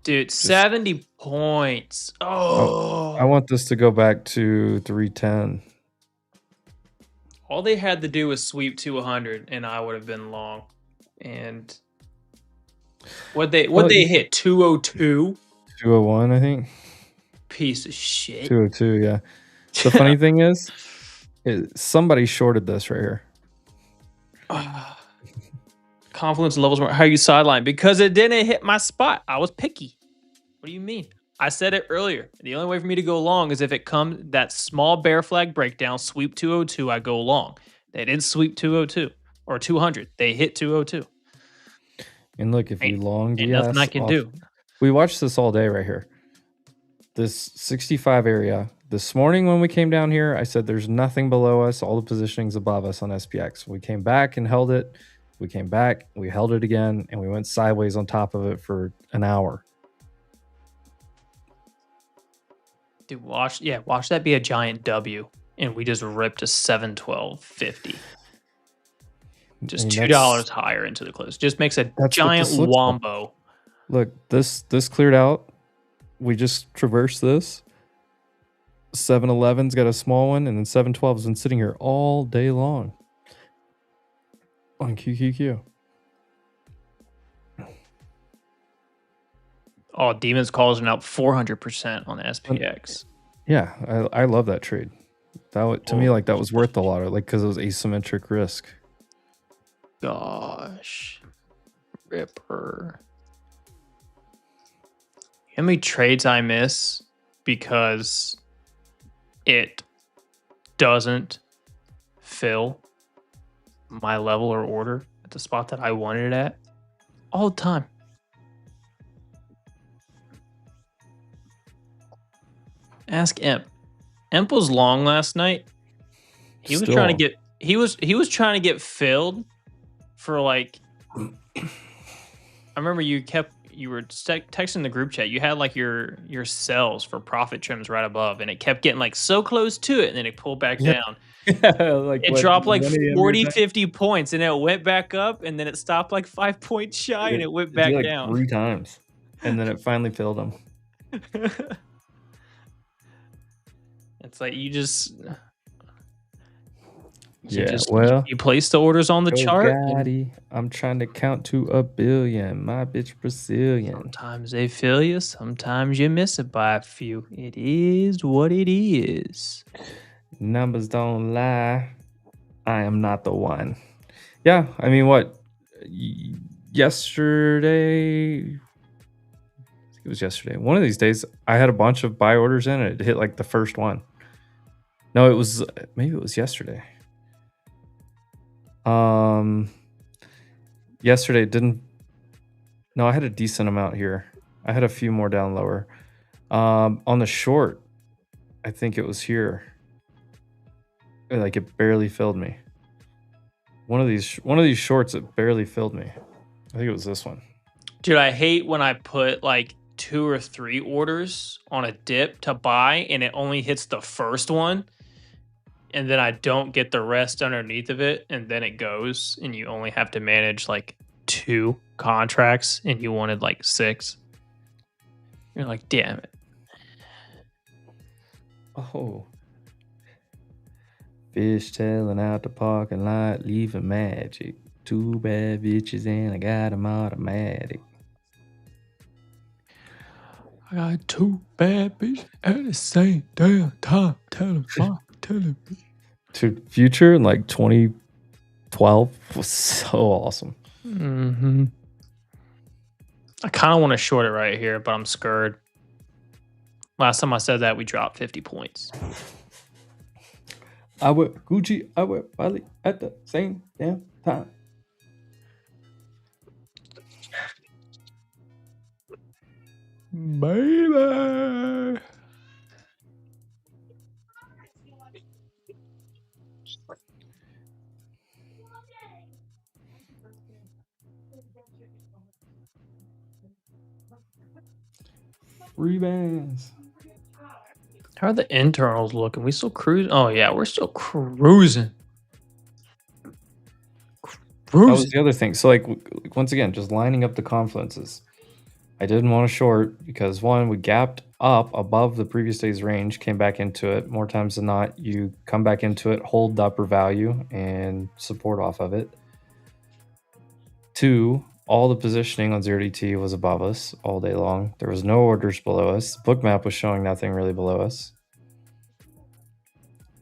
Dude, 70 points. Oh. I want this to go back to 310. All they had to do was sweep 200 and I would have been long. And what they hit 202? 201, I think. Piece of shit. 202, yeah. The funny thing is somebody shorted this right here. Confidence levels were how you sideline because it didn't hit my spot. I was picky. What do you mean? I said it earlier. The only way for me to go long is if it comes that small bear flag breakdown, sweep 202, I go long. They didn't sweep 202 or 200. They hit 202. And look, if you long ain't nothing I can do. We watched this all day right here. This 65 area. This morning when we came down here, I said there's nothing below us. All the positioning's above us on SPX. We came back and held it. We came back, we held it again, and we went sideways on top of it for an hour. Dude, watch that be a giant W, and we just ripped a 712.50. Just $2 higher into the close. Just makes a giant wombo. Look, this cleared out. We just traversed this. 711's got a small one, and then 712's been sitting here all day long on QQQ. Oh, Demons calls out 400% on the SPX. Yeah, I love that trade. To me, like, that was worth a lot, like, because it was asymmetric risk. Gosh, ripper. How many trades I miss because it doesn't fill my level or order at the spot that I wanted it at all the time. Ask Imp. Imp was long last night. He was trying to get filled for like I remember you were texting the group chat. You had like your cells for profit trims right above, and it kept getting like so close to it, and then it pulled back down. Like it dropped like 40, 50 points, and it went back up, and then it stopped like 5 points shy, and it went back like down 3 times, and then it finally filled them. It's like you place the orders on the chart. Gotti, I'm trying to count to 1 billion. My bitch Brazilian. Sometimes they fill you, sometimes you miss it by a few. It is what it is. Numbers don't lie. I am not the one. Yeah, I mean, what? Yesterday, I think it was yesterday. One of these days, I had a bunch of buy orders in it. It hit like the first one. No, maybe it was yesterday. Yesterday didn't. No, I had a decent amount here. I had a few more down lower. On the short, I think it was here. Like it barely filled me. One of these shorts, it barely filled me. I think it was this one. Dude, I hate when I put like 2 or 3 orders on a dip to buy, and it only hits the first one. And then I don't get the rest underneath of it, and then it goes, and you only have to manage like 2 contracts, and you wanted like 6. You're like, damn it. Oh. Fish tailing out the parking lot, leaving magic. 2 bad bitches, and I got them automatic. I got 2 bad bitches at the same damn time. Tell them. To Future in like 2012 was so awesome. Mm-hmm. I kind of want to short it right here, but I'm scared. Last time I said that, we dropped 50 points. I wear Gucci, I wear Bali at the same damn time. Baby. Free bands. How are the internals looking? We still cruising? Oh, yeah, we're still cruising. That was the other thing. So, like, once again, just lining up the confluences. I didn't want to short because, one, we gapped up above the previous day's range, came back into it. More times than not, you come back into it, hold the upper value, and support off of it. 2, all the positioning on 0DT was above us all day long. There was no orders below us. Book map was showing nothing really below us.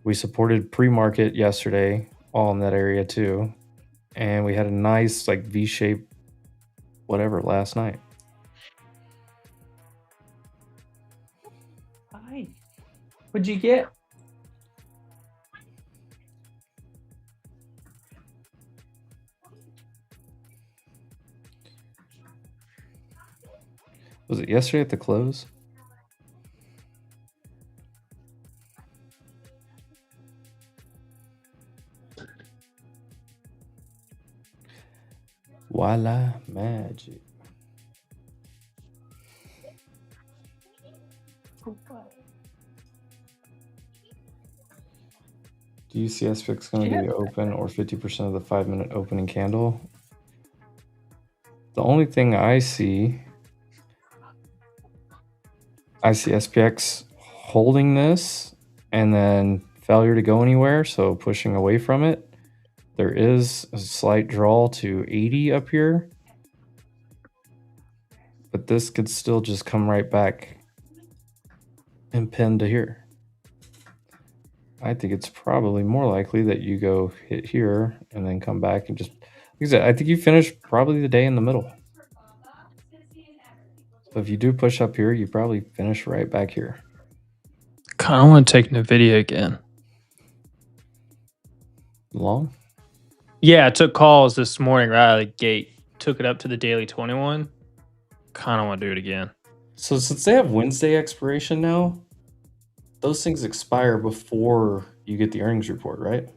We supported pre-market yesterday, all in that area too. And we had a nice like V-shape whatever last night. Hi. What'd you get? Was it yesterday at the close? Voila, magic. Do you see SPX going to be open or 50% of the 5-minute opening candle? The only thing I see SPX holding this and then failure to go anywhere, so pushing away from it. There is a slight draw to 80 up here, but this could still just come right back and pin to here. I think it's probably more likely that you go hit here and then come back and just, like I said, I think you finish probably the day in the middle. So if you do push up here, you probably finish right back here. Kind of want to take NVIDIA again. Long? Yeah, I took calls this morning right out of the gate. Took it up to the daily 21. Kind of want to do it again. So since they have Wednesday expiration now, those things expire before you get the earnings report, right?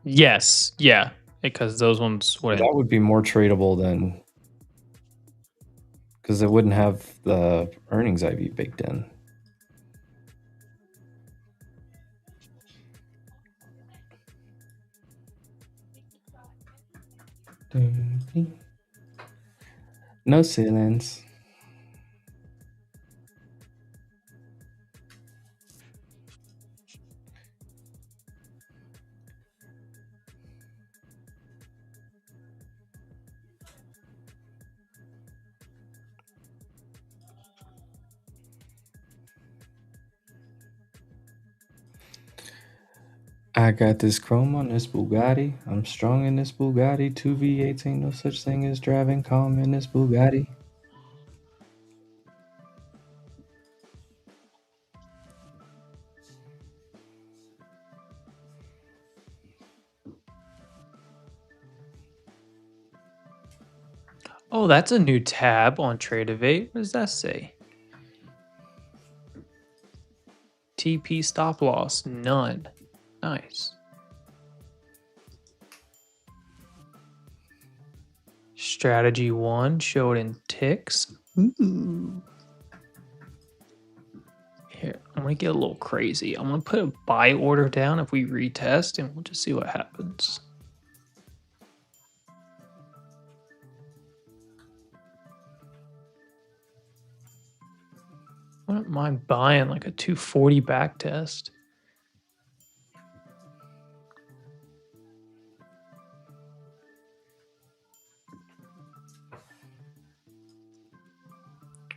Yes, yeah, because those ones that would be more tradable than, because it wouldn't have the earnings IV baked in. No ceilings. I got this chrome on this Bugatti. I'm strong in this Bugatti. 2 V8 ain't no such thing as driving calm in this Bugatti. Oh, that's a new tab on TRADEcandle. What does that say? TP stop loss, none. Nice. Strategy 1 showed in ticks. Ooh. Here, I'm gonna get a little crazy. I'm gonna put a buy order down if we retest, and we'll just see what happens. I wouldn't mind buying like a 240 back test.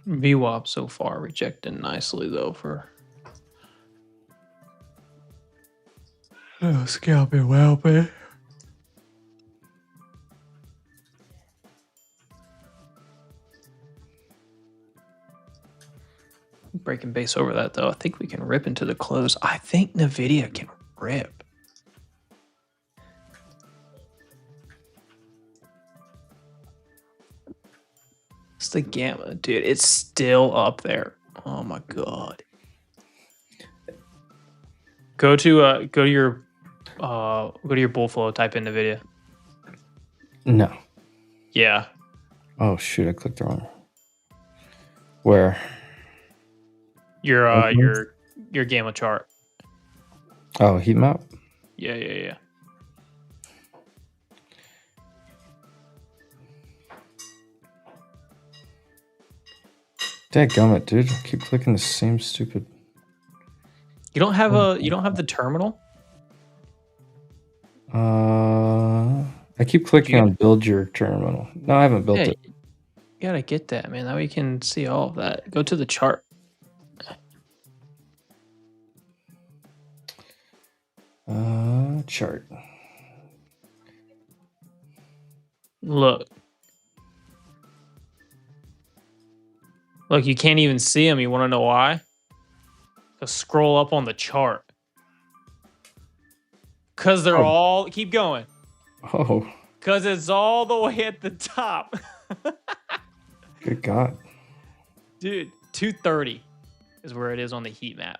VWAP so far rejected nicely though for scalping well, man. breaking base over that though. I think we can rip into the close. I think NVIDIA can rip. It's the gamma, dude. It's still up there. Oh my god. Go to your bull flow. Type in NVIDIA. No. Yeah. Oh shoot! I clicked the wrong. Where? Your gamma chart. Oh, heat map. Yeah. Dadgummit, dude! I keep clicking the same stupid. You don't have the terminal? I keep clicking on build your terminal. No, I haven't built it. You gotta get that, man. That way you can see all of that. Go to the chart. Chart. Look, you can't even see them. You want to know why? Just scroll up on the chart. Because they're all... Keep going. Oh. Because it's all the way at the top. Good God. Dude, 230 is where it is on the heat map.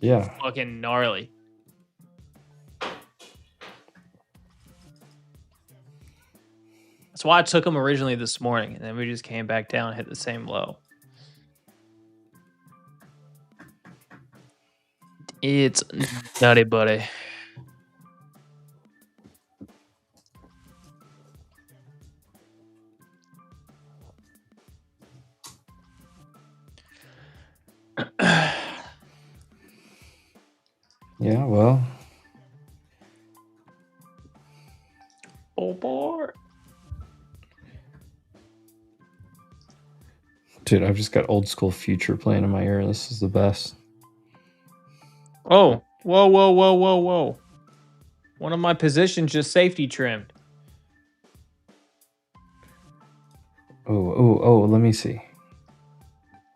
Yeah. Fucking gnarly. That's why I took them originally this morning, and then we just came back down and hit the same low. It's nutty, buddy. Yeah, well. Oh boy. Dude, I've just got old school Future playing in my ear. This is the best. Oh, whoa. One of my positions just safety trimmed. Oh, let me see.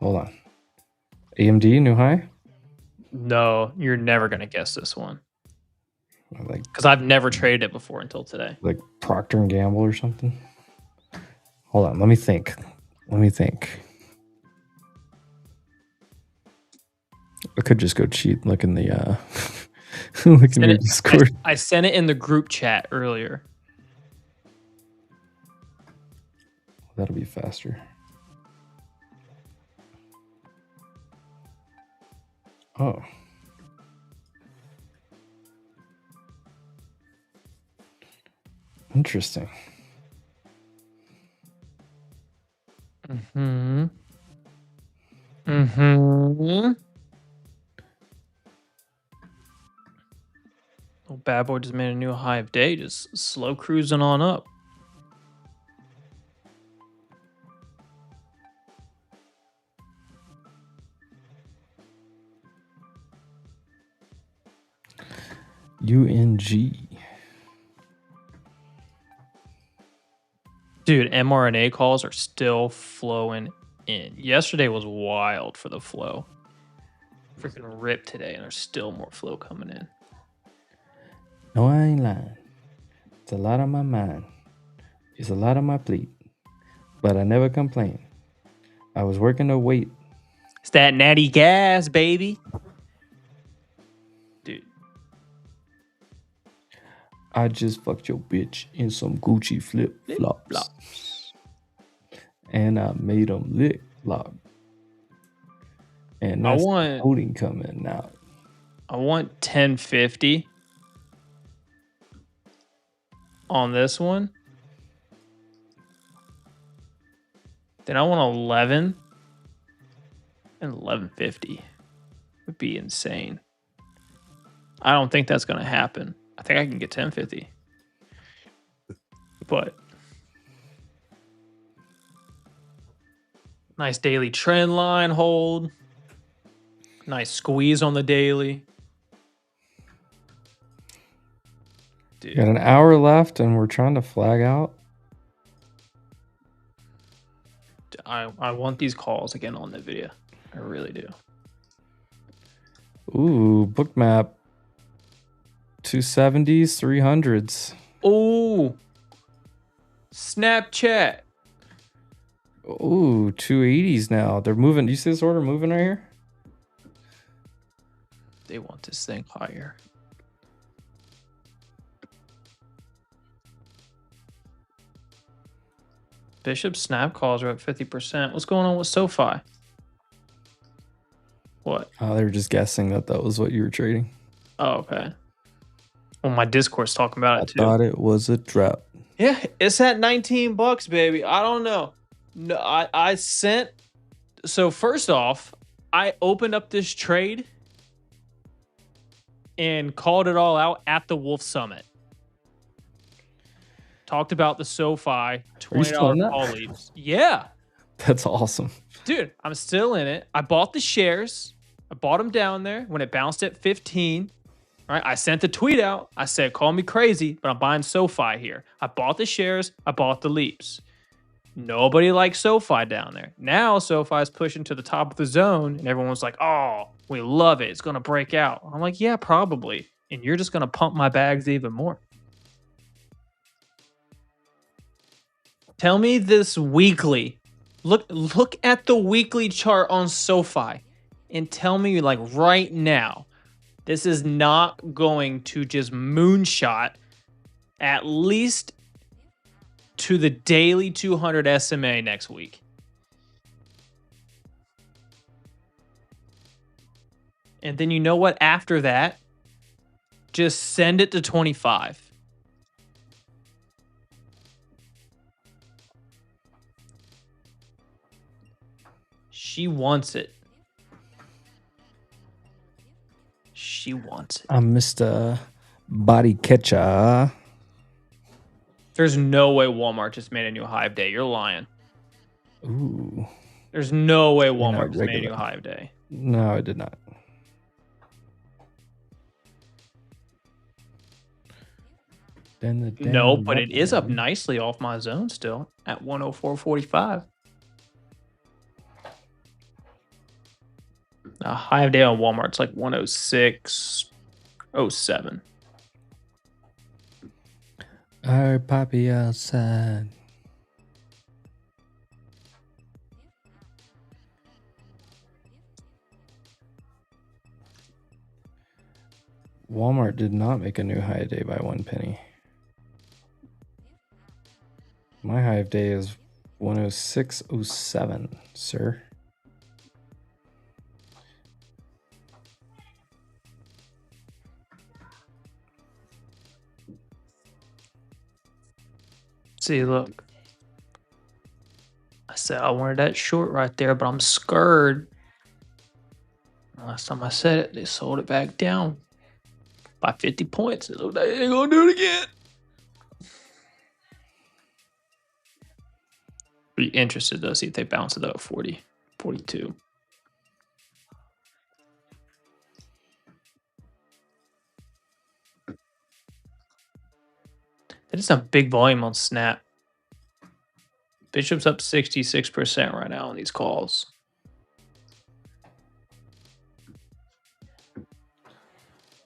Hold on. AMD, new high? No, you're never going to guess this one. Like, because I've never traded it before until today. Like Procter & Gamble or something? Hold on, let me think. I could just go cheat, look in the look in your Discord. I sent it in the group chat earlier. That'll be faster. Oh. Interesting. Oh, bad boy just made a new high of day, just slow cruising on up. UNG. Dude, mRNA calls are still flowing in. Yesterday was wild for the flow. Freaking ripped today, and there's still more flow coming in. No, I ain't lying. It's a lot on my mind. It's a lot on my plate. But I never complain. I was working a weight. It's that natty gas, baby. Dude. I just fucked your bitch in some Gucci flip-flops. And I made them lick lock. And that's the coding coming out. I want 1050 on this one. Then I want 11 and 1150. Would be insane. I don't think that's going to happen. I think I can get 1050. But nice daily trend line hold. Nice squeeze on the daily. Dude. Got an hour left and we're trying to flag out. I want these calls again on the video. I really do. Ooh, book map. 270s, 300s. Oh, Snapchat. Ooh, 280s now. They're moving. Do you see this order moving right here? They want this thing higher. Bishop snap calls are at 50%. What's going on with SoFi? What? Oh, they were just guessing that was what you were trading. Oh, okay. Well, my Discord's talking about it too. I thought it was a trap. Yeah, it's at $19, baby. I don't know. No, I sent. So first off, I opened up this trade and called it all out at the Wolf Summit. Talked about the SoFi $20 call leaves. Yeah. That's awesome. Dude, I'm still in it. I bought the shares. I bought them down there when it bounced at 15. All right, I sent the tweet out. I said, call me crazy, but I'm buying SoFi here. I bought the shares. I bought the leaps. Nobody likes SoFi down there. Now SoFi is pushing to the top of the zone, and everyone's like, oh, we love it. It's going to break out. I'm like, yeah, probably. And you're just going to pump my bags even more. Tell me this weekly. Look at the weekly chart on SoFi and tell me, like, right now, this is not going to just moonshot at least to the daily 200 SMA next week. And then you know what? After that, just send it to 25. She wants it. She wants it. I'm Mr. Body Catcher. There's no way Walmart just made a new high of day. You're lying. Ooh. There's no way Walmart just made a new high of day. No, it did not. No, but it is up nicely off my zone still at 104.45. A high of day on Walmart's like 106.07. Our poppy outside. Walmart did not make a new high of day by 1 penny. My high of day is 106.07, sir. See, look. I said I wanted that short right there, but I'm scared. Last time I said it, they sold it back down by 50 points. It looked like they ain't gonna do it again. Be interested though, see if they bounce it up 40, 42. That is a big volume on Snap. Bishop's up 66% right now on these calls.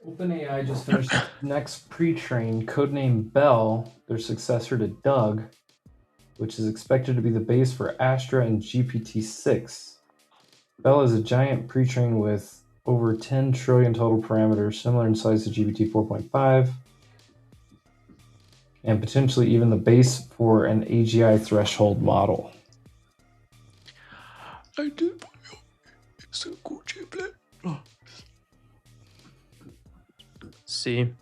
OpenAI just finished next pre-train, codename Bell, their successor to Doug, which is expected to be the base for Astra and GPT-6. Bell is a giant pre-train with over 10 trillion total parameters, similar in size to GPT 4.5, and potentially even the base for an AGI threshold model. I did. It's a cool chiplet. See,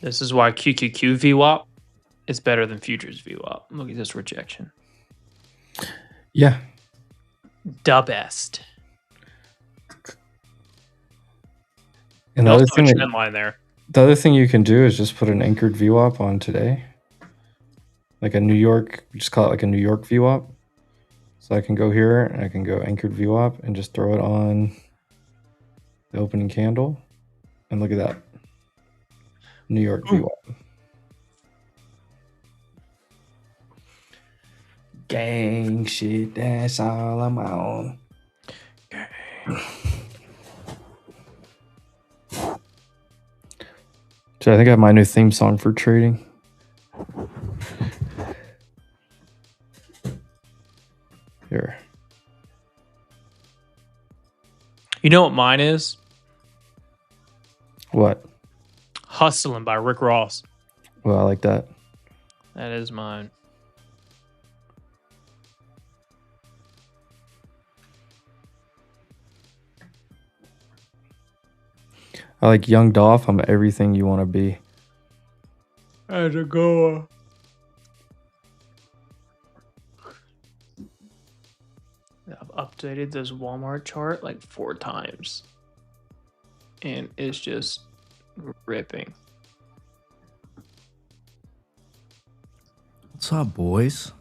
this is why QQQ VWAP is better than Futures VWAP. Look at this rejection. Yeah. The best. And the other thing you can do is just put an anchored VWAP on today. Like a New York, just call it like a New York VWAP. So I can go here and I can go anchored VWAP and just throw it on the opening candle. And look at that. New York VWAP. Gang shit, that's all I'm on. So I think I have my new theme song for trading. Here. You know what mine is? What? Hustling by Rick Ross. Well, I like that. That is mine. I like Young Dolph. I'm everything you want to be. As a goer. I've updated this Walmart chart like 4 times. And it's just ripping. What's up, boys?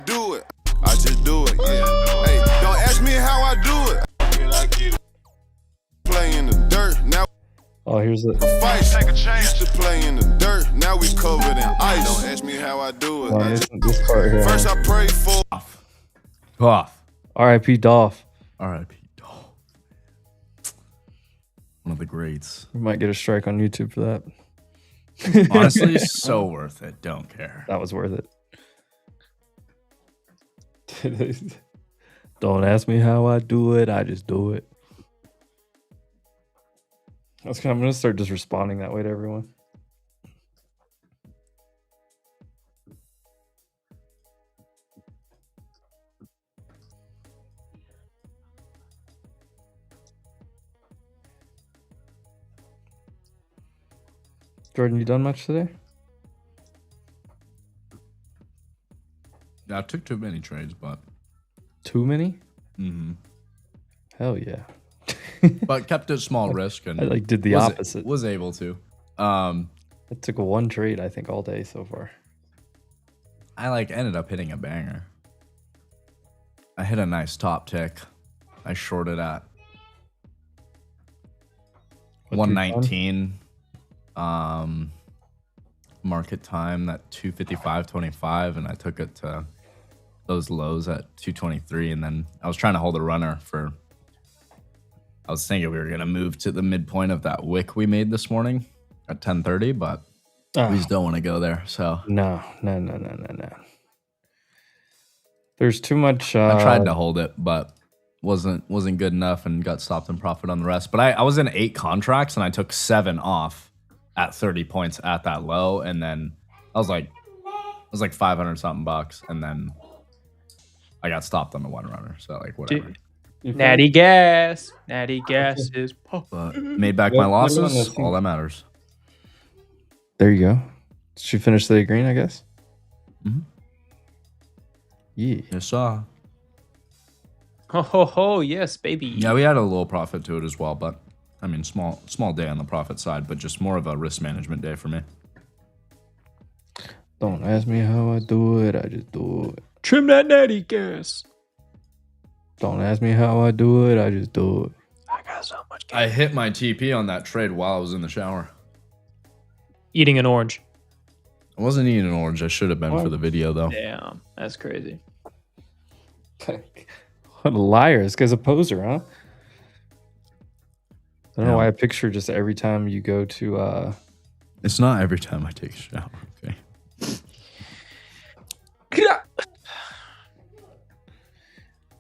Do it. I just do it. Yeah. Hey, don't ask me how I do it. Play in the dirt. Now Oh, here's it. fights. Used to play in the dirt. Now we covered in ice. Don't ask me how I do it. Oh, I this, just, this part here. first I pray for. Off. R.I.P. Dolph. R.I.P. Dolph. One of the greats. We might get a strike on YouTube for that. Honestly, so worth it. Don't care. That was worth it. Don't ask me how I do it. I just do it. I'm gonna start just responding that way to everyone. Jordan, you done much today? I took too many trades, but Too many? mm-hmm. Hell yeah. but kept it small risk and I like did the opposite. Was able to. I took one trade, I think, all day so far. I like ended up hitting a banger. I hit a nice top tick. I shorted at 119. Market time at 255.25, and I took it to those lows at 223, and then I was trying to hold a runner for. I was thinking we were gonna move to the midpoint of that wick we made this morning at 10:30, but we just don't want to go there. So no. There's too much. I tried to hold it, but wasn't good enough, and got stopped in profit on the rest. But I was in 8 contracts, and I took 7 off at 30 points at that low, and then I was like 500 something bucks, and then I got stopped on the one runner. So like whatever. Natty gas is But made back my losses. All that matters. There you go. Did you finish the green? I guess. Mm-hmm. Yeah. Yes, sir. Oh, yes, baby. Yeah, we had a little profit to it as well, but I mean, small day on the profit side, but just more of a risk management day for me. Don't ask me how I do it. I just do it. Trim that natty gas. Don't ask me how I do it. I just do it. I got so much gas. I hit my TP on that trade while I was in the shower. Eating an orange. I wasn't eating an orange. I should have been for the video, though. Damn, that's crazy. What a liar. This guy's a poser, huh? I don't know why I picture just every time you go to... It's not every time I take a shower, okay?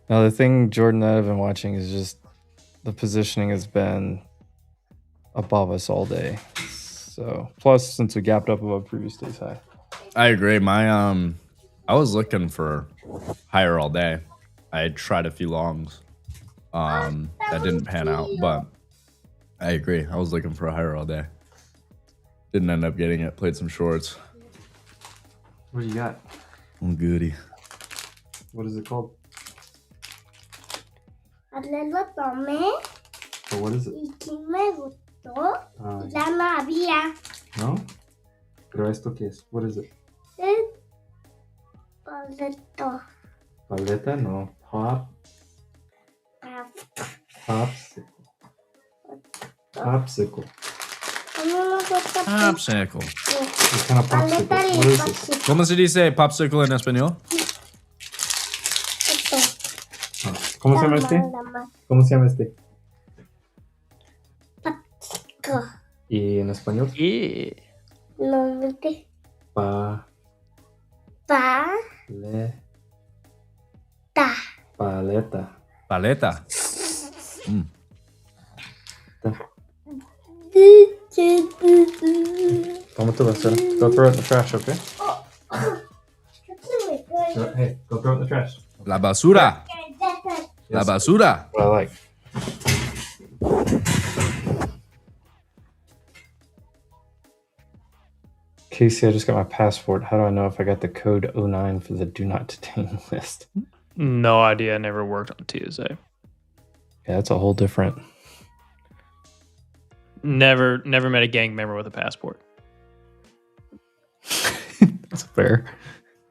Now, the thing, Jordan, that I've been watching is just the positioning has been above us all day. So plus since we gapped up above previous day's high. I agree. I was looking for higher all day. I tried a few longs. That didn't pan out, but I agree. I was looking for a higher all day. Didn't end up getting it. Played some shorts. What do you got? I'm goody. What is it called? Lo tomé So what is it? y sí me gustó. Ah, Ya no había. no? Pero esto qué es? What is it? Boleto. Paleta? No. Popsicle. Popsicle. Popsicle. What kind of popsicle? What is this? ¿Cómo se dice popsicle en español? ¿Cómo se llama este? ¿Cómo se llama este? ¿Y en español? No, vete. Pa. Pa. Le. Ta. Paleta. Paleta. Mm. ¿Cómo te vas a hacer? Go throw it in the trash, okay? Hey, go throw it in the trash. La basura. La basura. What I like. Casey, I just got my passport. How do I know if I got the code 09 for the do not detain list? No idea. I never worked on TSA. Yeah, that's a whole different. Never met a gang member with a passport. That's fair.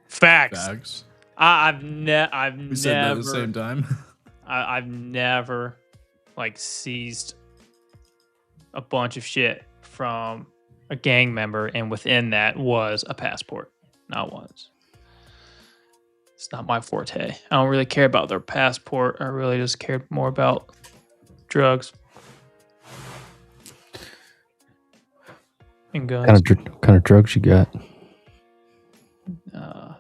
Facts. I've We said that at never the same time. I've never like seized a bunch of shit from a gang member, and within that was a passport. Not once. It's not my forte. I don't really care about their passport. I really just cared more about drugs and guns. What kind of drugs you got?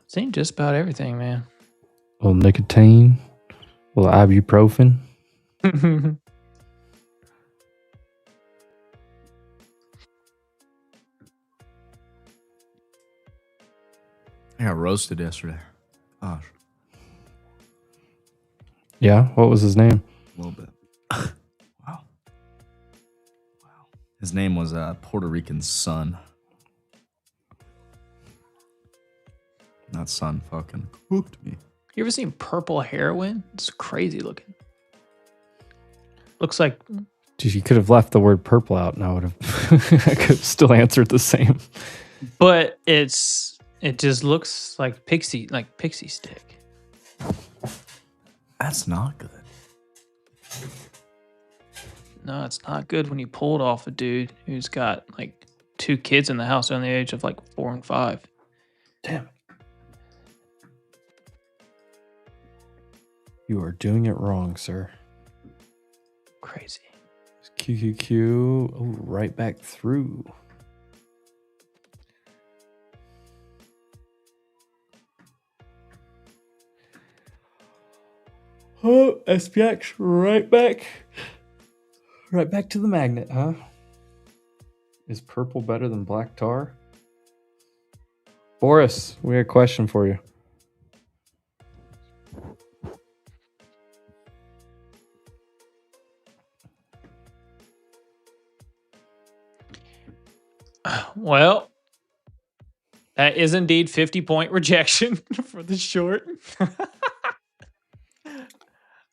Seen just about everything, man. A little nicotine, a little ibuprofen. I got roasted yesterday. Gosh. Yeah, what was his name? A little bit. Wow. His name was Puerto Rican Son. That son fucking cooked me. You ever seen purple heroin? It's crazy looking. Looks like. Dude, you could have left the word purple out and I would have I could have still answered the same. But it just looks like pixie stick. That's not good. No, it's not good when you pull it off a dude who's got like 2 kids in the house under the age of like 4 and 5. Damn it. You are doing it wrong, sir. Crazy. QQQ. Oh, right back through. Oh, SPX right back to the magnet, huh? Is purple better than black tar? Boris, we got a question for you. Well, that is indeed 50-point rejection for the short.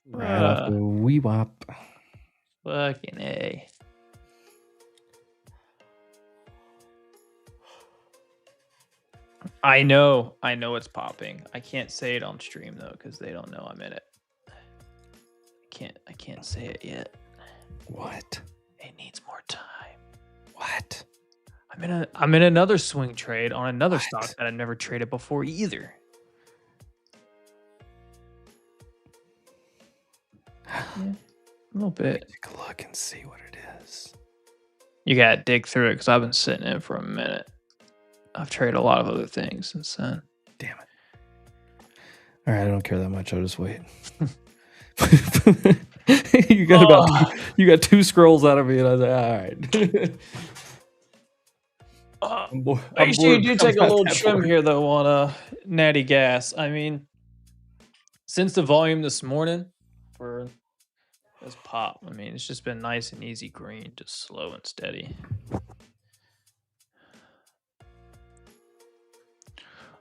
Right off the VWAP. Fucking A. I know it's popping. I can't say it on stream though, because they don't know I'm in it. I can't say it yet. What? It needs more time. What? I'm in another swing trade on another stock that I've never traded before either. Yeah, a little bit. Take a look and see what it is. You gotta dig through it because I've been sitting in it for a minute. I've traded a lot of other things since then. Damn it. All right, I don't care that much. I'll just wait. you got you got 2 scrolls out of me, and I was like, all right. Make sure you do I'm take a not little that trim bored. here though on Natty Gas. I mean, since the volume this morning for this pop, I mean, it's just been nice and easy green, just slow and steady.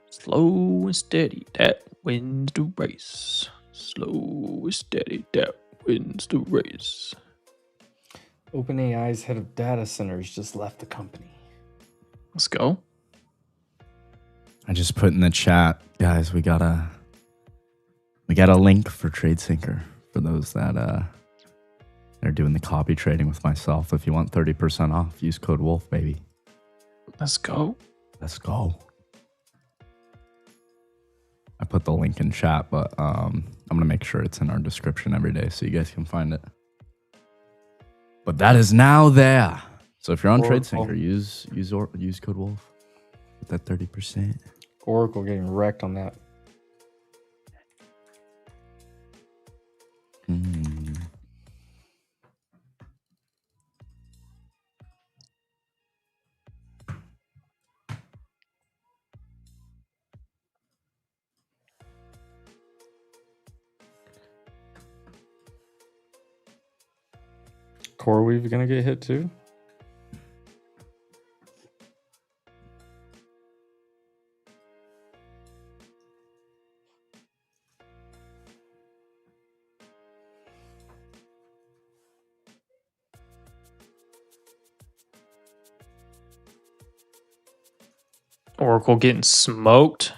Slow and steady, that wins the race. Slow and steady, that wins the race. OpenAI's head of data centers just left the company. Let's go. I just put in the chat, guys. We got a link for TradeSyncer for those that are doing the copy trading with myself. If you want 30% off, use code WOLF, baby. Let's go. Let's go. I put the link in chat, but I'm gonna make sure it's in our description every day so you guys can find it. But that is now there. So if you're on TradeSyncer, use code WOLF. Get that 30%. Oracle getting wrecked on that. CoreWeave gonna get hit too? Oracle getting smoked.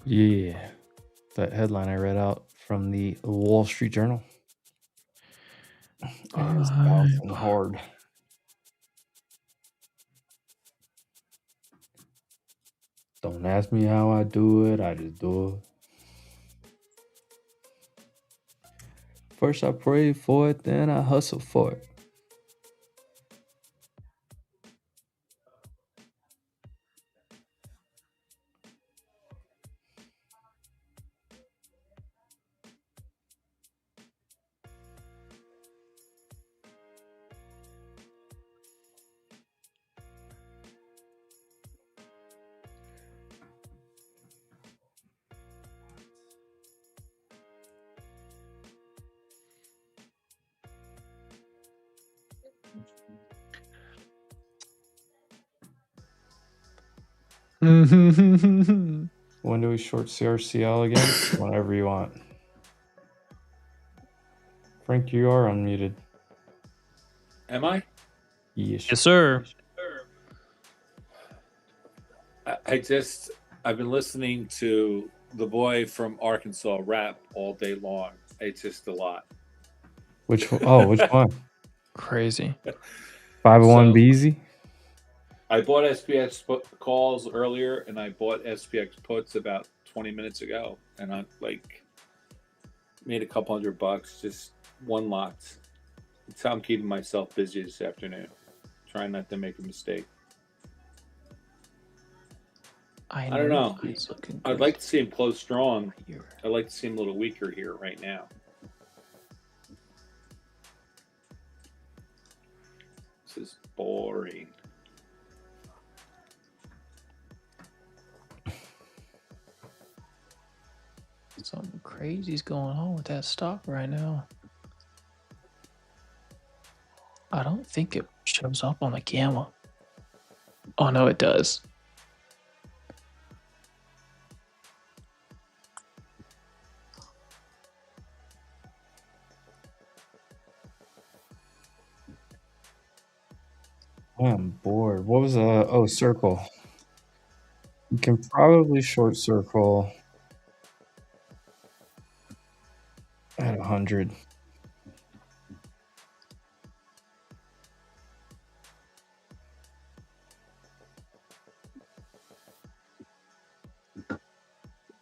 Yeah. That headline I read out from the Wall Street Journal. It's bouncing hard. Don't ask me how I do it. I just do it. First I pray for it, then I hustle for it. When do we short CRCL again? Whenever you want. Frank, you are unmuted. Am I? Yes, Yes, sir. I've been listening to the boy from Arkansas rap all day long. It's just a lot. Which one? Oh, which one? Crazy. 501 BZ? I bought SPX calls earlier, and I bought SPX puts about 20 minutes ago, and I made a couple $100, just one lot. That's how I'm keeping myself busy this afternoon, trying not to make a mistake. I don't know. I'd like to see him close strong. I'd like to see him a little weaker here right now. This is boring. Something crazy's going on with that stock right now. I don't think it shows up on the gamma. Oh, no, it does. I'm bored. What was circle? You can probably short circle at 100.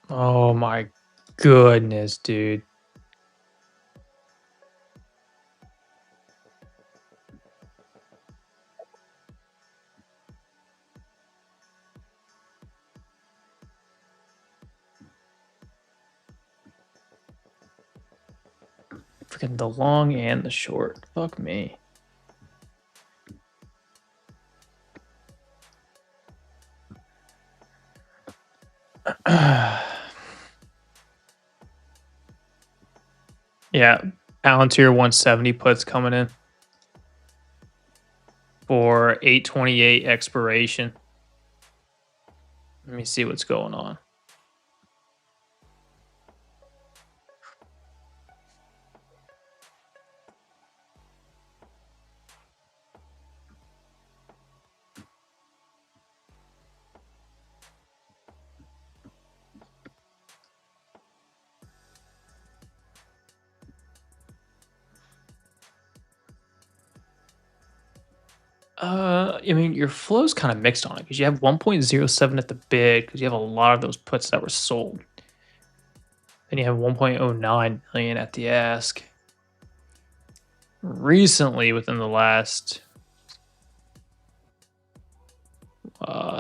Oh my goodness, dude. Fucking the long and the short. Fuck me. Yeah, Palantir 170 puts coming in for 828 expiration. Let me see what's going on. I mean, your flow's kind of mixed on it because you have 1.07 at the bid because you have a lot of those puts that were sold. Then you have 1.09 million at the ask. Recently, within the last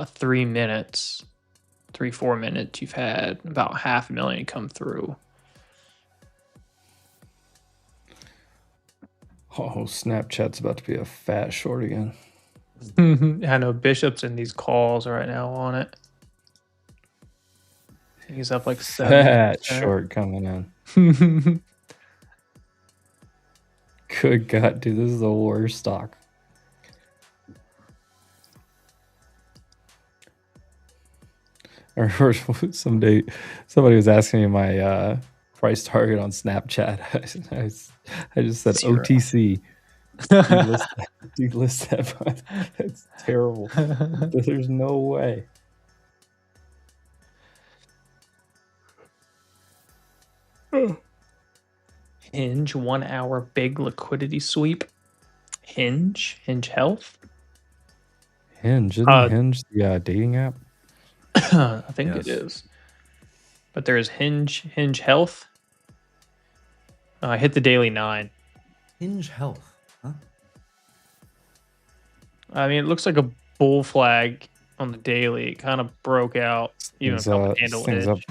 3 minutes, 4 minutes, you've had about 500,000 come through. Oh, Snapchat's about to be a fat short again. I know Bishop's in these calls right now on it. He's up like 7. Fat short coming in. Good God, dude, this is the worst stock. I remember somebody was asking me my price target on Snapchat. I just said 0. OTC. Delist that, but it's terrible. There's no way. Hinge 1 hour big liquidity sweep. Hinge Health. Hinge, isn't Hinge the dating app? I think it is. But there's Hinge Health. I hit the daily 9. Hinge Health, huh? I mean, it looks like a bull flag on the daily. It kind of broke out. Even felt the handle edge.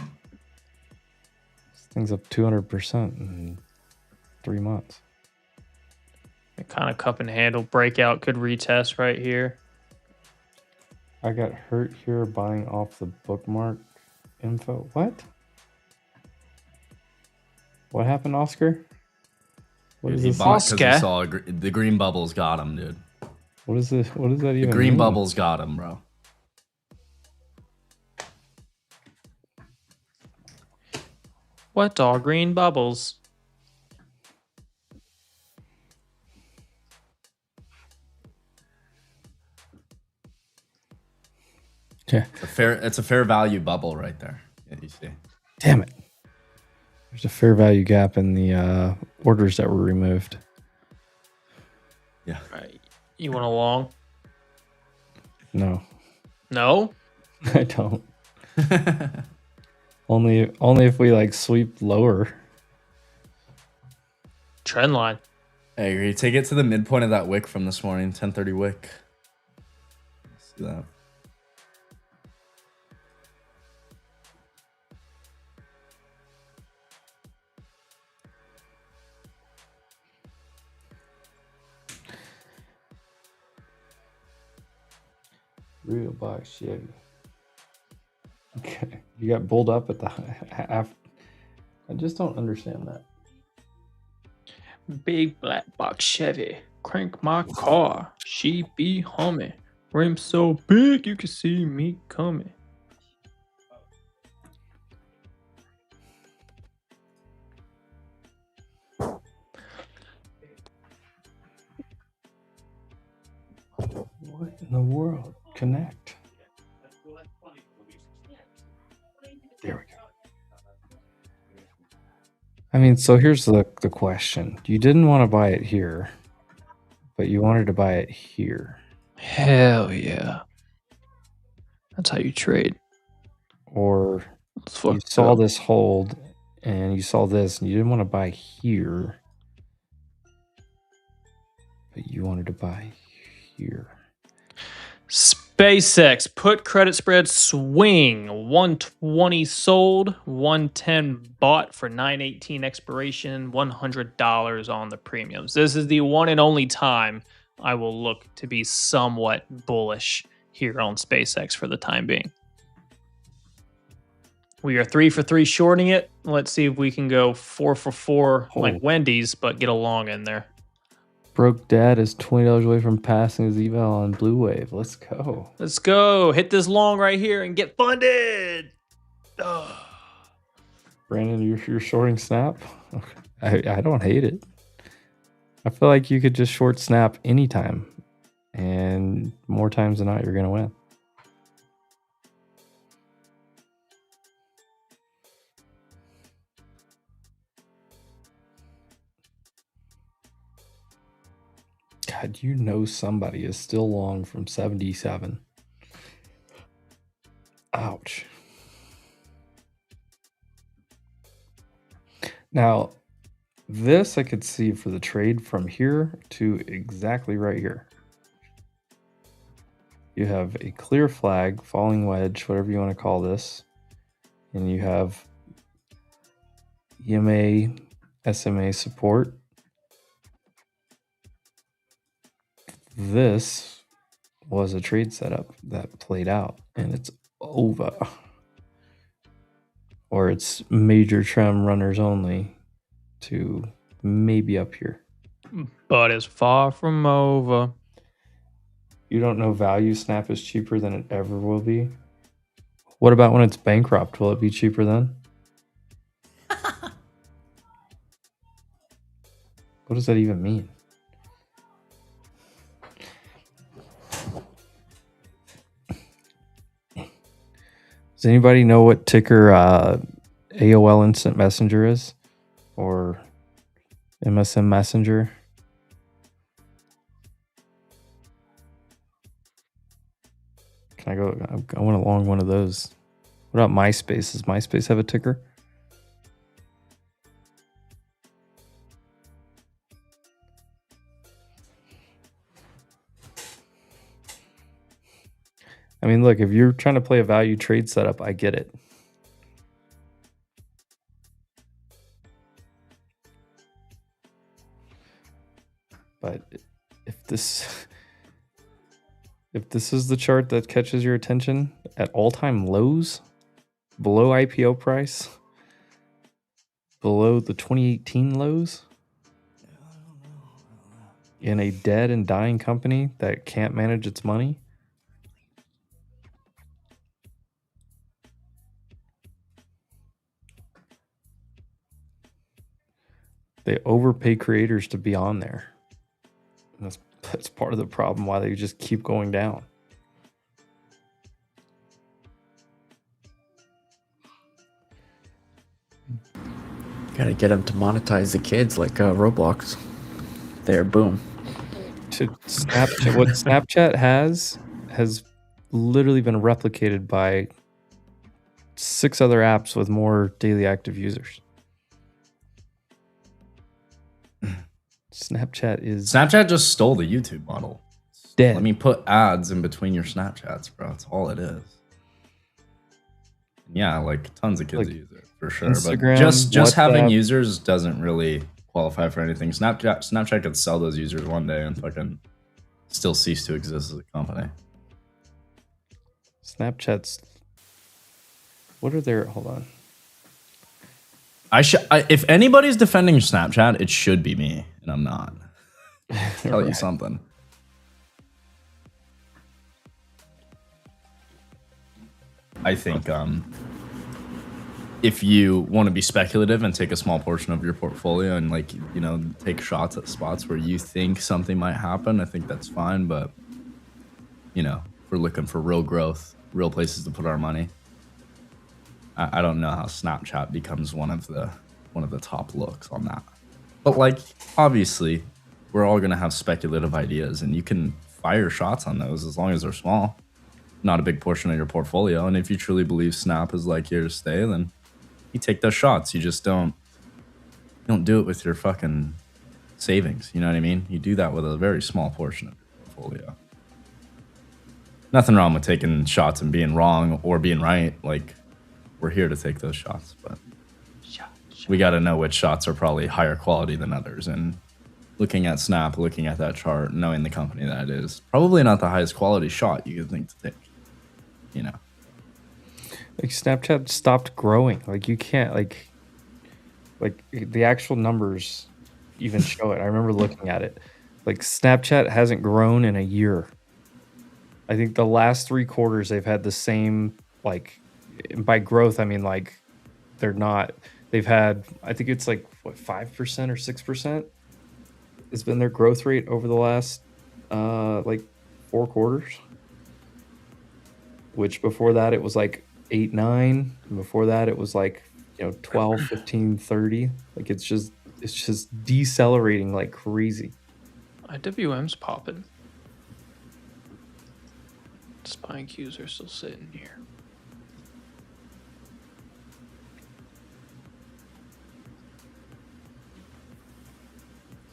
Things up 200% in 3 months. It kind of cup and handle breakout could retest right here. I got hurt here buying off the bookmark info. What happened, Oscar? What is this? Because he saw the green bubbles got him, dude. What is this? What does that even mean? The green bubbles got him, bro. What are green bubbles? Yeah. It's a fair value bubble right there. Yeah, you see. Damn it. There's a fair value gap in the orders that were removed. Yeah. Right. You want a long? No. No? I don't. Only if we like sweep lower. Trend line. Hey, agree. Take it to the midpoint of that wick from this morning, 1030 wick. See that? Real box Chevy. Okay. You got bulled up at the half. I just don't understand that. Big black box Chevy. Crank my car. She be humming. Rim so big you can see me coming. What in the world? Connect. There we go. I mean, so here's the question. You didn't want to buy it here, but you wanted to buy it here. Hell yeah. That's how you trade. Or you saw this hold and you saw this and you didn't want to buy here, but you wanted to buy here. SpaceX put credit spread swing 120 sold, 110 bought for 918 expiration, $100 on the premiums. This is the one and only time I will look to be somewhat bullish here on SpaceX for the time being. We are 3 for 3 shorting it. Let's see if we can go 4 for 4 like Wendy's, but get a long in there. Broke Dad is $20 away from passing his eval on Blue Wave. Let's go. Let's go. Hit this long right here and get funded. Ugh. Brandon, you're shorting Snap? I don't hate it. I feel like you could just short Snap anytime. And more times than not, you're going to win. God, you know somebody is still long from 77. Ouch. Now, this I could see for the trade from here to exactly right here. You have a clear flag, falling wedge, whatever you want to call this. And you have EMA, SMA support. This was a trade setup that played out and it's over. Or it's major trem runners only to maybe up here. But it's far from over. You don't know value Snap is cheaper than it ever will be. What about when it's bankrupt? Will it be cheaper then? What does that even mean? Does anybody know what ticker AOL Instant Messenger is? Or MSN Messenger? Can I go? I went along one of those. What about MySpace? Does MySpace have a ticker? I mean, look, if you're trying to play a value trade setup, I get it. But if this is the chart that catches your attention at all-time lows, below IPO price, below the 2018 lows, in a dead and dying company that can't manage its money, they overpay creators to be on there. And that's part of the problem why they just keep going down. Gotta get them to monetize the kids like Roblox. There, boom. To Snapchat, what Snapchat has literally been replicated by 6 other apps with more daily active users. Snapchat just stole the YouTube model. Dead. Let me put ads in between your Snapchats, bro. That's all it is. Yeah, like tons of kids use it for sure. Instagram, but just having WhatsApp. users doesn't really qualify for anything. Snapchat could sell those users one day and fucking still cease to exist as a company. Snapchat's. What are their? Hold on. If anybody's defending Snapchat, it should be me, and I'm not. Tell you Right. something. I think if you want to be speculative and take a small portion of your portfolio and take shots at spots where you think something might happen, I think that's fine. But if we're looking for real growth, real places to put our money, I don't know how Snapchat becomes one of the top looks on that. But obviously, we're all gonna have speculative ideas, and you can fire shots on those as long as they're small, not a big portion of your portfolio. And if you truly believe Snap is here to stay, then you take those shots. You just don't do it with your fucking savings. You know what I mean? You do that with a very small portion of your portfolio. nothing wrong with taking shots and being wrong or being right. Like, we're here to take those shots, but we got to know which shots are probably higher quality than others. And looking at Snap, looking at that chart, knowing the company that it is, probably not the highest quality shot you could think to take. You know, like Snapchat stopped growing. Like you can't like the actual numbers even show it. I remember looking at it. Like Snapchat hasn't grown in a year. I think the last 3 quarters they've had the same, like, by growth I mean like they're not. They've had, I think it's like what, 5% or 6% has been their growth rate over the last like 4 quarters. Which before that it was like 8, 9. And before that it was like, 12, 15, 30. Like it's just decelerating like crazy. IWM's popping. Spine cues are still sitting here.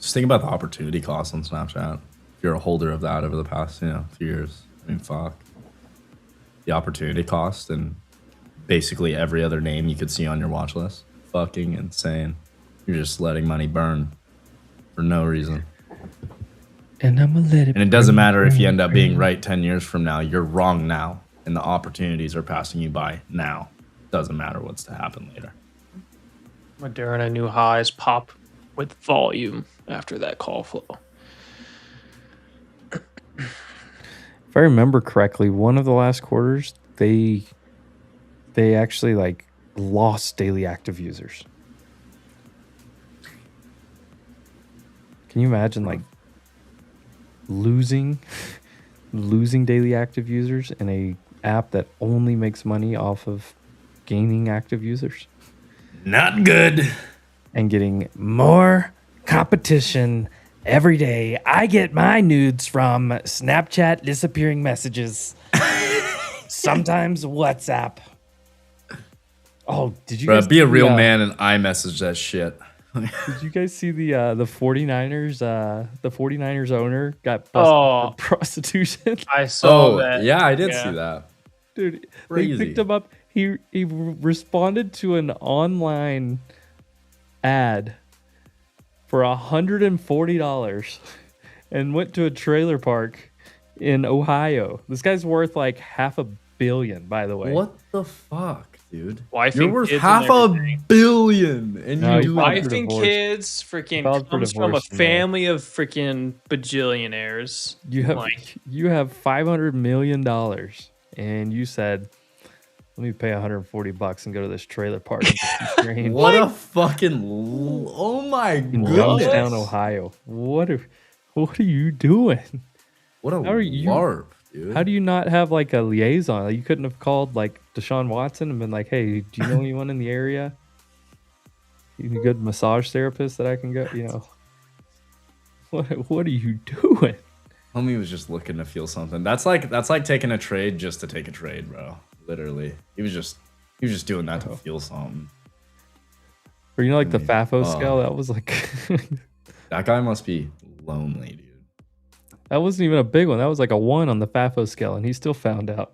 just think about the opportunity cost on Snapchat. If you're a holder of that over the past, few years, I mean, fuck. The opportunity cost and basically every other name you could see on your watch list. Fucking insane. You're just letting money burn for no reason. And I'm gonna let it. And it doesn't matter if you end up being right 10 years from now. You're wrong now, and the opportunities are passing you by now. Doesn't matter what's to happen later. Moderna new highs pop with volume after that call flow. If I remember correctly, one of the last quarters, they actually like lost daily active users. Can you imagine like losing daily active users in a app that only makes money off of gaining active users? Not good. And getting more competition every day. I get my nudes from Snapchat disappearing messages. Sometimes WhatsApp. Oh, did you guys be a see, real man and iMessage that shit. Did you guys see the 49ers? The 49ers owner got busted for prostitution. I saw that. Yeah, I did see that. Dude, Crazy. they picked him up. He responded to an online ad for $140 and went to a trailer park in Ohio. This guy's worth like $500 million, by the way. What the fuck, dude? Wife You're and worth kids and $500 million, and No, you he do filed it. for Wife and divorce. kids freaking Filed for comes from a divorce, man. family of freaking bajillionaires. You have $500 million, and you said, "Let me pay $140 and go to this trailer park." And get some train What a fucking! Oh my in goodness! Youngstown, Ohio. What are you doing? What a How are you- LARP, dude! How do you not have like a liaison? Like, you couldn't have called like Deshaun Watson and been like, "Hey, do you know anyone in the area? You a good massage therapist that I can go?" What are you doing? Homie was just looking to feel something. That's like taking a trade just to take a trade, bro. Literally, he was just doing that to feel something. Or like the FAFO oh. scale, that was like That guy must be lonely, dude. that wasn't even a big one. That was like a 1 on the FAFO scale, and he still found out.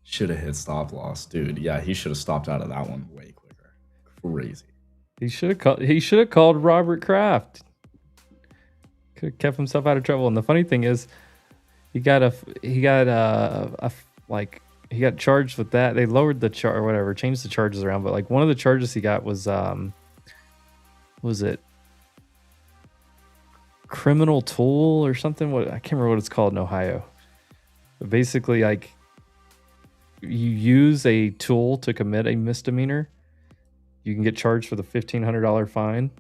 Should have hit stop loss, dude. Yeah, he should have stopped out of that one way quicker. Crazy. He should have called Robert Kraft. Could have kept himself out of trouble. And the funny thing is, he got charged with that. They lowered the charge or whatever, changed the charges around. But like one of the charges he got was was it criminal tool or something? I can't remember what it's called in Ohio. But basically, like, you use a tool to commit a misdemeanor, you can get charged for the $1,500 fine.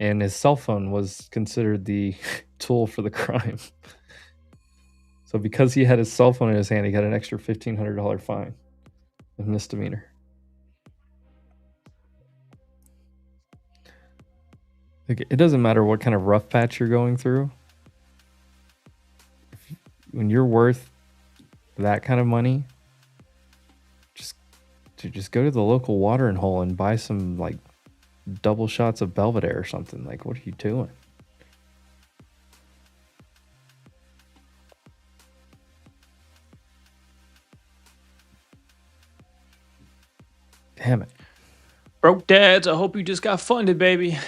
And his cell phone was considered the tool for the crime. So because he had his cell phone in his hand, he got an extra $1,500 fine, a misdemeanor. Like, it doesn't matter what kind of rough patch you're going through. When you're worth that kind of money, just go to the local watering hole and buy some like double shots of Belvedere or something. Like, what are you doing? Damn it. Broke dads, I hope you just got funded, baby.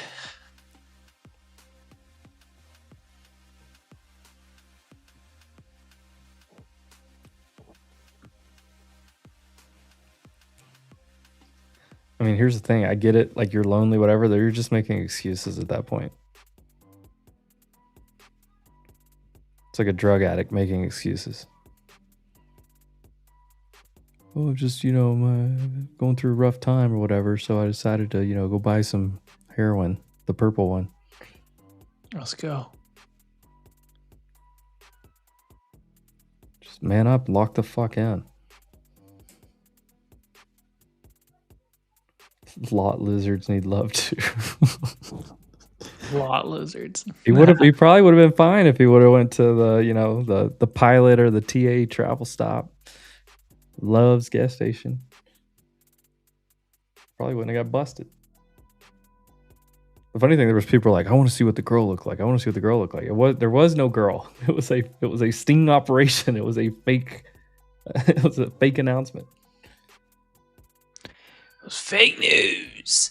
I mean, here's the thing. I get it. Like, you're lonely, whatever. You're just making excuses at that point. It's like a drug addict making excuses. Oh, just, you know, going through a rough time or whatever. So I decided to, you know, go buy some heroin, the purple one. Let's go. Just man up, lock the fuck in. Lot lizards need love too. Lot lizards. He probably would have been fine if he would have went to the, you know, the pilot or the TA travel stop. Love's gas station. Probably wouldn't have got busted. The funny thing, there was people like, I want to see what the girl looked like. I want to see what the girl looked like. There was no girl. It was a sting operation. It was a fake. It was a fake announcement. It was fake news.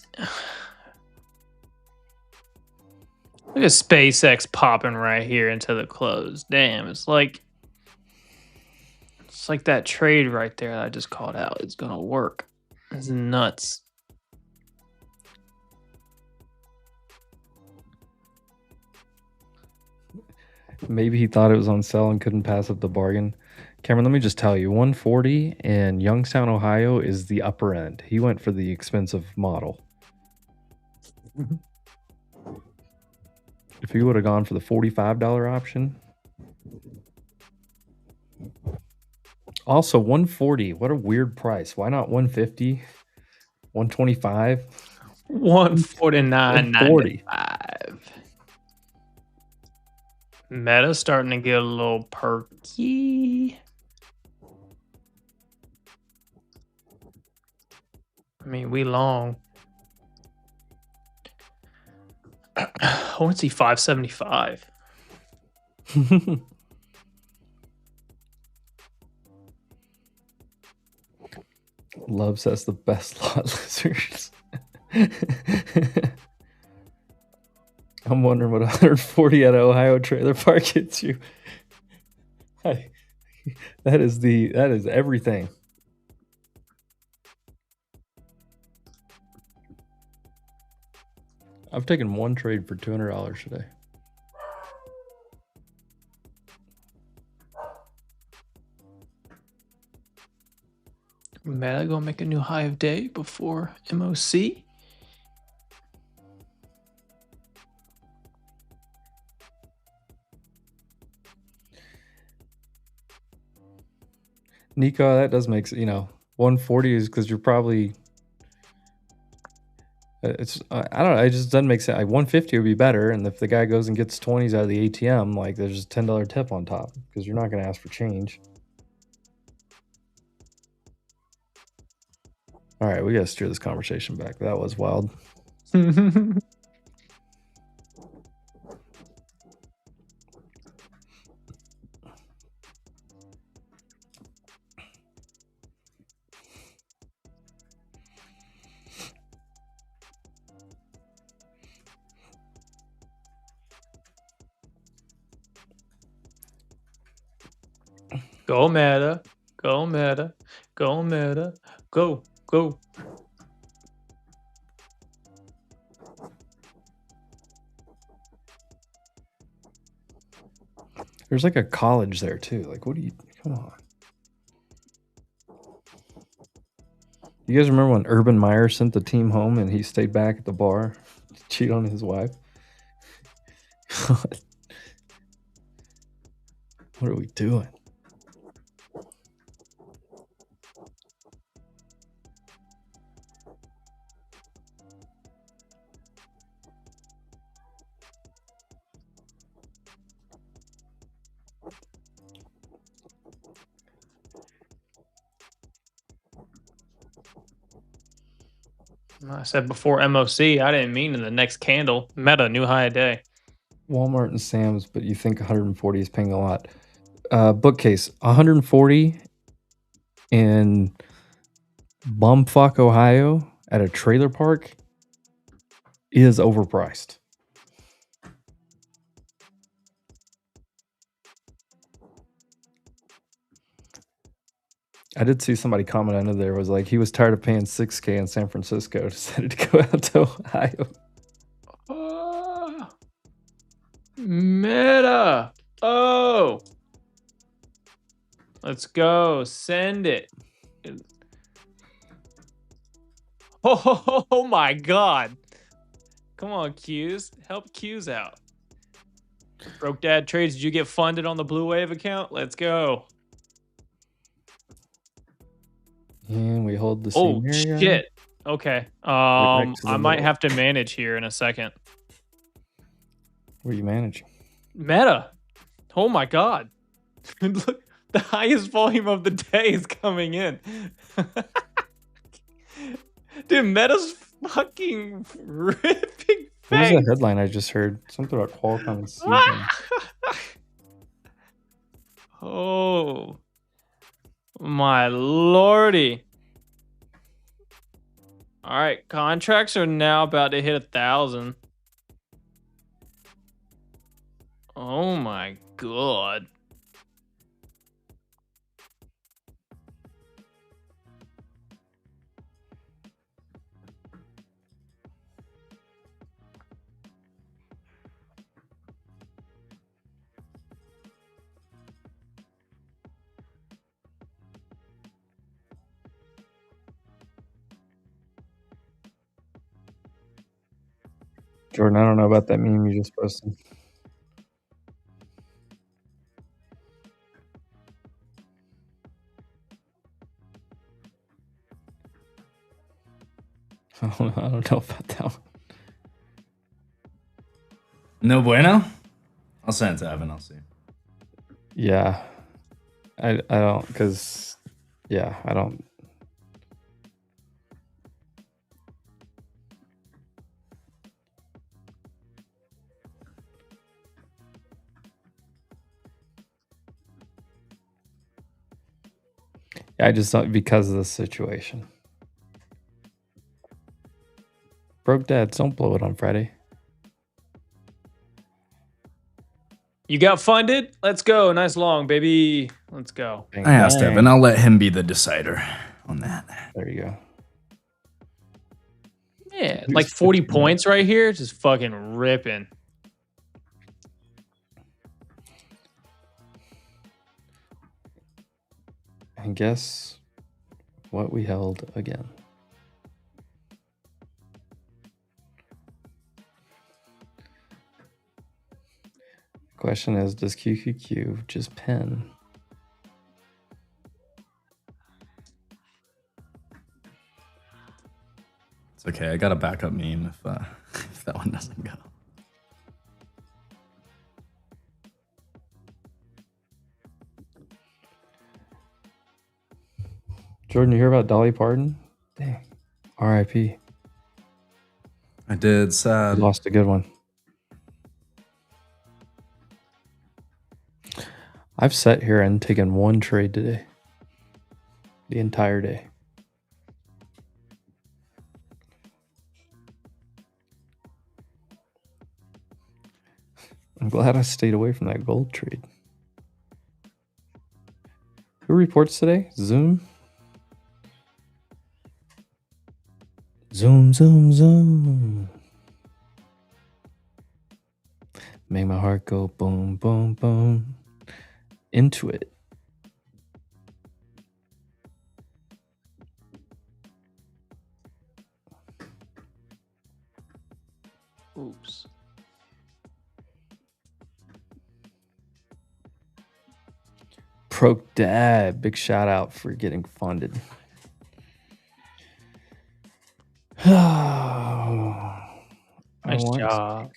Look at SpaceX popping right here into the close. Damn, it's like that trade right there that I just called out. It's gonna work. It's nuts. Maybe he thought it was on sale and couldn't pass up the bargain. Cameron, let me just tell you, 140 in Youngstown, Ohio is the upper end. He went for the expensive model. If he would have gone for the $45 option. Also, 140, what a weird price. Why not 150? 125? 149.95. Meta's starting to get a little perky. I mean, we long. I want to see 575. Love says the best lot lizards. I'm wondering what 140 at Ohio trailer park gets you. That is everything. I've taken one trade for $200 today. Meta gonna make a new high of day before MOC. Nico, that does make, 140 is because you're probably, I don't know, it just doesn't make sense. Like 150 would be better, and if the guy goes and gets 20s out of the ATM, like there's a $10 tip on top because you're not going to ask for change. All right, we got to steer this conversation back. That was wild. Go Meta. Go Meta. Go Meta. Go. Go. There's like a college there too. Like, what do you, come on. You guys remember when Urban Meyer sent the team home and he stayed back at the bar to cheat on his wife? What are we doing? I said before MOC, I didn't mean in the next candle. Meta, new high of day. Walmart and Sam's, but you think 140 is paying a lot. Bookcase, 140 in Bumfuck, Ohio, at a trailer park is overpriced. I did see somebody comment under there was like he was tired of paying $6K in San Francisco, decided to go out to Ohio. Meta. Oh. Let's go. Send it. Oh my God. Come on, Q's. Help Q's out. Broke Dad Trades, did you get funded on the Blue Wave account? Let's go. And we hold the same Oh, area. shit. Okay. Right next to the I might middle. have to manage here in a second. What are you managing? Meta. Oh my God. Look, the highest volume of the day is coming in. Dude, Meta's fucking ripping. What was that headline I just heard? Something about Qualcomm and season. Oh my lordy. All right, contracts are now about to hit 1,000. Oh my God. Jordan, I don't know about that meme you just posted. I don't know about that one. No bueno? I'll send it to Evan. I'll see. Yeah. I don't, because, yeah, I don't. I just don't, because of the situation. Broke dads, don't blow it on Friday. You got funded? Let's go. Nice long, baby. Let's go. Bang, I asked bang. Evan. I'll let him be the decider on that. There you go. Yeah, like 40 points right here. Just fucking ripping. And guess what we held again? Question is, does QQQ just pin? It's okay. I got a backup meme if that one doesn't go. Jordan, you hear about Dolly Parton? Dang. R.I.P. I did. Sad. Lost a good one. I've sat here and taken one trade today. The entire day. I'm glad I stayed away from that gold trade. Who reports today? Zoom? Zoom, zoom, zoom. Make my heart go boom, boom, boom. Into it. Oops. Broke Dad, big shout out for getting funded. Nice job.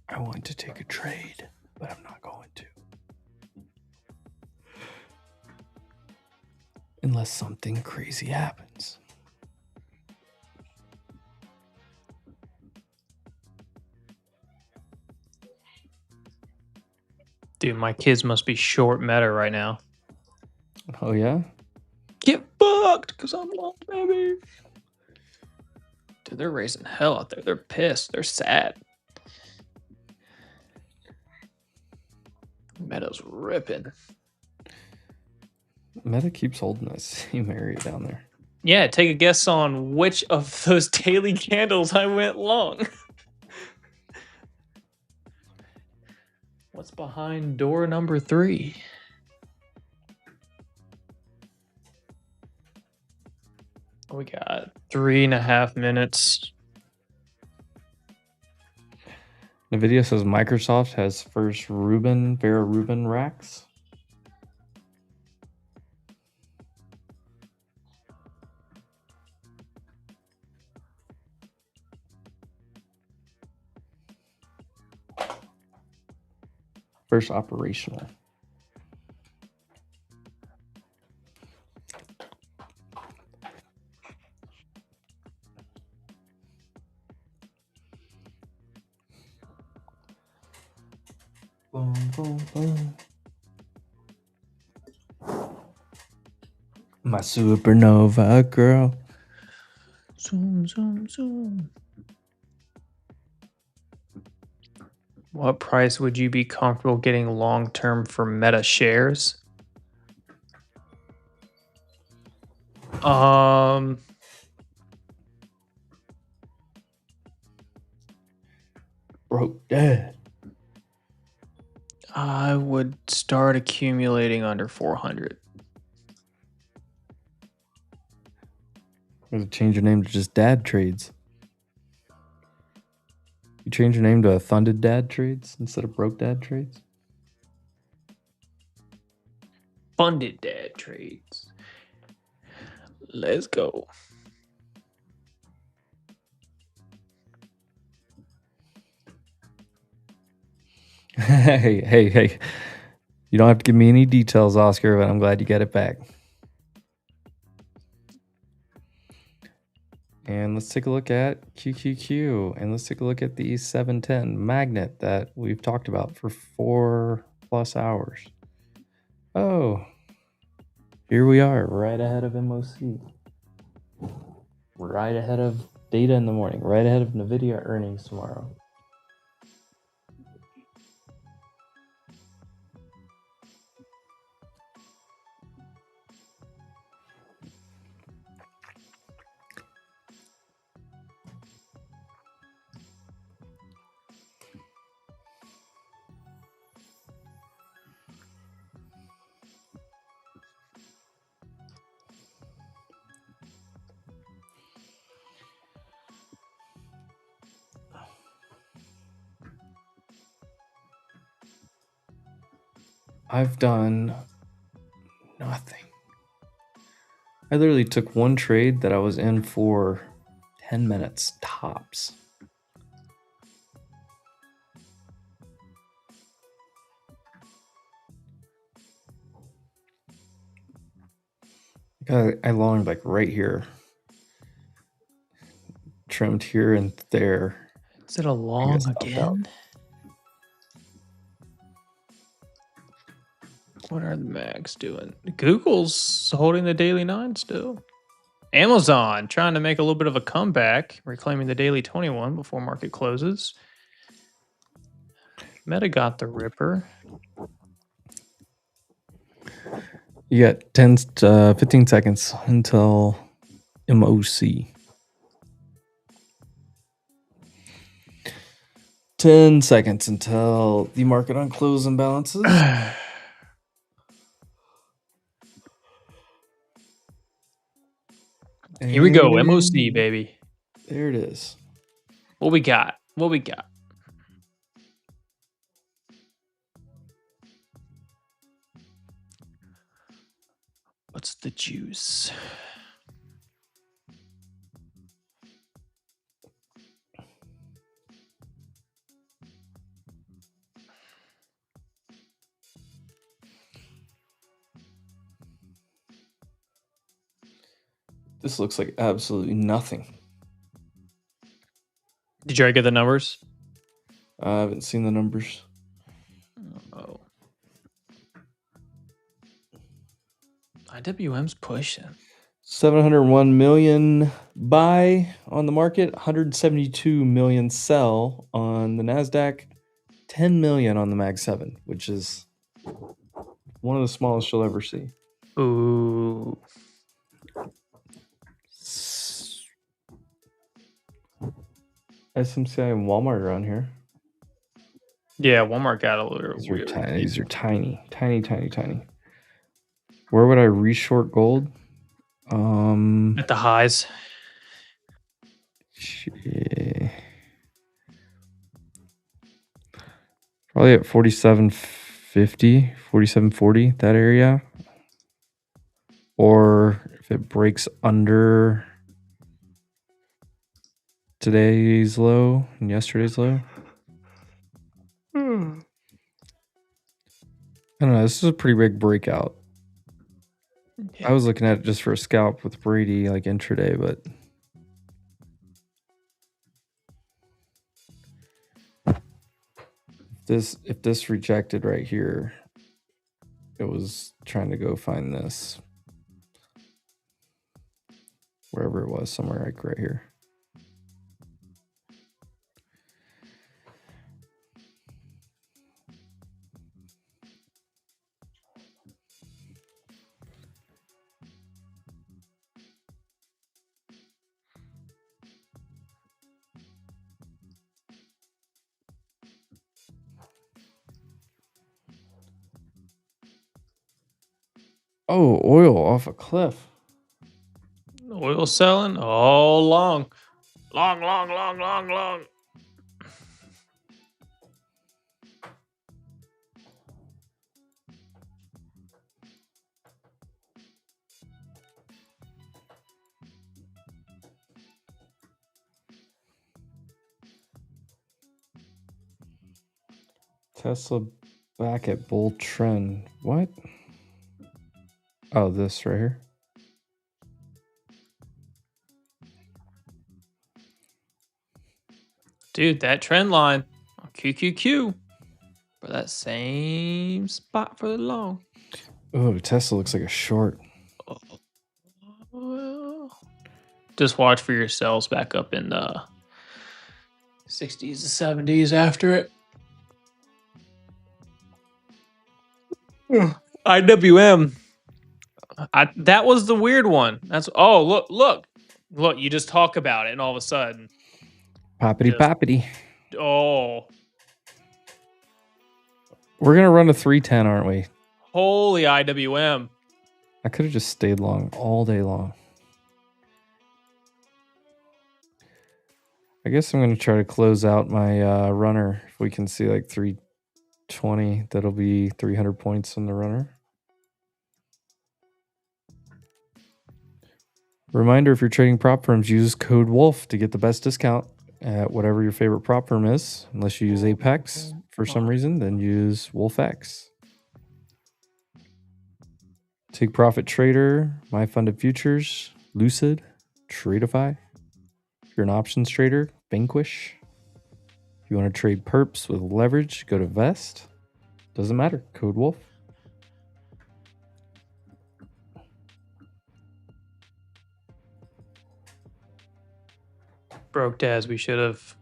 I want to take a trade, but I'm not going to. Unless something crazy happens. Dude, my kids must be short meta right now. Oh, yeah? Get fucked. Because I'm long, baby. Dude, they're raising hell out there. They're pissed. They're sad. Meta's ripping. Meta keeps holding that same area down there. Yeah, take a guess on which of those daily candles I went long. What's behind door number 3? We got 3.5 minutes. NVIDIA says Microsoft has first Vera Rubin racks. First operational. Boom, boom, boom. My supernova girl. Zoom, zoom, zoom. What price would you be comfortable getting long-term for Meta shares? Broke dead. I would start accumulating under 400. Or change your name to just Dad Trades. You change your name to Funded Dad Trades instead of Broke Dad Trades? Funded Dad Trades. Let's go. Hey. You don't have to give me any details, Oscar, but I'm glad you got it back. And let's take a look at QQQ. And let's take a look at the 710 magnet that we've talked about for 4+ hours. Oh, here we are, right ahead of MOC. Right ahead of data in the morning. Right ahead of NVIDIA earnings tomorrow. I've done nothing. I literally took one trade that I was in for 10 minutes tops. I longed like right here. Trimmed here and there. Is it a long again? What are the mags doing? Google's holding the daily 9 still. Amazon trying to make a little bit of a comeback, reclaiming the daily 21 before market closes. Meta got the ripper. You got 15 seconds until MOC. 10 seconds until the market on close imbalances. Here we go, MOC, baby. There it is. What we got? What we got? What's the juice? This looks like absolutely nothing. Did you already get the numbers? I haven't seen the numbers. Oh. IWM's pushing. 701 million buy on the market, 172 million sell on the NASDAQ, 10 million on the Mag 7, which is one of the smallest you'll ever see. Ooh. SMCI and Walmart are on here. Yeah, Walmart got a little These are weird. tiny. These are tiny, tiny, tiny, tiny. Where would I reshort gold? At the highs. Probably at 47.50, 47.40, that area. Or if it breaks under today's low and yesterday's low. I don't know. This is a pretty big breakout. Yeah. I was looking at it just for a scalp with Brady, like intraday, but if this rejected right here, it was trying to go find this wherever it was, somewhere like right here. Oh, oil off a cliff. Oil selling all long. Long. Tesla back at bull trend. What? Oh, this right here. Dude, that trend line on QQQ for that same spot for the long. Oh, Tesla looks like a short. Well, just watch for your sells back up in the 60s to 70s after it. IWM. That was the weird one. That's look. You just talk about it and all of a sudden. Poppity. Oh. We're gonna run a 310, aren't we? Holy IWM. I could have just stayed long all day long. I guess I'm gonna try to close out my runner. If we can see like 320, that'll be 300 points on the runner. Reminder, if you're trading prop firms, use code WOLF to get the best discount at whatever your favorite prop firm is. Unless you use Apex for some reason, then use WolfX. Take Profit Trader, My Funded Futures, Lucid, Tradeify. If you're an options trader, Vanquish. If you want to trade perps with leverage, go to Vest. Doesn't matter. Code WOLF. Broke Daz, we should have.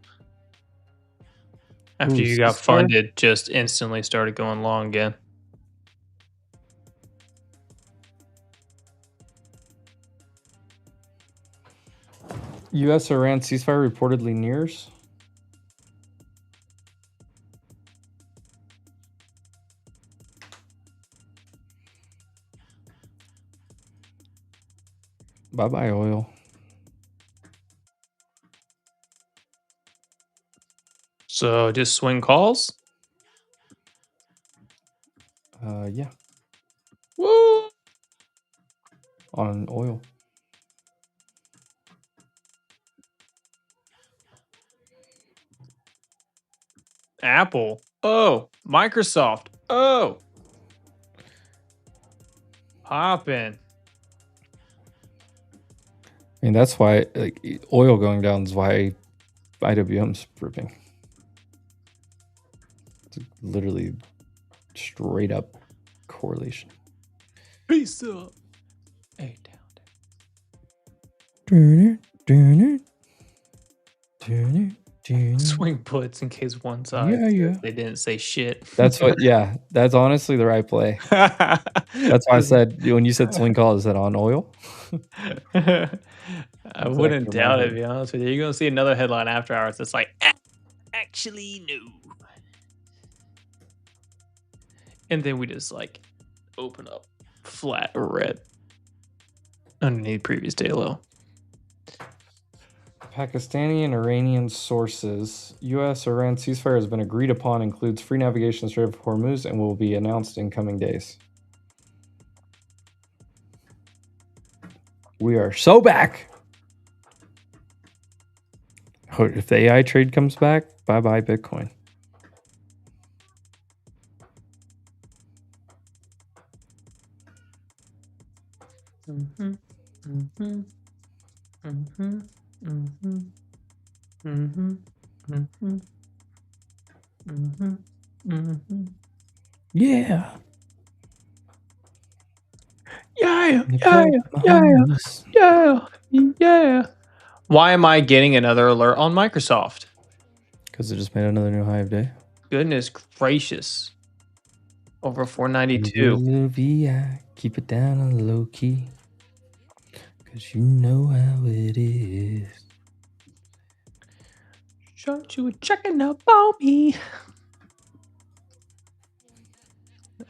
After you got funded, just instantly started going long again. US-Iran ceasefire reportedly nears. Bye-bye, oil. So just swing calls? Yeah. Woo! On oil. Apple. Oh. Microsoft. Oh. Poppin'. I mean, that's why oil going down is why IWM's ripping. It's literally straight up correlation. Peace up. Hey, down. Swing puts in case one side Yeah, yeah. they didn't say shit. That's what. Yeah, that's honestly the right play. That's why I said when you said swing call, is that on oil? I That's wouldn't actually my doubt it, head. to be honest with you. You're gonna see another headline after hours that's like, actually no. And then we just like open up flat red underneath previous day low. Pakistani and Iranian sources. U.S.-Iran ceasefire has been agreed upon, includes free navigation Strait of Hormuz, and will be announced in coming days. We are so back. If the AI trade comes back, bye-bye Bitcoin. Mm-hmm. Mm-hmm. Mm-hmm. Mm-hmm. Mm-hmm. Mm-hmm. Mm-hmm. Mm-hmm. Yeah. Yeah. Yeah. Why am I getting another alert on Microsoft? Because it just made another new high of day. Goodness gracious. Over 492. Little VI, keep it down on the low key. Because you know how it is. Shut you checking up on me.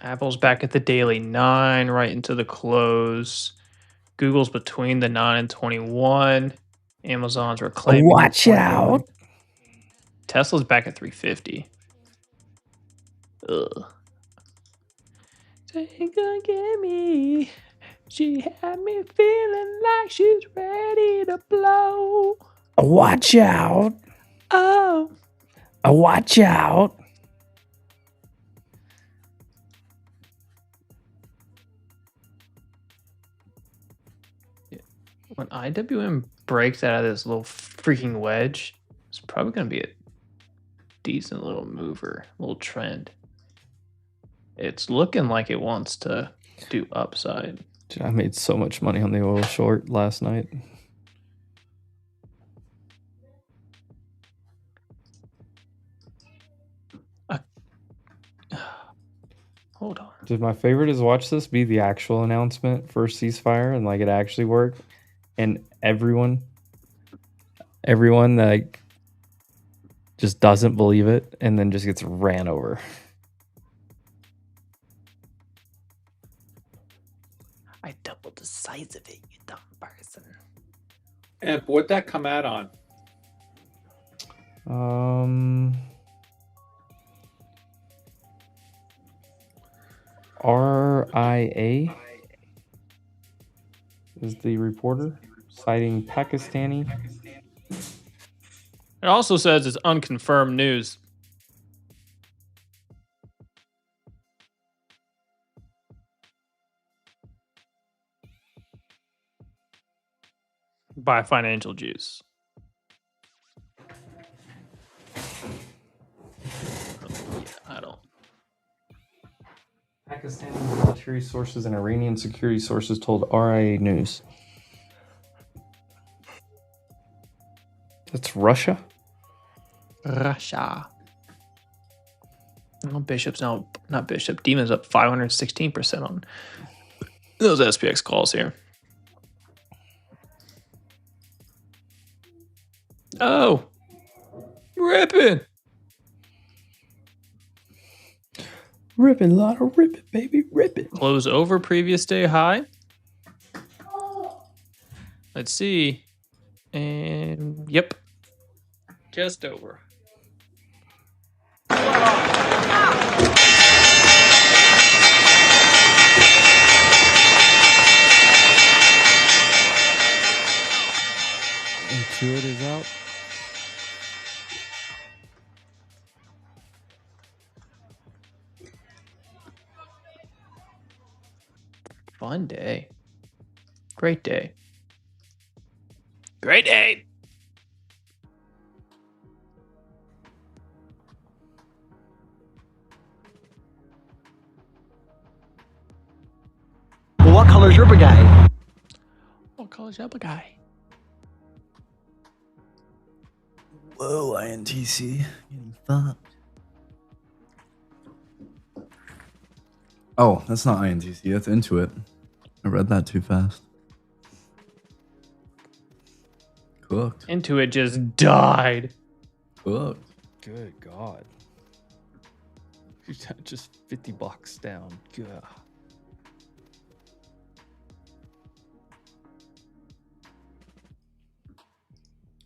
Apple's back at the daily 9, right into the close. Google's between the 9 and 21. Amazon's reclaiming. Watch out. Tesla's back at 350. Ugh. Take a get me. She had me feeling like she's ready to blow. Watch out. Oh. Watch out. When IWM breaks out of this little freaking wedge, it's probably going to be a decent little mover, little trend. It's looking like it wants to do upside. Dude, I made so much money on the oil short last night. Hold on. Dude, my favorite is watch this be the actual announcement for ceasefire and like it actually worked. And everyone like just doesn't believe it and then just gets ran over. I doubled the size of it, you dumb person. And what'd that come out on? RIA is the reporter citing Pakistani. It also says it's unconfirmed news. By Financial Juice. I don't. Pakistani military sources and Iranian security sources told RIA News. That's Russia? Russia. Oh, Bishop's now, not Bishop, Demon's up 516% on those SPX calls here. Oh, ripping. Ripping, Lotto, rip it, baby, rip it. Close over previous day high. Let's see. And yep. Just over. Intuit is out. Fun day. Great day. Great day. Well, what color's your guy? What color's your guy? Whoa, INTC. Getting fucked. Oh, that's not INTC. That's Intuit. I read that too fast. Cooked. Intuit just died. Cooked. Good God. Just 50 bucks down. God.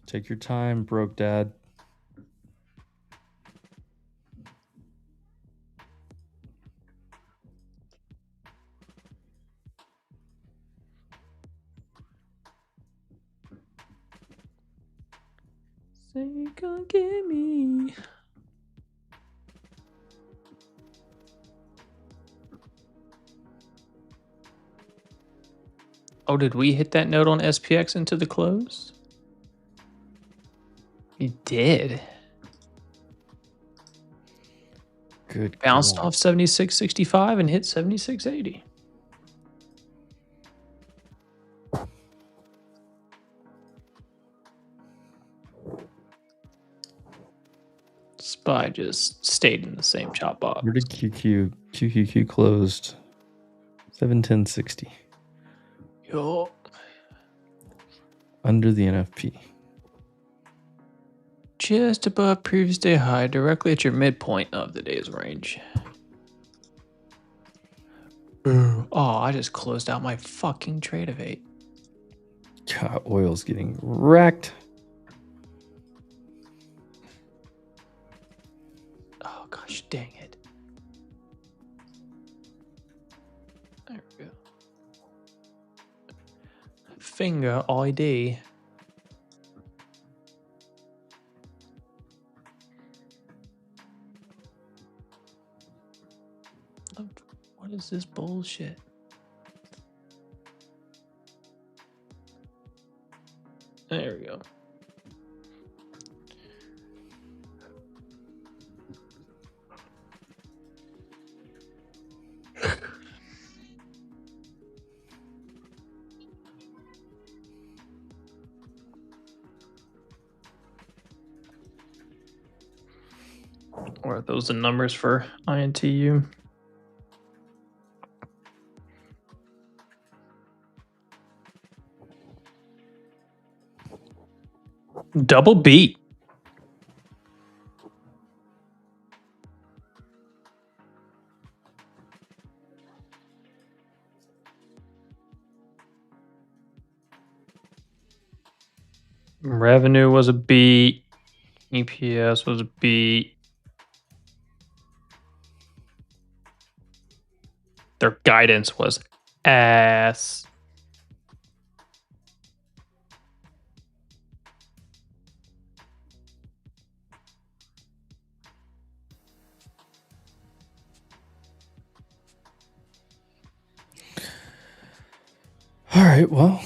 Take your time, broke dad. Say you gonna get me. Oh, did we hit that note on SPX into the close? We did. Good. Bounced God. off 76.65 and hit 76.80. SPY just stayed in the same chop box. Where did QQQ closed? 710.60. Yo. Under the NFP. Just above previous day high, directly at your midpoint of the day's range. Oh, I just closed out my fucking trade of 8. God, oil's getting wrecked. Oh gosh, dang it. There we go. Finger ID. What is this bullshit? There we go. Or are those the numbers for INTU? Double beat. Revenue was a beat. EPS was a beat. Their guidance was ass. All right, well.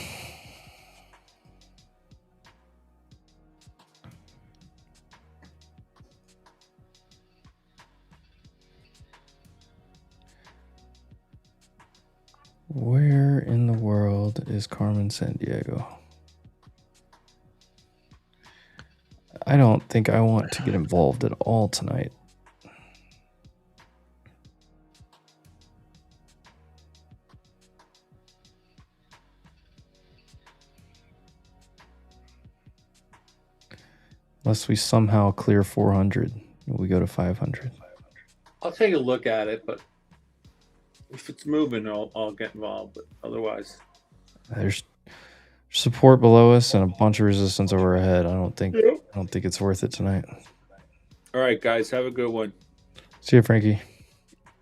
Where in the world is Carmen Sandiego? I don't think I want to get involved at all tonight. Unless we somehow clear 400, we go to 500. I'll take a look at it, but if it's moving, I'll get involved. But otherwise, There's support below us and a bunch of resistance over our head. I don't think it's worth it tonight. all right, guys, have a good one. See you, Frankie.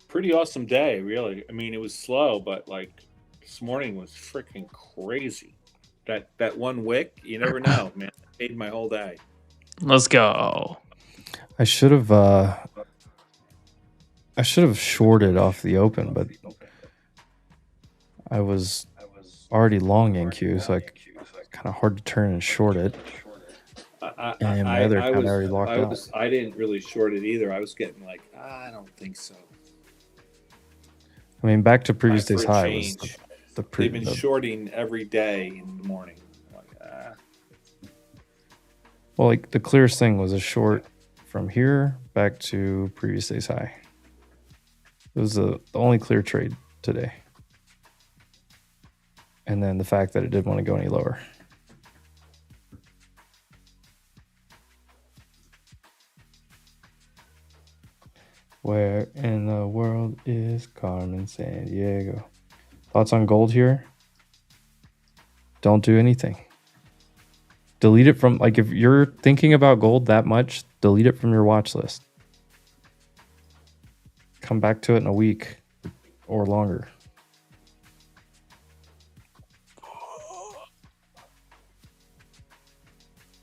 Pretty awesome day, really. I mean, it was slow, but like this morning was freaking crazy. That one wick, you never know, man. It made my whole day. Let's go. I should have shorted off the open, but I was already long NQ, so kind of hard to turn and short it. And my other account already locked out. I didn't really short it either. I was getting like, I don't think so. I mean, back to previous day's high was They've been shorting every day in the morning. Well, like the clearest thing was a short from here back to previous day's high. It was the only clear trade today. And then the fact that it didn't want to go any lower. Where in the world is Carmen Sandiego? Thoughts on gold here? Don't do anything. Delete it from, like, if you're thinking about gold that much, delete it from your watch list. Come back to it in a week or longer.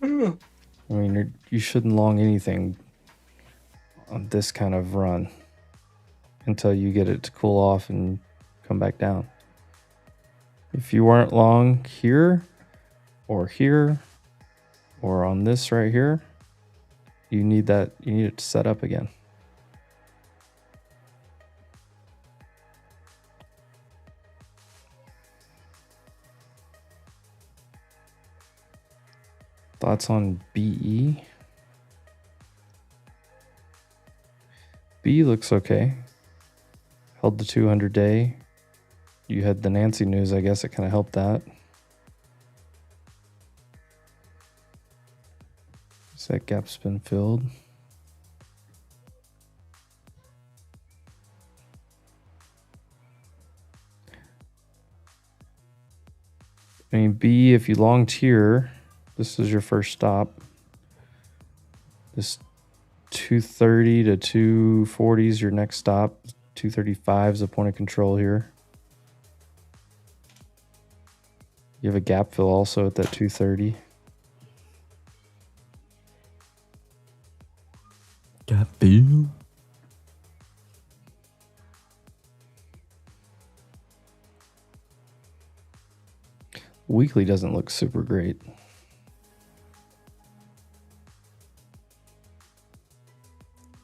I mean, you shouldn't long anything on this kind of run until you get it to cool off and come back down. If you weren't long here or on this right here, you need it to set up again. Thoughts on BE? BE looks okay. Held the 200-day. You had the Nancy news, I guess it kind of helped that. So that gap's been filled. I mean, B, if you longed here, this is your first stop. This 230 to 240 is your next stop. 235 is a point of control here. You have a gap fill also at that 230. Gap fill. Weekly doesn't look super great.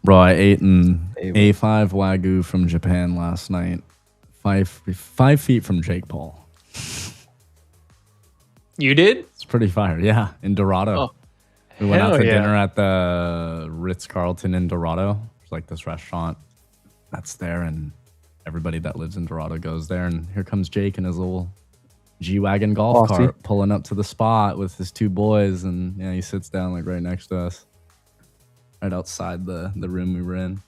Bro, I ate an A5 Wagyu from Japan last night. 5 feet from Jake Paul. You did? It's pretty fire. Yeah, in Dorado. Oh, we went out to yeah. dinner at the Ritz-Carlton in Dorado. It's like this restaurant that's there, and everybody that lives in Dorado goes there. And here comes Jake in his little G-Wagon golf cart pulling up to the spot with his two boys. And yeah, he sits down like right next to us, right outside the room we were in.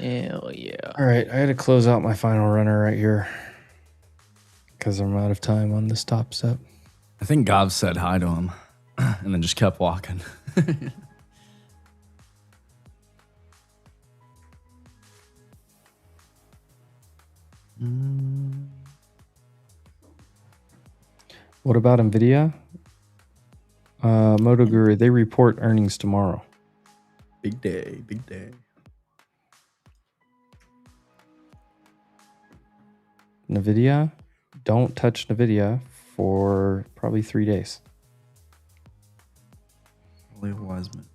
Hell yeah. All right, I had to close out my final runner right here because I'm out of time on this top step. I think Gav said hi to him and then just kept walking. What about NVIDIA? Moto Guru, they report earnings tomorrow. Big day, big day. NVIDIA, don't touch NVIDIA for probably 3 days. Holy Wiseman.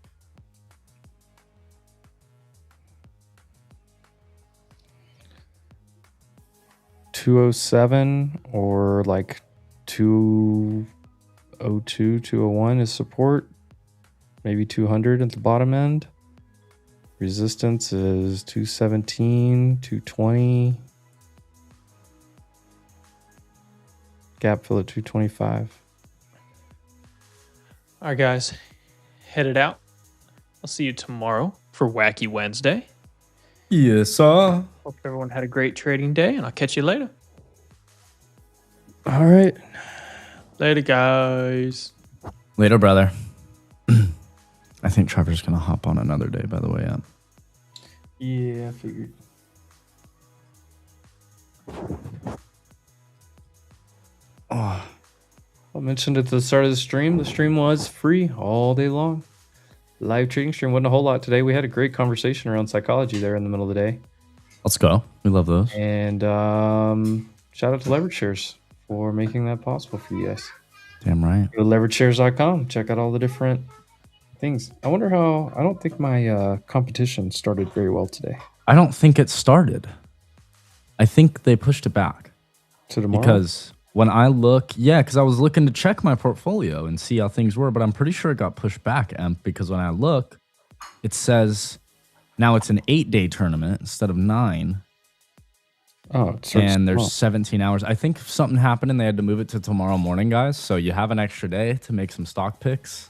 $207 or like 202, 201 is support. Maybe 200 at the bottom end. Resistance is 217, 220. Gap fill at 225. All right, guys, headed out. I'll see you tomorrow for Wacky Wednesday. Yes, sir. Hope everyone had a great trading day, and I'll catch you later. All right. Later, guys. Later, brother. I think Trevor's going to hop on another day, by the way. Yeah, I figured. Oh, I mentioned at the start of the stream was free all day long. Live trading stream wasn't a whole lot today. We had a great conversation around psychology there in the middle of the day. Let's go. We love those. And shout out to Leverage Shares for making that possible for you guys. Damn right. Go to leverageshares.com. Check out all the different things. I wonder how, I don't think my competition started very well today. I don't think it started. I think they pushed it back. To tomorrow? Because When I look, yeah, because I was looking to check my portfolio and see how things were, but I'm pretty sure it got pushed back, because when I look, it says now it's an 8-day tournament instead of 9. Oh, and there's 17 hours. I think something happened and they had to move it to tomorrow morning, guys. So you have an extra day to make some stock picks.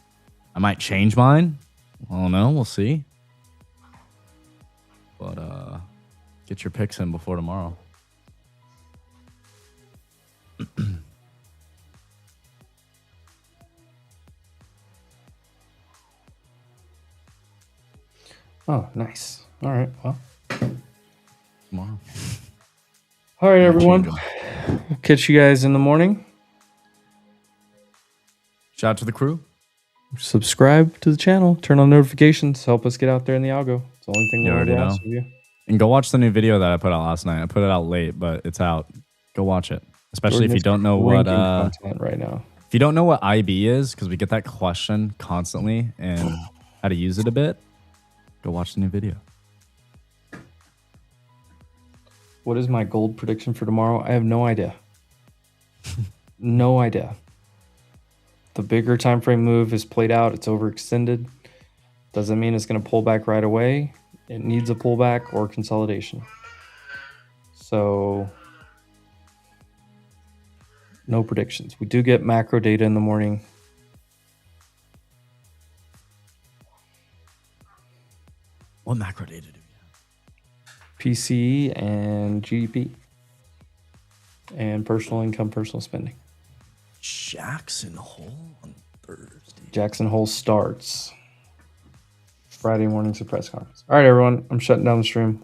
I might change mine. I don't know. We'll see. But get your picks in before tomorrow. Oh, nice. All right. Well, tomorrow. All right, everyone. We'll catch you guys in the morning. Shout out to the crew. Subscribe to the channel. Turn on notifications. Help us get out there in the algo. It's the only thing You we'll already ever know. ask of you. And go watch the new video that I put out last night. I put it out late, but it's out. Go watch it. Especially Jordan if you is don't know what content right now. If you don't know what IB is, because we get that question constantly, and how to use it a bit, go watch the new video. What is my gold prediction for tomorrow? I have no idea. No idea. The bigger time frame move is played out. It's overextended. Doesn't mean it's going to pull back right away. It needs a pullback or consolidation. So no predictions. We do get macro data in the morning. What macro data do we have? PCE and GDP. And personal income, personal spending. Jackson Hole on Thursday. Jackson Hole starts Friday morning's a press conference. All right, everyone. I'm shutting down the stream.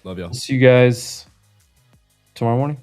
Love y'all. See you guys tomorrow morning.